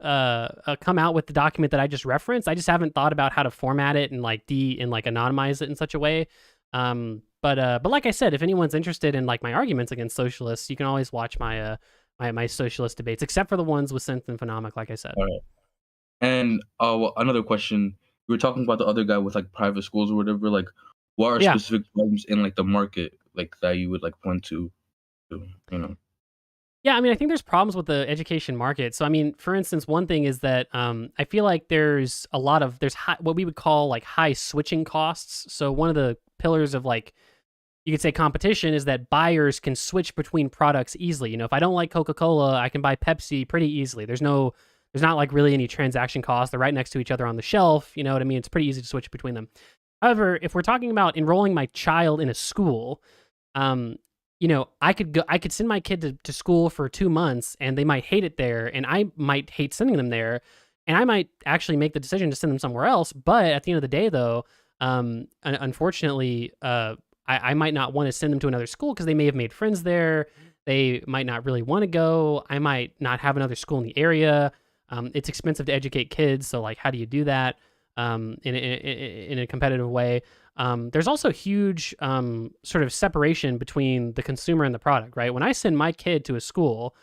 come out with the document that I just referenced. I just haven't thought about how to format it and like anonymize it in such a way. But like I said, if anyone's interested in like my arguments against socialists, you can always watch my my socialist debates, except for the ones with Synth and Phenomic, like I said. All right. And another question: we were talking about the other guy with like private schools or whatever. Like, what are specific problems in like the market like that you would like point to, you know? Yeah, I mean, I think there's problems with the education market. So, I mean, for instance, one thing is that I feel like there's what we would call like high switching costs. So one of the pillars of like, you could say competition is that buyers can switch between products easily. You know, if I don't like Coca-Cola, I can buy Pepsi pretty easily. There's not like really any transaction costs. They're right next to each other on the shelf. You know what I mean? It's pretty easy to switch between them. However, if we're talking about enrolling my child in a school, you know, I could send my kid to school for 2 months and they might hate it there and I might hate sending them there and I might actually make the decision to send them somewhere else. But at the end of the day, though, unfortunately, I might not want to send them to another school because they may have made friends there. They might not really want to go. I might not have another school in the area. It's expensive to educate kids. So like, how do you do that in a competitive way? There's also huge sort of separation between the consumer and the product, right? When I send my kid to a school,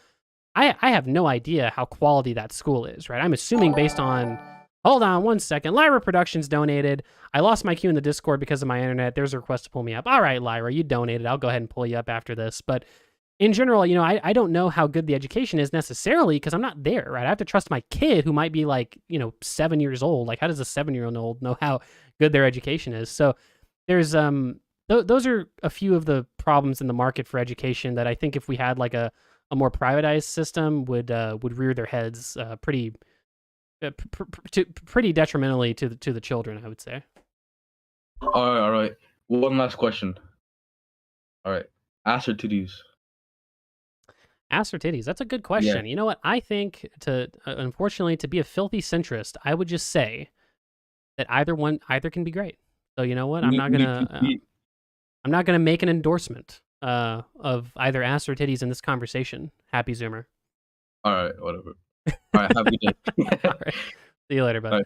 I have no idea how quality that school is, right? I'm assuming based on, hold on one second, Lyra Productions donated. I lost my queue in the Discord because of my internet. There's a request to pull me up. All right, Lyra, you donated. I'll go ahead and pull you up after this. But in general, you know, I don't know how good the education is necessarily because I'm not there, right? I have to trust my kid who might be like, you know, 7 years old. Like, how does a 7-year-old know how good their education is? So there's those are a few of the problems in the market for education that I think if we had like a more privatized system would rear their heads pretty detrimentally to the children, I would say. All right. One last question. All right. Ass or titties? Ass or titties? That's a good question. Yeah. You know what? I think unfortunately, to be a filthy centrist, I would just say that either can be great. So you know what? I'm not gonna make an endorsement of either ass or titties in this conversation. Happy Zoomer. All right, whatever. All right, have a good day. All right. See you later, bud.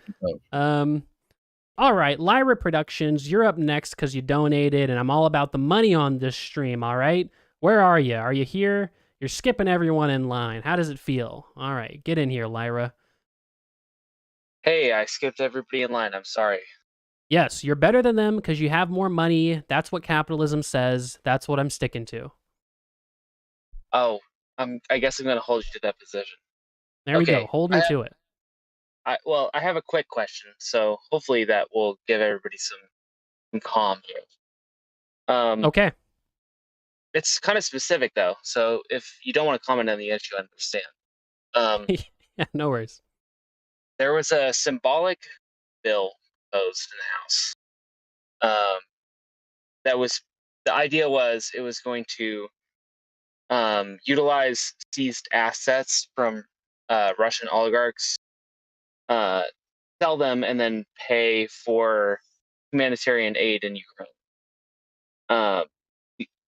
All right, Lyra Productions, you're up next because you donated, and I'm all about the money on this stream. All right, where are you? Are you here? You're skipping everyone in line. How does it feel? All right, get in here, Lyra. Hey, I skipped everybody in line. I'm sorry. Yes, you're better than them because you have more money. That's what capitalism says. That's what I'm sticking to. Oh, I guess I'm going to hold you to that position. There we go. Hold me to it. I have a quick question, so hopefully that will give everybody some calm here. Okay. It's kind of specific, though, so if you don't want to comment on the issue, I understand. Yeah, no worries. there was a symbolic bill proposed in the House. The idea was it was going to utilize seized assets from Russian oligarchs, sell them, and then pay for humanitarian aid in Ukraine.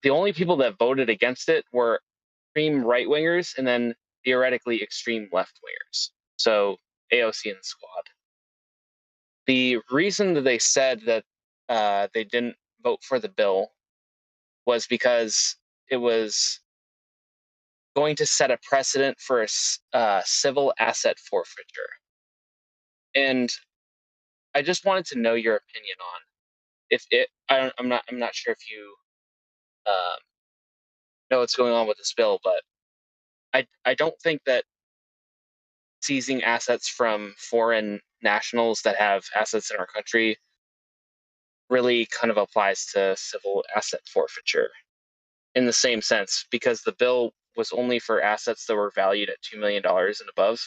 The only people that voted against it were extreme right wingers and then theoretically extreme left wingers. So AOC and the Squad. The reason that they said that they didn't vote for the bill was because it was going to set a precedent for a civil asset forfeiture. And I just wanted to know your opinion on if it. I'm not sure if you know what's going on with this bill, but I don't think that seizing assets from foreign nationals that have assets in our country really kind of applies to civil asset forfeiture in the same sense, because the bill was only for assets that were valued at $2 million and above.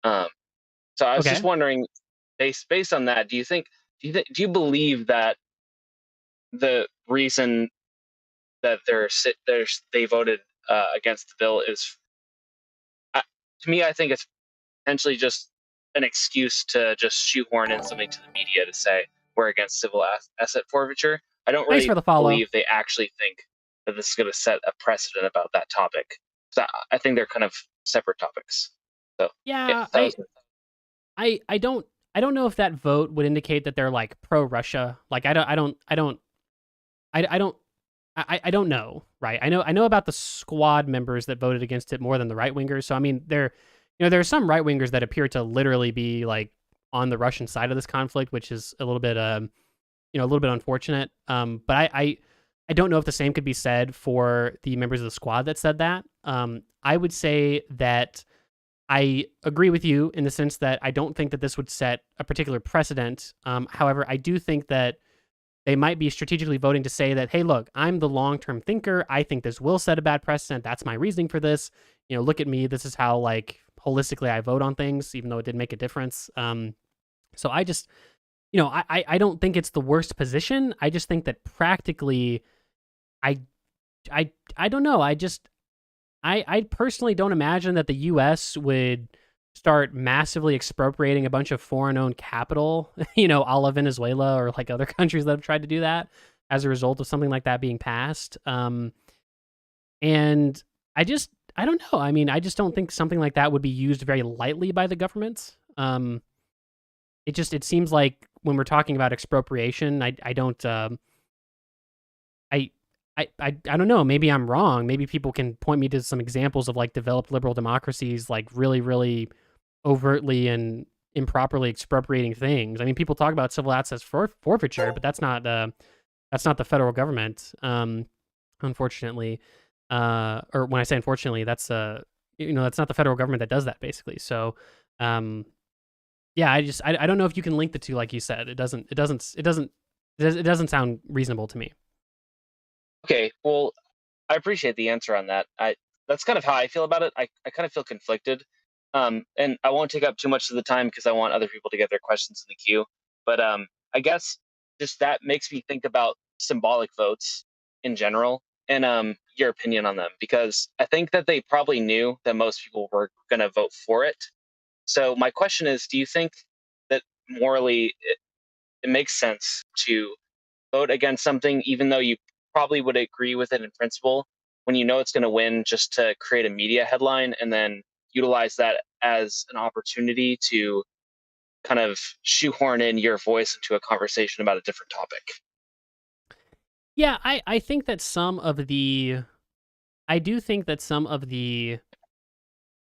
So I was just wondering, based on that, do you believe that the reason that they voted against the bill is, to me, I think it's potentially just an excuse to just shoehorn in something to the media to say we're against civil asset forfeiture. I don't really believe they actually think that this is going to set a precedent about that topic. So I think they're kind of separate topics. So yeah, I don't know if that vote would indicate that they're like pro Russia. Like I don't know, right? I know about the Squad members that voted against it more than the right wingers. So I mean, there are some right wingers that appear to literally be like on the Russian side of this conflict, which is a little bit a little bit unfortunate. But I don't know if the same could be said for the members of the Squad that said that. I would say that I agree with you in the sense that I don't think that this would set a particular precedent. However, I do think that they might be strategically voting to say that, hey, look, I'm the long-term thinker. I think this will set a bad precedent. That's my reasoning for this. Look at me. This is how like holistically I vote on things, even though it did make a difference. So I just, I don't think it's the worst position. I just think that practically, I don't know. I personally don't imagine that the U.S. would start massively expropriating a bunch of foreign-owned capital, a la Venezuela or like other countries that have tried to do that as a result of something like that being passed. And I don't know. I mean, I just don't think something like that would be used very lightly by the government. It seems like when we're talking about expropriation, I don't know. Maybe I'm wrong. Maybe people can point me to some examples of like developed liberal democracies, like really, really overtly and improperly expropriating things. I mean, people talk about civil assets forfeiture, but that's not the federal government. Unfortunately, or when I say unfortunately, that's that's not the federal government that does that basically. So, yeah, I don't know if you can link the two, like you said. It doesn't sound reasonable to me. Okay, well, I appreciate the answer on that. That's kind of how I feel about it. I kind of feel conflicted. And I won't take up too much of the time because I want other people to get their questions in the queue. But I guess just that makes me think about symbolic votes in general and your opinion on them, because I think that they probably knew that most people were going to vote for it. So my question is, do you think that morally it makes sense to vote against something even though you probably would agree with it in principle, when you know it's going to win, just to create a media headline and then utilize that as an opportunity to kind of shoehorn in your voice into a conversation about a different topic? Yeah, I think that I do think that some of the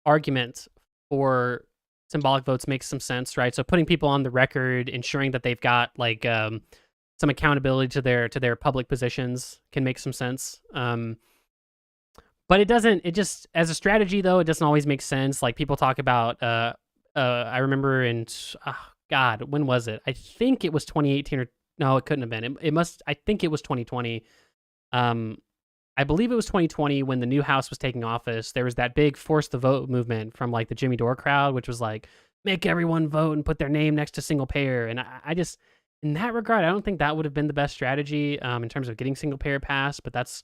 arguments for symbolic votes makes some sense, right? So putting people on the record, ensuring that they've got like some accountability to their public positions can make some sense. But it just, as a strategy though, it doesn't always make sense. Like people talk about, I remember when was it? I think it was 2018 or no, it couldn't have been. I think it was 2020. I believe it was 2020 when the new House was taking office. There was that big force the vote movement from like the Jimmy Dore crowd, which was like, make everyone vote and put their name next to single payer. And I just, in that regard, I don't think that would have been the best strategy in terms of getting single payer passed. But that's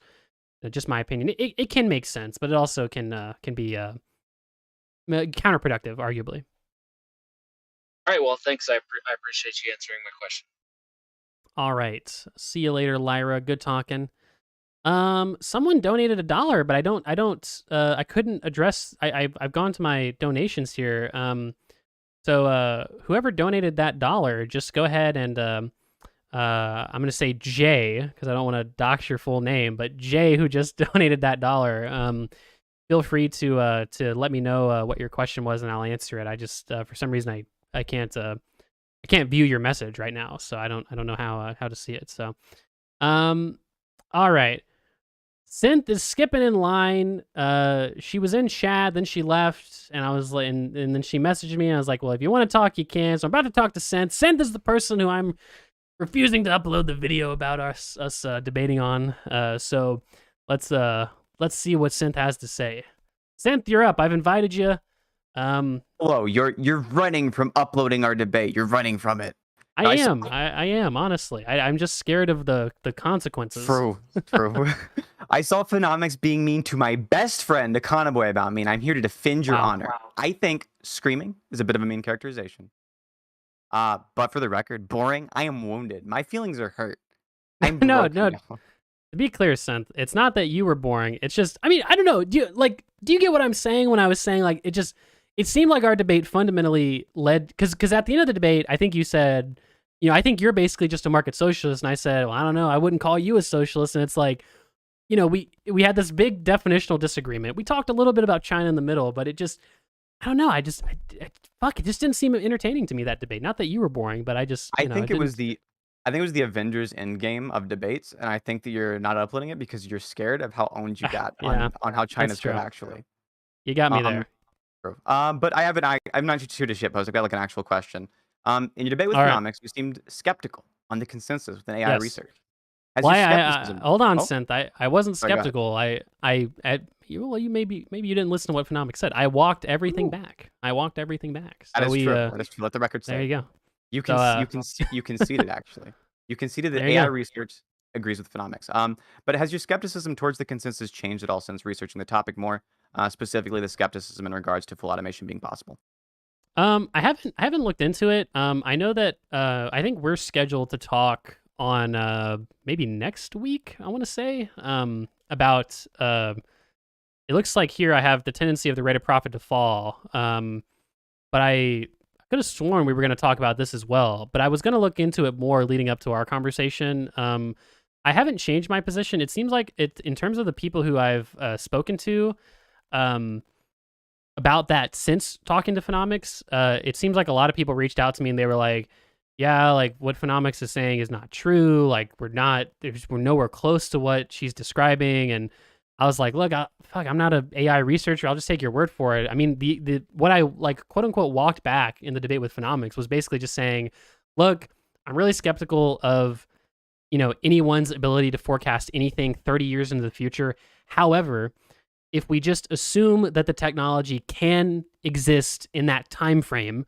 just my opinion. It can make sense, but it also can be counterproductive, arguably. All right. Well, thanks. I appreciate you answering my question. All right. See you later, Lyra. Good talking. Someone donated $1, but I couldn't address. I've gone to my donations here. So whoever donated that $1, just go ahead and I'm gonna say Jay because I don't want to dox your full name, but Jay who just donated that $1. Feel free to let me know what your question was and I'll answer it. I just for some reason I can't view your message right now, so I don't know how to see it. So, all right. Synth is skipping in line. She was in chat, then she left, and I was like, and then she messaged me. And I was like, well, if you want to talk, you can. So I'm about to talk to Synth. Synth is the person who I'm refusing to upload the video about us debating on. So let's see what Synth has to say. Synth, you're up. I've invited you. Hello, you're running from uploading our debate. You're running from it. I am, honestly. I'm just scared of the consequences. True. I saw Phenomics being mean to my best friend, Econoboy, about me, and I'm here to defend your honor. Wow. I think screaming is a bit of a mean characterization. But for the record, boring, I am wounded. My feelings are hurt. I'm no. now. To be clear, Synth, it's not that you were boring. It's just, I mean, I don't know. Do you get what I'm saying when I was saying, like, it seemed like our debate fundamentally led, because at the end of the debate, I think you said, I think you're basically just a market socialist. And I said, well, I don't know. I wouldn't call you a socialist. And it's like, we had this big definitional disagreement. We talked a little bit about China in the middle, but it just, I don't know. It just didn't seem entertaining to me, that debate. Not that you were boring, but I think it was the Avengers Endgame of debates, and I think that you're not uploading it because you're scared of how owned you got on how China's good, actually. You got me there. But I'm not just here to shitpost. I've got like an actual question. In your debate with Phenomics, you seemed skeptical on the consensus with AI research. Hold on, Synth. I wasn't skeptical. Well, maybe you didn't listen to what Phenomics said. I walked everything back. So that is true. That is true. Let the record say. There you go. You conceded actually. You conceded that AI research agrees with Phenomics. But has your skepticism towards the consensus changed at all since researching the topic more? Specifically, the skepticism in regards to full automation being possible. I haven't looked into it. I know that I think we're scheduled to talk on maybe next week. I want to say about. It looks like here I have the tendency of the rate of profit to fall. But I could have sworn we were going to talk about this as well. But I was going to look into it more leading up to our conversation. I haven't changed my position. It seems like in terms of the people who I've spoken to about that since talking to Phenomics, it seems like a lot of people reached out to me and they were like, yeah, like what Phenomics is saying is not true. Like we're nowhere close to what she's describing. And I was like, look, I'm not an AI researcher. I'll just take your word for it. I mean, what I like quote unquote walked back in the debate with Phenomics was basically just saying, look, I'm really skeptical of anyone's ability to forecast anything 30 years into the future. However, if we just assume that the technology can exist in that time frame,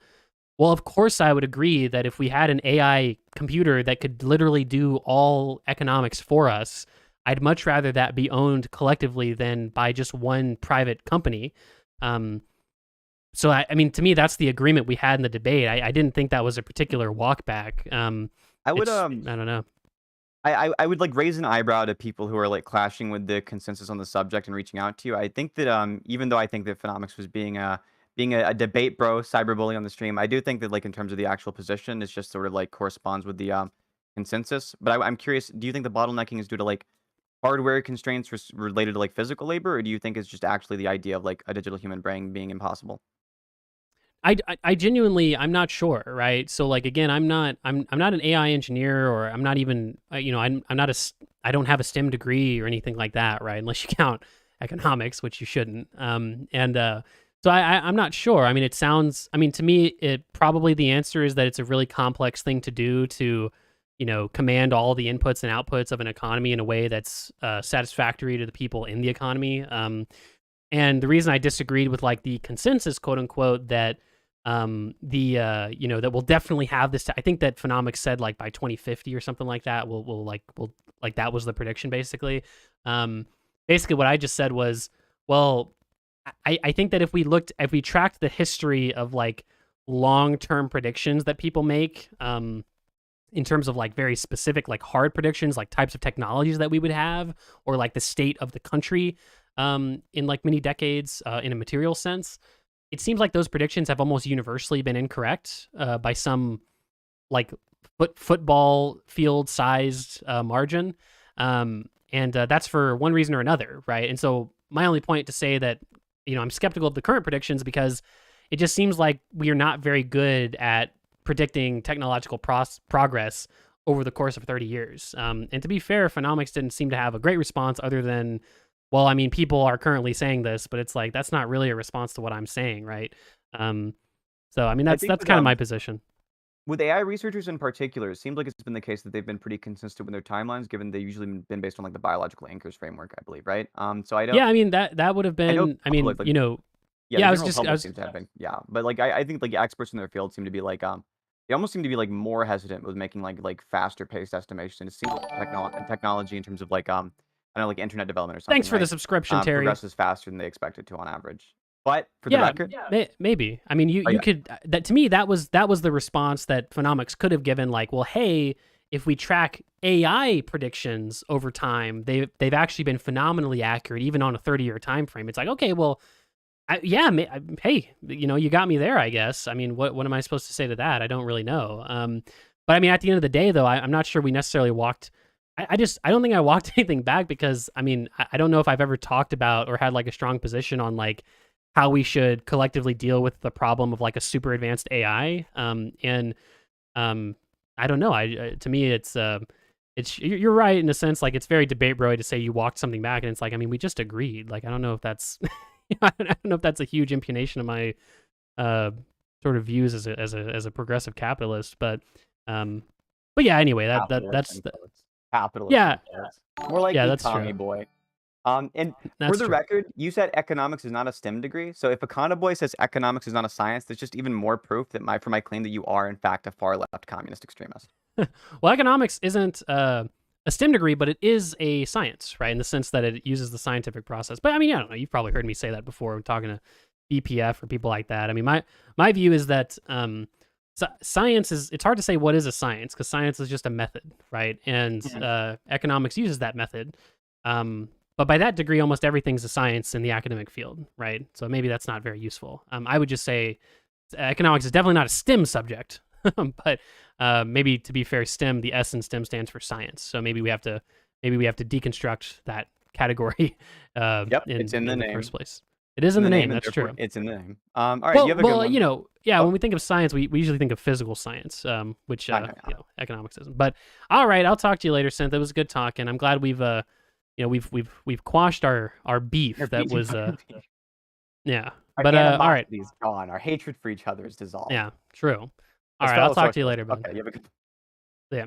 well, of course I would agree that if we had an AI computer that could literally do all economics for us, I'd much rather that be owned collectively than by just one private company. So I mean, to me, that's the agreement we had in the debate. I didn't think that was a particular walkback. I don't know. I would like raise an eyebrow to people who are like clashing with the consensus on the subject and reaching out to you. I think that even though I think that Phenomics was being a debate bro, cyberbully on the stream, I do think that like in terms of the actual position, it's just sort of like corresponds with the consensus. But I'm curious, do you think the bottlenecking is due to like hardware constraints related to like physical labor, or do you think it's just actually the idea of like a digital human brain being impossible? I genuinely, I'm not sure, right? So like again, I'm not an AI engineer, or I'm not even I don't have a STEM degree or anything like that, right? Unless you count economics, which you shouldn't. So I'm not sure. I mean, to me, probably the answer is that it's a really complex thing to do to, command all the inputs and outputs of an economy in a way that's satisfactory to the people in the economy. And the reason I disagreed with like the consensus, quote unquote, that that we'll definitely have this. I think that Phenomics said like by 2050 or something like that. We'll that was the prediction basically. Basically what I just said was, well, I think that if we tracked the history of like long-term predictions that people make, in terms of like very specific, like hard predictions, like types of technologies that we would have, or like the state of the country, in like many decades, in a material sense, it seems like those predictions have almost universally been incorrect, by some like football field sized margin. And that's for one reason or another, right? And so my only point to say that, I'm skeptical of the current predictions because it just seems like we are not very good at predicting technological progress over the course of 30 years. And to be fair, Phenomics didn't seem to have a great response other than, well, I mean, people are currently saying this, but it's like, that's not really a response to what I'm saying, right? So, I mean, that's kind of my position. With AI researchers in particular, it seems like it's been the case that they've been pretty consistent with their timelines, given they've usually been based on like the biological anchors framework, I believe, right? So I don't. Yeah, I mean that would have been. I mean, Yeah, I was seems to have been, but like I think like experts in their field seem to be like they almost seem to be like more hesitant with making like faster paced estimations. It seems like technology in terms of like I don't know, like internet development or something. Thanks for the subscription, Terry. Progresses faster than they expect it to on average. But for the record, maybe. I mean, you could that to me that was the response that Phenomics could have given. Like, well, hey, if we track AI predictions over time, they've actually been phenomenally accurate, even on a 30-year time frame. It's like, okay, well. Hey, you got me there, I guess. I mean, what am I supposed to say to that? I don't really know. But I mean, at the end of the day, though, I'm not sure we necessarily walked. I don't think I walked anything back because, I mean, I don't know if I've ever talked about or had like a strong position on like how we should collectively deal with the problem of like a super advanced AI. I don't know. To me, it's you're right in a sense. Like, it's very debate bro to say you walked something back, and it's like, I mean, we just agreed. Like, I don't know if that's. I don't know if that's a huge impugnation of my sort of views as a progressive capitalist, but yeah. Anyway, that's the capitalist. Yeah, more like that's Tommy true. boy. And That's for the true. record, you said economics is not a STEM degree. So if Economy Boy says economics is not a science, that's just even more proof that for my claim that you are in fact a far left communist extremist. Well, economics isn't a STEM degree, but it is a science, right? In the sense that it uses the scientific process. But I mean, I don't know. You've probably heard me say that before when talking to BPF or people like that. I mean, my view is that science is. It's hard to say what is a science because science is just a method, right? And economics uses that method. But by that degree, almost everything's a science in the academic field, right? So maybe that's not very useful. I would just say economics is definitely not a STEM subject, but maybe to be fair, STEM, the S in STEM stands for science. So maybe we have to deconstruct that category. It's in the name. First place. It is in the name. That's true. It's in the name. All right. You have a good one. When we think of science, we usually think of physical science, which economics isn't. But all right, I'll talk to you later, Synth. It was good talking. I'm glad we've quashed our beef. That was yeah. But all right, is gone. Our hatred for each other is dissolved. Yeah, true. All right, I'll talk to you later, bud. Okay, you have a good. Yeah.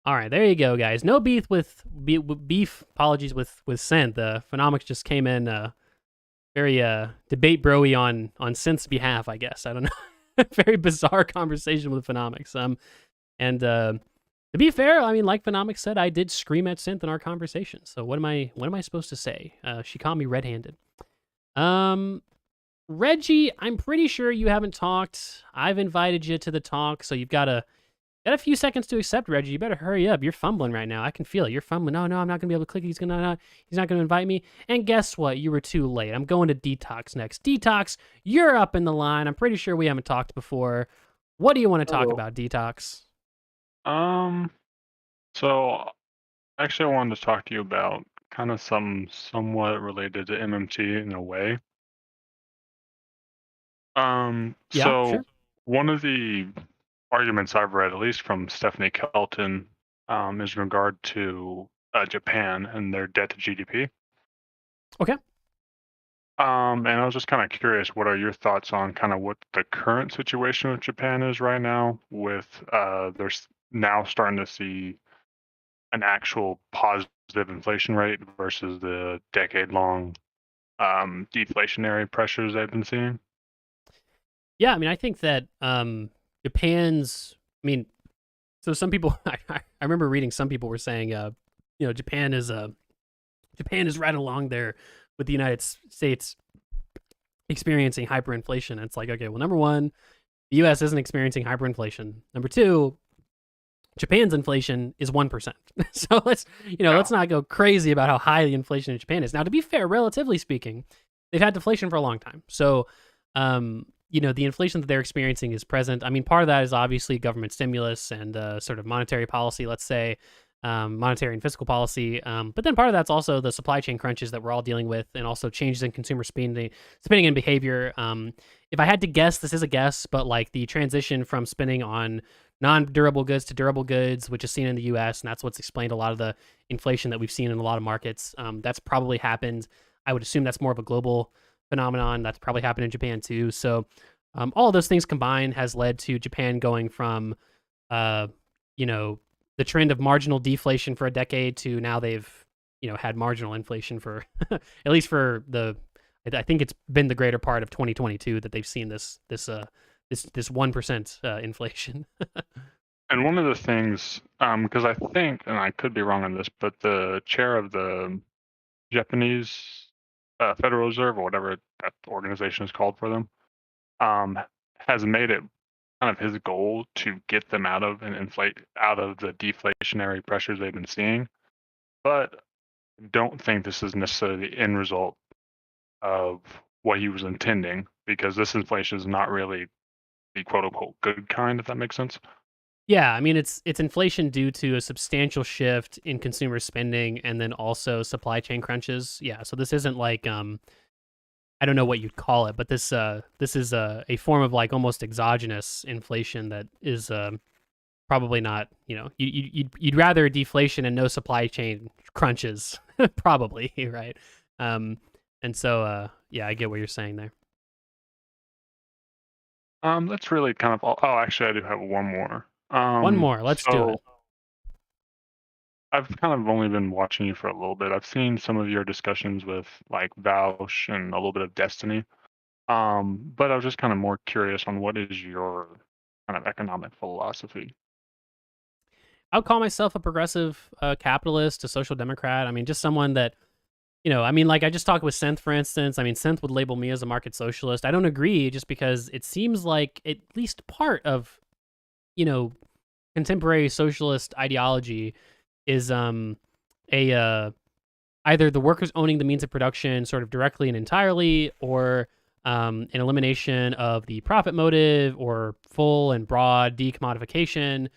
All right, there you go, guys. No beef with beef. Apologies with Synth. Phenomics just came in very debate broy on Synth's behalf. I guess I don't know. Very bizarre conversation with Phenomics. And to be fair, I mean, like Phenomics said, I did scream at Synth in our conversation. So what am I supposed to say? She caught me red-handed. Reggie, I'm pretty sure you haven't talked. I've invited you to the talk, so you've got a few seconds to accept, Reggie. You better hurry up. You're fumbling right now. I can feel it. You're fumbling. No, I'm not gonna be able to click. He's not gonna invite me. And guess what? You were too late. I'm going to Detox next. Detox, you're up in the line. I'm pretty sure we haven't talked before. What do you want to talk about, Detox? So actually I wanted to talk to you about kind of somewhat related to MMT in a way. Sure. One of the arguments I've read, at least from Stephanie Kelton, is in regard to Japan and their debt to GDP. Okay. And I was just kind of curious, what are your thoughts on kind of what the current situation with Japan is right now, with they're now starting to see an actual positive inflation rate versus the decade-long deflationary pressures they've been seeing? Yeah, I mean, I think that Japan's. I mean, so some people. I remember reading some people were saying, Japan is right along there with the United States experiencing hyperinflation. And it's like, okay, well, number one, the U.S. isn't experiencing hyperinflation. Number two, Japan's inflation is 1%. So let's not go crazy about how high the inflation in Japan is. Now, to be fair, relatively speaking, they've had deflation for a long time. So, the inflation that they're experiencing is present. I mean, part of that is obviously government stimulus and sort of monetary policy, let's say, monetary and fiscal policy. But then part of that's also the supply chain crunches that we're all dealing with, and also changes in consumer spending and behavior. If I had to guess, this is a guess, but like the transition from spending on non-durable goods to durable goods, which is seen in the U.S., and that's what's explained a lot of the inflation that we've seen in a lot of markets. That's probably happened. I would assume that's more of a global phenomenon. That's probably happened in Japan too. So all of those things combined has led to Japan going from, the trend of marginal deflation for a decade to now they've, had marginal inflation for at least for I think it's been the greater part of 2022 that they've seen this 1% inflation. And one of the things, because I think, and I could be wrong on this, but the chair of the Japanese Federal Reserve, or whatever that organization is called for them, has made it kind of his goal to get them out of the deflationary pressures they've been seeing. But I don't think this is necessarily the end result of what he was intending, because this inflation is not really the quote unquote good kind, if that makes sense. Yeah, I mean, it's inflation due to a substantial shift in consumer spending and then also supply chain crunches. Yeah, so this isn't like I don't know what you'd call it, but this is a form of like almost exogenous inflation that is probably not, you'd rather deflation and no supply chain crunches, probably, right? And so yeah, I get what you're saying there. That's really kind of all. Oh, actually, I do have one more. One more, let's do it. I've kind of only been watching you for a little bit. I've seen some of your discussions with like Vaush and a little bit of Destiny. But I was just kind of more curious on what is your kind of economic philosophy? I would call myself a progressive capitalist, a social democrat. I mean, just someone that, like I just talked with Synth, for instance. I mean, Synth would label me as a market socialist. I don't agree, just because it seems like at least part of, contemporary socialist ideology is either the workers owning the means of production sort of directly and entirely, or an elimination of the profit motive, or full and broad decommodification,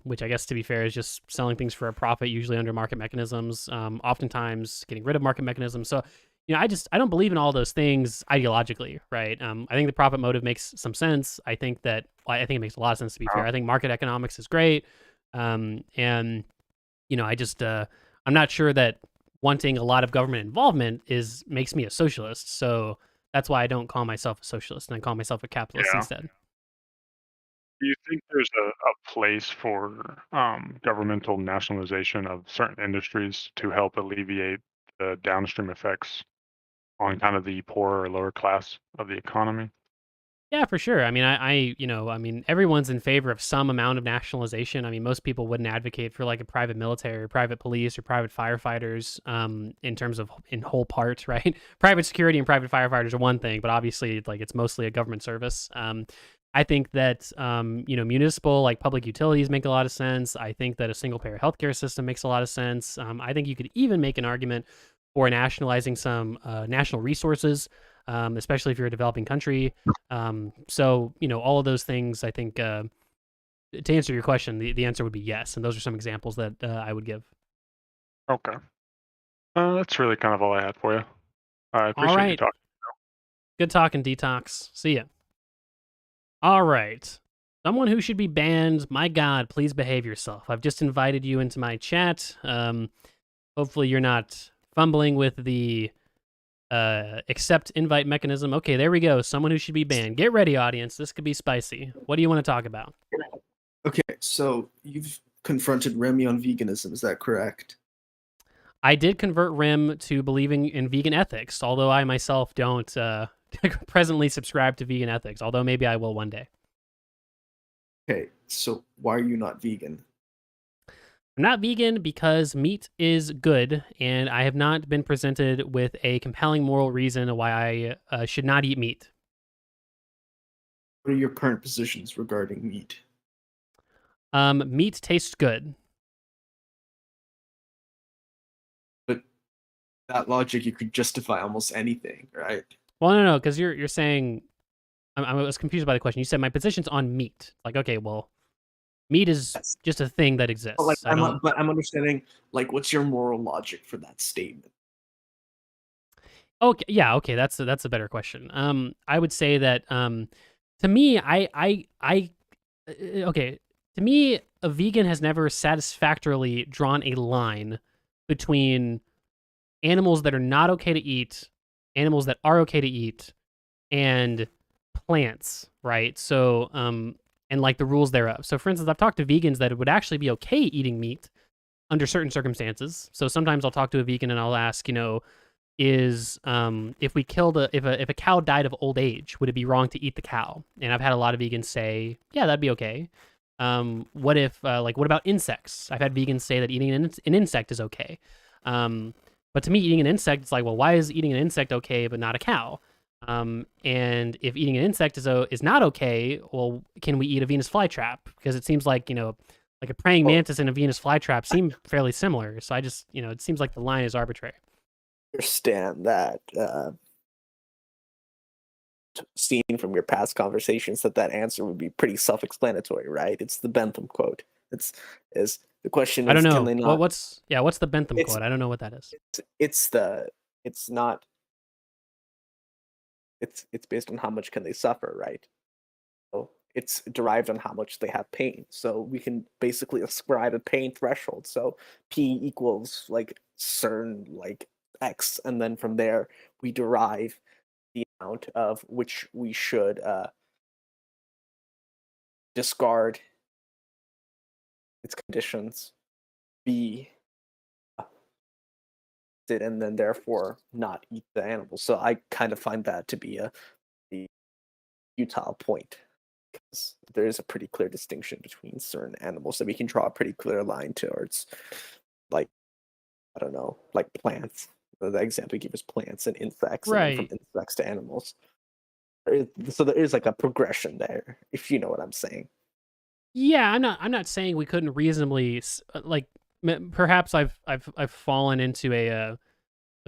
which I guess, to be fair, is just selling things for a profit, usually under market mechanisms, oftentimes getting rid of market mechanisms. So, I don't believe in all those things ideologically, right? I think the profit motive makes some sense. I think it makes a lot of sense, to be fair. I think market economics is great. And I'm not sure that wanting a lot of government involvement makes me a socialist. So that's why I don't call myself a socialist, and I call myself a capitalist instead. Do you think there's a place for governmental nationalization of certain industries to help alleviate the downstream effects on kind of the poorer or lower class of the economy? Yeah, for sure. I mean, everyone's in favor of some amount of nationalization. I mean, most people wouldn't advocate for like a private military or private police or private firefighters in terms of in whole part, right? Private security and private firefighters are one thing, but obviously like it's mostly a government service. I think that, municipal, like public utilities make a lot of sense. I think that a single payer healthcare system makes a lot of sense. I think you could even make an argument for nationalizing some national resources, especially if you're a developing country. So, all of those things, I think, to answer your question, the answer would be yes. And those are some examples that I would give. Okay. That's really kind of all I had for you. I appreciate you talking. Good talking, Detox. See ya. All right. Someone who should be banned. My God, please behave yourself. I've just invited you into my chat. Hopefully you're not fumbling with the accept invite mechanism. Okay, there we go. Someone who should be banned. Get ready, audience. This could be spicy. What do you want to talk about? Okay, so you've confronted Remy on veganism. Is that correct? I did convert Rem to believing in vegan ethics, although I myself don't presently subscribe to vegan ethics, although maybe I will one day. Okay, so why are you not vegan? I'm not vegan because meat is good, and I have not been presented with a compelling moral reason why I should not eat meat. What are your current positions regarding meat? Meat tastes good. But that logic, you could justify almost anything, right? Well, no, because you're saying I was confused by the question. You said my position's on meat. Like, okay, well, meat is just a thing that exists. But, like, I don't. but I'm understanding, like, what's your moral logic for that statement? Okay, yeah, okay, that's a better question. I would say that to me, okay, to me, a vegan has never satisfactorily drawn a line between animals that are not okay to eat, animals that are okay to eat, and plants, right? So, and like the rules thereof. So, for instance, I've talked to vegans that it would actually be okay eating meat under certain circumstances. So sometimes I'll talk to a vegan and I'll ask, is if we killed if a cow died of old age, would it be wrong to eat the cow? And I've had a lot of vegans say, yeah, that'd be okay. What if what about insects? I've had vegans say that eating an insect is okay. But to me, eating an insect, it's like, well, why is eating an insect okay but not a cow? And if eating an insect is not okay, well, can we eat a Venus flytrap? Because it seems like like a praying mantis and a Venus flytrap seem fairly similar. So I just it seems like the line is arbitrary. Understand that seen from your past conversations that answer would be pretty self-explanatory, right? It's the Bentham quote. Is the question is, I don't know. Can they not, what's the Bentham quote? I don't know what that is. It's based on how much can they suffer, right? So it's derived on how much they have pain. So we can basically ascribe a pain threshold. So P equals like certain like X, and then from there we derive the amount of which we should discard its conditions, be it, and then therefore not eat the animal. So I kind of find that to be a futile point, because there is a pretty clear distinction between certain animals that we can draw a pretty clear line towards, like, I don't know, like plants. The example you give is plants and insects, and then from insects to animals. So there is like a progression there, if you know what I'm saying. Yeah, I'm not saying we couldn't reasonably perhaps I've fallen into a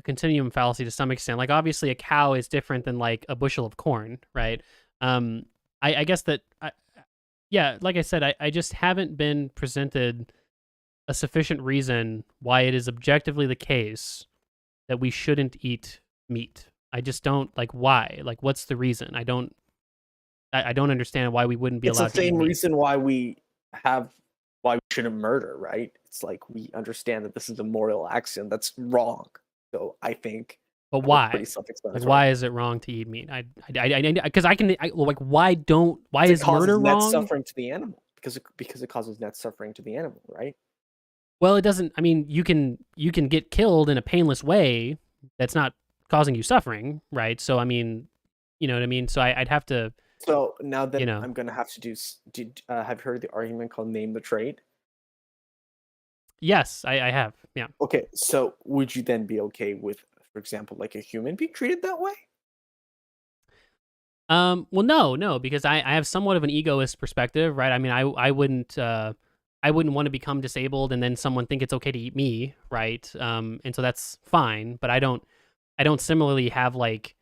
continuum fallacy to some extent. Like, obviously a cow is different than like a bushel of corn, right? I guess that like I said, I just haven't been presented a sufficient reason why it is objectively the case that we shouldn't eat meat. I just don't like why. Like, what's the reason? I don't understand why we wouldn't be allowed to eat meat. It's the same reason why we shouldn't murder, right? It's like we understand that this is a moral axiom that's wrong. So I think. But why? Like, why is it wrong to eat meat? Because why is murder wrong? Net suffering to the animal, because it causes net suffering to the animal, right? Well, it doesn't. I mean, you can get killed in a painless way that's not causing you suffering, right? So I mean, you know what I mean. So I'd have to. So now that I'm gonna have to have you heard the argument called name the trade? Yes, I have. Yeah. Okay, so would you then be okay with, for example, like a human being treated that way? Well, no, because I have somewhat of an egoist perspective, right? I mean, I wouldn't want to become disabled and then someone think it's okay to eat me, right? And so that's fine, but I don't similarly have like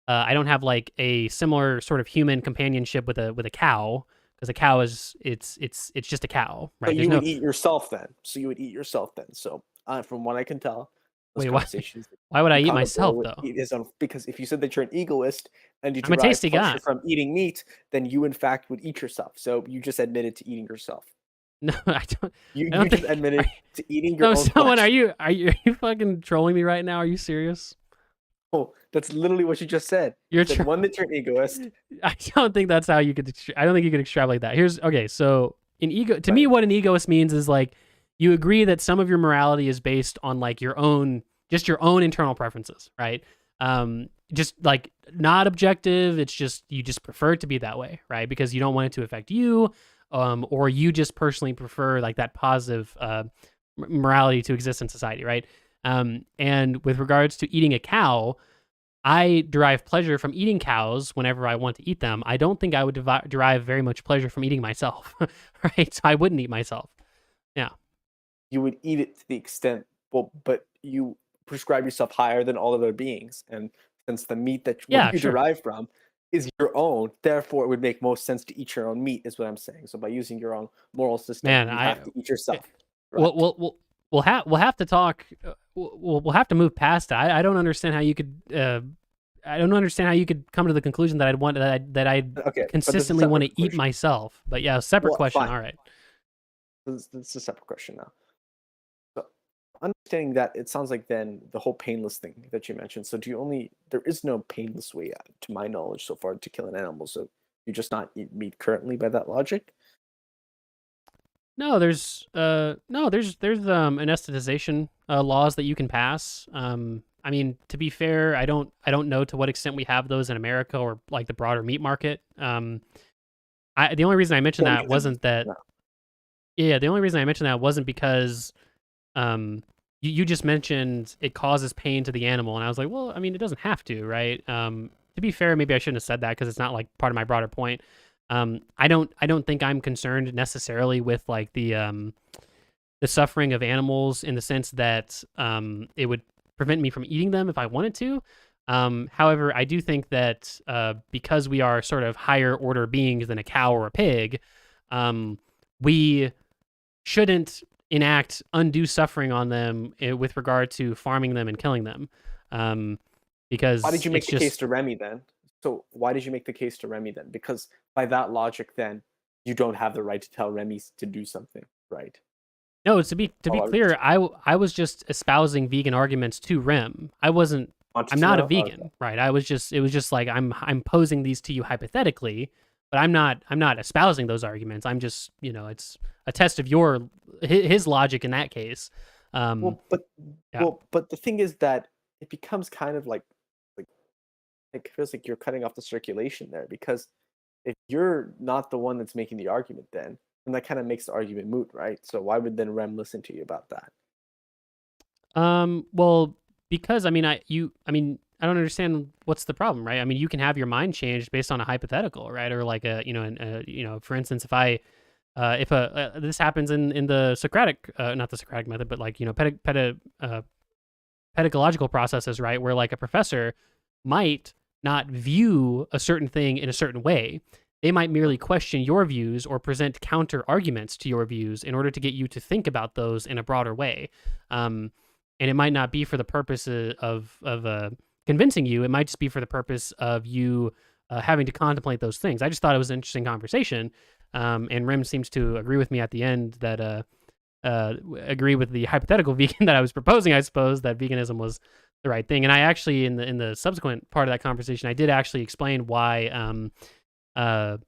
I don't have like a similar sort of human companionship with a cow, because a cow is it's just a cow, right? But you would eat yourself then. So you would eat yourself then. So from what I can tell, wait, why would I eat myself though? Because if you said that you're an egoist and you I'm a tasty guy from eating meat, then you in fact would eat yourself. So you just admitted to eating yourself. No, I don't. You just admitted to eating your own someone, flesh. are you fucking trolling me right now? Are you serious? Oh, that's literally what you just said. You're one that you're an egoist. I don't think that's how you could. I don't think you could extrapolate that. Okay. So to me, what an egoist means is like you agree that some of your morality is based on like your own internal preferences, right? Just like not objective. It's just you just prefer it to be that way, right? Because you don't want it to affect you, or you just personally prefer like that positive morality to exist in society, right? And with regards to eating a cow, I derive pleasure from eating cows whenever I want to eat them. I don't think I would derive very much pleasure from eating myself, right? So I wouldn't eat myself. Yeah. You would eat it to the extent, well, but you prescribe yourself higher than all other beings, and since the meat that you derive from is your own, therefore it would make most sense to eat your own meat, is what I'm saying. So by using your own moral system, you have to eat yourself. Right? We'll have to talk. We'll have to move past that. I don't understand how you could. I don't understand how you could come to the conclusion that I'd consistently want to eat myself. But yeah, separate question. Fine. All right. This is a separate question now. So understanding that, it sounds like then the whole painless thing that you mentioned. So there is no painless way, to my knowledge so far, to kill an animal. So you just not eat meat currently by that logic? No, there's anesthetization laws that you can pass. I mean, to be fair, I don't know to what extent we have those in America or like the broader meat market. The only reason I mentioned that wasn't that. Yeah, the only reason I mentioned that wasn't because you just mentioned it causes pain to the animal, and I was like, well, I mean, it doesn't have to, right? To be fair, maybe I shouldn't have said that because it's not like part of my broader point. I don't think I'm concerned necessarily with like the suffering of animals in the sense that it would prevent me from eating them if I wanted to. However, I do think that because we are sort of higher order beings than a cow or a pig, we shouldn't enact undue suffering on them with regard to farming them and killing them. Because why did you make the case to Remy then? So why did you make the case to Remy then? Because by that logic, then you don't have the right to tell Remy to do something, right? No, to be clear, I was just espousing vegan arguments to Rem. I'm not a vegan, right? It was just like I'm posing these to you hypothetically, but I'm not espousing those arguments. I'm just, it's a test of his logic in that case. But the thing is that it becomes kind of like it feels like you're cutting off the circulation there, because if you're not the one that's making the argument, then that kind of makes the argument moot, right? So why would then Rem listen to you about that? Well, because I don't understand what's the problem, right? I mean, you can have your mind changed based on a hypothetical, right? Or like for instance, if this happens in the Socratic, not the Socratic method, but like pedagogical processes, right? Where like a professor might not view a certain thing in a certain way. They might merely question your views or present counter arguments to your views in order to get you to think about those in a broader way. And it might not be for the purpose of convincing you. It might just be for the purpose of you having to contemplate those things. I just thought it was an interesting conversation. And Rem seems to agree with me at the end that agree with the hypothetical vegan that I was proposing, I suppose, that veganism was the right thing. And I actually, in the subsequent part of that conversation, I did actually explain why I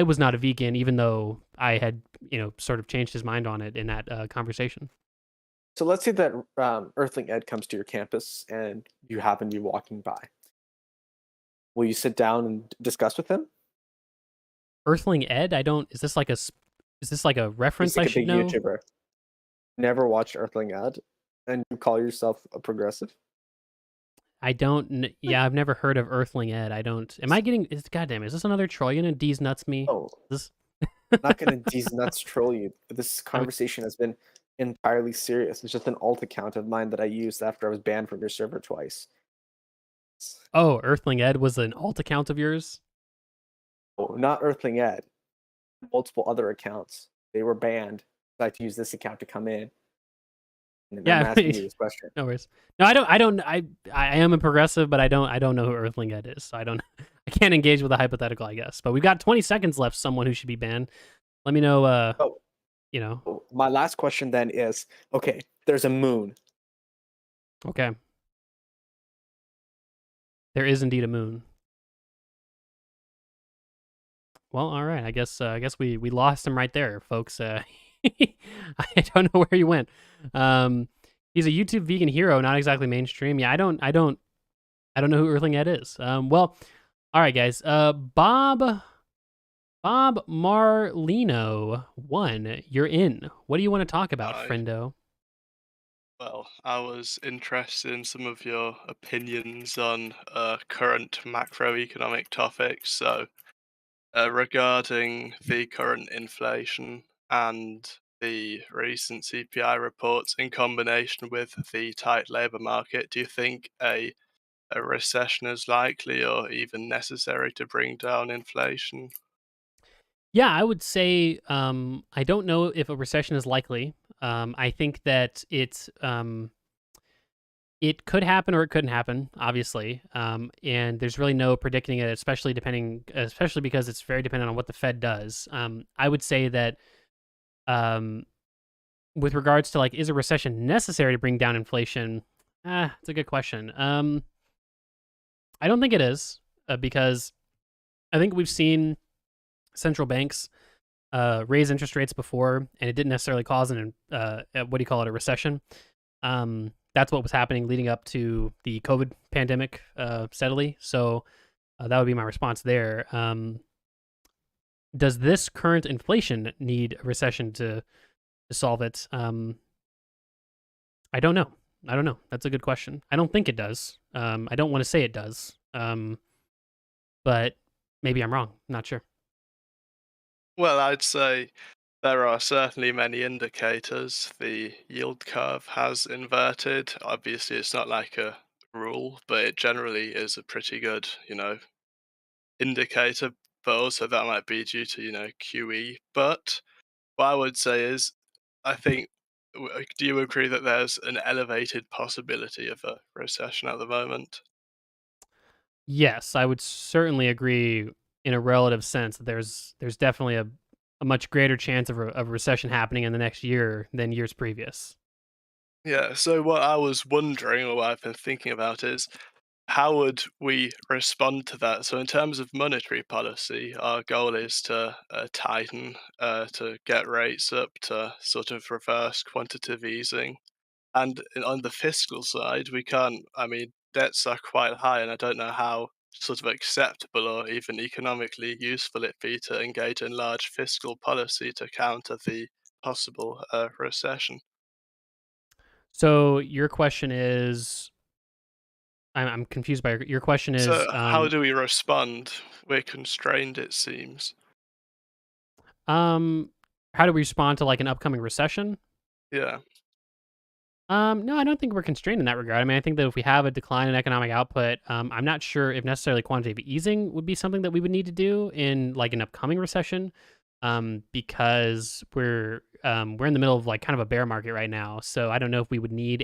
was not a vegan, even though I had, sort of changed his mind on it in that conversation. So let's say that Earthling Ed comes to your campus and you happen to be walking by. Will you sit down and discuss with him? Earthling Ed? Is this like a reference I should know? YouTuber. Never watched Earthling Ed, and you call yourself a progressive? I don't. Yeah, I've never heard of Earthling Ed. I don't. Am I getting? Goddamn! Is this another troll? You gonna D's nuts me? Oh, I'm not gonna D's nuts troll you. This conversation has been entirely serious. It's just an alt account of mine that I used after I was banned from your server twice. Oh, Earthling Ed was an alt account of yours? Oh, not Earthling Ed. Multiple other accounts. They were banned. I had to use this account to come in. And I'm asking you this question. No worries. No, I am a progressive, but I don't know who Earthling Ed is. So I can't engage with a hypothetical, I guess. But we've got 20 seconds left. Someone who should be banned. Let me know. My last question then is: okay, there's a moon. Okay. There is indeed a moon. Well, all right. I guess we lost him right there, folks. I don't know where he went. He's a YouTube vegan hero, not exactly mainstream. Yeah, I don't know who Earthling Ed is. Well, all right, guys. Bob Marlino 1, you're in. What do you want to talk about, Hi. friendo? Well, I was interested in some of your opinions on current macroeconomic topics. So, regarding the current inflation and the recent CPI reports in combination with the tight labor market, do you think a recession is likely or even necessary to bring down inflation? Yeah, I would say I don't know if a recession is likely. I think that it could happen or it couldn't happen, obviously. And there's really no predicting it, especially because it's very dependent on what the Fed does. I would say that with regards to like, is a recession necessary to bring down inflation? It's a good question. I don't think it is because I think we've seen central banks raise interest rates before, and it didn't necessarily cause a recession. That's what was happening leading up to the COVID pandemic steadily. So that would be my response there. Does this current inflation need a recession to solve it? I don't know. That's a good question. I don't think it does. I don't want to say it does. But maybe I'm wrong. Not sure. Well, I'd say there are certainly many indicators. The yield curve has inverted. Obviously, it's not like a rule, but it generally is a pretty good, indicator. But also that might be due to, QE. But what I would say is, I think, do you agree that there's an elevated possibility of a recession at the moment? Yes, I would certainly agree in a relative sense that there's definitely a much greater chance of a recession happening in the next year than years previous. Yeah, so what I was wondering, or what I've been thinking about is, how would we respond to that? So in terms of monetary policy, our goal is to tighten, to get rates up, to sort of reverse quantitative easing. And on the fiscal side, we can't, debts are quite high, and I don't know how sort of acceptable or even economically useful it be to engage in large fiscal policy to counter the possible recession. So your question is, I'm confused by your question is, So how do we respond? We're constrained, it seems. how do we respond to like an upcoming recession? Yeah. No, I don't think we're constrained in that regard. I mean, I think that if we have a decline in economic output, I'm not sure if necessarily quantitative easing would be something that we would need to do in like an upcoming recession, because we're in the middle of like kind of a bear market right now. So I don't know if we would need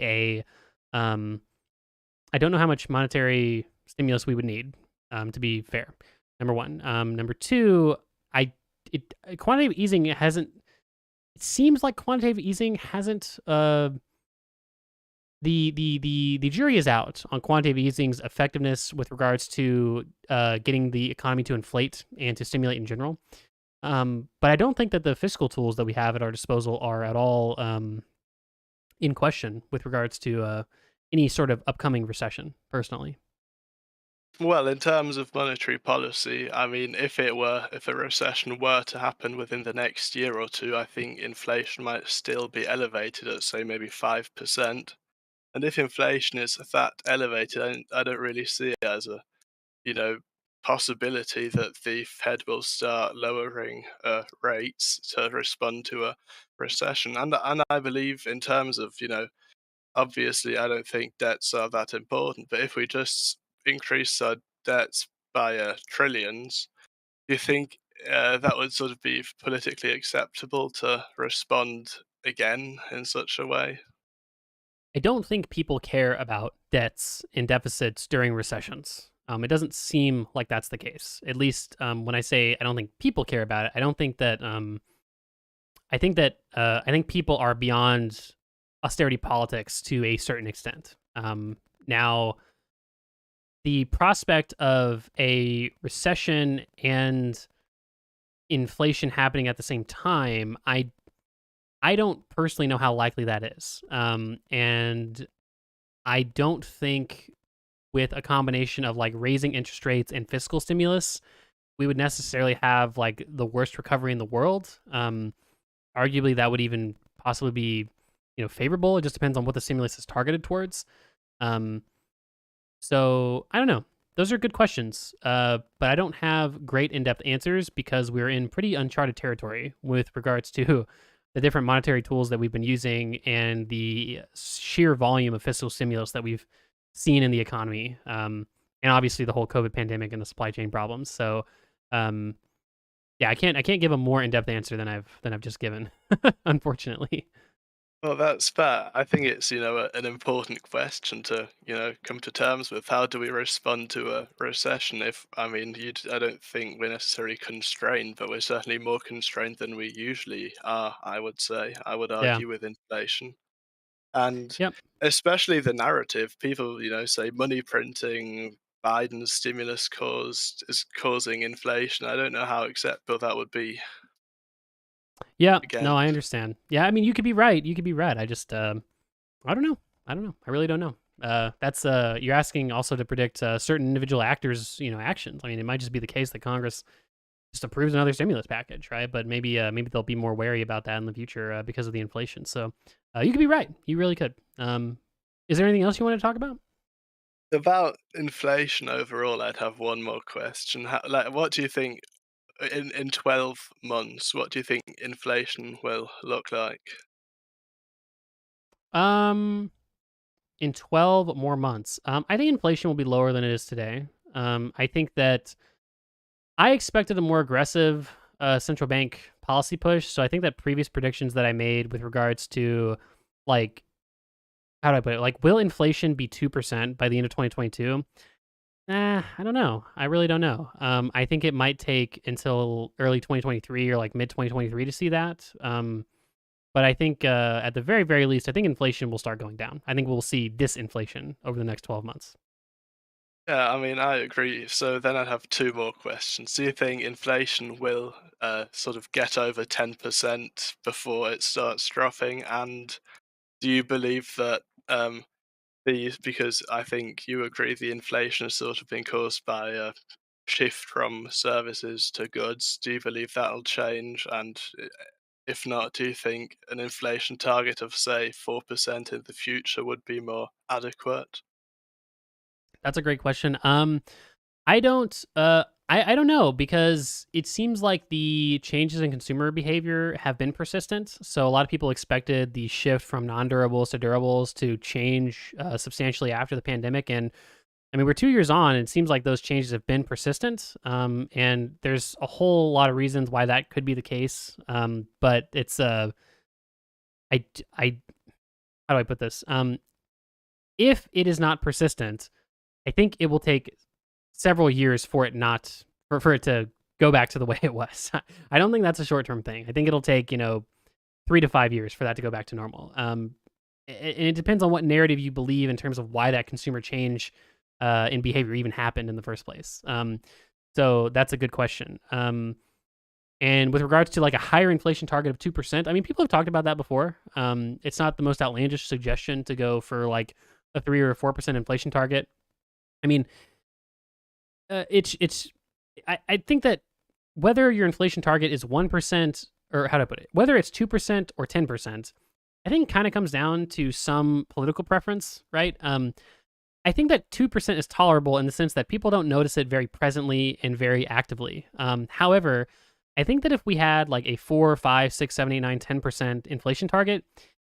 I don't know how much monetary stimulus we would need, to be fair. Number one. Number two, quantitative easing hasn't. It seems like quantitative easing hasn't. The jury is out on quantitative easing's effectiveness with regards to getting the economy to inflate and to stimulate in general. But I don't think that the fiscal tools that we have at our disposal are at all in question with regards to any sort of upcoming recession, personally. Well, in terms of monetary policy, if a recession were to happen within the next year or two, I think inflation might still be elevated at, say, maybe 5%. And if inflation is that elevated, I don't really see it as a, possibility that the Fed will start lowering rates to respond to a recession. And I believe in terms of, obviously, I don't think debts are that important, but if we just increase our debts by trillions, do you think that would sort of be politically acceptable to respond again in such a way? I don't think people care about debts and deficits during recessions. It doesn't seem like that's the case. At least when I say I don't think people care about it, I don't think that. I think people are beyond austerity politics to a certain extent. Now, the prospect of a recession and inflation happening at the same time, I I don't personally know how likely that is. And I don't think with a combination of like raising interest rates and fiscal stimulus, we would necessarily have like the worst recovery in the world. Arguably, that would even possibly be, favorable. It just depends on what the stimulus is targeted towards. So I don't know. Those are good questions, but I don't have great in-depth answers because we're in pretty uncharted territory with regards to the different monetary tools that we've been using and the sheer volume of fiscal stimulus that we've seen in the economy, and obviously the whole COVID pandemic and the supply chain problems. So, yeah, I can't give a more in-depth answer than I've just given, unfortunately. Well, that's fair. I think it's, an important question to, come to terms with. How do we respond to a recession? I don't think we're necessarily constrained, but we're certainly more constrained than we usually are, I would say. I would Yeah. argue with inflation. And Yep. especially the narrative, people, say money printing, Biden's stimulus is causing inflation. I don't know how acceptable that would be. Yeah, Again. no, I understand. Yeah, I mean, you could be right. You could be right. I just, I don't know. I really don't know. That's you're asking also to predict certain individual actors, actions. I mean, it might just be the case that Congress just approves another stimulus package, right? But maybe they'll be more wary about that in the future because of the inflation. So you could be right. You really could. Is there anything else you want to talk about? About inflation overall, I'd have one more question. What do you think in 12 months? What do you think inflation will look like? In 12 more months, I think inflation will be lower than it is today. I think that I expected a more aggressive central bank policy push. So I think that previous predictions that I made with regards to, like, how do I put it? Like, will inflation be 2% by the end of 2022? I don't know. I really don't know. I think it might take until early 2023 or like mid 2023 to see that. But I think at the very, very least, I think inflation will start going down. I think we'll see disinflation over the next 12 months. Yeah, I agree. So then I'd have two more questions. Do you think inflation will sort of get over 10% before it starts dropping? And do you believe that because I think you agree the inflation has sort of been caused by a shift from services to goods, do you believe that'll change? And if not, do you think an inflation target of, say, 4% in the future would be more adequate? That's a great question. I don't I don't know because it seems like the changes in consumer behavior have been persistent. So a lot of people expected the shift from non-durables to durables to change substantially after the pandemic. And I mean, we're 2 years on, and it seems like those changes have been persistent. And there's a whole lot of reasons why that could be the case. But it's I how do I put this? If it is not persistent, I think it will take several years for it to go back to the way it was. I don't think that's a short-term thing. I think it'll take, 3 to 5 years for that to go back to normal. And it depends on what narrative you believe in terms of why that consumer change in behavior even happened in the first place. So that's a good question. And with regards to like a higher inflation target of 2%, I mean, people have talked about that before. It's not the most outlandish suggestion to go for like a 3 or 4% inflation target. I mean, I think that whether your inflation target is 1%, or how to put it, whether it's 2% or 10%, I think kind of comes down to some political preference, right? I think that 2% is tolerable in the sense that people don't notice it very presently and very actively. However, I think that if we had like a 4, 5, 6, 7, 8, 9, 10% inflation target,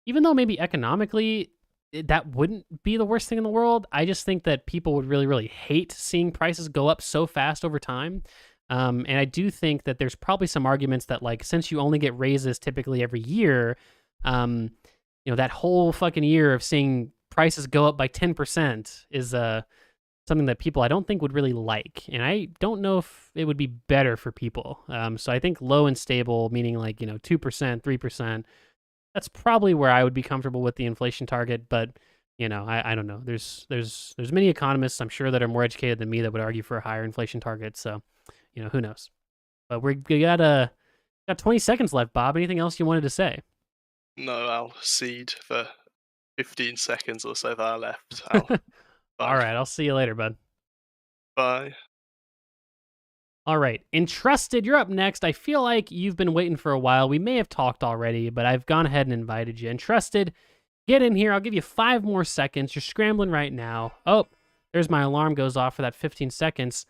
even though maybe economically that wouldn't be the worst thing in the world, I just think that people would really, really hate seeing prices go up so fast over time. And I do think that there's probably some arguments that, like, since you only get raises typically every year, that whole fucking year of seeing prices go up by 10% is something that people I don't think would really like. And I don't know if it would be better for people. So I think low and stable, meaning like, 2%, 3%, that's probably where I would be comfortable with the inflation target. But, I don't know. There's many economists, I'm sure, that are more educated than me that would argue for a higher inflation target. So, who knows? But we got 20 seconds left, Bob. Anything else you wanted to say? No, I'll cede for 15 seconds or so that I left. All right, I'll see you later, bud. Bye. All right, Entrusted, you're up next. I feel like you've been waiting for a while. We may have talked already, but I've gone ahead and invited you. Entrusted, get in here. I'll give you 5 more seconds. You're scrambling right now. Oh, there's my alarm goes off for that 15 seconds.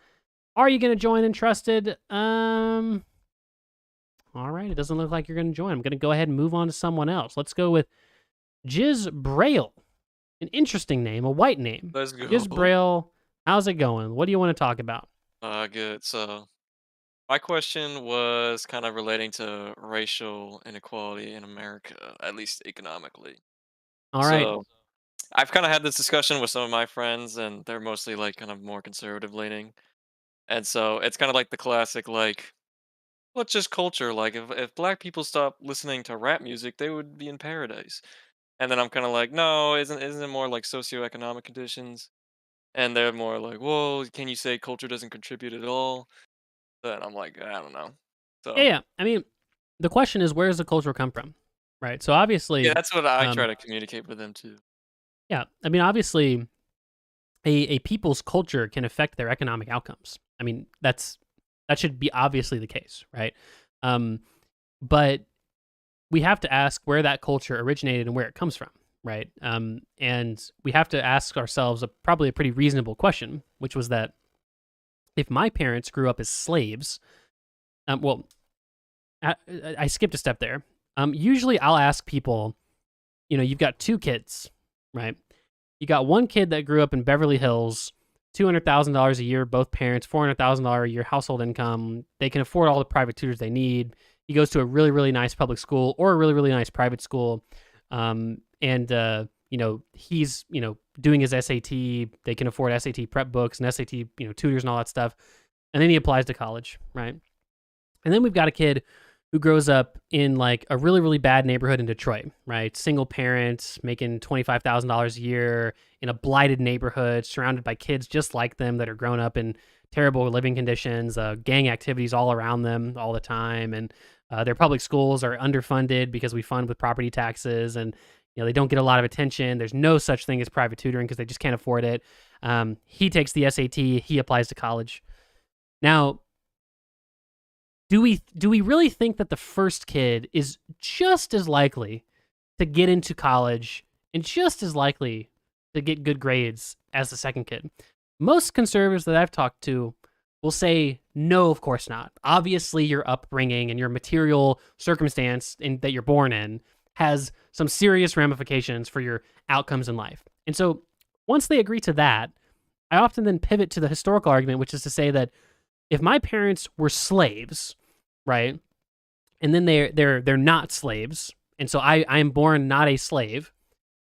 Are you going to join Entrusted? All right, it doesn't look like you're going to join. I'm going to go ahead and move on to someone else. Let's go with Jiz Braille. An interesting name, a white name. Let's go. Jiz Braille, how's it going? What do you want to talk about? Good. So, my question was kind of relating to racial inequality in America, at least economically. All right. So, I've kind of had this discussion with some of my friends, and they're mostly like kind of more conservative leaning. And so, it's kind of like the classic, like, what's just culture? Like, if black people stopped listening to rap music, they would be in paradise. And then I'm kind of like, no, isn't it more like socioeconomic conditions? And they're more like, well, can you say culture doesn't contribute at all? Then I'm like, I don't know. So Yeah. I mean, the question is, where does the culture come from? Right. So obviously, yeah, that's what I try to communicate with them too. Yeah. I mean, obviously, a people's culture can affect their economic outcomes. I mean, that should be obviously the case, right? But we have to ask where that culture originated and where it comes from, right? And we have to ask ourselves probably a pretty reasonable question, which was that if my parents grew up as slaves, I skipped a step there. Usually I'll ask people, you've got 2 kids, right? You got one kid that grew up in Beverly Hills, $200,000 a year, both parents, $400,000 a year household income. They can afford all the private tutors they need. He goes to a really, really nice public school or a really, really nice private school. He's, doing his SAT. They can afford SAT prep books and SAT, tutors and all that stuff. And then he applies to college, right? And then we've got a kid who grows up in like a really, really bad neighborhood in Detroit, right? Single parents making $25,000 a year in a blighted neighborhood, surrounded by kids just like them that are grown up in terrible living conditions, gang activities all around them all the time. And their public schools are underfunded because we fund with property taxes, and they don't get a lot of attention. There's no such thing as private tutoring because they just can't afford it. He takes the SAT. He applies to college. Now, do we really think that the first kid is just as likely to get into college and just as likely to get good grades as the second kid? Most conservatives that I've talked to will say, no, of course not. Obviously, your upbringing and your material circumstance that you're born in has some serious ramifications for your outcomes in life. And so once they agree to that, I often then pivot to the historical argument, which is to say that if my parents were slaves, right, and then they're not slaves, and so I am born not a slave.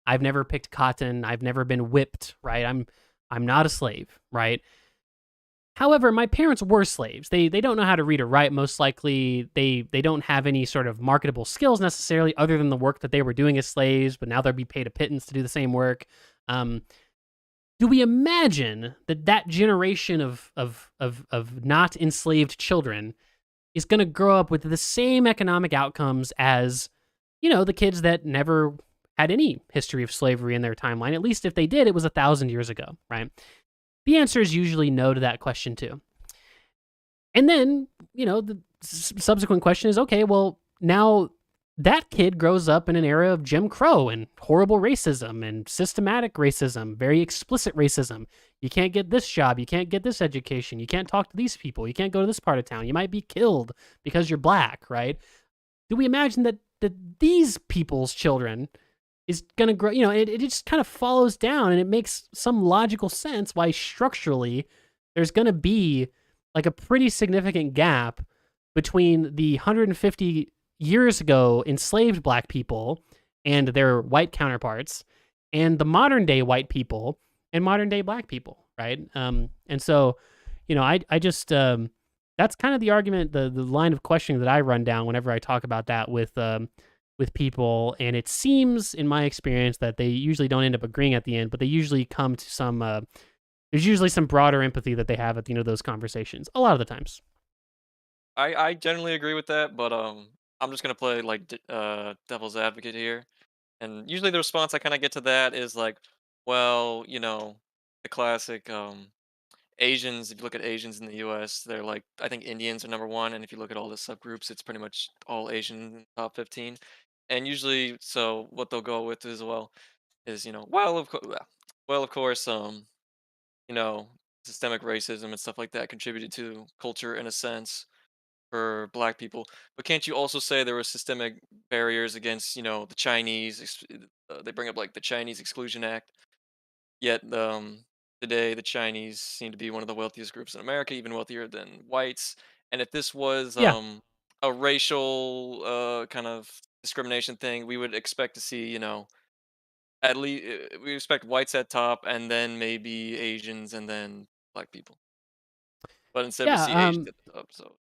I've never picked cotton. I've never been whipped, right? I'm not a slave, right? However, my parents were slaves. They don't know how to read or write, most likely. They don't have any sort of marketable skills necessarily other than the work that they were doing as slaves, but now they'll be paid a pittance to do the same work. Do we imagine that generation of not enslaved children is going to grow up with the same economic outcomes as, the kids that never had any history of slavery in their timeline? At least if they did, it was 1,000 years ago, right? The answer is usually no to that question too. And then, the subsequent question is, okay, well, now that kid grows up in an era of Jim Crow and horrible racism and systematic racism, very explicit racism. You can't get this job. You can't get this education. You can't talk to these people. You can't go to this part of town. You might be killed because you're black, right? Do we imagine that these people's children is going to grow, it just kind of follows down, and it makes some logical sense why structurally there's going to be like a pretty significant gap between the 150 years ago enslaved black people and their white counterparts and the modern day white people and modern day black people, right? And so, I just, that's kind of the argument, the line of questioning that I run down whenever I talk about that with people, and it seems in my experience that they usually don't end up agreeing at the end, but they usually come to some there's usually some broader empathy that they have at the end of those conversations a lot of the times. I generally agree with that, but I'm I'm just gonna play like devil's advocate here, and usually the response I kind of get to that is like, well, the classic Asians. If you look at Asians in the U.S., they're like I think Indians are number one, and if you look at all the subgroups, it's pretty much all Asian in the top 15. And usually, so what they'll go with as well is well, of course, you know, systemic racism and stuff like that contributed to culture in a sense for black people. But can't you also say there were systemic barriers against, the Chinese? They bring up like the Chinese Exclusion Act. Yet today, the Chinese seem to be one of the wealthiest groups in America, even wealthier than whites. And if this was Yeah. a racial kind of discrimination thing, we would expect to see, at least we expect whites at top, and then maybe Asians, and then black people. But instead, we see Yeah. Asians at the top. So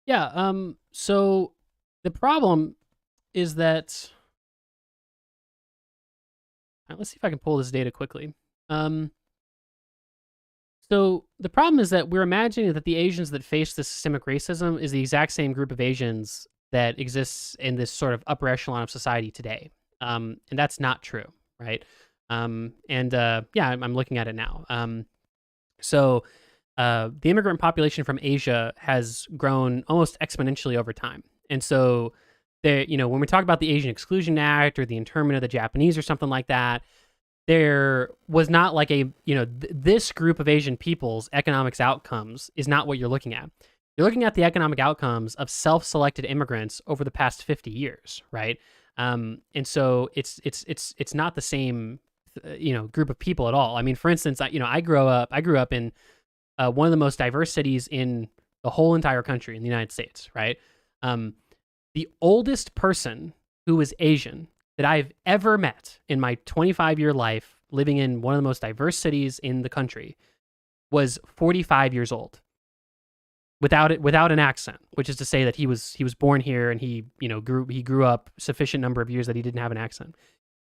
Yeah. So the problem is that. All right, let's see if I can pull this data quickly. So the problem is that we're imagining that the Asians that face this systemic racism is the exact same group of Asians that exists in this sort of upper echelon of society today, and that's not true, right? Yeah, I'm looking at it now. So the immigrant population from Asia has grown almost exponentially over time, and so when we talk about the Asian Exclusion Act or the internment of the Japanese or something like that, there was not like this group of Asian people's economics outcomes is not what you're looking at. You're looking at the economic outcomes of self-selected immigrants over the past 50 years, right? And so it's not the same, group of people at all. I mean, for instance, I grew up in one of the most diverse cities in the whole entire country in the United States, right? The oldest person who was Asian that I've ever met in my 25-year life living in one of the most diverse cities in the country was 45 years old without an accent, which is to say that he was born here and he grew up sufficient number of years that he didn't have an accent.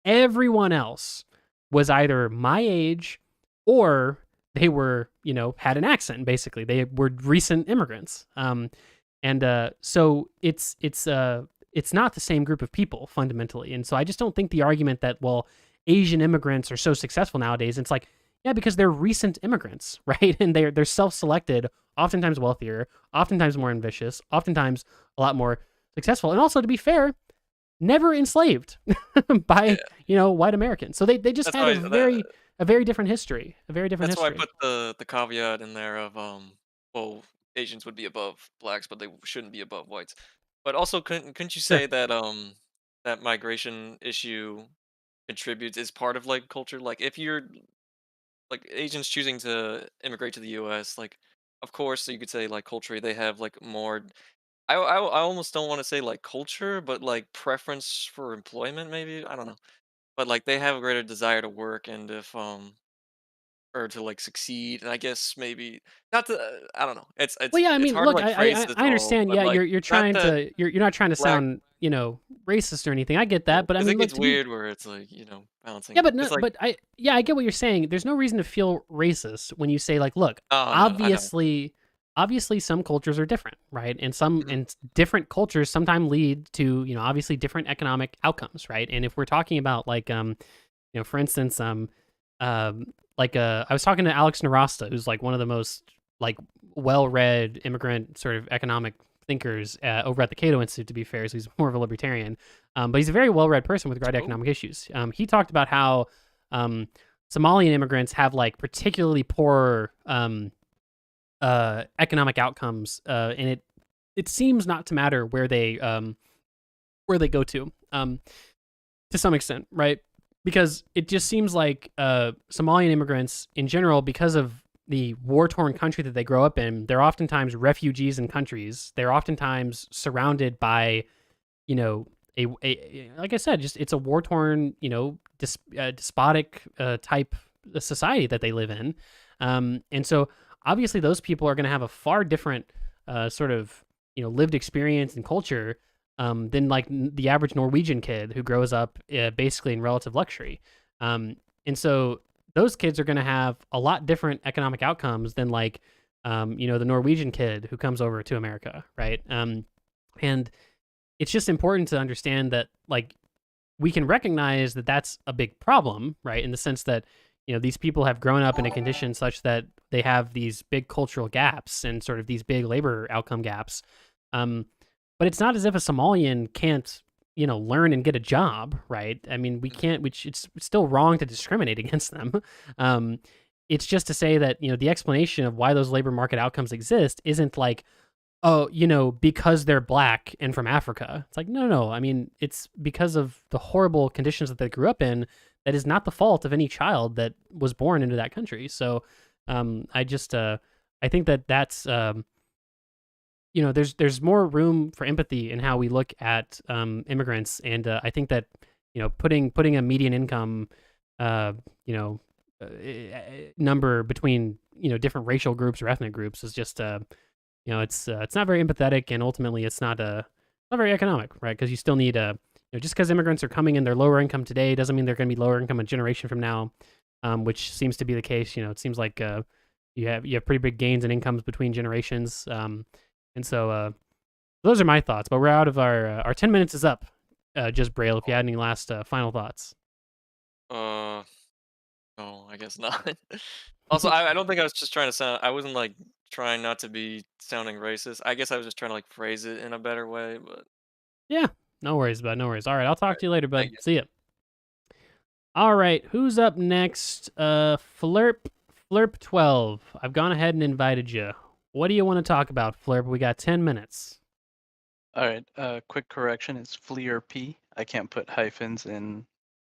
Everyone else was either my age or they were, had an accent, basically. They were recent immigrants. So it's not the same group of people fundamentally. And so I just don't think the argument that, well, Asian immigrants are so successful nowadays, it's like, yeah, because they're recent immigrants, right? And they're self-selected, oftentimes wealthier, oftentimes more ambitious, oftentimes a lot more successful. And also, to be fair, never enslaved by, white Americans. So they just that's had why a very different history, that's why I history. put the caveat in there of well, Asians would be above blacks, but they shouldn't be above whites. But also, couldn't you Sure. say that that migration issue contributes is part of like culture? Like if you're like Asians choosing to immigrate to the U.S., like of course you could say like culturally they have like more. I almost don't want to say like culture, but like preference for employment, maybe I don't know. But like they have a greater desire to work, and if or to like succeed, and I guess maybe not to. I don't know. It's Well, yeah, I it's mean, hard to look, like phrase this I all, understand. but Yeah, like you're not trying that to you're not trying to black. sound racist or anything. I get that, but I Because mean, it look, gets weird where it's like balancing. yeah, but It's like I get what you're saying. There's no reason to feel racist when you say like, look, oh no, I know. obviously some cultures are different, right? And different cultures sometimes lead to, obviously different economic outcomes, right? And if we're talking about like for instance, I was talking to Alex Narasta, who's like one of the most like well-read immigrant sort of economic thinkers over at the Cato Institute, to be fair. So he's more of a libertarian, but he's a very well-read person with regard to economic issues. He talked about how Somalian immigrants have like particularly poor economic outcomes, and it seems not to matter where they go to some extent, right? Because it just seems like Somalian immigrants in general, because of the war-torn country that they grow up in, they're oftentimes refugees in countries. They're oftentimes surrounded by, a like I said, just it's a war-torn, despotic type society that they live in, and so obviously those people are going to have a far different sort of lived experience and culture than like the average Norwegian kid who grows up basically in relative luxury. And so those kids are going to have a lot different economic outcomes than like, the Norwegian kid who comes over to America, right? And it's just important to understand that like we can recognize that that's a big problem, right? In the sense that, these people have grown up in a condition such that they have these big cultural gaps and sort of these big labor outcome gaps. But it's not as if a Somalian can't, learn and get a job, right? I mean, we can't, which it's still wrong to discriminate against them. It's just to say that, the explanation of why those labor market outcomes exist isn't like, oh, because they're black and from Africa. It's like, no. I mean, it's because of the horrible conditions that they grew up in. That is not the fault of any child that was born into that country. So, I think that's, there's more room for empathy in how we look at immigrants, and I think that putting a median income, number between different racial groups or ethnic groups is just it's not very empathetic, and ultimately it's not very economic, right? Because you still need just because immigrants are coming in, they're lower income today doesn't mean they're going to be lower income a generation from now, which seems to be the case. It seems like you have pretty big gains in incomes between generations, and so those are my thoughts. But we're out of our 10 minutes is up. Just Braille, if you had any last final thoughts. No, I guess not. Also, I don't think I was just trying to sound. I wasn't like trying not to be sounding racist. I guess I was just trying to like phrase it in a better way. But yeah, no worries, bud. No worries. All right, I'll talk to you later, bud. See ya. All right, who's up next? Flirp12. I've gone ahead and invited you. What do you want to talk about, Flirp? We got 10 minutes. All right. Quick correction. It's Fleerp. I can't put hyphens in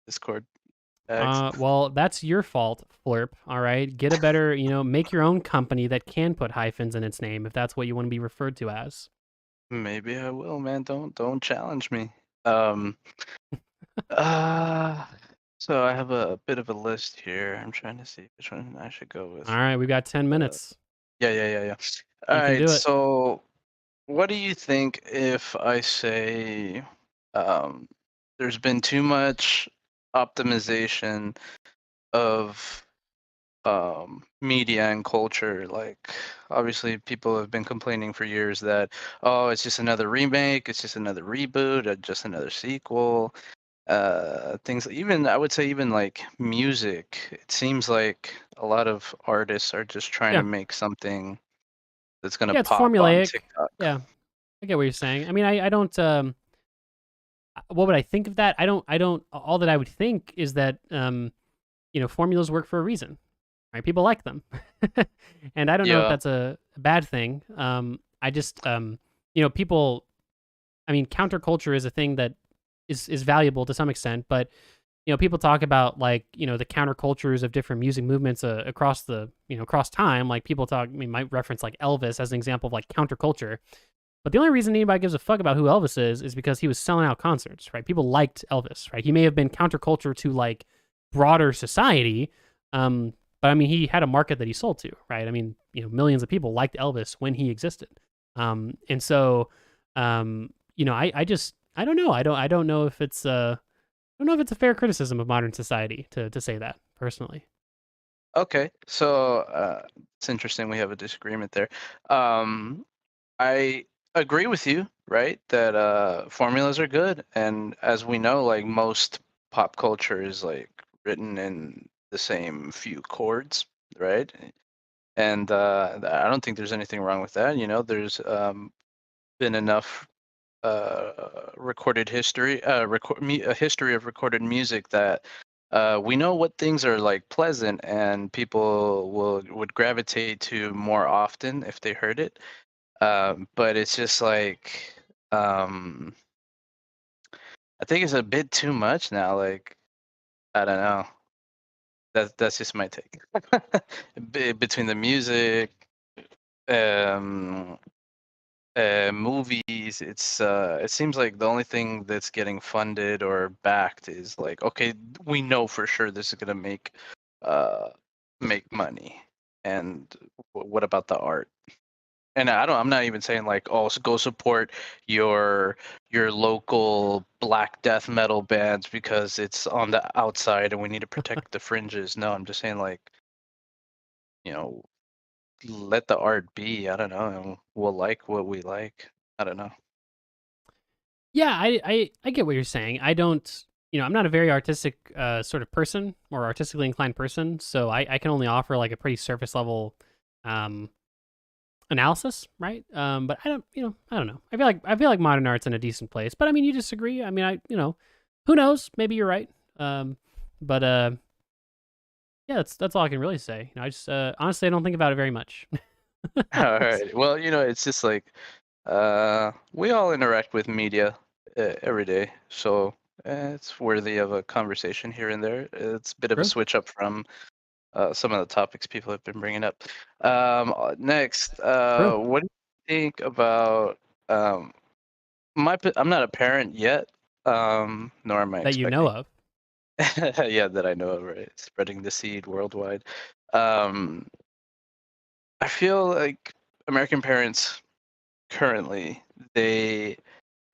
Discord. Well, that's your fault, Flirp. All right, get a better, make your own company that can put hyphens in its name if that's what you want to be referred to as. Maybe I will, man. Don't challenge me. So I have a bit of a list here. I'm trying to see which one I should go with. All right, we've got 10 minutes. Yeah. All can do right. it. So, what do you think if I say there's been too much optimization of media and culture? Like, obviously, people have been complaining for years that, oh, it's just another remake, it's just another reboot, or just another sequel. Things even I would say even like music. It seems like a lot of artists are just trying Yeah. to make something that's gonna Yeah, it's pop on formulaic. TikTok. Yeah, I get what you're saying. I mean, I don't. What would I think of that? I don't. All that I would think is that formulas work for a reason, right? People like them, and I don't know if Yeah. that's a bad thing. I just people. I mean, counterculture is a thing that is valuable to some extent, but people talk about like the countercultures of different music movements across the across time. Like people talk, I mean, might reference like Elvis as an example of like counterculture. But the only reason anybody gives a fuck about who Elvis is because he was selling out concerts, right? People liked Elvis, right? He may have been counterculture to like broader society, but I mean, he had a market that he sold to, right? I mean, millions of people liked Elvis when he existed, and so, I don't know. I don't know if it's I don't know if it's a fair criticism of modern society to say that personally. Okay, so it's interesting we have a disagreement there. I agree with you, right? That formulas are good, and as we know, like most pop culture is like written in the same few chords, right? And I don't think there's anything wrong with that. There's been enough recorded history, a history of recorded music that we know what things are like pleasant and people would gravitate to more often if they heard it. But it's just like I think it's a bit too much now. Like I don't know. That's just my take. Between the music, movies, it seems like the only thing that's getting funded or backed is like, okay, we know for sure this is gonna make money, and what about the art? And I'm not even saying like, oh, go support your local black death metal bands because it's on the outside and we need to protect the fringes. No, I'm just saying like, let the art be. I don't know. And we'll like what we like. I don't know. Yeah, I get what you're saying. I don't, I'm not a very artistic sort of person or artistically inclined person, so I can only offer like a pretty surface level um, analysis, right? But I don't know. I feel like modern art's in a decent place. But I mean, you disagree. I mean, who knows? Maybe you're right. But yeah, that's all I can really say. I just honestly I don't think about it very much. All right. Well, it's just like we all interact with media every day, so it's worthy of a conversation here and there. It's a bit of a True. switch up from some of the topics people have been bringing up. Next, what do you think about I'm not a parent yet, nor am I That you know of. yeah, that I know of, right? Spreading the seed worldwide. Um, I feel like American parents currently they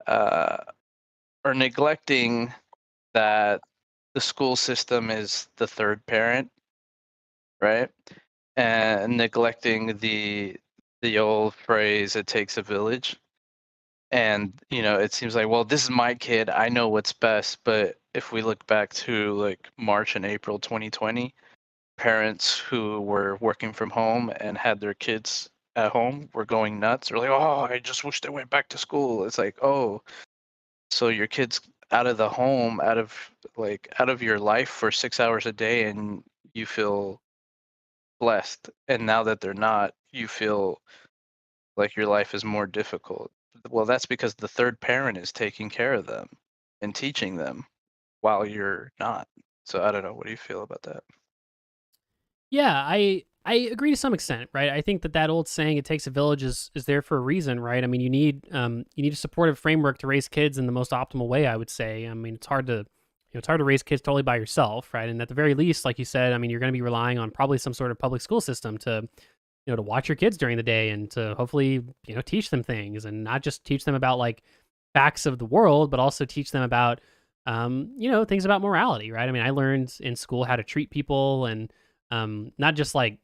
are neglecting that the school system is the third parent, right? And neglecting the old phrase "it takes a village." And it seems like, well, this is my kid, I know what's best. But if we look back to like March and April 2020, parents who were working from home and had their kids at home were going nuts. They're like, oh, I just wish they went back to school. It's like, oh, so your kid's out of the home, out of your life for 6 hours a day, and you feel blessed. And now that they're not, you feel like your life is more difficult. Well, that's because the third parent is taking care of them and teaching them while you're not. So I don't know. What do you feel about that? Yeah, I agree to some extent, right? I think that old saying "it takes a village" is there for a reason, right? I mean, you need a supportive framework to raise kids in the most optimal way. I would say. I mean, it's hard to raise kids totally by yourself, right? And at the very least, like you said, I mean, you're going to be relying on probably some sort of public school system to to watch your kids during the day and to hopefully teach them things, and not just teach them about like facts of the world, but also teach them about things about morality, right? I mean, I learned in school how to treat people, and not just like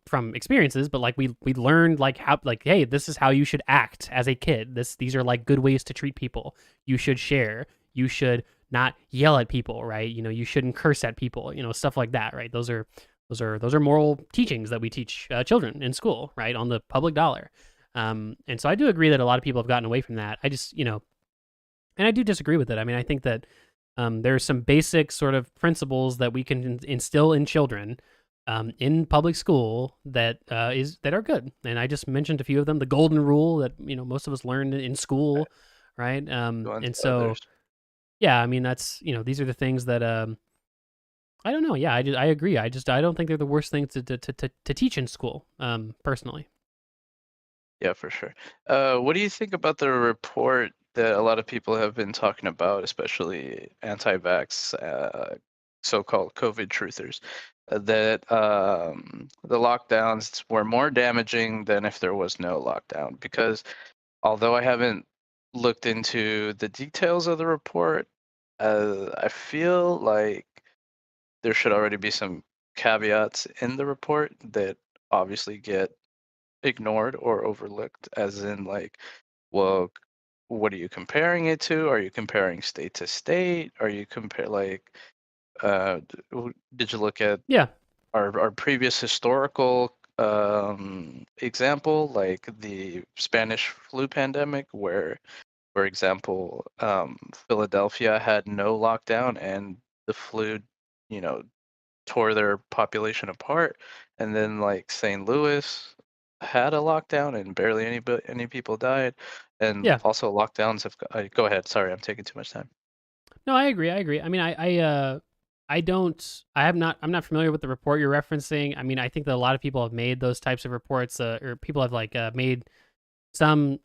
from experiences, but like we learned like how, like, hey, this is how you should act as a kid. These are like good ways to treat people. You should share. You should not yell at people, right? You shouldn't curse at people. Stuff like that, right? Those are moral teachings that we teach children in school, right, on the public dollar. And so I do agree that a lot of people have gotten away from that. I just and I do disagree with it. I mean, I think that there are some basic sort of principles that we can instill in children in public school that are good. And I just mentioned a few of them. The golden rule that most of us learned in school, right? And so, yeah, I mean, that's these are the things that I don't know. Yeah, I agree. I don't think they're the worst things to teach in school, personally. Yeah, for sure. What do you think about the report that a lot of people have been talking about, especially anti-vax, so-called COVID truthers, that the lockdowns were more damaging than if there was no lockdown? Because although I haven't looked into the details of the report, I feel like there should already be some caveats in the report that obviously get ignored or overlooked, as in like, well, what are you comparing it to? Are you comparing state to state? Are you did you look at our previous historical example, like the Spanish flu pandemic, where, for example, Philadelphia had no lockdown and the flu, tore their population apart, and then like St. Louis had a lockdown and barely any people died, and Yeah. also lockdowns have. Go ahead. Sorry, I'm taking too much time. No, I agree. I mean, I'm not familiar with the report you're referencing. I mean, I think that a lot of people have made those types of reports, or people have like made some,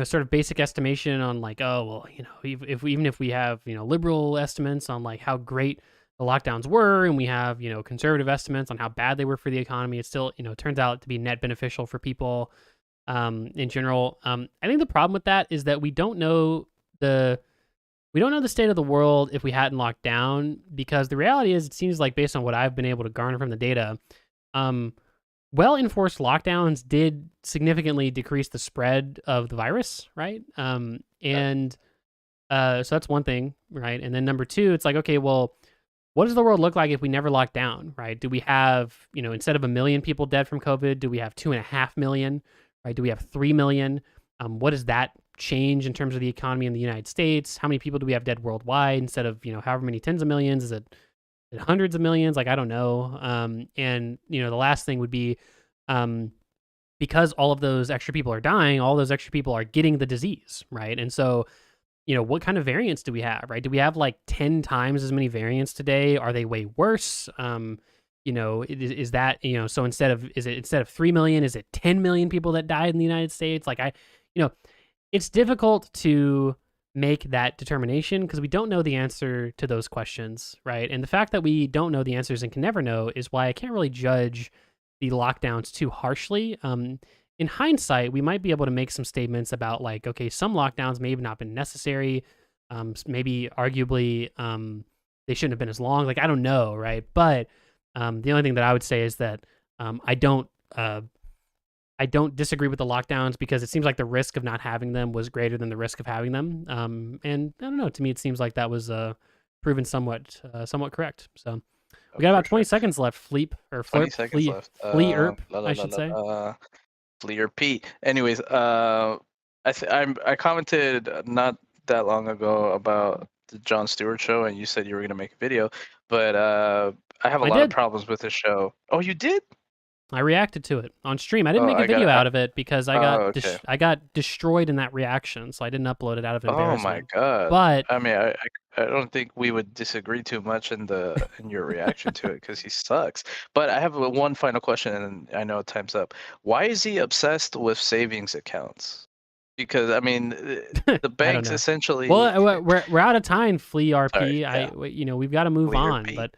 sort of basic estimation on like, oh, well, even if we have, liberal estimates on like how great the lockdowns were, and we have, conservative estimates on how bad they were for the economy, it still, turns out to be net beneficial for people in general. I think the problem with that is that we don't know the state of the world if we hadn't locked down, because the reality is, it seems like, based on what I've been able to garner from the data, well-enforced lockdowns did significantly decrease the spread of the virus, right? And So that's one thing, right? And then number two, it's like, okay, well, what does the world look like if we never lock down, right? Do we have, instead of 1 million people dead from COVID, do we have 2.5 million, right? Do we have 3 million? What does that change in terms of the economy in the United States? How many people do we have dead worldwide instead of, however many tens of millions? Is it hundreds of millions? Like, I don't know. And, the last thing would be, because all of those extra people are dying, all those extra people are getting the disease, right? And so, what kind of variants do we have, right? Do we have like 10 times as many variants today? Are they way worse? Is that, so instead of 3 million, is it 10 million people that died in the United States? Like it's difficult to make that determination because we don't know the answer to those questions, right? And the fact that we don't know the answers and can never know is why I can't really judge the lockdowns too harshly. In hindsight, we might be able to make some statements about like, okay, some lockdowns may have not been necessary. Maybe arguably they shouldn't have been as long. Like, I don't know, right? But the only thing that I would say is that I don't disagree with the lockdowns because it seems like the risk of not having them was greater than the risk of having them. And I don't know. To me, it seems like that was proven somewhat correct. So we got about 20 seconds left. Fleep or 20 Flip, seconds left. Fleerp, I should say. Fleer P. Anyways, I commented not that long ago about the Jon Stewart show, and you said you were gonna make a video, but I have a lot of problems with the show. Oh, you did? I reacted to it on stream. I didn't make a video out of it because I got destroyed in that reaction, so I didn't upload it out of Oh embarrassment. my god! But I mean, I don't think we would disagree too much in your reaction to it because he sucks. But I have one final question, and I know time's up. Why is he obsessed with savings accounts? Because I mean, the banks know. essentially. Well, we're out of time, Flea RP. Sorry, yeah. We've got to move Flea on. RP. But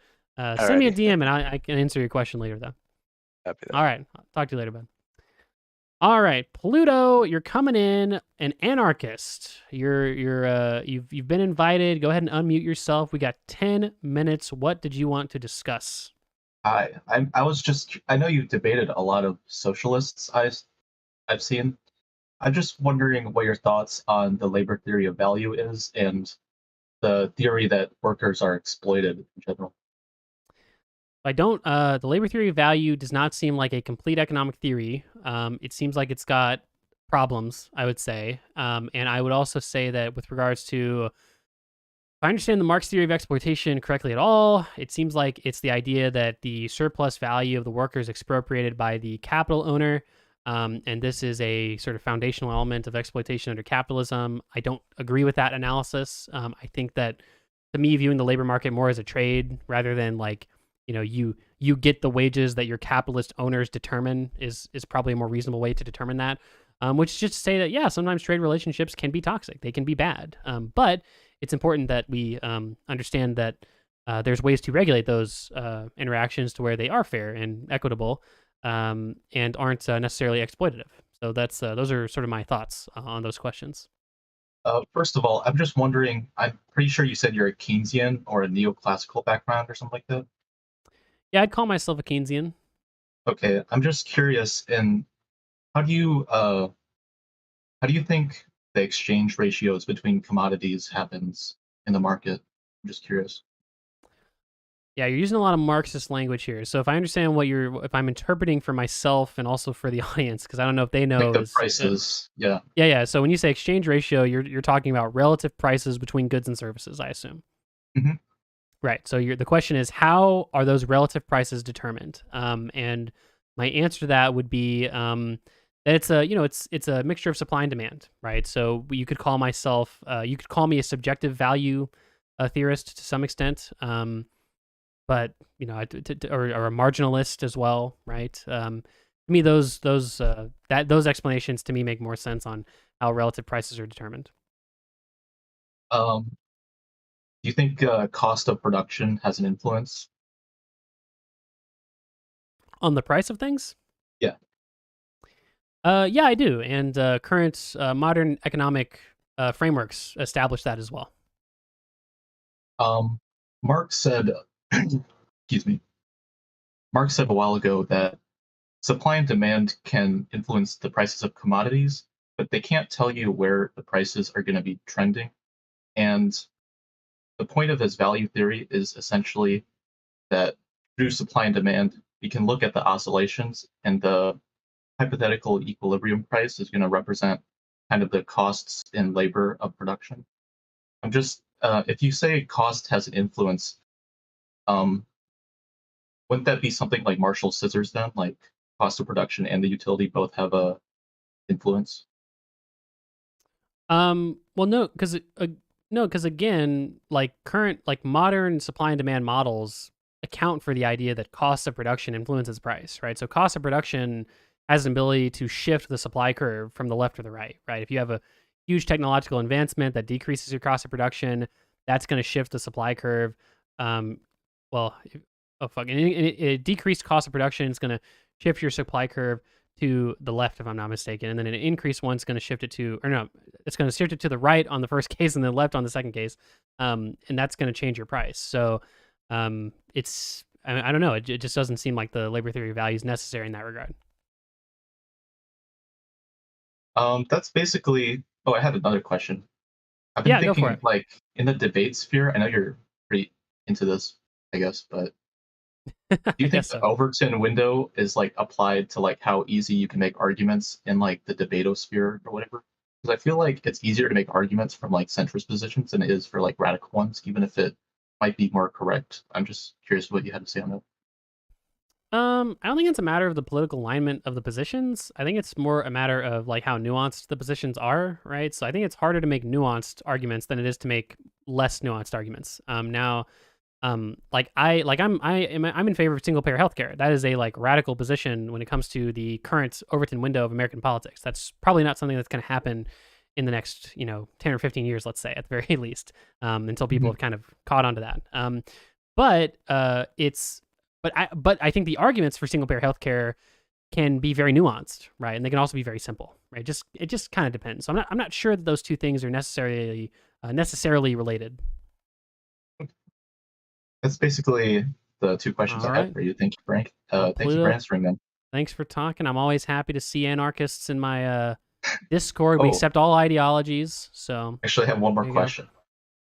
send me a Alrighty. DM and I can answer your question later, though. Happy All right, I'll talk to you later, bud. All right, Pluto, you're coming in, an anarchist. You've been invited. Go ahead and unmute yourself. We got 10 minutes. What did you want to discuss? Hi, I know you've debated a lot of socialists I've seen. I'm just wondering what your thoughts on the labor theory of value is and the theory that workers are exploited in general. The labor theory of value does not seem like a complete economic theory. It seems like it's got problems, I would say. And I would also say that with regards to, if I understand the Marx theory of exploitation correctly at all, it seems like it's the idea that the surplus value of the worker is expropriated by the capital owner. And this is a sort of foundational element of exploitation under capitalism. I don't agree with that analysis. I think that, to me, viewing the labor market more as a trade rather than like, you get the wages that your capitalist owners determine is probably a more reasonable way to determine that. Which is just to say that, yeah, sometimes trade relationships can be toxic. They can be bad. But it's important that we understand that there's ways to regulate those interactions to where they are fair and equitable and aren't necessarily exploitative. So those are sort of my thoughts on those questions. First of all, I'm just wondering, I'm pretty sure you said you're a Keynesian or a neoclassical background or something like that. Yeah, I'd call myself a Keynesian. Okay, I'm just curious, and how do you think the exchange ratios between commodities happens in the market? I'm just curious. Yeah, you're using a lot of Marxist language here. So if I understand if I'm interpreting for myself and also for the audience, because I don't know if they know Like the prices, yeah. Yeah. So when you say exchange ratio, you're talking about relative prices between goods and services, I assume. Mhm. Right. So the question is, how are those relative prices determined? And my answer to that would be that it's a mixture of supply and demand, right? So you could call me a subjective value theorist to some extent, but or a marginalist as well, right? To me, those explanations to me make more sense on how relative prices are determined. Do you think cost of production has an influence? On the price of things? Yeah. Yeah, I do. And current modern economic frameworks establish that as well. Marx said, excuse me. Marx said a while ago that supply and demand can influence the prices of commodities, but they can't tell you where the prices are going to be trending. And the point of his value theory is essentially that through supply and demand, we can look at the oscillations, and the hypothetical equilibrium price is going to represent kind of the costs in labor of production. I'm just, if you say cost has an influence, wouldn't that be something like Marshall's scissors then? Like cost of production and the utility both have a influence? Well, no, because again, like modern supply and demand models account for the idea that cost of production influences price, right? So cost of production has an ability to shift the supply curve from the left to the right, right? If you have a huge technological advancement that decreases your cost of production, that's going to shift the supply curve. A decreased cost of production is going to shift your supply curve to the left, if I'm not mistaken, and then an increased one's going to shift it to, it's going to shift it to the right on the first case and then left on the second case, and that's going to change your price. So I don't know, it just doesn't seem like the labor theory of value is necessary in that regard. That's basically. Oh, I had another question. I've been go for thinking, it. like, in the debate sphere, I know you're pretty into this, I guess, but do you think guess the so. Overton window is like applied to like how easy you can make arguments in like the debatosphere or whatever? Because I feel like it's easier to make arguments from like centrist positions than it is for like radical ones, even if it might be more correct. I'm just curious what you had to say on that. I don't think it's a matter of the political alignment of the positions. I think it's more a matter of like how nuanced the positions are, right? So I think it's harder to make nuanced arguments than it is to make less nuanced arguments. I'm in favor of single payer healthcare. That is a like radical position when it comes to the current Overton window of American politics. That's probably not something that's going to happen in the next 10 or 15 years, let's say, at the very least, until people have kind of caught onto that. But I think the arguments for single payer healthcare can be very nuanced, right? And they can also be very simple, right? It just kind of depends. So I'm not sure that those two things are necessarily related. That's basically the two questions All I right. had for you. Thank you, Frank. Well, Thank you for Pluto, answering them. Thanks for talking. I'm always happy to see anarchists in my Discord. We Oh. accept all ideologies. So Actually, I have one more there you go. question.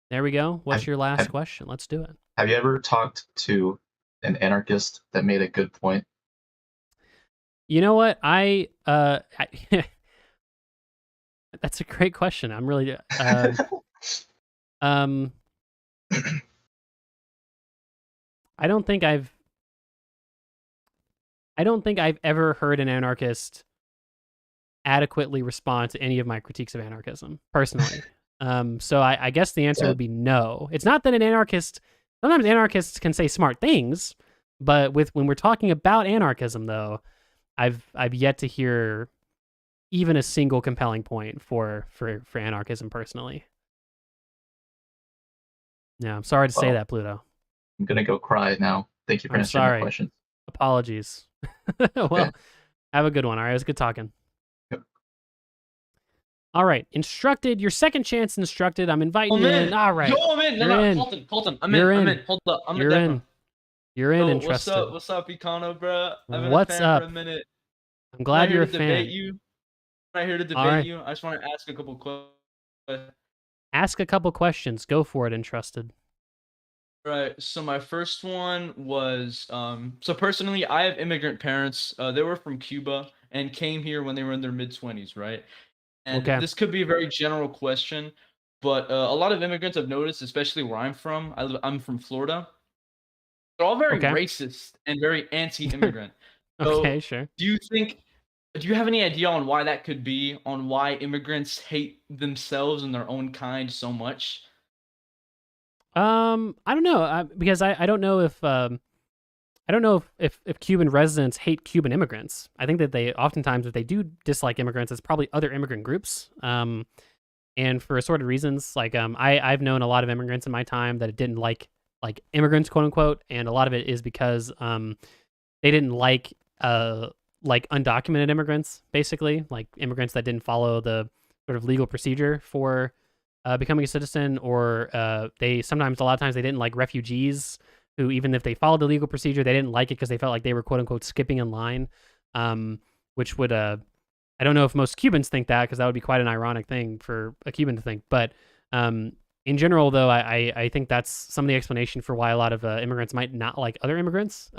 There we go. What's Have- your last have- question? Let's do it. Have you ever talked to an anarchist that made a good point? You know what? That's a great question. I'm really I don't think I've ever heard an anarchist adequately respond to any of my critiques of anarchism personally. So I guess the answer would be no. It's not that sometimes anarchists can say smart things, but when we're talking about anarchism though, I've yet to hear even a single compelling point for anarchism personally. Yeah, I'm sorry to say Well, that, Pluto. I'm gonna go cry now. Thank you for I'm answering my sorry. question. Apologies. Well, have a good one. All right, it was good talking. Yep. All right, Instructed. Your second chance, Instructed. I'm inviting you in. All right. Yo, I'm in. You're No, in. Colton. I'm You're in. Hold up. I'm You're in. in. You're in, Yo, Entrusted. What's up, Econo, bro? I've been What's a fan up? for a minute. I'm glad you're a to debate fan. you. I'm not here to All debate right. you. I just want to ask a couple questions. Ask a couple questions. Go for it, Entrusted. Right. So my first one was so personally I have immigrant parents. They were from Cuba and came here when they were in their mid-20s, right? And Okay. this could be a very general question, but a lot of immigrants I've noticed, especially where I'm from, I'm from Florida. They're all very Okay. racist and very anti-immigrant. Okay, sure. Do you have any idea on why that could be, on why immigrants hate themselves and their own kind so much? I don't know because I don't know if if Cuban residents hate Cuban immigrants. I think that they oftentimes, if they do dislike immigrants, it's probably other immigrant groups. And for assorted reasons, like I've known a lot of immigrants in my time that didn't like immigrants, quote unquote, and a lot of it is because they didn't like undocumented immigrants, basically, like immigrants that didn't follow the sort of legal procedure for becoming a citizen, or a lot of times they didn't like refugees who, even if they followed the legal procedure, they didn't like it because they felt like they were, quote unquote, skipping in line, which would I don't know if most Cubans think that, because that would be quite an ironic thing for a Cuban to think, but in general, though, I think that's some of the explanation for why a lot of immigrants might not like other immigrants.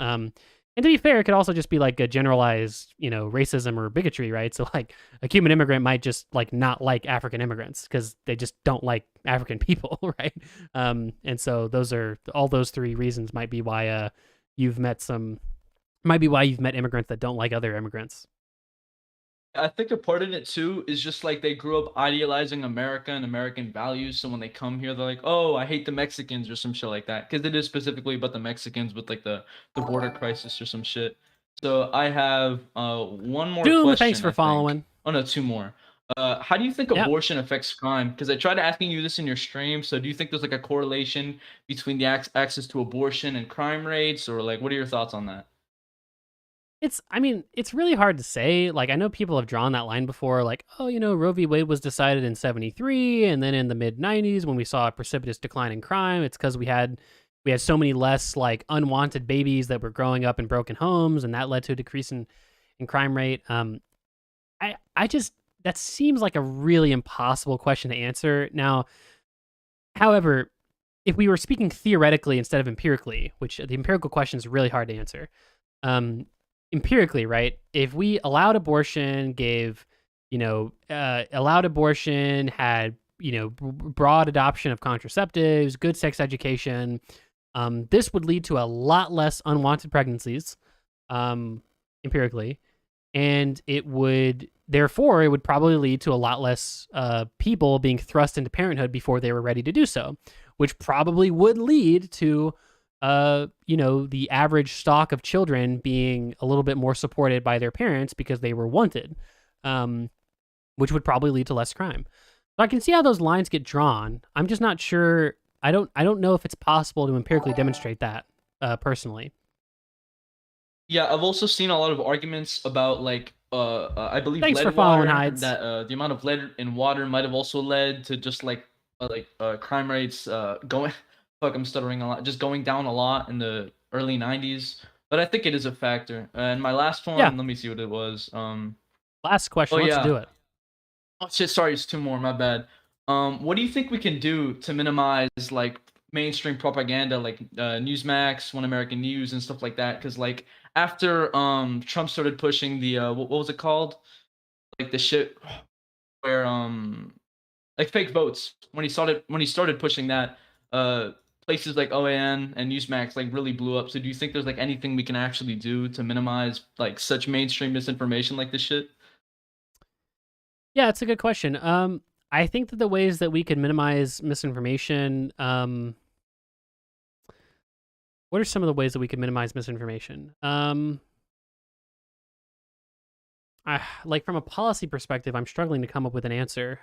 And to be fair, it could also just be like a generalized, racism or bigotry, right? So like a Cuban immigrant might just like not like African immigrants because they just don't like African people, right? And so all those three reasons might be why you've met immigrants that don't like other immigrants. I think a part in it too is just like they grew up idealizing America and American values. So when they come here, they're like, "Oh, I hate the Mexicans" or some shit like that. Because it is specifically about the Mexicans with like the border crisis or some shit. So I have one more Doom, question. thanks for following. Oh no, two more. How do you think abortion affects crime? Because I tried asking you this in your stream. So do you think there's like a correlation between the access to abortion and crime rates, or like what are your thoughts on that? It's really hard to say. Like, I know people have drawn that line before, like, oh, Roe v. Wade was decided in 73, and then in the mid 90s when we saw a precipitous decline in crime, it's because we had so many less like unwanted babies that were growing up in broken homes, and that led to a decrease in crime rate. That seems like a really impossible question to answer. Now, however, if we were speaking theoretically instead of empirically, which the empirical question is really hard to answer, empirically, right? If we allowed abortion, had, broad adoption of contraceptives, good sex education, this would lead to a lot less unwanted pregnancies, empirically. And it would probably lead to a lot less people being thrust into parenthood before they were ready to do so, which probably would lead to the average stock of children being a little bit more supported by their parents because they were wanted, which would probably lead to less crime. So I can see how those lines get drawn. I'm just not sure. I don't know if it's possible to empirically demonstrate that, personally. Yeah, I've also seen a lot of arguments about like I believe Thanks lead for following, water, Hides. that the amount of lead in water might have also led to just like crime rates going fuck, I'm stuttering a lot, just going down a lot in the early 90s. But I think it is a factor. And my last one, let me see what it was. Last question, let's do it. Oh shit, sorry, it's two more, my bad. What do you think we can do to minimize like mainstream propaganda like Newsmax, One American News, and stuff like that? Because like after Trump started pushing the what was it called, like the shit where like fake votes, when he started pushing that, places like OAN and Newsmax like really blew up. So do you think there's like anything we can actually do to minimize like such mainstream misinformation like this shit? Yeah, it's a good question. I think that the ways that we could minimize misinformation, what are some of the ways that we could minimize misinformation? Like from a policy perspective, I'm struggling to come up with an answer.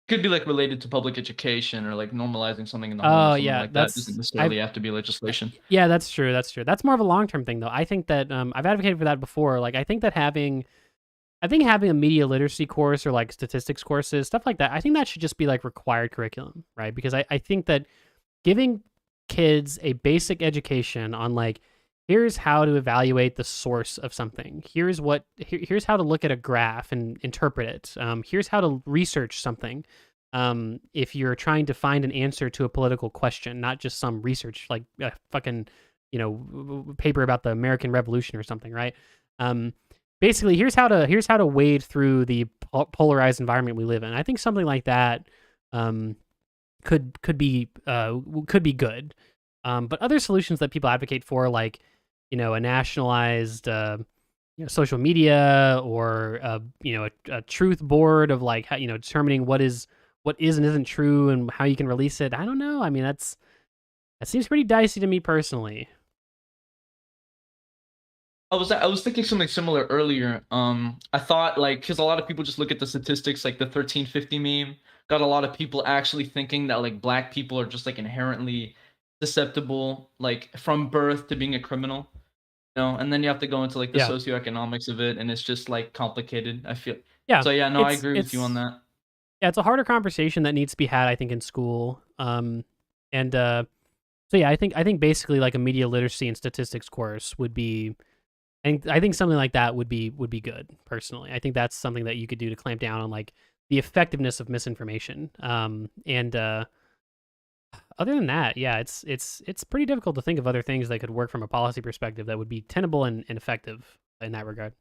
Could be like related to public education or like normalizing something in the Oh, home. Something yeah, like that doesn't necessarily have to be legislation. Yeah, that's true. That's more of a long-term thing, though. I think that I've advocated for that before. Like, I think having a media literacy course or like statistics courses, stuff like that, I think that should just be like required curriculum, right? Because I think that giving kids a basic education on like, here's how to evaluate the source of something. Here's how to look at a graph and interpret it. Here's how to research something. If you're trying to find an answer to a political question, not just some research like fucking, paper about the American Revolution or something, right? Basically, here's how to wade through the polarized environment we live in. I think something like that could be good. But other solutions that people advocate for, like a nationalized social media or a truth board of like determining what is and isn't true and how you can release it. I don't know. I mean, that seems pretty dicey to me personally. I was thinking something similar earlier. I thought like, because a lot of people just look at the statistics, like the 1350 meme got a lot of people actually thinking that like black people are just like inherently susceptible, like from birth, to being a criminal. And then you have to go into like the socioeconomics of it, and it's just like complicated, I feel. Yeah. So yeah, no, I agree with you on that. Yeah, it's a harder conversation that needs to be had, I think, in school. So yeah, I think basically like a media literacy and statistics course would be, and I think something like that would be good personally. I think that's something that you could do to clamp down on like effectiveness of misinformation. And other than that, yeah, it's pretty difficult to think of other things that could work from a policy perspective that would be tenable and effective in that regard.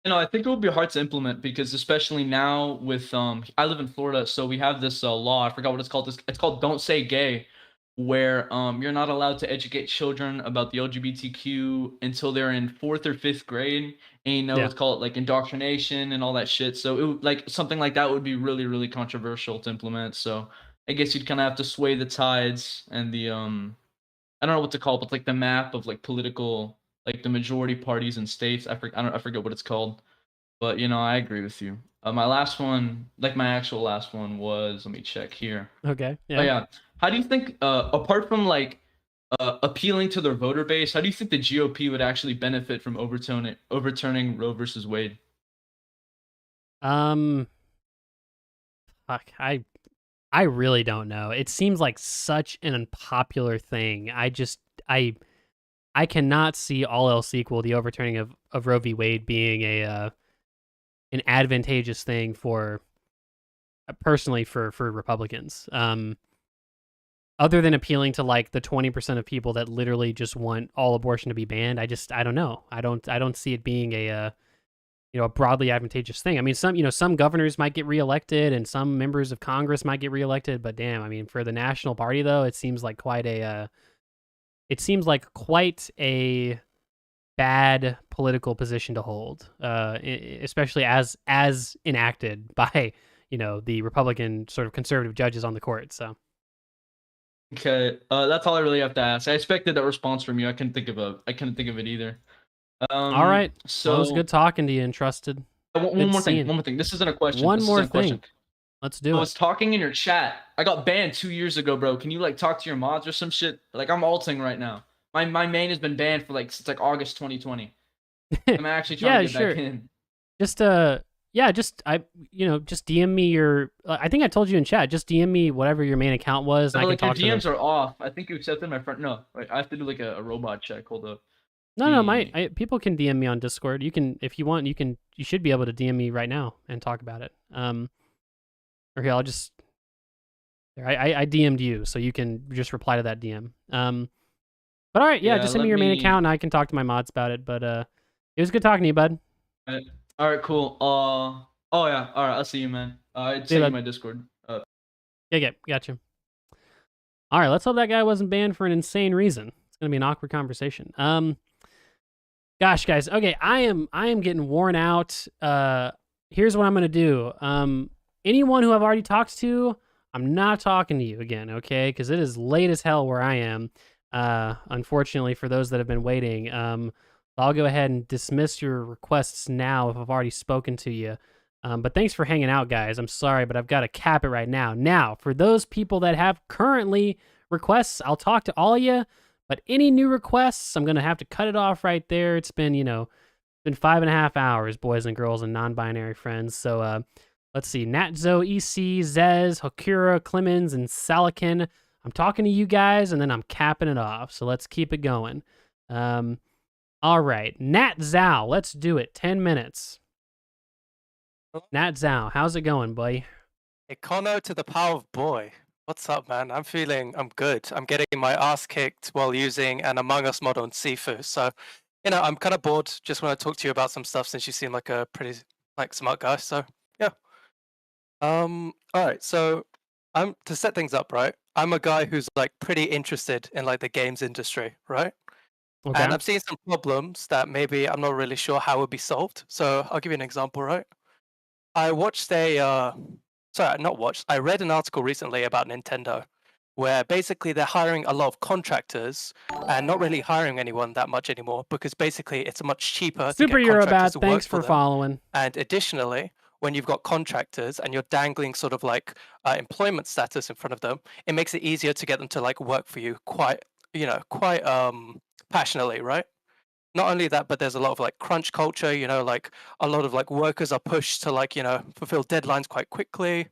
I think it would be hard to implement because especially now with I live in Florida, so we have this law. I forgot what it's called. It's called "Don't Say Gay," where you're not allowed to educate children about the LGBTQ until they're in 4th or 5th grade. And Yeah. it's called like indoctrination and all that shit. So like something like that would be really, really controversial to implement. So I guess you'd kind of have to sway the tides and the I don't know what to call it, but like the map of like political, like the majority parties and states. I forget what it's called, but I agree with you. My last one, like my actual last one was, let me check here. Okay. Oh yeah. How do you think, apart from like appealing to their voter base, how do you think the GOP would actually benefit from overturning Roe versus Wade? Fuck, I really don't know. It seems like such an unpopular thing. I cannot see, all else equal, the overturning of Roe v. Wade being an advantageous thing for personally for Republicans. Other than appealing to like the 20% of people that literally just want all abortion to be banned, I don't know. I don't see it being a broadly advantageous thing. I mean, some governors might get reelected and some members of Congress might get reelected, but damn, I mean, for the national party though, it seems like quite a bad political position to hold, especially as enacted by the Republican sort of conservative judges on the court. So. Okay, that's all I really have to ask. I expected that response from you. I couldn't think of it either. All right. So Well, it was good talking to you, Entrusted. One more thing. This isn't a question. One This more isn't a question. thing. Let's do I it. was talking in your chat. I got banned 2 years ago, bro. Can you like talk to your mods or some shit? Like I'm alting right now. My main has been banned for since August 2020. I'm actually trying to get back in. Just just DM me your. I think I told you in chat. Just DM me whatever your main account was. And I Like can your talk to them. DMs are off. I think you accepted my friend. No, wait, I have to do like a robot check. Hold up. No, people can DM me on Discord. You can, if you want, you should be able to DM me right now and talk about it. Or here, I'll just, I DM'd you, so you can just reply to that DM. But all right, yeah, just send me your main account and I can talk to my mods about it. But it was good talking to you, bud. All right, cool. Oh yeah, all right, I'll see you, man. Send you my Discord. Yeah, gotcha. All right, let's hope that guy wasn't banned for an insane reason. It's gonna be an awkward conversation. Gosh, guys. Okay, I am getting worn out. Here's what I'm gonna do. Anyone who I've already talked to, I'm not talking to you again, okay? Because it is late as hell where I am. Unfortunately, for those that have been waiting, I'll go ahead and dismiss your requests now if I've already spoken to you. But thanks for hanging out, guys. I'm sorry, but I've got to cap it right now. Now, for those people that have currently requests, I'll talk to all of you. But any new requests, I'm going to have to cut it off right there. It's been, been 5.5 hours, boys and girls and non-binary friends. So let's see. Natzo, EC, Zez, Hokura, Clemens, and Salakin. I'm talking to you guys, and then I'm capping it off. So let's keep it going. All right. Nat Zhao, let's do it. 10 minutes. Nat Zhao, how's it going, buddy? Econo to the power of boy. What's up, man? I'm good. I'm getting my ass kicked while using an Among Us mod on Sifu. So, I'm kind of bored. Just want to talk to you about some stuff since you seem like a pretty smart guy. So, yeah. All right. So, to set things up, right? I'm a guy who's pretty interested in the games industry, right? Okay. And I've seen some problems that maybe I'm not really sure how would be solved. So, I'll give you an example, right? I watched I read an article recently about Nintendo where basically they're hiring a lot of contractors and not really hiring anyone that much anymore because basically it's much cheaper to Super get contractors Eurobad, to work thanks for them. following. And additionally, when you've got contractors and you're dangling sort of employment status in front of them, it makes it easier to get them to work for you quite passionately, right? Not only that, but there's a lot of crunch culture, a lot of workers are pushed to fulfill deadlines quite quickly,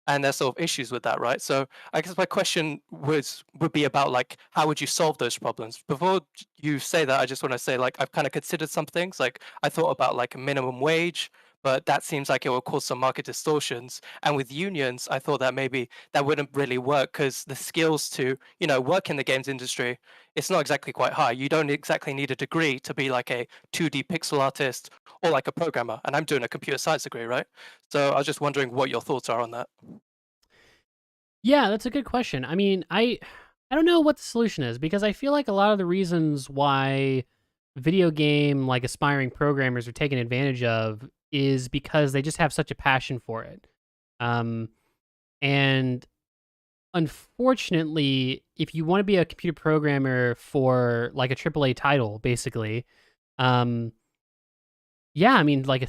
and there's sort of issues with that, right? So I guess my question would be about how would you solve those problems? Before you say that, I just want to say I've kind of considered some things. I thought about a minimum wage, but that seems like it will cause some market distortions. And with unions, I thought that maybe that wouldn't really work because the skills to, work in the games industry, it's not exactly quite high. You don't exactly need a degree to be like a 2D pixel artist or like a programmer. And I'm doing a computer science degree, right? So I was just wondering what your thoughts are on that. Yeah, that's a good question. I mean, I don't know what the solution is because I feel like a lot of the reasons why video game like aspiring programmers are taken advantage of is because they just have such a passion for it. And unfortunately, if you want to be a computer programmer for like a AAA title, basically, yeah, I mean, like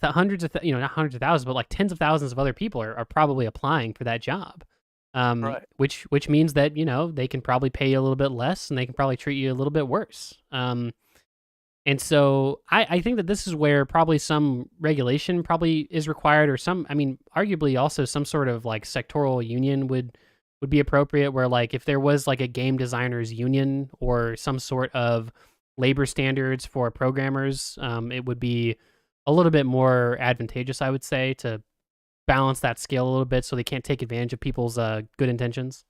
hundreds of not hundreds of thousands, but like tens of thousands of other people are probably applying for that job. Right. Which means that they can probably pay you a little bit less and they can probably treat you a little bit worse. And so I think that this is where probably some regulation probably is required, or arguably also some sort of like sectoral union would be appropriate, where like if there was like a game designers union or some sort of labor standards for programmers, it would be a little bit more advantageous, I would say, to balance that scale a little bit so they can't take advantage of people's good intentions.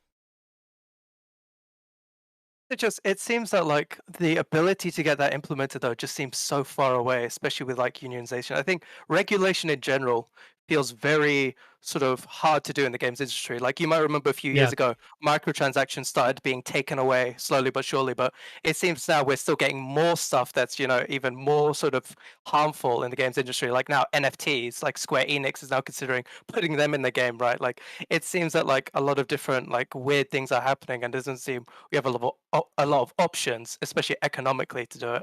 It seems that like the ability to get that implemented though just seems so far away, especially with like unionization. I think regulation in general feels very sort of hard to do in the games industry. Like you might remember a few years ago, microtransactions started being taken away slowly but surely, but it seems now we're still getting more stuff that's, even more sort of harmful in the games industry. Like now NFTs, like Square Enix is now considering putting them in the game, right? Like it seems that like a lot of different like weird things are happening and it doesn't seem we have a lot of options, especially economically, to do it.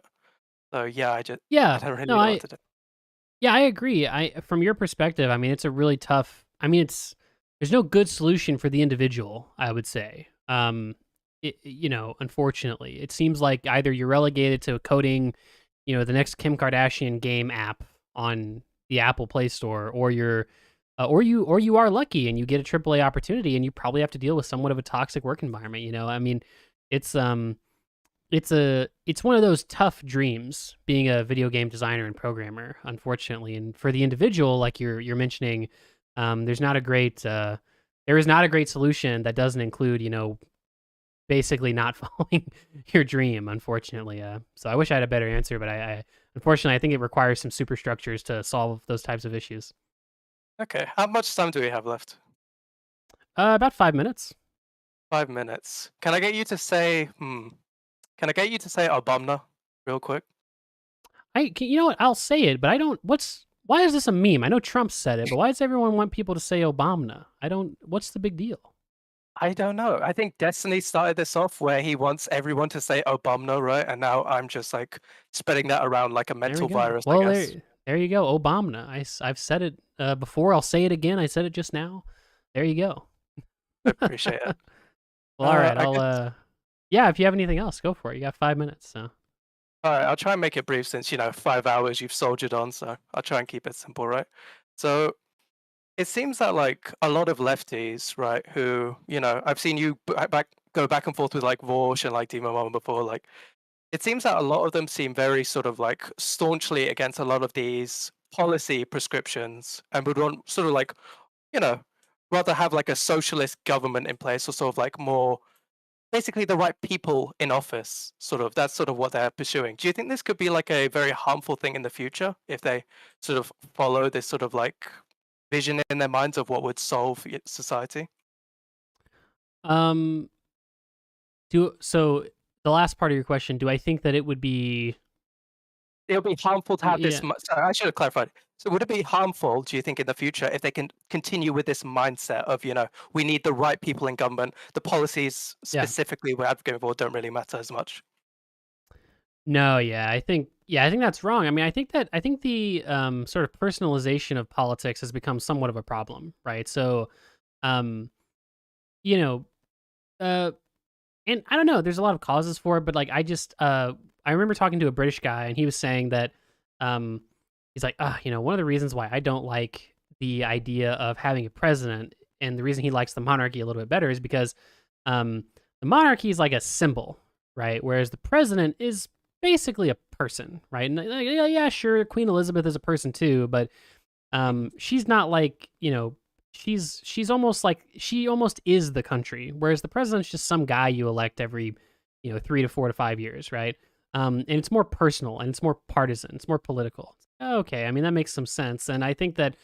So yeah, I don't really know what to do. Yeah, I agree. From your perspective, I mean, it's a really tough. I mean, there's no good solution for the individual, I would say. Unfortunately, it seems like either you're relegated to coding, the next Kim Kardashian game app on the Apple Play Store, or you are lucky and you get a AAA opportunity, and you probably have to deal with somewhat of a toxic work environment. I mean, it's one of those tough dreams being a video game designer and programmer, unfortunately. And for the individual, like you're mentioning, there is not a great solution that doesn't include, basically not following your dream, unfortunately. So I wish I had a better answer, but I unfortunately, I think it requires some superstructures to solve those types of issues. Okay, how much time do we have left? About 5 minutes. 5 minutes. Can I get you to say Obama real quick? You know what? I'll say it, but I don't. Why is this a meme? I know Trump said it, but why does everyone want people to say Obama? What's the big deal? I don't know. I think Destiny started this off where he wants everyone to say Obama, right? And now I'm just like spreading that around like a mental virus. Well, I guess. there you go, Obama. I've said it before. I'll say it again. I said it just now. There you go. I appreciate it. Well, all right. Yeah, if you have anything else, go for it. You got 5 minutes. So. All right, I'll try and make it brief since 5 hours you've soldiered on. So I'll try and keep it simple, right? So it seems that like a lot of lefties, right, who I've seen you go back and forth with like Vorsh and like Demon Mama before. Like it seems that a lot of them seem very sort of like staunchly against a lot of these policy prescriptions and would want sort of like rather have like a socialist government in place, or sort of like more basically the right people in office. That's sort of what they're pursuing. Do you think this could be like a very harmful thing in the future if they sort of follow this sort of like vision in their minds of what would solve society? So the last part of your question, do I think that it would be harmful to have this? Sorry, I should have clarified. So would it be harmful, do you think, in the future if they can continue with this mindset of, we need the right people in government, the policies specifically we're advocating for don't really matter as much? No, I think that's wrong. I mean, I think the sort of personalization of politics has become somewhat of a problem, right? So, and I don't know, there's a lot of causes for it, but like I remember talking to a British guy and he was saying that he's like, one of the reasons why I don't like the idea of having a president, and the reason he likes the monarchy a little bit better, is because the monarchy is like a symbol, right? Whereas the president is basically a person, right? And yeah, sure, Queen Elizabeth is a person too, but she's not like, she's almost like she almost is the country, whereas the president's just some guy you elect every 3 to 4 to 5 years, right? And it's more personal and it's more partisan, it's more political. Okay, I mean that makes some sense, and I think that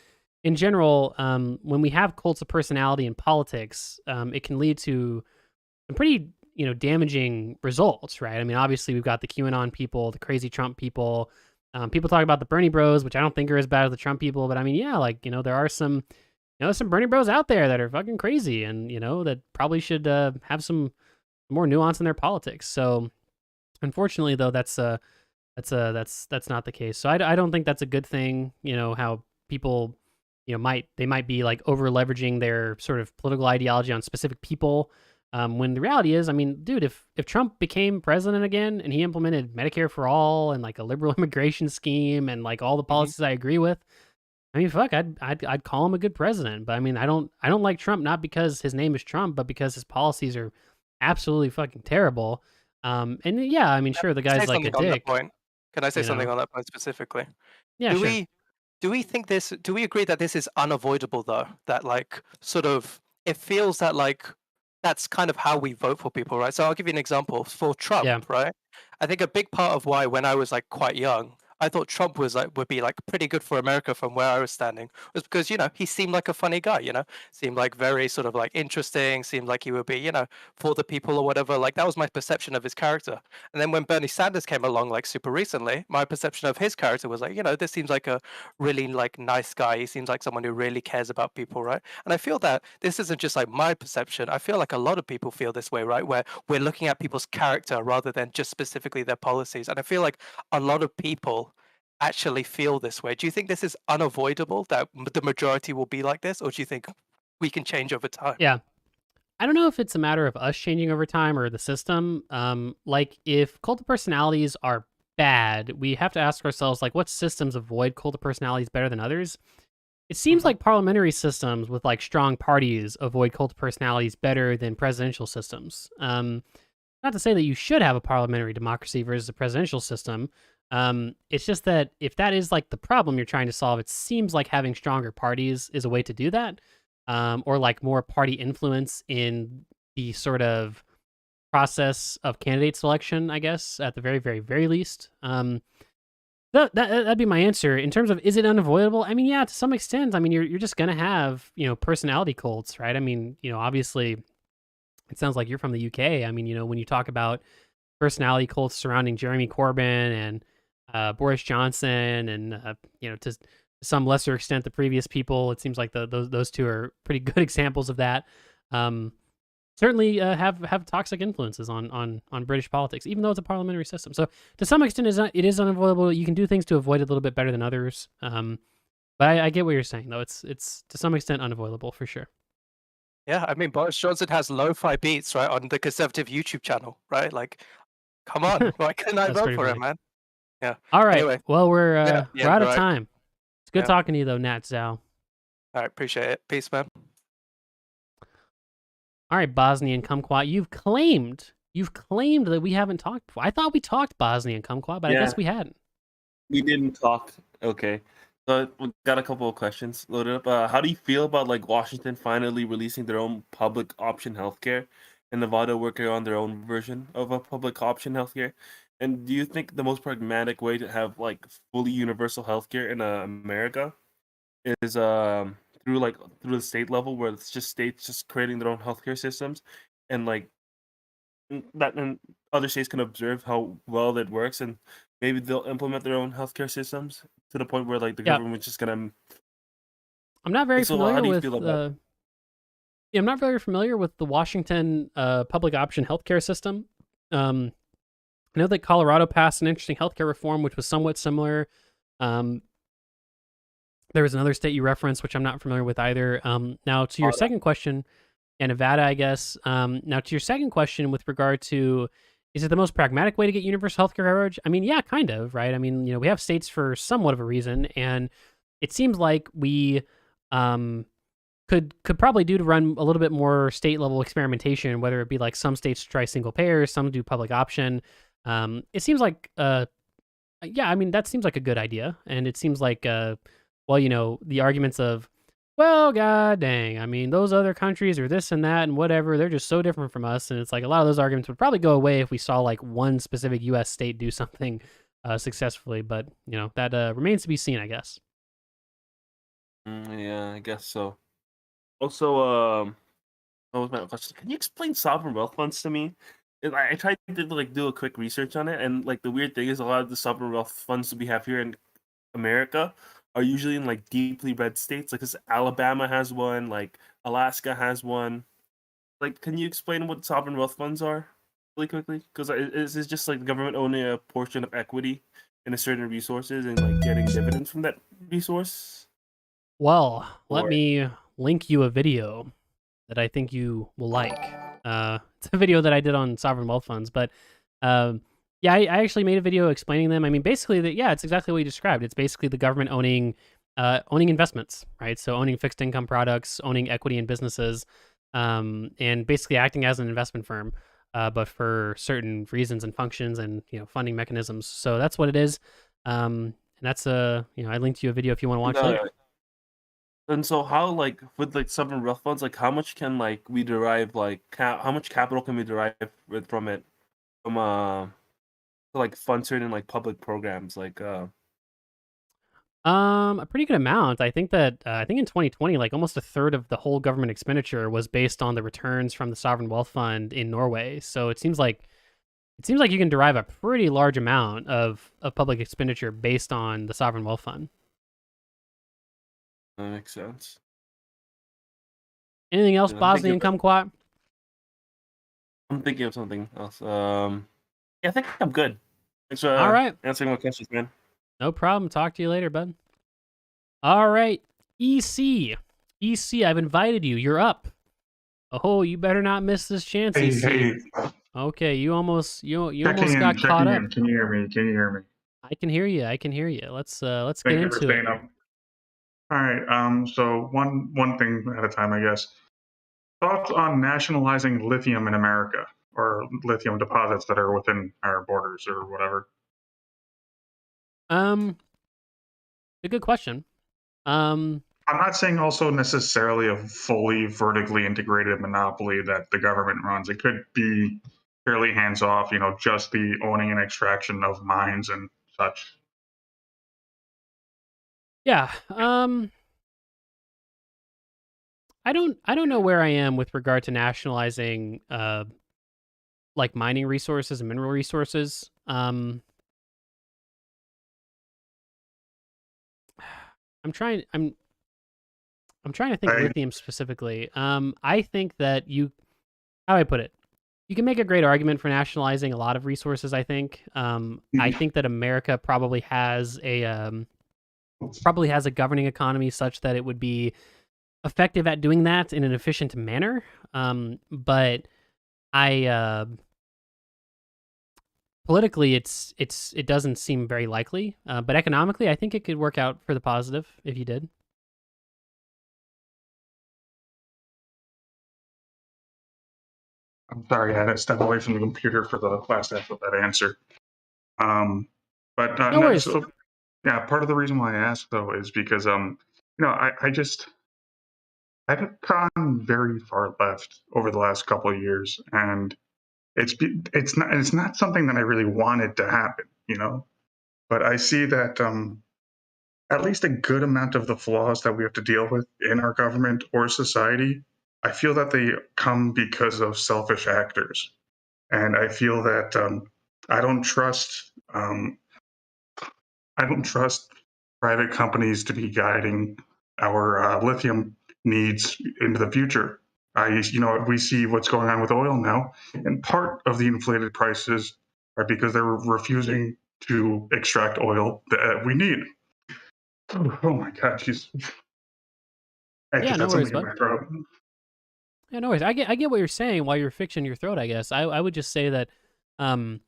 in general, when we have cults of personality in politics, it can lead to some pretty damaging results, right? I mean, obviously we've got the QAnon people, the crazy Trump people. People talk about the Bernie Bros, which I don't think are as bad as the Trump people, but I mean, yeah, like there are some some Bernie Bros out there that are fucking crazy, and that probably should have some more nuance in their politics. So, unfortunately, though, that's not the case. So I don't think that's a good thing. How people might be like over leveraging their sort of political ideology on specific people. When the reality is, I mean, dude, if Trump became president again and he implemented Medicare for all and like a liberal immigration scheme and like all the policies I agree with, I mean, fuck, I'd call him a good president. But I mean, I don't like Trump, not because his name is Trump, but because his policies are absolutely fucking terrible. And yeah, I mean, sure, the guy's like a dick. Can I say something on that point specifically? Yeah, do sure. do we think this? Do we agree that this is unavoidable though? That like sort of it feels that like that's kind of how we vote for people, right? So I'll give you an example for Trump, right? I think a big part of why when I was like quite young, I thought Trump would be like pretty good for America from where I was standing, was because he seemed like a funny guy, seemed like very sort of like interesting, seemed like he would be for the people or whatever. Like that was my perception of his character. And then when Bernie Sanders came along like super recently, my perception of his character was like this seems like a really like nice guy. He seems like someone who really cares about people, right? And I feel that this isn't just like my perception. I feel like a lot of people feel this way, right? Where we're looking at people's character rather than just specifically their policies. And I feel like a lot of people actually feel this way. Do you think this is unavoidable, that the majority will be like this, or do you think we can change over time? Yeah. I don't know if it's a matter of us changing over time or the system. Like if cult of personalities are bad, we have to ask ourselves like what systems avoid cult of personalities better than others? It seems like parliamentary systems with like strong parties avoid cult of personalities better than presidential systems. Not to say that you should have a parliamentary democracy versus a presidential system. It's just that if that is like the problem you're trying to solve, it seems like having stronger parties is a way to do that. Or like more party influence in the sort of process of candidate selection, I guess, at the very, very, very least. That'd be my answer. In terms of, is it unavoidable? I mean, yeah, to some extent. I mean, you're just gonna have personality cults, right? I mean, obviously, it sounds like you're from the UK. I mean, when you talk about personality cults surrounding Jeremy Corbyn and Boris Johnson, and to some lesser extent the previous people, it seems like those two are pretty good examples of that. Certainly have toxic influences on British politics, even though it's a parliamentary system. So to some extent, it is unavoidable. You can do things to avoid it a little bit better than others. But I get what you're saying, though. It's to some extent unavoidable for sure. Yeah, I mean, Boris Johnson has lo-fi beats, right, on the Conservative YouTube channel, right? Like, come on, why couldn't I vote for him, man? Yeah. All right. Anyway, well, we're out of right. time. It's good Yeah. talking to you, though, Nat Zhao. All right, appreciate it. Peace, man. All right, Bosnian Kumquat, you've claimed that we haven't talked before. I thought we talked Bosnian Kumquat, but I guess we hadn't. We didn't talk. Okay. So we got a couple of questions loaded up. How do you feel about like Washington finally releasing their own public option healthcare and Nevada working on their own version of a public option healthcare? And do you think the most pragmatic way to have like fully universal healthcare in America is through the state level, where it's just states just creating their own healthcare systems, and like that, and other states can observe how well that works, and maybe they'll implement their own healthcare systems to the point where like the government's just gonna. I'm not very So familiar how do you with. feel about I'm not very familiar with the Washington public option healthcare system. I know that Colorado passed an interesting healthcare reform, which was somewhat similar. There was another state you referenced, which I'm not familiar with either. Now, to your second question, Nevada, I guess. Now, to your second question with regard to, is it the most pragmatic way to get universal healthcare coverage? I mean, yeah, kind of, right? I mean, we have states for somewhat of a reason, and it seems like we could probably do to run a little bit more state level experimentation, whether it be like some states try single payer, some do public option. It seems like yeah, I mean that seems like a good idea, and it seems like well, you know, the arguments of, well, god dang, I mean those other countries are this and that and whatever, they're just so different from us, and it's like a lot of those arguments would probably go away if we saw like one specific U.S. state do something successfully, but you know that remains to be seen, I guess. Yeah, I guess so. Also, what was my question? Can you explain sovereign wealth funds to me? I tried to like do a quick research on it, and like the weird thing is, a lot of the sovereign wealth funds we have here in America are usually in like deeply red states. Like, 'cause Alabama has one, like Alaska has one. Like, can you explain what sovereign wealth funds are really quickly? Because is it just like the government owning a portion of equity in a certain resources and like getting dividends from that resource? Well, let Or me link you a video that I think you will like. It's a video that I did on sovereign wealth funds, but yeah, I actually made a video explaining them. I mean, basically, that yeah, it's exactly what you described. It's basically the government owning investments, right? So owning fixed income products, owning equity in businesses, and basically acting as an investment firm, but for certain reasons and functions and you know funding mechanisms. So that's what it is. And that's you know, I linked you a video if you want to watch No, that. and so how, like, with like sovereign wealth funds, like how much can like we derive, like how much capital can we derive from it, from to like fund certain like public programs, like A pretty good amount. I think that I think in 2020, like almost a third of the whole government expenditure was based on the returns from the sovereign wealth fund in Norway. So it seems like you can derive a pretty large amount of public expenditure based on the sovereign wealth fund. that makes sense. Anything else, Yeah, Bosnian Kumquat? I'm thinking of something else. Yeah, I think I'm good. Thanks for All right. answering my questions, man. No problem. Talk to you later, bud. All right, EC, I've invited you. You're up. Oh, you better not miss this chance, Hey, EC. hey. Okay, you almost Checking got in, caught checking up. in. Can you hear me? Can you hear me? I can hear you. Let's get Thank you for into it. staying up. All right. So one thing at a time, I guess. Thoughts on nationalizing lithium in America, or lithium deposits that are within our borders, or whatever. A good question. I'm not saying also necessarily a fully vertically integrated monopoly that the government runs. It could be fairly hands off, you know, just the owning and extraction of mines and such. Yeah. I don't know where I am with regard to nationalizing like mining resources and mineral resources. I'm trying to think Right. lithium specifically. I think that how do I put it? You can make a great argument for nationalizing a lot of resources, I think. I think that America probably has a governing economy such that it would be effective at doing that in an efficient manner. But politically it doesn't seem very likely. But economically, I think it could work out for the positive if you did. I'm sorry, I had to step away from the computer for the last half of that answer. But No worries. so, yeah, part of the reason why I asked though is because you know, I've gone very far left over the last couple of years, and it's not something that I really wanted to happen, you know. But I see that at least a good amount of the flaws that we have to deal with in our government or society, I feel that they come because of selfish actors, and I feel that I don't trust private companies to be guiding our lithium needs into the future. You know, we see what's going on with oil now, and part of the inflated prices are because they're refusing to extract oil that we need. Oh my God, jeez. I Yeah, just no had worries, something in bud. my throat. Yeah, no worries. I get what you're saying while you're fixing your throat, I guess. I would just say that I'm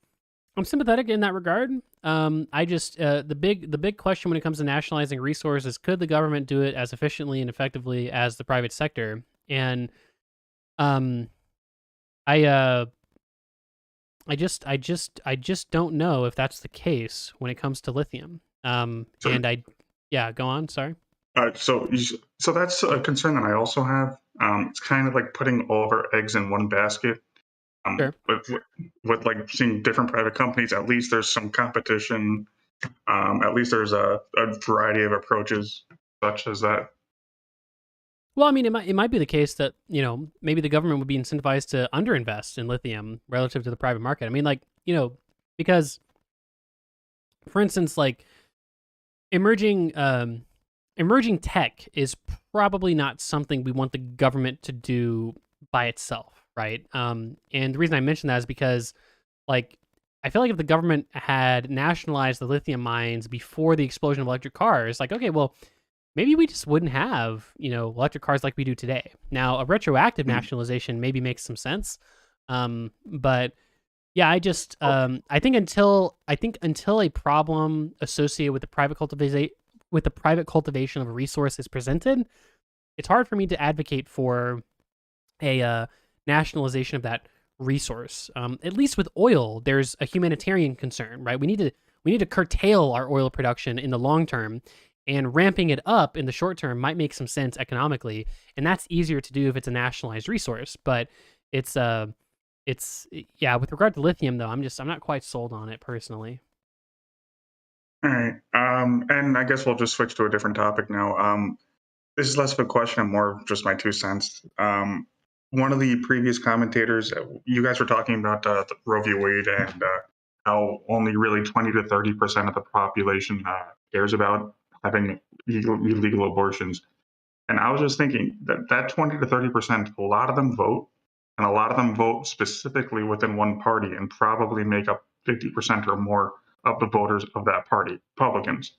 sympathetic in that regard. I just the big question when it comes to nationalizing resources, could the government do it as efficiently and effectively as the private sector? And I I just don't know if that's the case when it comes to lithium. So, Yeah, go on. Sorry. So that's a concern that I also have. It's kind of like putting all of our eggs in one basket. Sure. With like seeing different private companies, at least there's some competition. At least there's a variety of approaches such as that. Well, I mean, it might be the case that, you know, maybe the government would be incentivized to underinvest in lithium relative to the private market. I mean, like, you know, because, for instance, like emerging tech is probably not something we want the government to do by itself, right? And the reason I mention that is because, like, I feel like if the government had nationalized the lithium mines before the explosion of electric cars, like, okay, well, maybe we just wouldn't have, you know, electric cars like we do today. Now, a retroactive nationalization maybe makes some sense, but yeah, I think until a problem associated with the private cultivation of a resource is presented, it's hard for me to advocate for a nationalization of that resource. At least with oil, there's a humanitarian concern, right? We need to curtail our oil production in the long term, and ramping it up in the short term might make some sense economically, and that's easier to do if it's a nationalized resource. But it's yeah, with regard to lithium though, I'm not quite sold on it personally. All right. And I guess we'll just switch to a different topic now. This is less of a question and more of just my 2 cents. One of the previous commentators, you guys were talking about the Roe v. Wade and how only really 20 to 30% of the population cares about having illegal abortions. And I was just thinking that 20 to 30%, a lot of them vote, and a lot of them vote specifically within one party and probably make up 50% or more of the voters of that party, Republicans.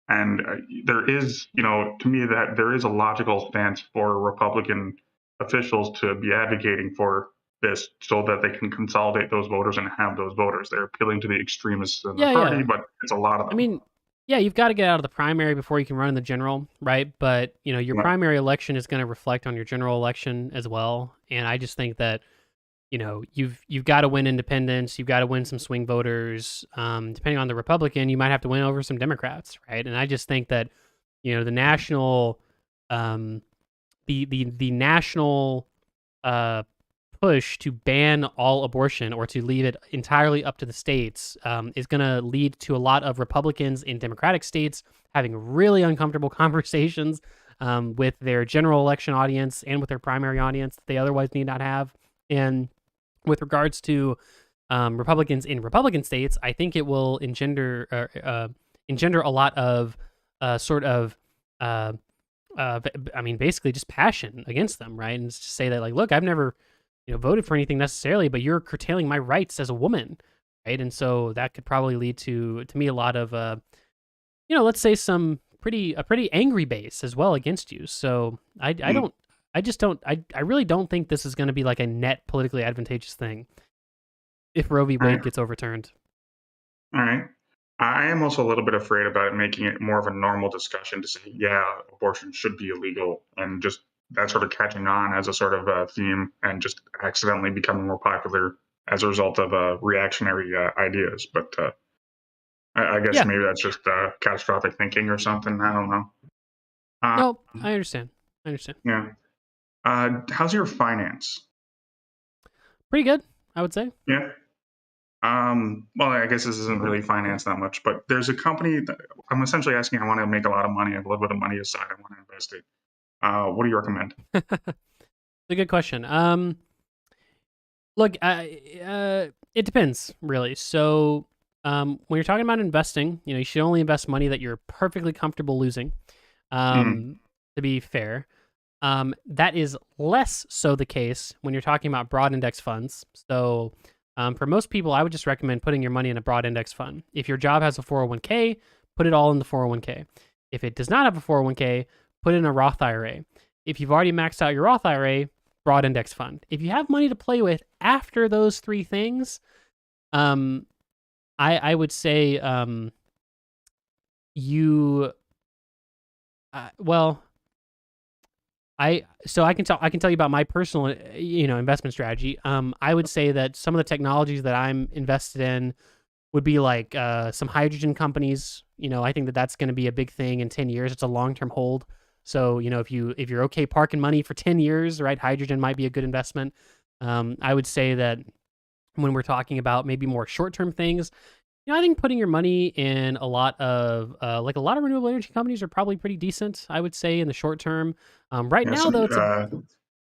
And there is, you know, to me that there is a logical stance for Republican officials to be advocating for this so that they can consolidate those voters and have those voters. They're appealing to the extremists in the party, but it's a lot of them. I mean, yeah, you've got to get out of the primary before you can run in the general, right? But, you know, your primary election is going to reflect on your general election as well. And I just think that, you know, you've got to win independents, you've got to win some swing voters. Depending on the Republican, you might have to win over some Democrats, right? And I just think that, you know, the national national push to ban all abortion or to leave it entirely up to the states is going to lead to a lot of Republicans in Democratic states having really uncomfortable conversations with their general election audience and with their primary audience that they otherwise need not have. And with regards to Republicans in Republican states, I think it will engender a lot of I mean, basically just passion against them, right? And just say that, like, look, I've never, you know, voted for anything necessarily, but you're curtailing my rights as a woman, right? And so that could probably lead to me a lot of, you know, let's say a pretty angry base as well against you. So I really don't think this is going to be like a net politically advantageous thing if Roe v. Wade gets overturned. All right. I am also a little bit afraid about making it more of a normal discussion to say, yeah, abortion should be illegal, and just that sort of catching on as a sort of theme and just accidentally becoming more popular as a result of reactionary ideas. But I guess maybe that's just catastrophic thinking or something. I don't know. No, I understand. Yeah. How's your finance? Pretty good, I would say. Yeah. Well, I guess this isn't really finance that much, but there's a company that I'm essentially asking. I want to make a lot of money. I have a little bit of money aside. I want to invest it. What do you recommend? It's a good question. Look, it depends really. So, when you're talking about investing, you know, you should only invest money that you're perfectly comfortable losing. To be fair, that is less so the case when you're talking about broad index funds. So, for most people, I would just recommend putting your money in a broad index fund. If your job has a 401k, put it all in the 401k. If it does not have a 401k, put it in a Roth IRA. If you've already maxed out your Roth IRA, broad index fund. If you have money to play with after those 3 things, I would say well, So I can tell you about my personal investment strategy. I would say that some of the technologies that I'm invested in would be like some hydrogen companies. I think that that's going to be a big thing in 10 years. It's a long-term hold. So, if you're okay parking money for 10 years, right, hydrogen might be a good investment. I would say that when we're talking about maybe more short-term things, I think putting your money in a lot of renewable energy companies are probably pretty decent, I would say, in the short term. Right now, though, it's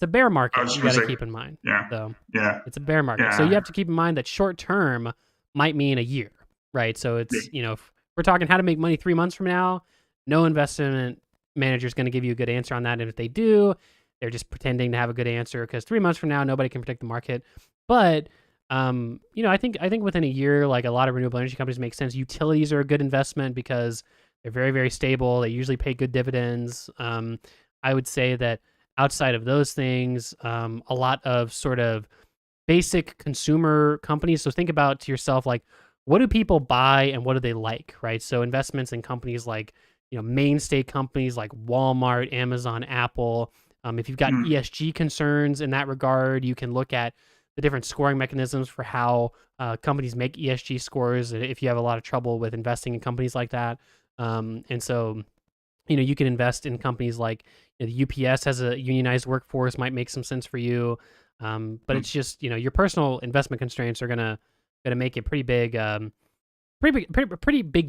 a bear market. You got to keep in mind. Yeah. So Yeah. it's a bear market. So Yeah. you have to keep in mind that short term might mean a year, right? So it's if we're talking how to make money 3 months from now, no investment manager is going to give you a good answer on that. And if they do, they're just pretending to have a good answer because 3 months from now, nobody can predict the market. But I think within a year, like a lot of renewable energy companies make sense. Utilities are a good investment because they're very, very stable. They usually pay good dividends. I would say that outside of those things, a lot of sort of basic consumer companies. So think about to yourself, like, what do people buy and what do they like, right? So investments in companies like, mainstay companies like Walmart, Amazon, Apple. If you've got ESG concerns in that regard, you can look at the different scoring mechanisms for how companies make ESG scores if you have a lot of trouble with investing in companies like that. And so, you can invest in companies like the UPS has a unionized workforce, might make some sense for you. But it's just, your personal investment constraints are gonna make a pretty big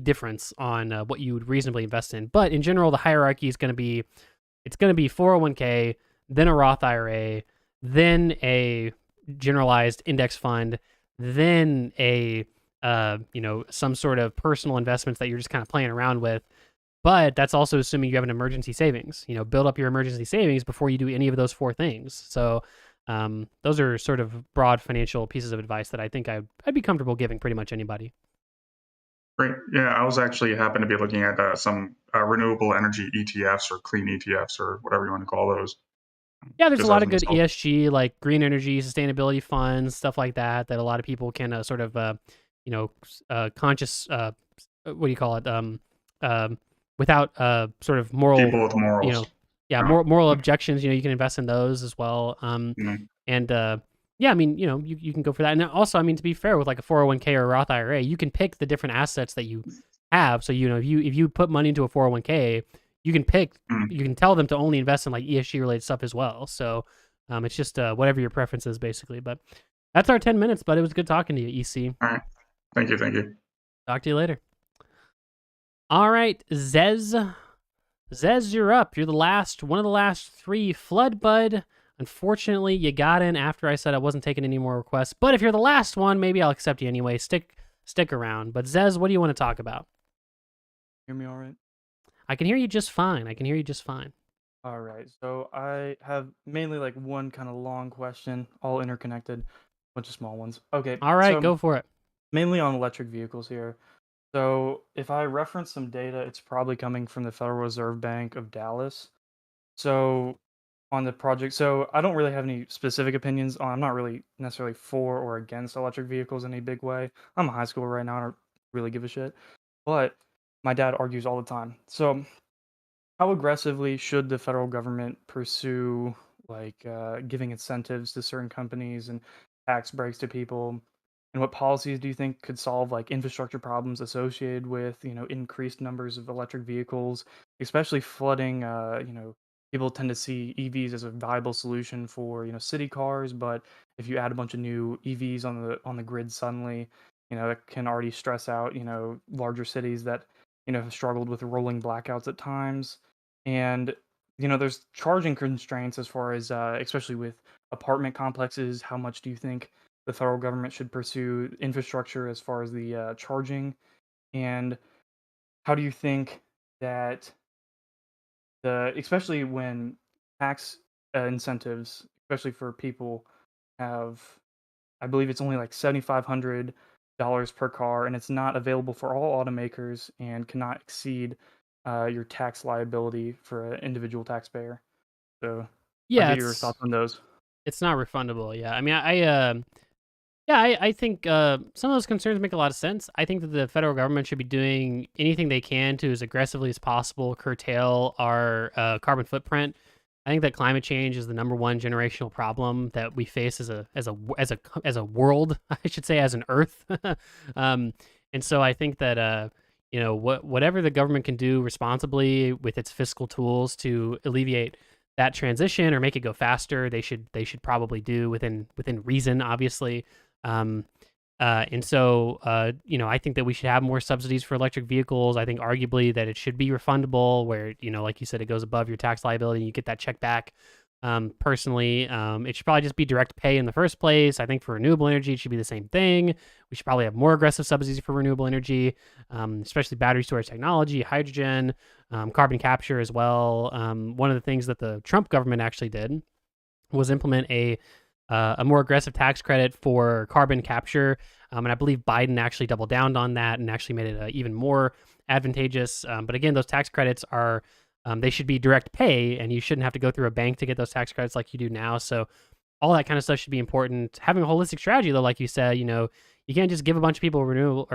difference on what you would reasonably invest in. But in general, the hierarchy is going to be 401k, then a Roth IRA, then a generalized index fund, then a some sort of personal investments that you're just kind of playing around with. But that's also assuming you have an emergency savings. Build up your emergency savings before you do any of those 4 things. So those are sort of broad financial pieces of advice that I think I'd be comfortable giving pretty much anybody. Great. Yeah, I was actually happen to be looking at some renewable energy ETFs or clean ETFs or whatever you want to call those. Yeah, there's a Just lot as of an good example. ESG, like green energy, sustainability funds, stuff like that, that a lot of people can sort of, conscious, what do you call it? Without sort of moral, People with morals. moral objections, you can invest in those as well. And yeah, I mean, you can go for that. And also, I mean, to be fair, with like a 401k or a Roth IRA, you can pick the different assets that you have. So, if you put money into a 401k, you can pick, you can tell them to only invest in like ESG related stuff as well. So it's just whatever your preference is, basically. But that's our 10 minutes, but it was good talking to you, EC. All right. Thank you. Talk to you later. All right, Zez, you're up. You're one of the last 3. Flood Bud. Unfortunately, you got in after I said I wasn't taking any more requests. But if you're the last one, maybe I'll accept you anyway. Stick around. But Zez, what do you want to talk about? Hear me all right? I can hear you just fine. All right. So I have mainly like one kind of long question, all interconnected, bunch of small ones. Okay. All right, so go for it. mainly on electric vehicles here. So if I reference some data, it's probably coming from the Federal Reserve Bank of Dallas. So on the project, so I don't really have any specific opinions on. I'm not really necessarily for or against electric vehicles in a big way. I'm a high schooler right now. I don't really give a shit. But my dad argues all the time. So how aggressively should the federal government pursue like giving incentives to certain companies and tax breaks to people? And what policies do you think could solve like infrastructure problems associated with increased numbers of electric vehicles, especially flooding? People tend to see EVs as a viable solution for city cars, but if you add a bunch of new EVs on the grid suddenly, it can already stress out larger cities that have struggled with rolling blackouts at times. And there's charging constraints as far as especially with apartment complexes. How much do you think the federal government should pursue infrastructure as far as the charging? And how do you think that especially when tax incentives, especially for people, have, I believe it's only like $7,500 per car, and it's not available for all automakers and cannot exceed your tax liability for an individual taxpayer. So, Yeah, I'll get your thoughts on those. It's not refundable. Yeah, I mean, I think some of those concerns make a lot of sense. I think that the federal government should be doing anything they can to, as aggressively as possible, curtail our carbon footprint. I think that climate change is the number one generational problem that we face as a world, I should say, as an Earth. And so I think that whatever the government can do responsibly with its fiscal tools to alleviate that transition or make it go faster, they should probably do within reason, obviously. And so, I think that we should have more subsidies for electric vehicles. I think arguably that it should be refundable where, like you said, it goes above your tax liability and you get that check back. Personally, it should probably just be direct pay in the first place. I think for renewable energy, it should be the same thing. We should probably have more aggressive subsidies for renewable energy, especially battery storage technology, hydrogen, carbon capture as well. One of the things that the Trump government actually did was implement a more aggressive tax credit for carbon capture. And I believe Biden actually doubled down on that and actually made it even more advantageous. But again, those tax credits are, they should be direct pay, and you shouldn't have to go through a bank to get those tax credits like you do now. So all that kind of stuff should be important. Having a holistic strategy, though, like you said, you can't just give a bunch of people renewable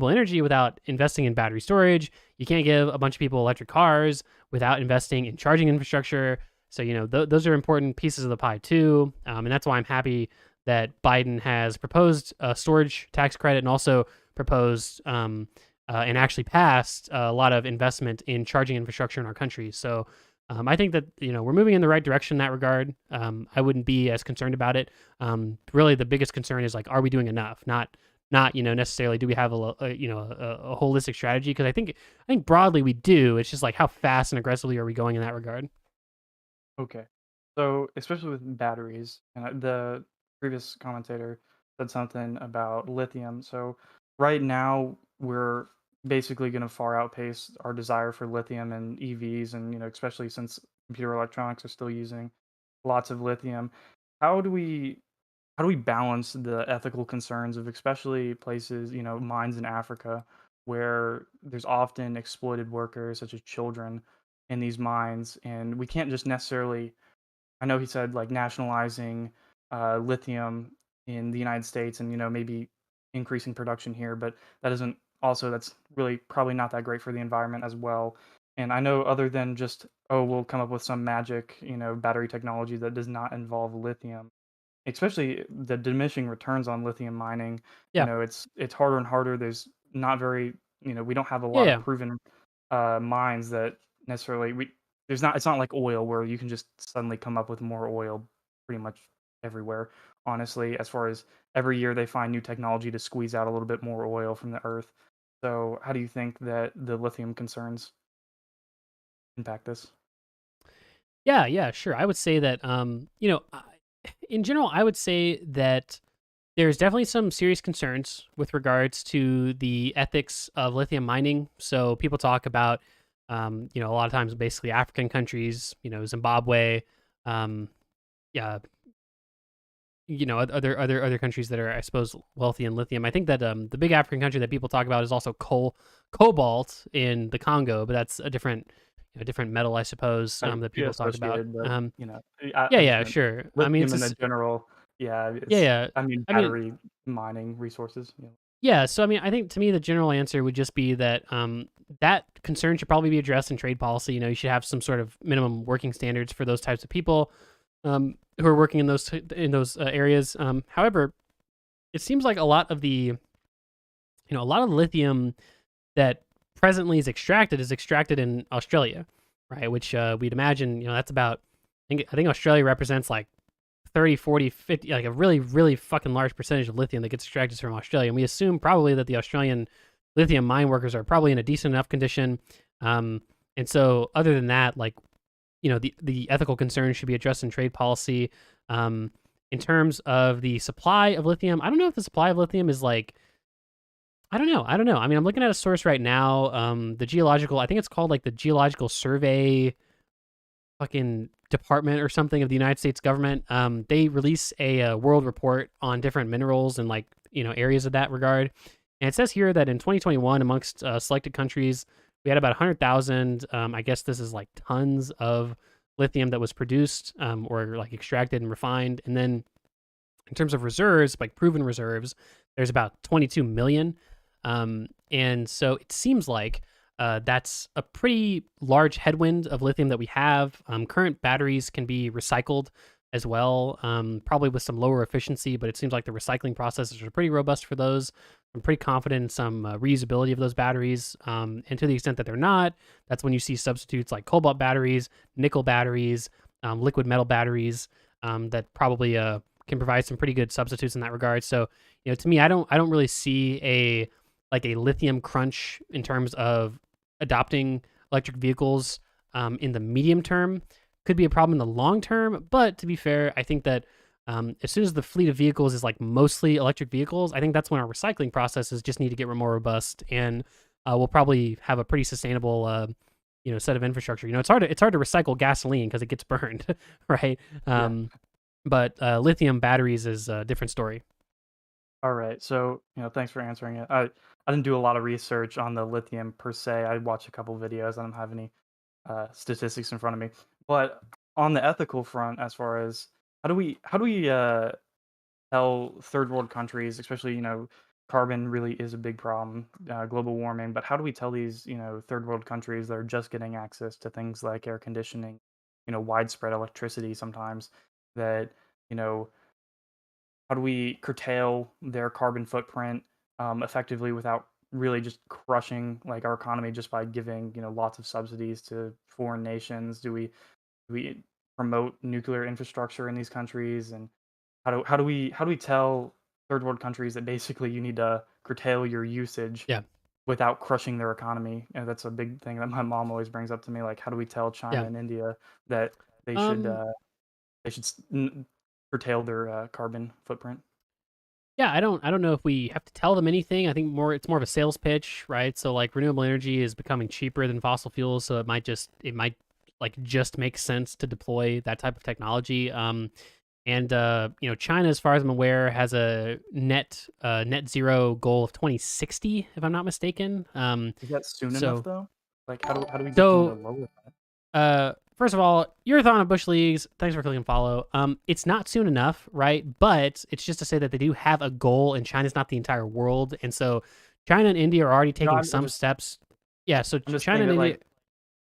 energy without investing in battery storage. You can't give a bunch of people electric cars without investing in charging infrastructure. So, those are important pieces of the pie too. And that's why I'm happy that Biden has proposed a storage tax credit and also proposed and actually passed a lot of investment in charging infrastructure in our country. So I think that, we're moving in the right direction in that regard. I wouldn't be as concerned about it. Really, the biggest concern is are we doing enough? Not necessarily do we have a holistic strategy? Because I think broadly we do. It's just how fast and aggressively are we going in that regard? Okay. So, especially with batteries, and the previous commentator said something about lithium. So, right now, we're basically going to far outpace our desire for lithium and EVs, and especially since computer electronics are still using lots of lithium. How do we balance the ethical concerns of especially places, mines in Africa, where there's often exploited workers such as children in these mines, and we can't just necessarily, I know he said nationalizing lithium in the United States and maybe increasing production here, but that's really probably not that great for the environment as well. And I know other than just we'll come up with some magic battery technology that does not involve lithium, especially the diminishing returns on lithium mining. Yeah. It's harder and harder. There's not very we don't have a lot of proven mines that necessarily it's not like oil where you can just suddenly come up with more oil pretty much everywhere, honestly, as far as every year they find new technology to squeeze out a little bit more oil from the earth. So how do you think that the lithium concerns impact this? Yeah, sure. I would say that in general, I would say that there's definitely some serious concerns with regards to the ethics of lithium mining. So people talk about a lot of times basically African countries, Zimbabwe, other countries that are, I suppose, wealthy in lithium. I think that the big African country that people talk about is also cobalt in the Congo, but that's a different metal, I suppose, that people talk about. Sure. I mean, in the general, battery mining resources. Yeah, so I mean, I think to me the general answer would just be that that concern should probably be addressed in trade policy. You should have some sort of minimum working standards for those types of people who are working in those areas. However, it seems like a lot of the lithium that presently is extracted in Australia, right? Which we'd imagine, that's about. I think Australia represents 30, 40, 50, a really, really fucking large percentage of lithium that gets extracted from Australia. And we assume probably that the Australian lithium mine workers are probably in a decent enough condition. And so other than that, the ethical concerns should be addressed in trade policy. In terms of the supply of lithium, I don't know if the supply of lithium is I don't know. I mean, I'm looking at a source right now. I think it's called the Geological Survey fucking department or something of the United States government. They release a world report on different minerals and areas of that regard. And it says here that in 2021, amongst selected countries, we had about 100,000. I guess this is tons of lithium that was produced or extracted and refined. And then in terms of reserves, proven reserves, there's about 22 million. And so it seems like that's a pretty large headwind of lithium that we have. Current batteries can be recycled as well, probably with some lower efficiency, but it seems like the recycling processes are pretty robust for those. I'm pretty confident in some reusability of those batteries. And to the extent that they're not, that's when you see substitutes like cobalt batteries, nickel batteries, liquid metal batteries that probably can provide some pretty good substitutes in that regard. So, to me, I don't really see a lithium crunch in terms of adopting electric vehicles in the medium term. Could be a problem in the long term, but to be fair, I think that as soon as the fleet of vehicles is like mostly electric vehicles, I think that's when our recycling processes just need to get more robust, and we'll probably have a pretty sustainable set of infrastructure. It's hard to recycle gasoline because it gets burned, right? But lithium batteries is a different story. All right, so thanks for answering it. I didn't do a lot of research on the lithium per se. I watched a couple videos. I don't have any statistics in front of me. But on the ethical front, as far as how do we tell third world countries, especially carbon really is a big problem, global warming. But how do we tell these third world countries that are just getting access to things like air conditioning, widespread electricity sometimes, that how do we curtail their carbon footprint effectively without really just crushing like our economy just by giving lots of subsidies to foreign nations? Do we promote nuclear infrastructure in these countries, and how do we tell third world countries that basically you need to curtail your usage without crushing their economy? And that's a big thing that my mom always brings up to me. Like, how do we tell China and India that they should curtail their carbon footprint? Yeah, I don't know if we have to tell them anything. I think it's more of a sales pitch, right? So like renewable energy is becoming cheaper than fossil fuels, so it might just make sense to deploy that type of technology. And China, as far as I'm aware, has a net zero goal of 2060, if I'm not mistaken. Is that soon enough though? Like how do we get them to lower that? First of all, you're Thon of Bush Leagues. Thanks for clicking follow. It's not soon enough, right? But it's just to say that they do have a goal, and China's not the entire world. And so China and India are already taking some steps. Yeah, so China and India.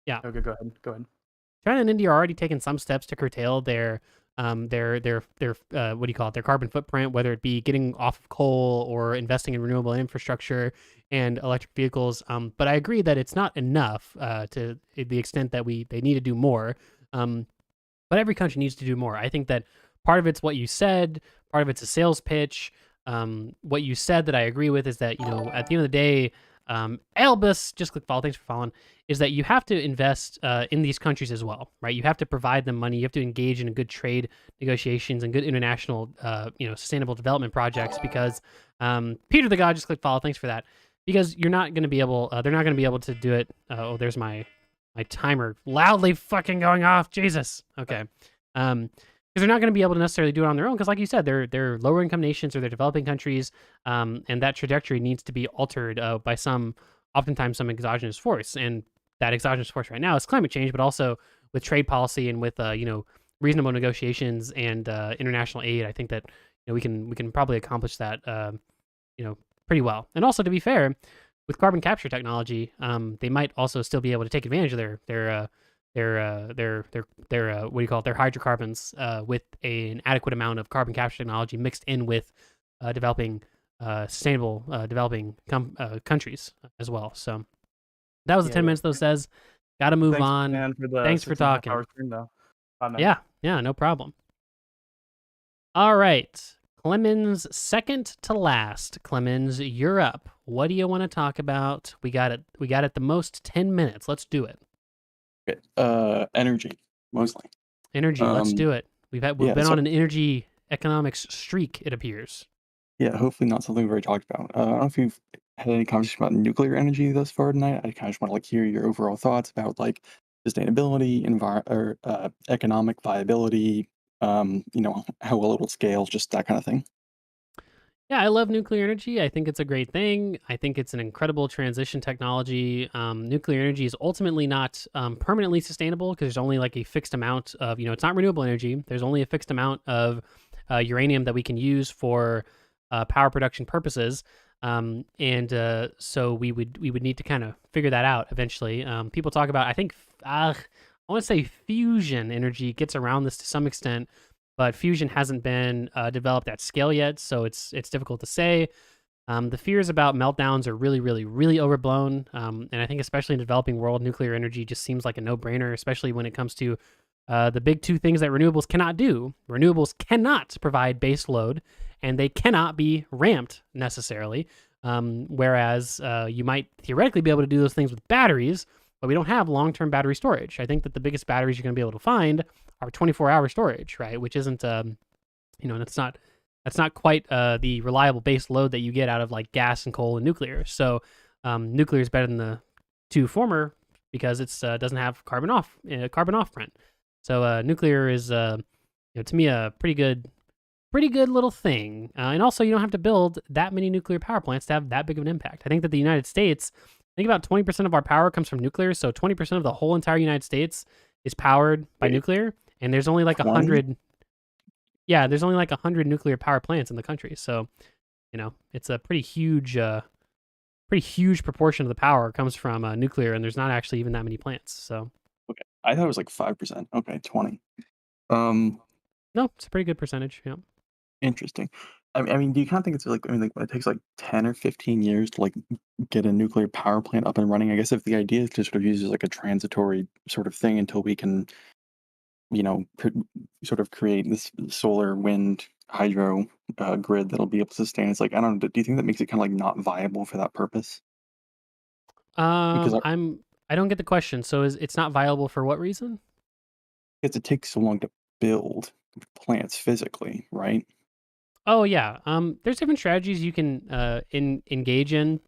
Yeah. Okay, go ahead. China and India are already taking some steps to curtail their what do you call it? Their carbon footprint, whether it be getting off of coal or investing in renewable infrastructure and electric vehicles. But I agree that it's not enough to the extent that they need to do more. But every country needs to do more. I think that part of it's what you said, part of it's a sales pitch. What you said that I agree with is that, at the end of the day, Albus, just click follow, thanks for following, is that you have to invest in these countries as well, right? You have to provide them money. You have to engage in good trade negotiations and good international, sustainable development projects, because Peter the God, just click follow, thanks for that, because you're not going to be able, they're not going to be able to do it. Oh, there's my timer loudly fucking going off. Jesus. Okay. Because they're not going to be able to necessarily do it on their own, because like you said, they're lower income nations or they're developing countries, and that trajectory needs to be altered by oftentimes some exogenous force. And that exogenous force right now is climate change, but also with trade policy and with reasonable negotiations and international aid. I think that we can probably accomplish that pretty well. And also, to be fair, with carbon capture technology, they might also still be able to take advantage of their what do you call it? Their hydrocarbons with an adequate amount of carbon capture technology mixed in with developing sustainable developing countries as well. So that was the 10 minutes though. Says gotta move on. Thanks for talking. Yeah, no problem. All right, Clemens, second to last. Clemens, you're up. What do you want to talk about? We got at the most 10 minutes. Let's do it. Okay. Energy, mostly. Energy, let's do it. We've been on an energy economics streak, it appears. Yeah, hopefully not something we've already talked about. I don't know if you've had any conversation about nuclear energy thus far tonight. I kind of just want to hear your overall thoughts about sustainability, economic viability, how well it'll scale, just that kind of thing. Yeah, I love nuclear energy. I think it's a great thing. I think it's an incredible transition technology. Nuclear energy is ultimately not permanently sustainable, because there's only a fixed amount of, it's not renewable energy. There's only a fixed amount of uranium that we can use for power production purposes. So we would need to kind of figure that out eventually. People talk about, I think, I want to say fusion energy gets around this to some extent, but fusion hasn't been developed at scale yet, so it's difficult to say. The fears about meltdowns are really, really, really overblown, and I think especially in the developing world, nuclear energy just seems like a no-brainer, especially when it comes to the big two things that renewables cannot do. Renewables cannot provide base load, and they cannot be ramped necessarily, whereas you might theoretically be able to do those things with batteries, but we don't have long-term battery storage. I think that the biggest batteries you're going to be able to find are 24-hour storage, right? Which isn't, that's not quite the reliable base load that you get out of like gas and coal and nuclear. So nuclear is better than the two former because it doesn't have carbon off print. So nuclear is, to me, a pretty good little thing. And also, you don't have to build that many nuclear power plants to have that big of an impact. I think that the United States, I think about 20% of our power comes from nuclear. So 20% of the whole entire United States is powered by nuclear. And there's only like 100. Yeah, there's only like 100 nuclear power plants in the country. So, it's a pretty huge proportion of the power comes from nuclear, and there's not actually even that many plants. So, Okay, I thought it was like 5%. Okay, 20. No, it's a pretty good percentage. Yeah. Interesting. I mean, do you kind of think it's like, like when it takes like 10 or 15 years to like get a nuclear power plant up and running? I guess if the idea is to sort of use it as like a transitory sort of thing until we can, sort of create this solar, wind, hydro grid that'll be able to sustain. It's like, I don't know. Do you think that makes it kind of like not viable for that purpose? Because I don't get the question. So it's not viable for what reason? it takes so long to build plants physically, right? Oh yeah. There's different strategies you can engage in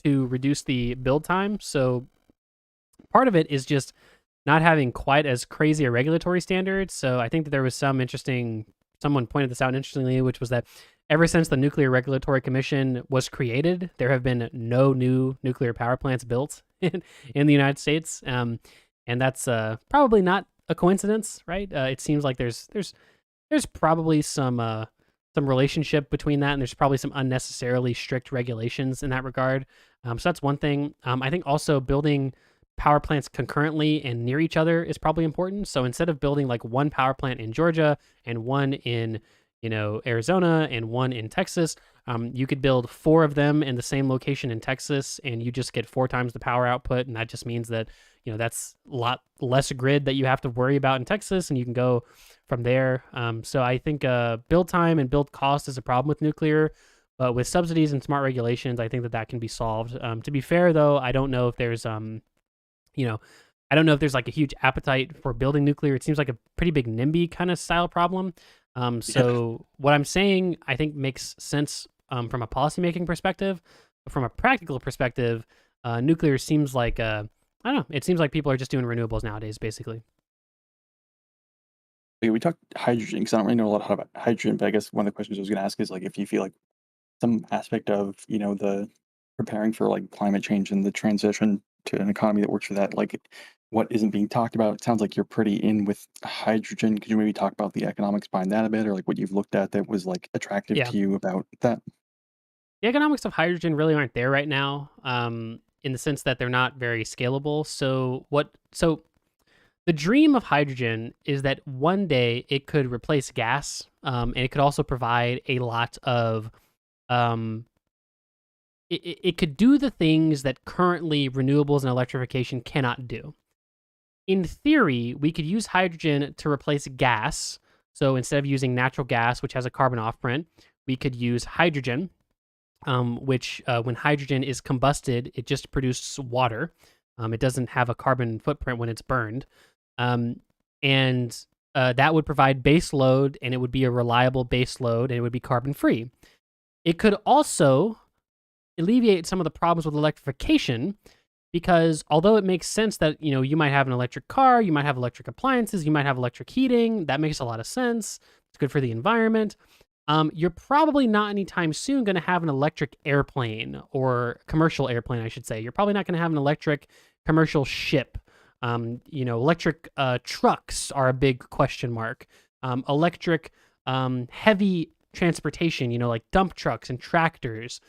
to reduce the build time. So part of it is just not having quite as crazy a regulatory standard. So I think that there was someone pointed this out interestingly, which was that ever since the Nuclear Regulatory Commission was created, there have been no new nuclear power plants built in the United States. And that's probably not a coincidence, right? It seems like there's probably some relationship between that, and there's probably some unnecessarily strict regulations in that regard. So that's one thing. I think also building power plants concurrently and near each other is probably important. So instead of building like one power plant in Georgia and one in Arizona and one in Texas, you could build 4 of them in the same location in Texas, and you just get 4 times the power output. And that just means that that's a lot less grid that you have to worry about in Texas, and you can go from there. So I think build time and build cost is a problem with nuclear, but with subsidies and smart regulations, I think that can be solved. To be fair, though, I don't know if there's I don't know if there's like a huge appetite for building nuclear. It seems like a pretty big NIMBY kind of style problem. So what I'm saying, I think makes sense from a policymaking perspective, but from a practical perspective, nuclear seems like I don't know. It seems like people are just doing renewables nowadays, basically. Okay, we talked hydrogen because I don't really know a lot about hydrogen, but I guess one of the questions I was going to ask is like if you feel like some aspect of the preparing for like climate change and the transition to an economy that works for that, like what isn't being talked about. It sounds like you're pretty in with hydrogen. Could you maybe talk about the economics behind that a bit, or like what you've looked at that was like attractive Yeah. to you about that? The economics of hydrogen really aren't there right now, in the sense that they're not very scalable. So the dream of hydrogen is that one day it could replace gas, and it could also provide a lot of it could do the things that currently renewables and electrification cannot do. In theory, we could use hydrogen to replace gas. So instead of using natural gas, which has a carbon offprint, we could use hydrogen, which when hydrogen is combusted, it just produces water. It doesn't have a carbon footprint when it's burned. And that would provide base load, and it would be a reliable base load, and it would be carbon free. It could also alleviate some of the problems with electrification, because although it makes sense that you might have an electric car, you might have electric appliances, you might have electric heating, that makes a lot of sense. It's good for the environment. You're probably not anytime soon going to have an electric airplane, or commercial airplane, I should say. You're probably not going to have an electric commercial ship. Electric trucks are a big question mark. Electric heavy transportation, like dump trucks and tractors.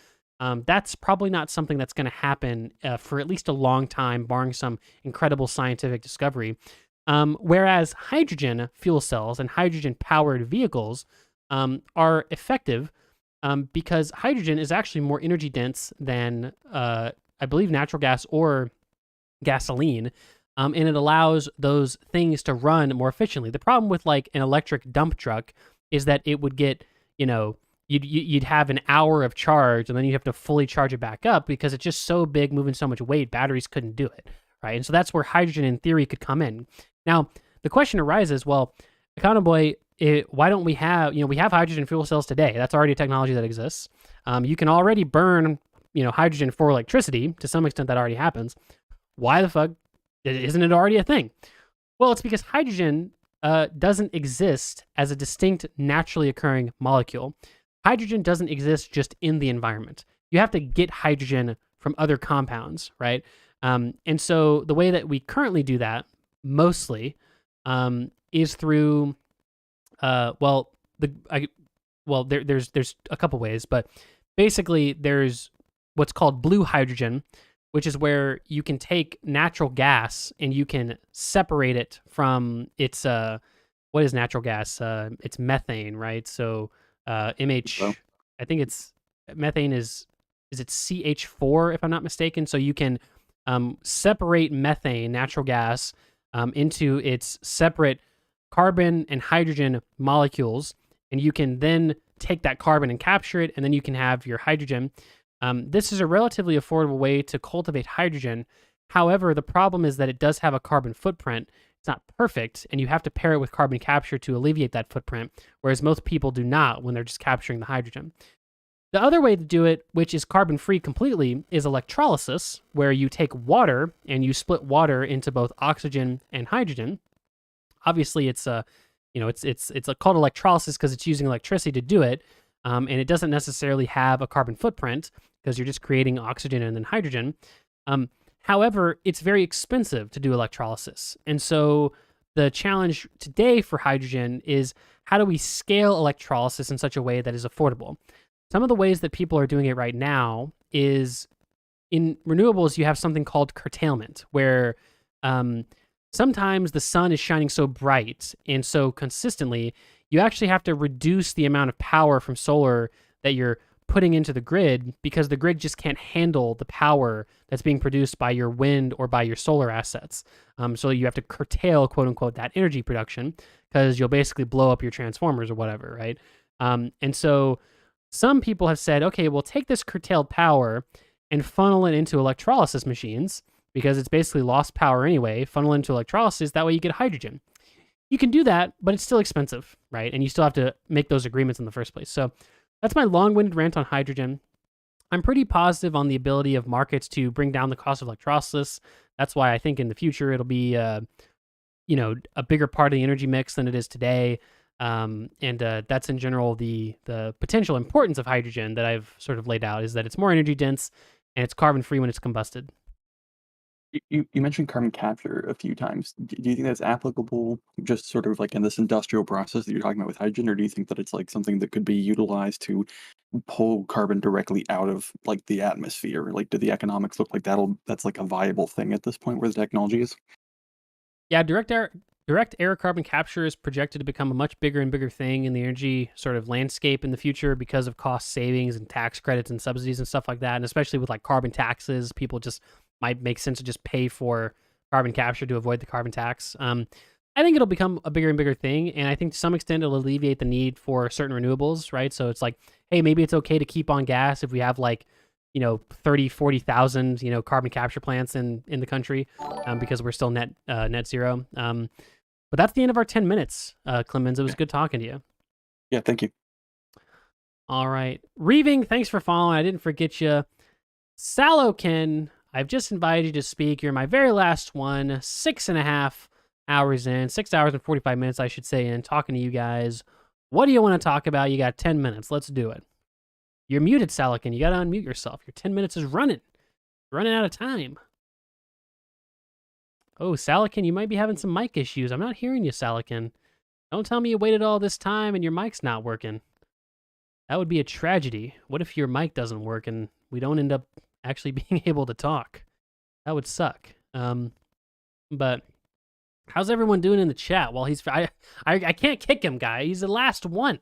That's probably not something that's going to happen for at least a long time, barring some incredible scientific discovery. Whereas hydrogen fuel cells and hydrogen-powered vehicles are effective because hydrogen is actually more energy dense than, I believe, natural gas or gasoline, and it allows those things to run more efficiently. The problem with like an electric dump truck is that it would get, you'd have an hour of charge and then you have to fully charge it back up because it's just so big, moving so much weight, batteries couldn't do it, right? And so that's where hydrogen in theory could come in. Now, the question arises, well, Econoboy, why don't we have, we have hydrogen fuel cells today. That's already a technology that exists. You can already burn, hydrogen for electricity. To some extent, that already happens. Why the fuck isn't it already a thing? Well, it's because hydrogen doesn't exist as a distinct, naturally occurring molecule. Hydrogen doesn't exist just in the environment. You have to get hydrogen from other compounds, right? And so the way that we currently do that, mostly, is through, there's a couple ways, but basically there's what's called blue hydrogen, which is where you can take natural gas and you can separate it from its, what is natural gas? It's methane, right? So MH, I think it's, methane is it CH4, if I'm not mistaken? So you can separate methane, natural gas, into its separate carbon and hydrogen molecules, and you can then take that carbon and capture it, and then you can have your hydrogen. This is a relatively affordable way to cultivate hydrogen. However, the problem is that it does have a carbon footprint. It's not perfect, and you have to pair it with carbon capture to alleviate that footprint, whereas most people do not when they're just capturing the hydrogen. The other way to do it, which is carbon-free completely, is electrolysis, where you take water and you split water into both oxygen and hydrogen. Obviously, it's called electrolysis because it's using electricity to do it, and it doesn't necessarily have a carbon footprint because you're just creating oxygen and then hydrogen. However, it's very expensive to do electrolysis, and so the challenge today for hydrogen is how do we scale electrolysis in such a way that is affordable? Some of the ways that people are doing it right now is in renewables, you have something called curtailment, where sometimes the sun is shining so bright and so consistently, you actually have to reduce the amount of power from solar that you're putting into the grid because the grid just can't handle the power that's being produced by your wind or by your solar assets. So you have to curtail, quote unquote, that energy production because you'll basically blow up your transformers or whatever, right? And so some people have said, okay, we'll take this curtailed power and funnel it into electrolysis machines because it's basically lost power anyway, funnel into electrolysis, that way you get hydrogen. You can do that, but it's still expensive, right? And you still have to make those agreements in the first place. So that's my long-winded rant on hydrogen. I'm pretty positive on the ability of markets to bring down the cost of electrolysis. That's why I think in the future it'll be, a bigger part of the energy mix than it is today. And that's in general the potential importance of hydrogen that I've sort of laid out is that it's more energy dense and it's carbon free when it's combusted. You mentioned carbon capture a few times. Do you think that's applicable just sort of like in this industrial process that you're talking about with hydrogen, or do you think that it's like something that could be utilized to pull carbon directly out of like the atmosphere? Like, do the economics look like that's like a viable thing at this point where the technology is? Yeah, direct air carbon capture is projected to become a much bigger and bigger thing in the energy sort of landscape in the future because of cost savings and tax credits and subsidies and stuff like that. And especially with like carbon taxes, people just might make sense to just pay for carbon capture to avoid the carbon tax. I think it'll become a bigger and bigger thing. And I think to some extent it'll alleviate the need for certain renewables, right? So it's like, hey, maybe it's okay to keep on gas if we have like, 30, 40,000, carbon capture plants in the country because we're still net zero. But that's the end of our 10 minutes, Clemens. It was good talking to you. Yeah, thank you. All right. Reaving, thanks for following. I didn't forget you. Salokin, I've just invited you to speak. You're my very last one. 6.5 hours in, 6 hours and 45 minutes, I should say, in talking to you guys. What do you want to talk about? You got 10 minutes. Let's do it. You're muted, Salokin. You got to unmute yourself. Your 10 minutes is running. Running out of time. Oh, Salokin, you might be having some mic issues. I'm not hearing you, Salokin. Don't tell me you waited all this time and your mic's not working. That would be a tragedy. What if your mic doesn't work and we don't end up actually being able to talk. That would suck. But how's everyone doing in the chat? Well, I can't kick him, guy. He's the last one.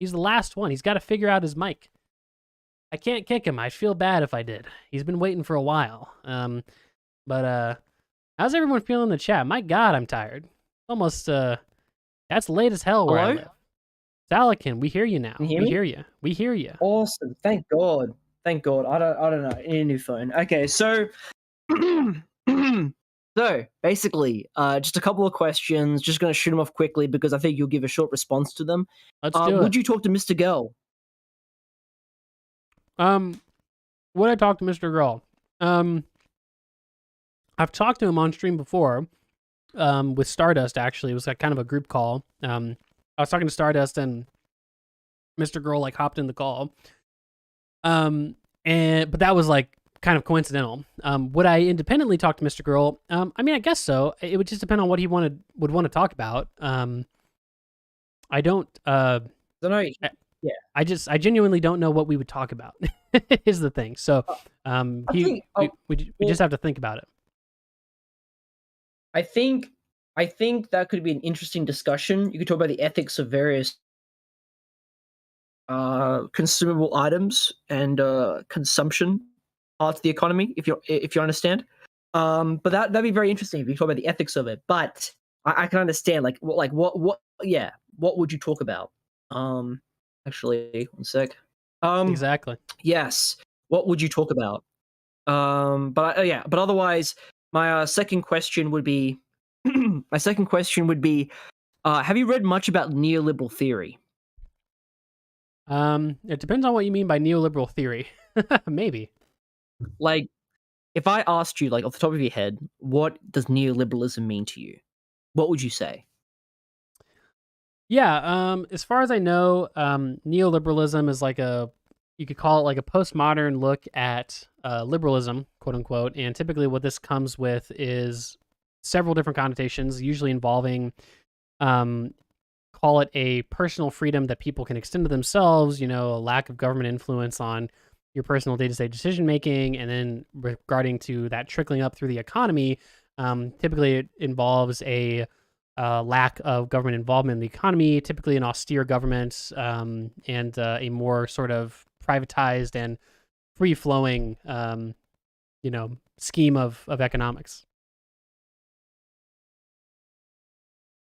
He's the last one. He's got to figure out his mic. I can't kick him. I'd feel bad if I did. He's been waiting for a while. But how's everyone feeling in the chat? My God, I'm tired. Almost that's late as hell where I Hello? live. Salakin, we hear you now. Can you hear We me? hear you. We hear you. Awesome. Thank God. Thank God. I don't know. I need a new phone. Okay, so so basically, just a couple of questions. Just gonna shoot them off quickly because I think you'll give a short response to them. Let's do Would it. you talk to Mr. Girl? Would I talk to Mr. Girl? I've talked to him on stream before, with Stardust, actually. It was like kind of a group call. I was talking to Stardust and Mr. Girl like hopped in the call. But that was like kind of coincidental. Would I independently talk to Mr. Girl? I mean, I guess so. It would just depend on what he would want to talk about. I don't yeah. I genuinely don't know what we would talk about. Is the thing. So we just have to think about it. I think that could be an interesting discussion. You could talk about the ethics of various consumable items and consumption parts of the economy, if you understand. But that'd be very interesting if you talk about the ethics of it. But I can understand what would you talk about? Actually, one sec. Exactly. Yes. What would you talk about? But otherwise, my second question would be have you read much about neoliberal theory? It depends on what you mean by neoliberal theory. Maybe. Like, if I asked you, like, off the top of your head, what does neoliberalism mean to you? What would you say? Yeah, as far as I know, neoliberalism is you could call it like a postmodern look at liberalism, quote unquote. And typically what this comes with is several different connotations, usually involving, call it a personal freedom that people can extend to themselves, a lack of government influence on your personal day-to-day decision-making. And then regarding to that trickling up through the economy, typically it involves a lack of government involvement in the economy, typically an austere government, and a more sort of privatized and free-flowing, scheme of economics.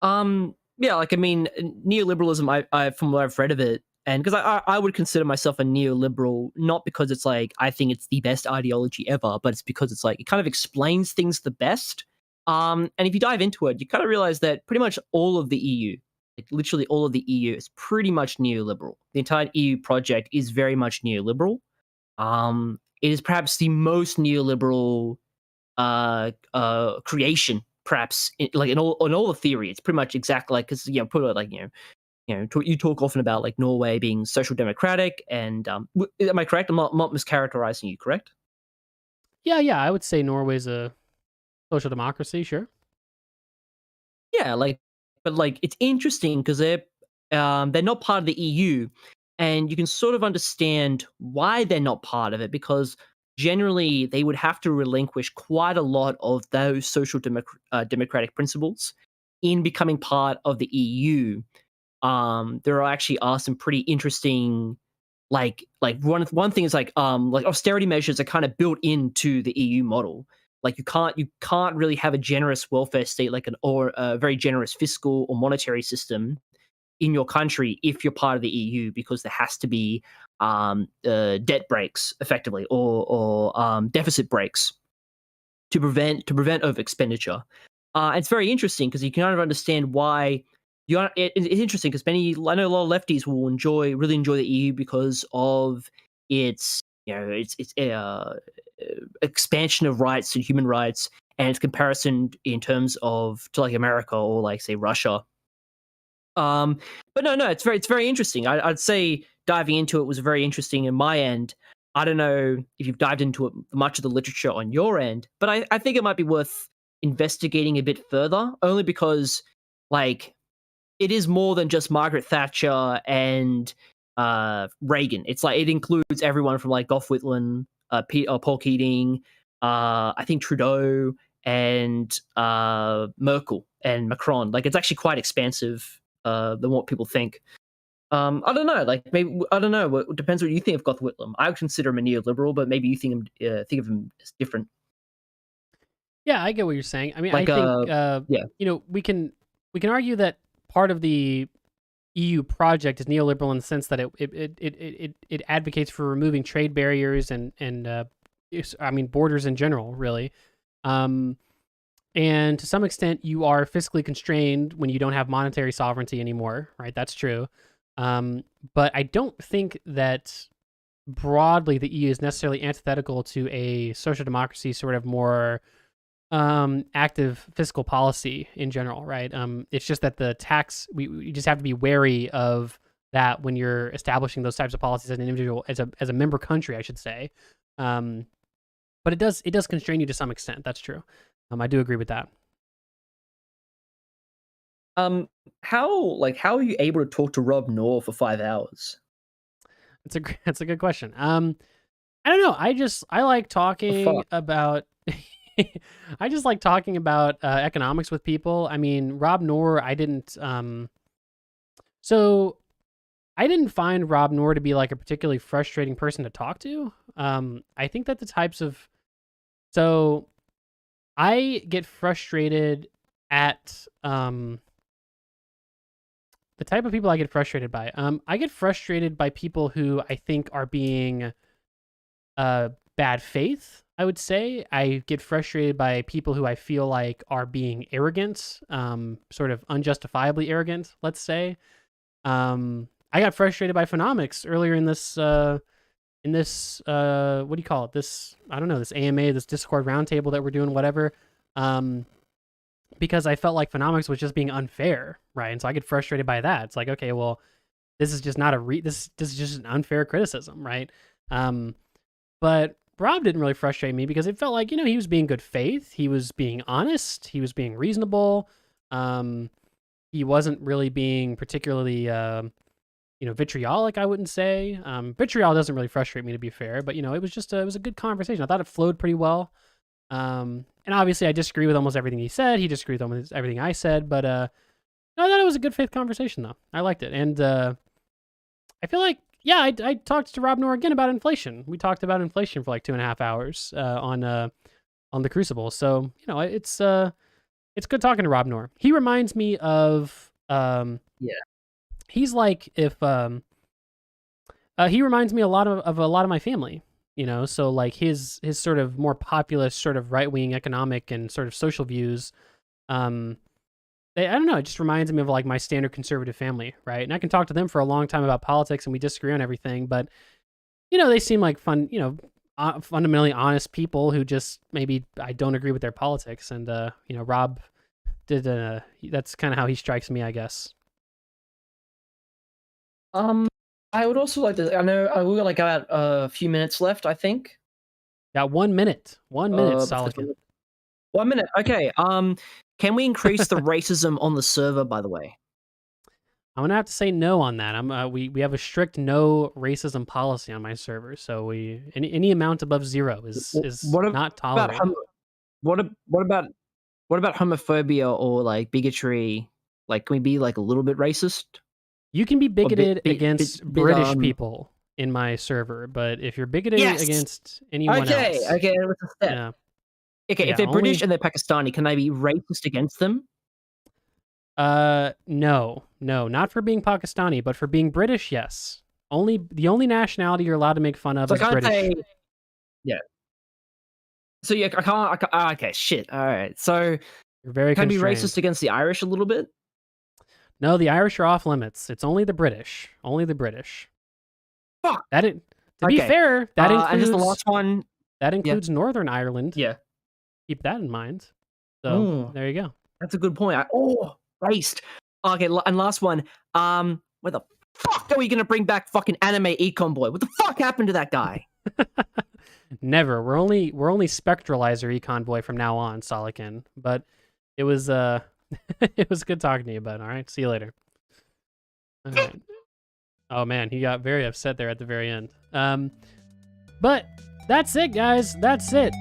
Yeah, neoliberalism, I from what I've read of it, and because I would consider myself a neoliberal, not because it's like I think it's the best ideology ever, but it's because it's like it kind of explains things the best. And if you dive into it, you kind of realize that pretty much all of the EU, like literally all of the EU, is pretty much neoliberal. The entire EU project is very much neoliberal. It is perhaps the most neoliberal creation, perhaps in all the theory. It's pretty much exactly like, because put it like you talk often about like Norway being social democratic, and am I correct? I'm not mischaracterizing you, correct? Yeah, I would say Norway's a social democracy, sure. Yeah, but it's interesting because they're not part of the EU, and you can sort of understand why they're not part of it, because generally they would have to relinquish quite a lot of those social democratic principles in becoming part of the EU. There actually are some pretty interesting, like one thing is like austerity measures are kind of built into the EU model. Like you can't really have a generous welfare state or a very generous fiscal or monetary system in your country if you're part of the EU, because there has to be debt breaks effectively or deficit breaks to prevent over expenditure. It's very interesting because you can kind of understand why it's interesting because I know a lot of lefties will really enjoy the EU because of its expansion of rights and human rights, and its comparison in terms of to like America or like say Russia. But no, it's very interesting. I'd say diving into it was very interesting in my end. I don't know if you've dived into it, much of the literature on your end, but I think it might be worth investigating a bit further, only because like it is more than just Margaret Thatcher and Reagan. It's like it includes everyone from like Gough Whitlam Paul Keating, I think Trudeau, and Merkel and Macron. Like, it's actually quite expansive than what people think. I don't know. Like, maybe I don't know. It depends what you think of Gough Whitlam. I would consider him a neoliberal, but maybe you think of him as different. Yeah, I get what you're saying. I mean, Like, I think yeah. you know, we can argue that part of the EU project is neoliberal in the sense that it advocates for removing trade barriers and I mean borders in general, really. And to some extent, you are fiscally constrained when you don't have monetary sovereignty anymore, right? That's true. But I don't think that broadly the EU is necessarily antithetical to a social democracy sort of more active fiscal policy in general, right? It's just that the tax, we just have to be wary of that when you're establishing those types of policies as an individual, as a member country, I should say. But it does constrain you to some extent. That's true. I do agree with that. How are you able to talk to Rob Knorr for 5 hours? That's a good question. I don't know. I like talking about I just like talking about economics with people. I mean, Rob Knorr, I didn't find Rob Knorr to be like a particularly frustrating person to talk to. I think that I get frustrated at the type of people I get frustrated by. I get frustrated by people who I think are being bad faith, I would say. I get frustrated by people who I feel like are being arrogant, sort of unjustifiably arrogant, let's say. I got frustrated by Phenomics earlier in this what do you call it? This AMA, this Discord roundtable that we're doing, whatever. Because I felt like Phenomics was just being unfair, right? And so I get frustrated by that. It's like, okay, well, this is just not this is just an unfair criticism, right? But Rob didn't really frustrate me because it felt like, he was being good faith. He was being honest. He was being reasonable. He wasn't really being particularly, vitriolic, I wouldn't say. Vitriol doesn't really frustrate me, to be fair, but, it was a good conversation. I thought it flowed pretty well. And obviously I disagree with almost everything he said. He disagreed with almost everything I said, but, I thought it was a good faith conversation though. I liked it. And, I feel like, yeah, I talked to Rob Knorr again about inflation. We talked about inflation for like 2.5 hours, on the Crucible. So, it's good talking to Rob Knorr. He reminds me of, he's like if, he reminds me a lot of my family. So like his sort of more populist, sort of right-wing economic and sort of social views, I don't know, it just reminds me of like my standard conservative family, right? And I can talk to them for a long time about politics and we disagree on everything, but they seem like fun, fundamentally honest people who just maybe I don't agree with their politics. And Rob did that's kind of how he strikes me, I guess. I would also like to. I know we got like about a few minutes left. I think. Yeah, 1 minute. 1 minute, Solican. 1 minute. Okay. Can we increase the racism on the server? By the way, I'm gonna have to say no on that. We have a strict no racism policy on my server, so any amount above 0 is not tolerated. What about homophobia or like bigotry? Like, can we be like a little bit racist? You can be bigoted against British people in my server, but if you're bigoted against anyone else... Okay, what's the step? Yeah. Okay, Yeah, if they're British and they're Pakistani, can I be racist against them? No, not for being Pakistani, but for being British, yes. The only nationality you're allowed to make fun of is British. So yeah, I can't. Okay, shit. All right. So you're very can I be constrained. racist against the Irish a little bit? No, the Irish are off limits. It's only the British. Only the British. Fuck. To be fair, that includes and just the last one. That includes Northern Ireland. Yeah. Keep that in mind. So there you go. That's a good point. Raced. Okay, and last one. Where the fuck are we gonna bring back fucking anime Econ Boy? What the fuck happened to that guy? Never. We're only Spectralizer Econ Boy from now on, Solican. But it was it was good talking to you, bud. All right, see you later. All right. Oh man, he got very upset there at the very end. But That's it, guys. That's it.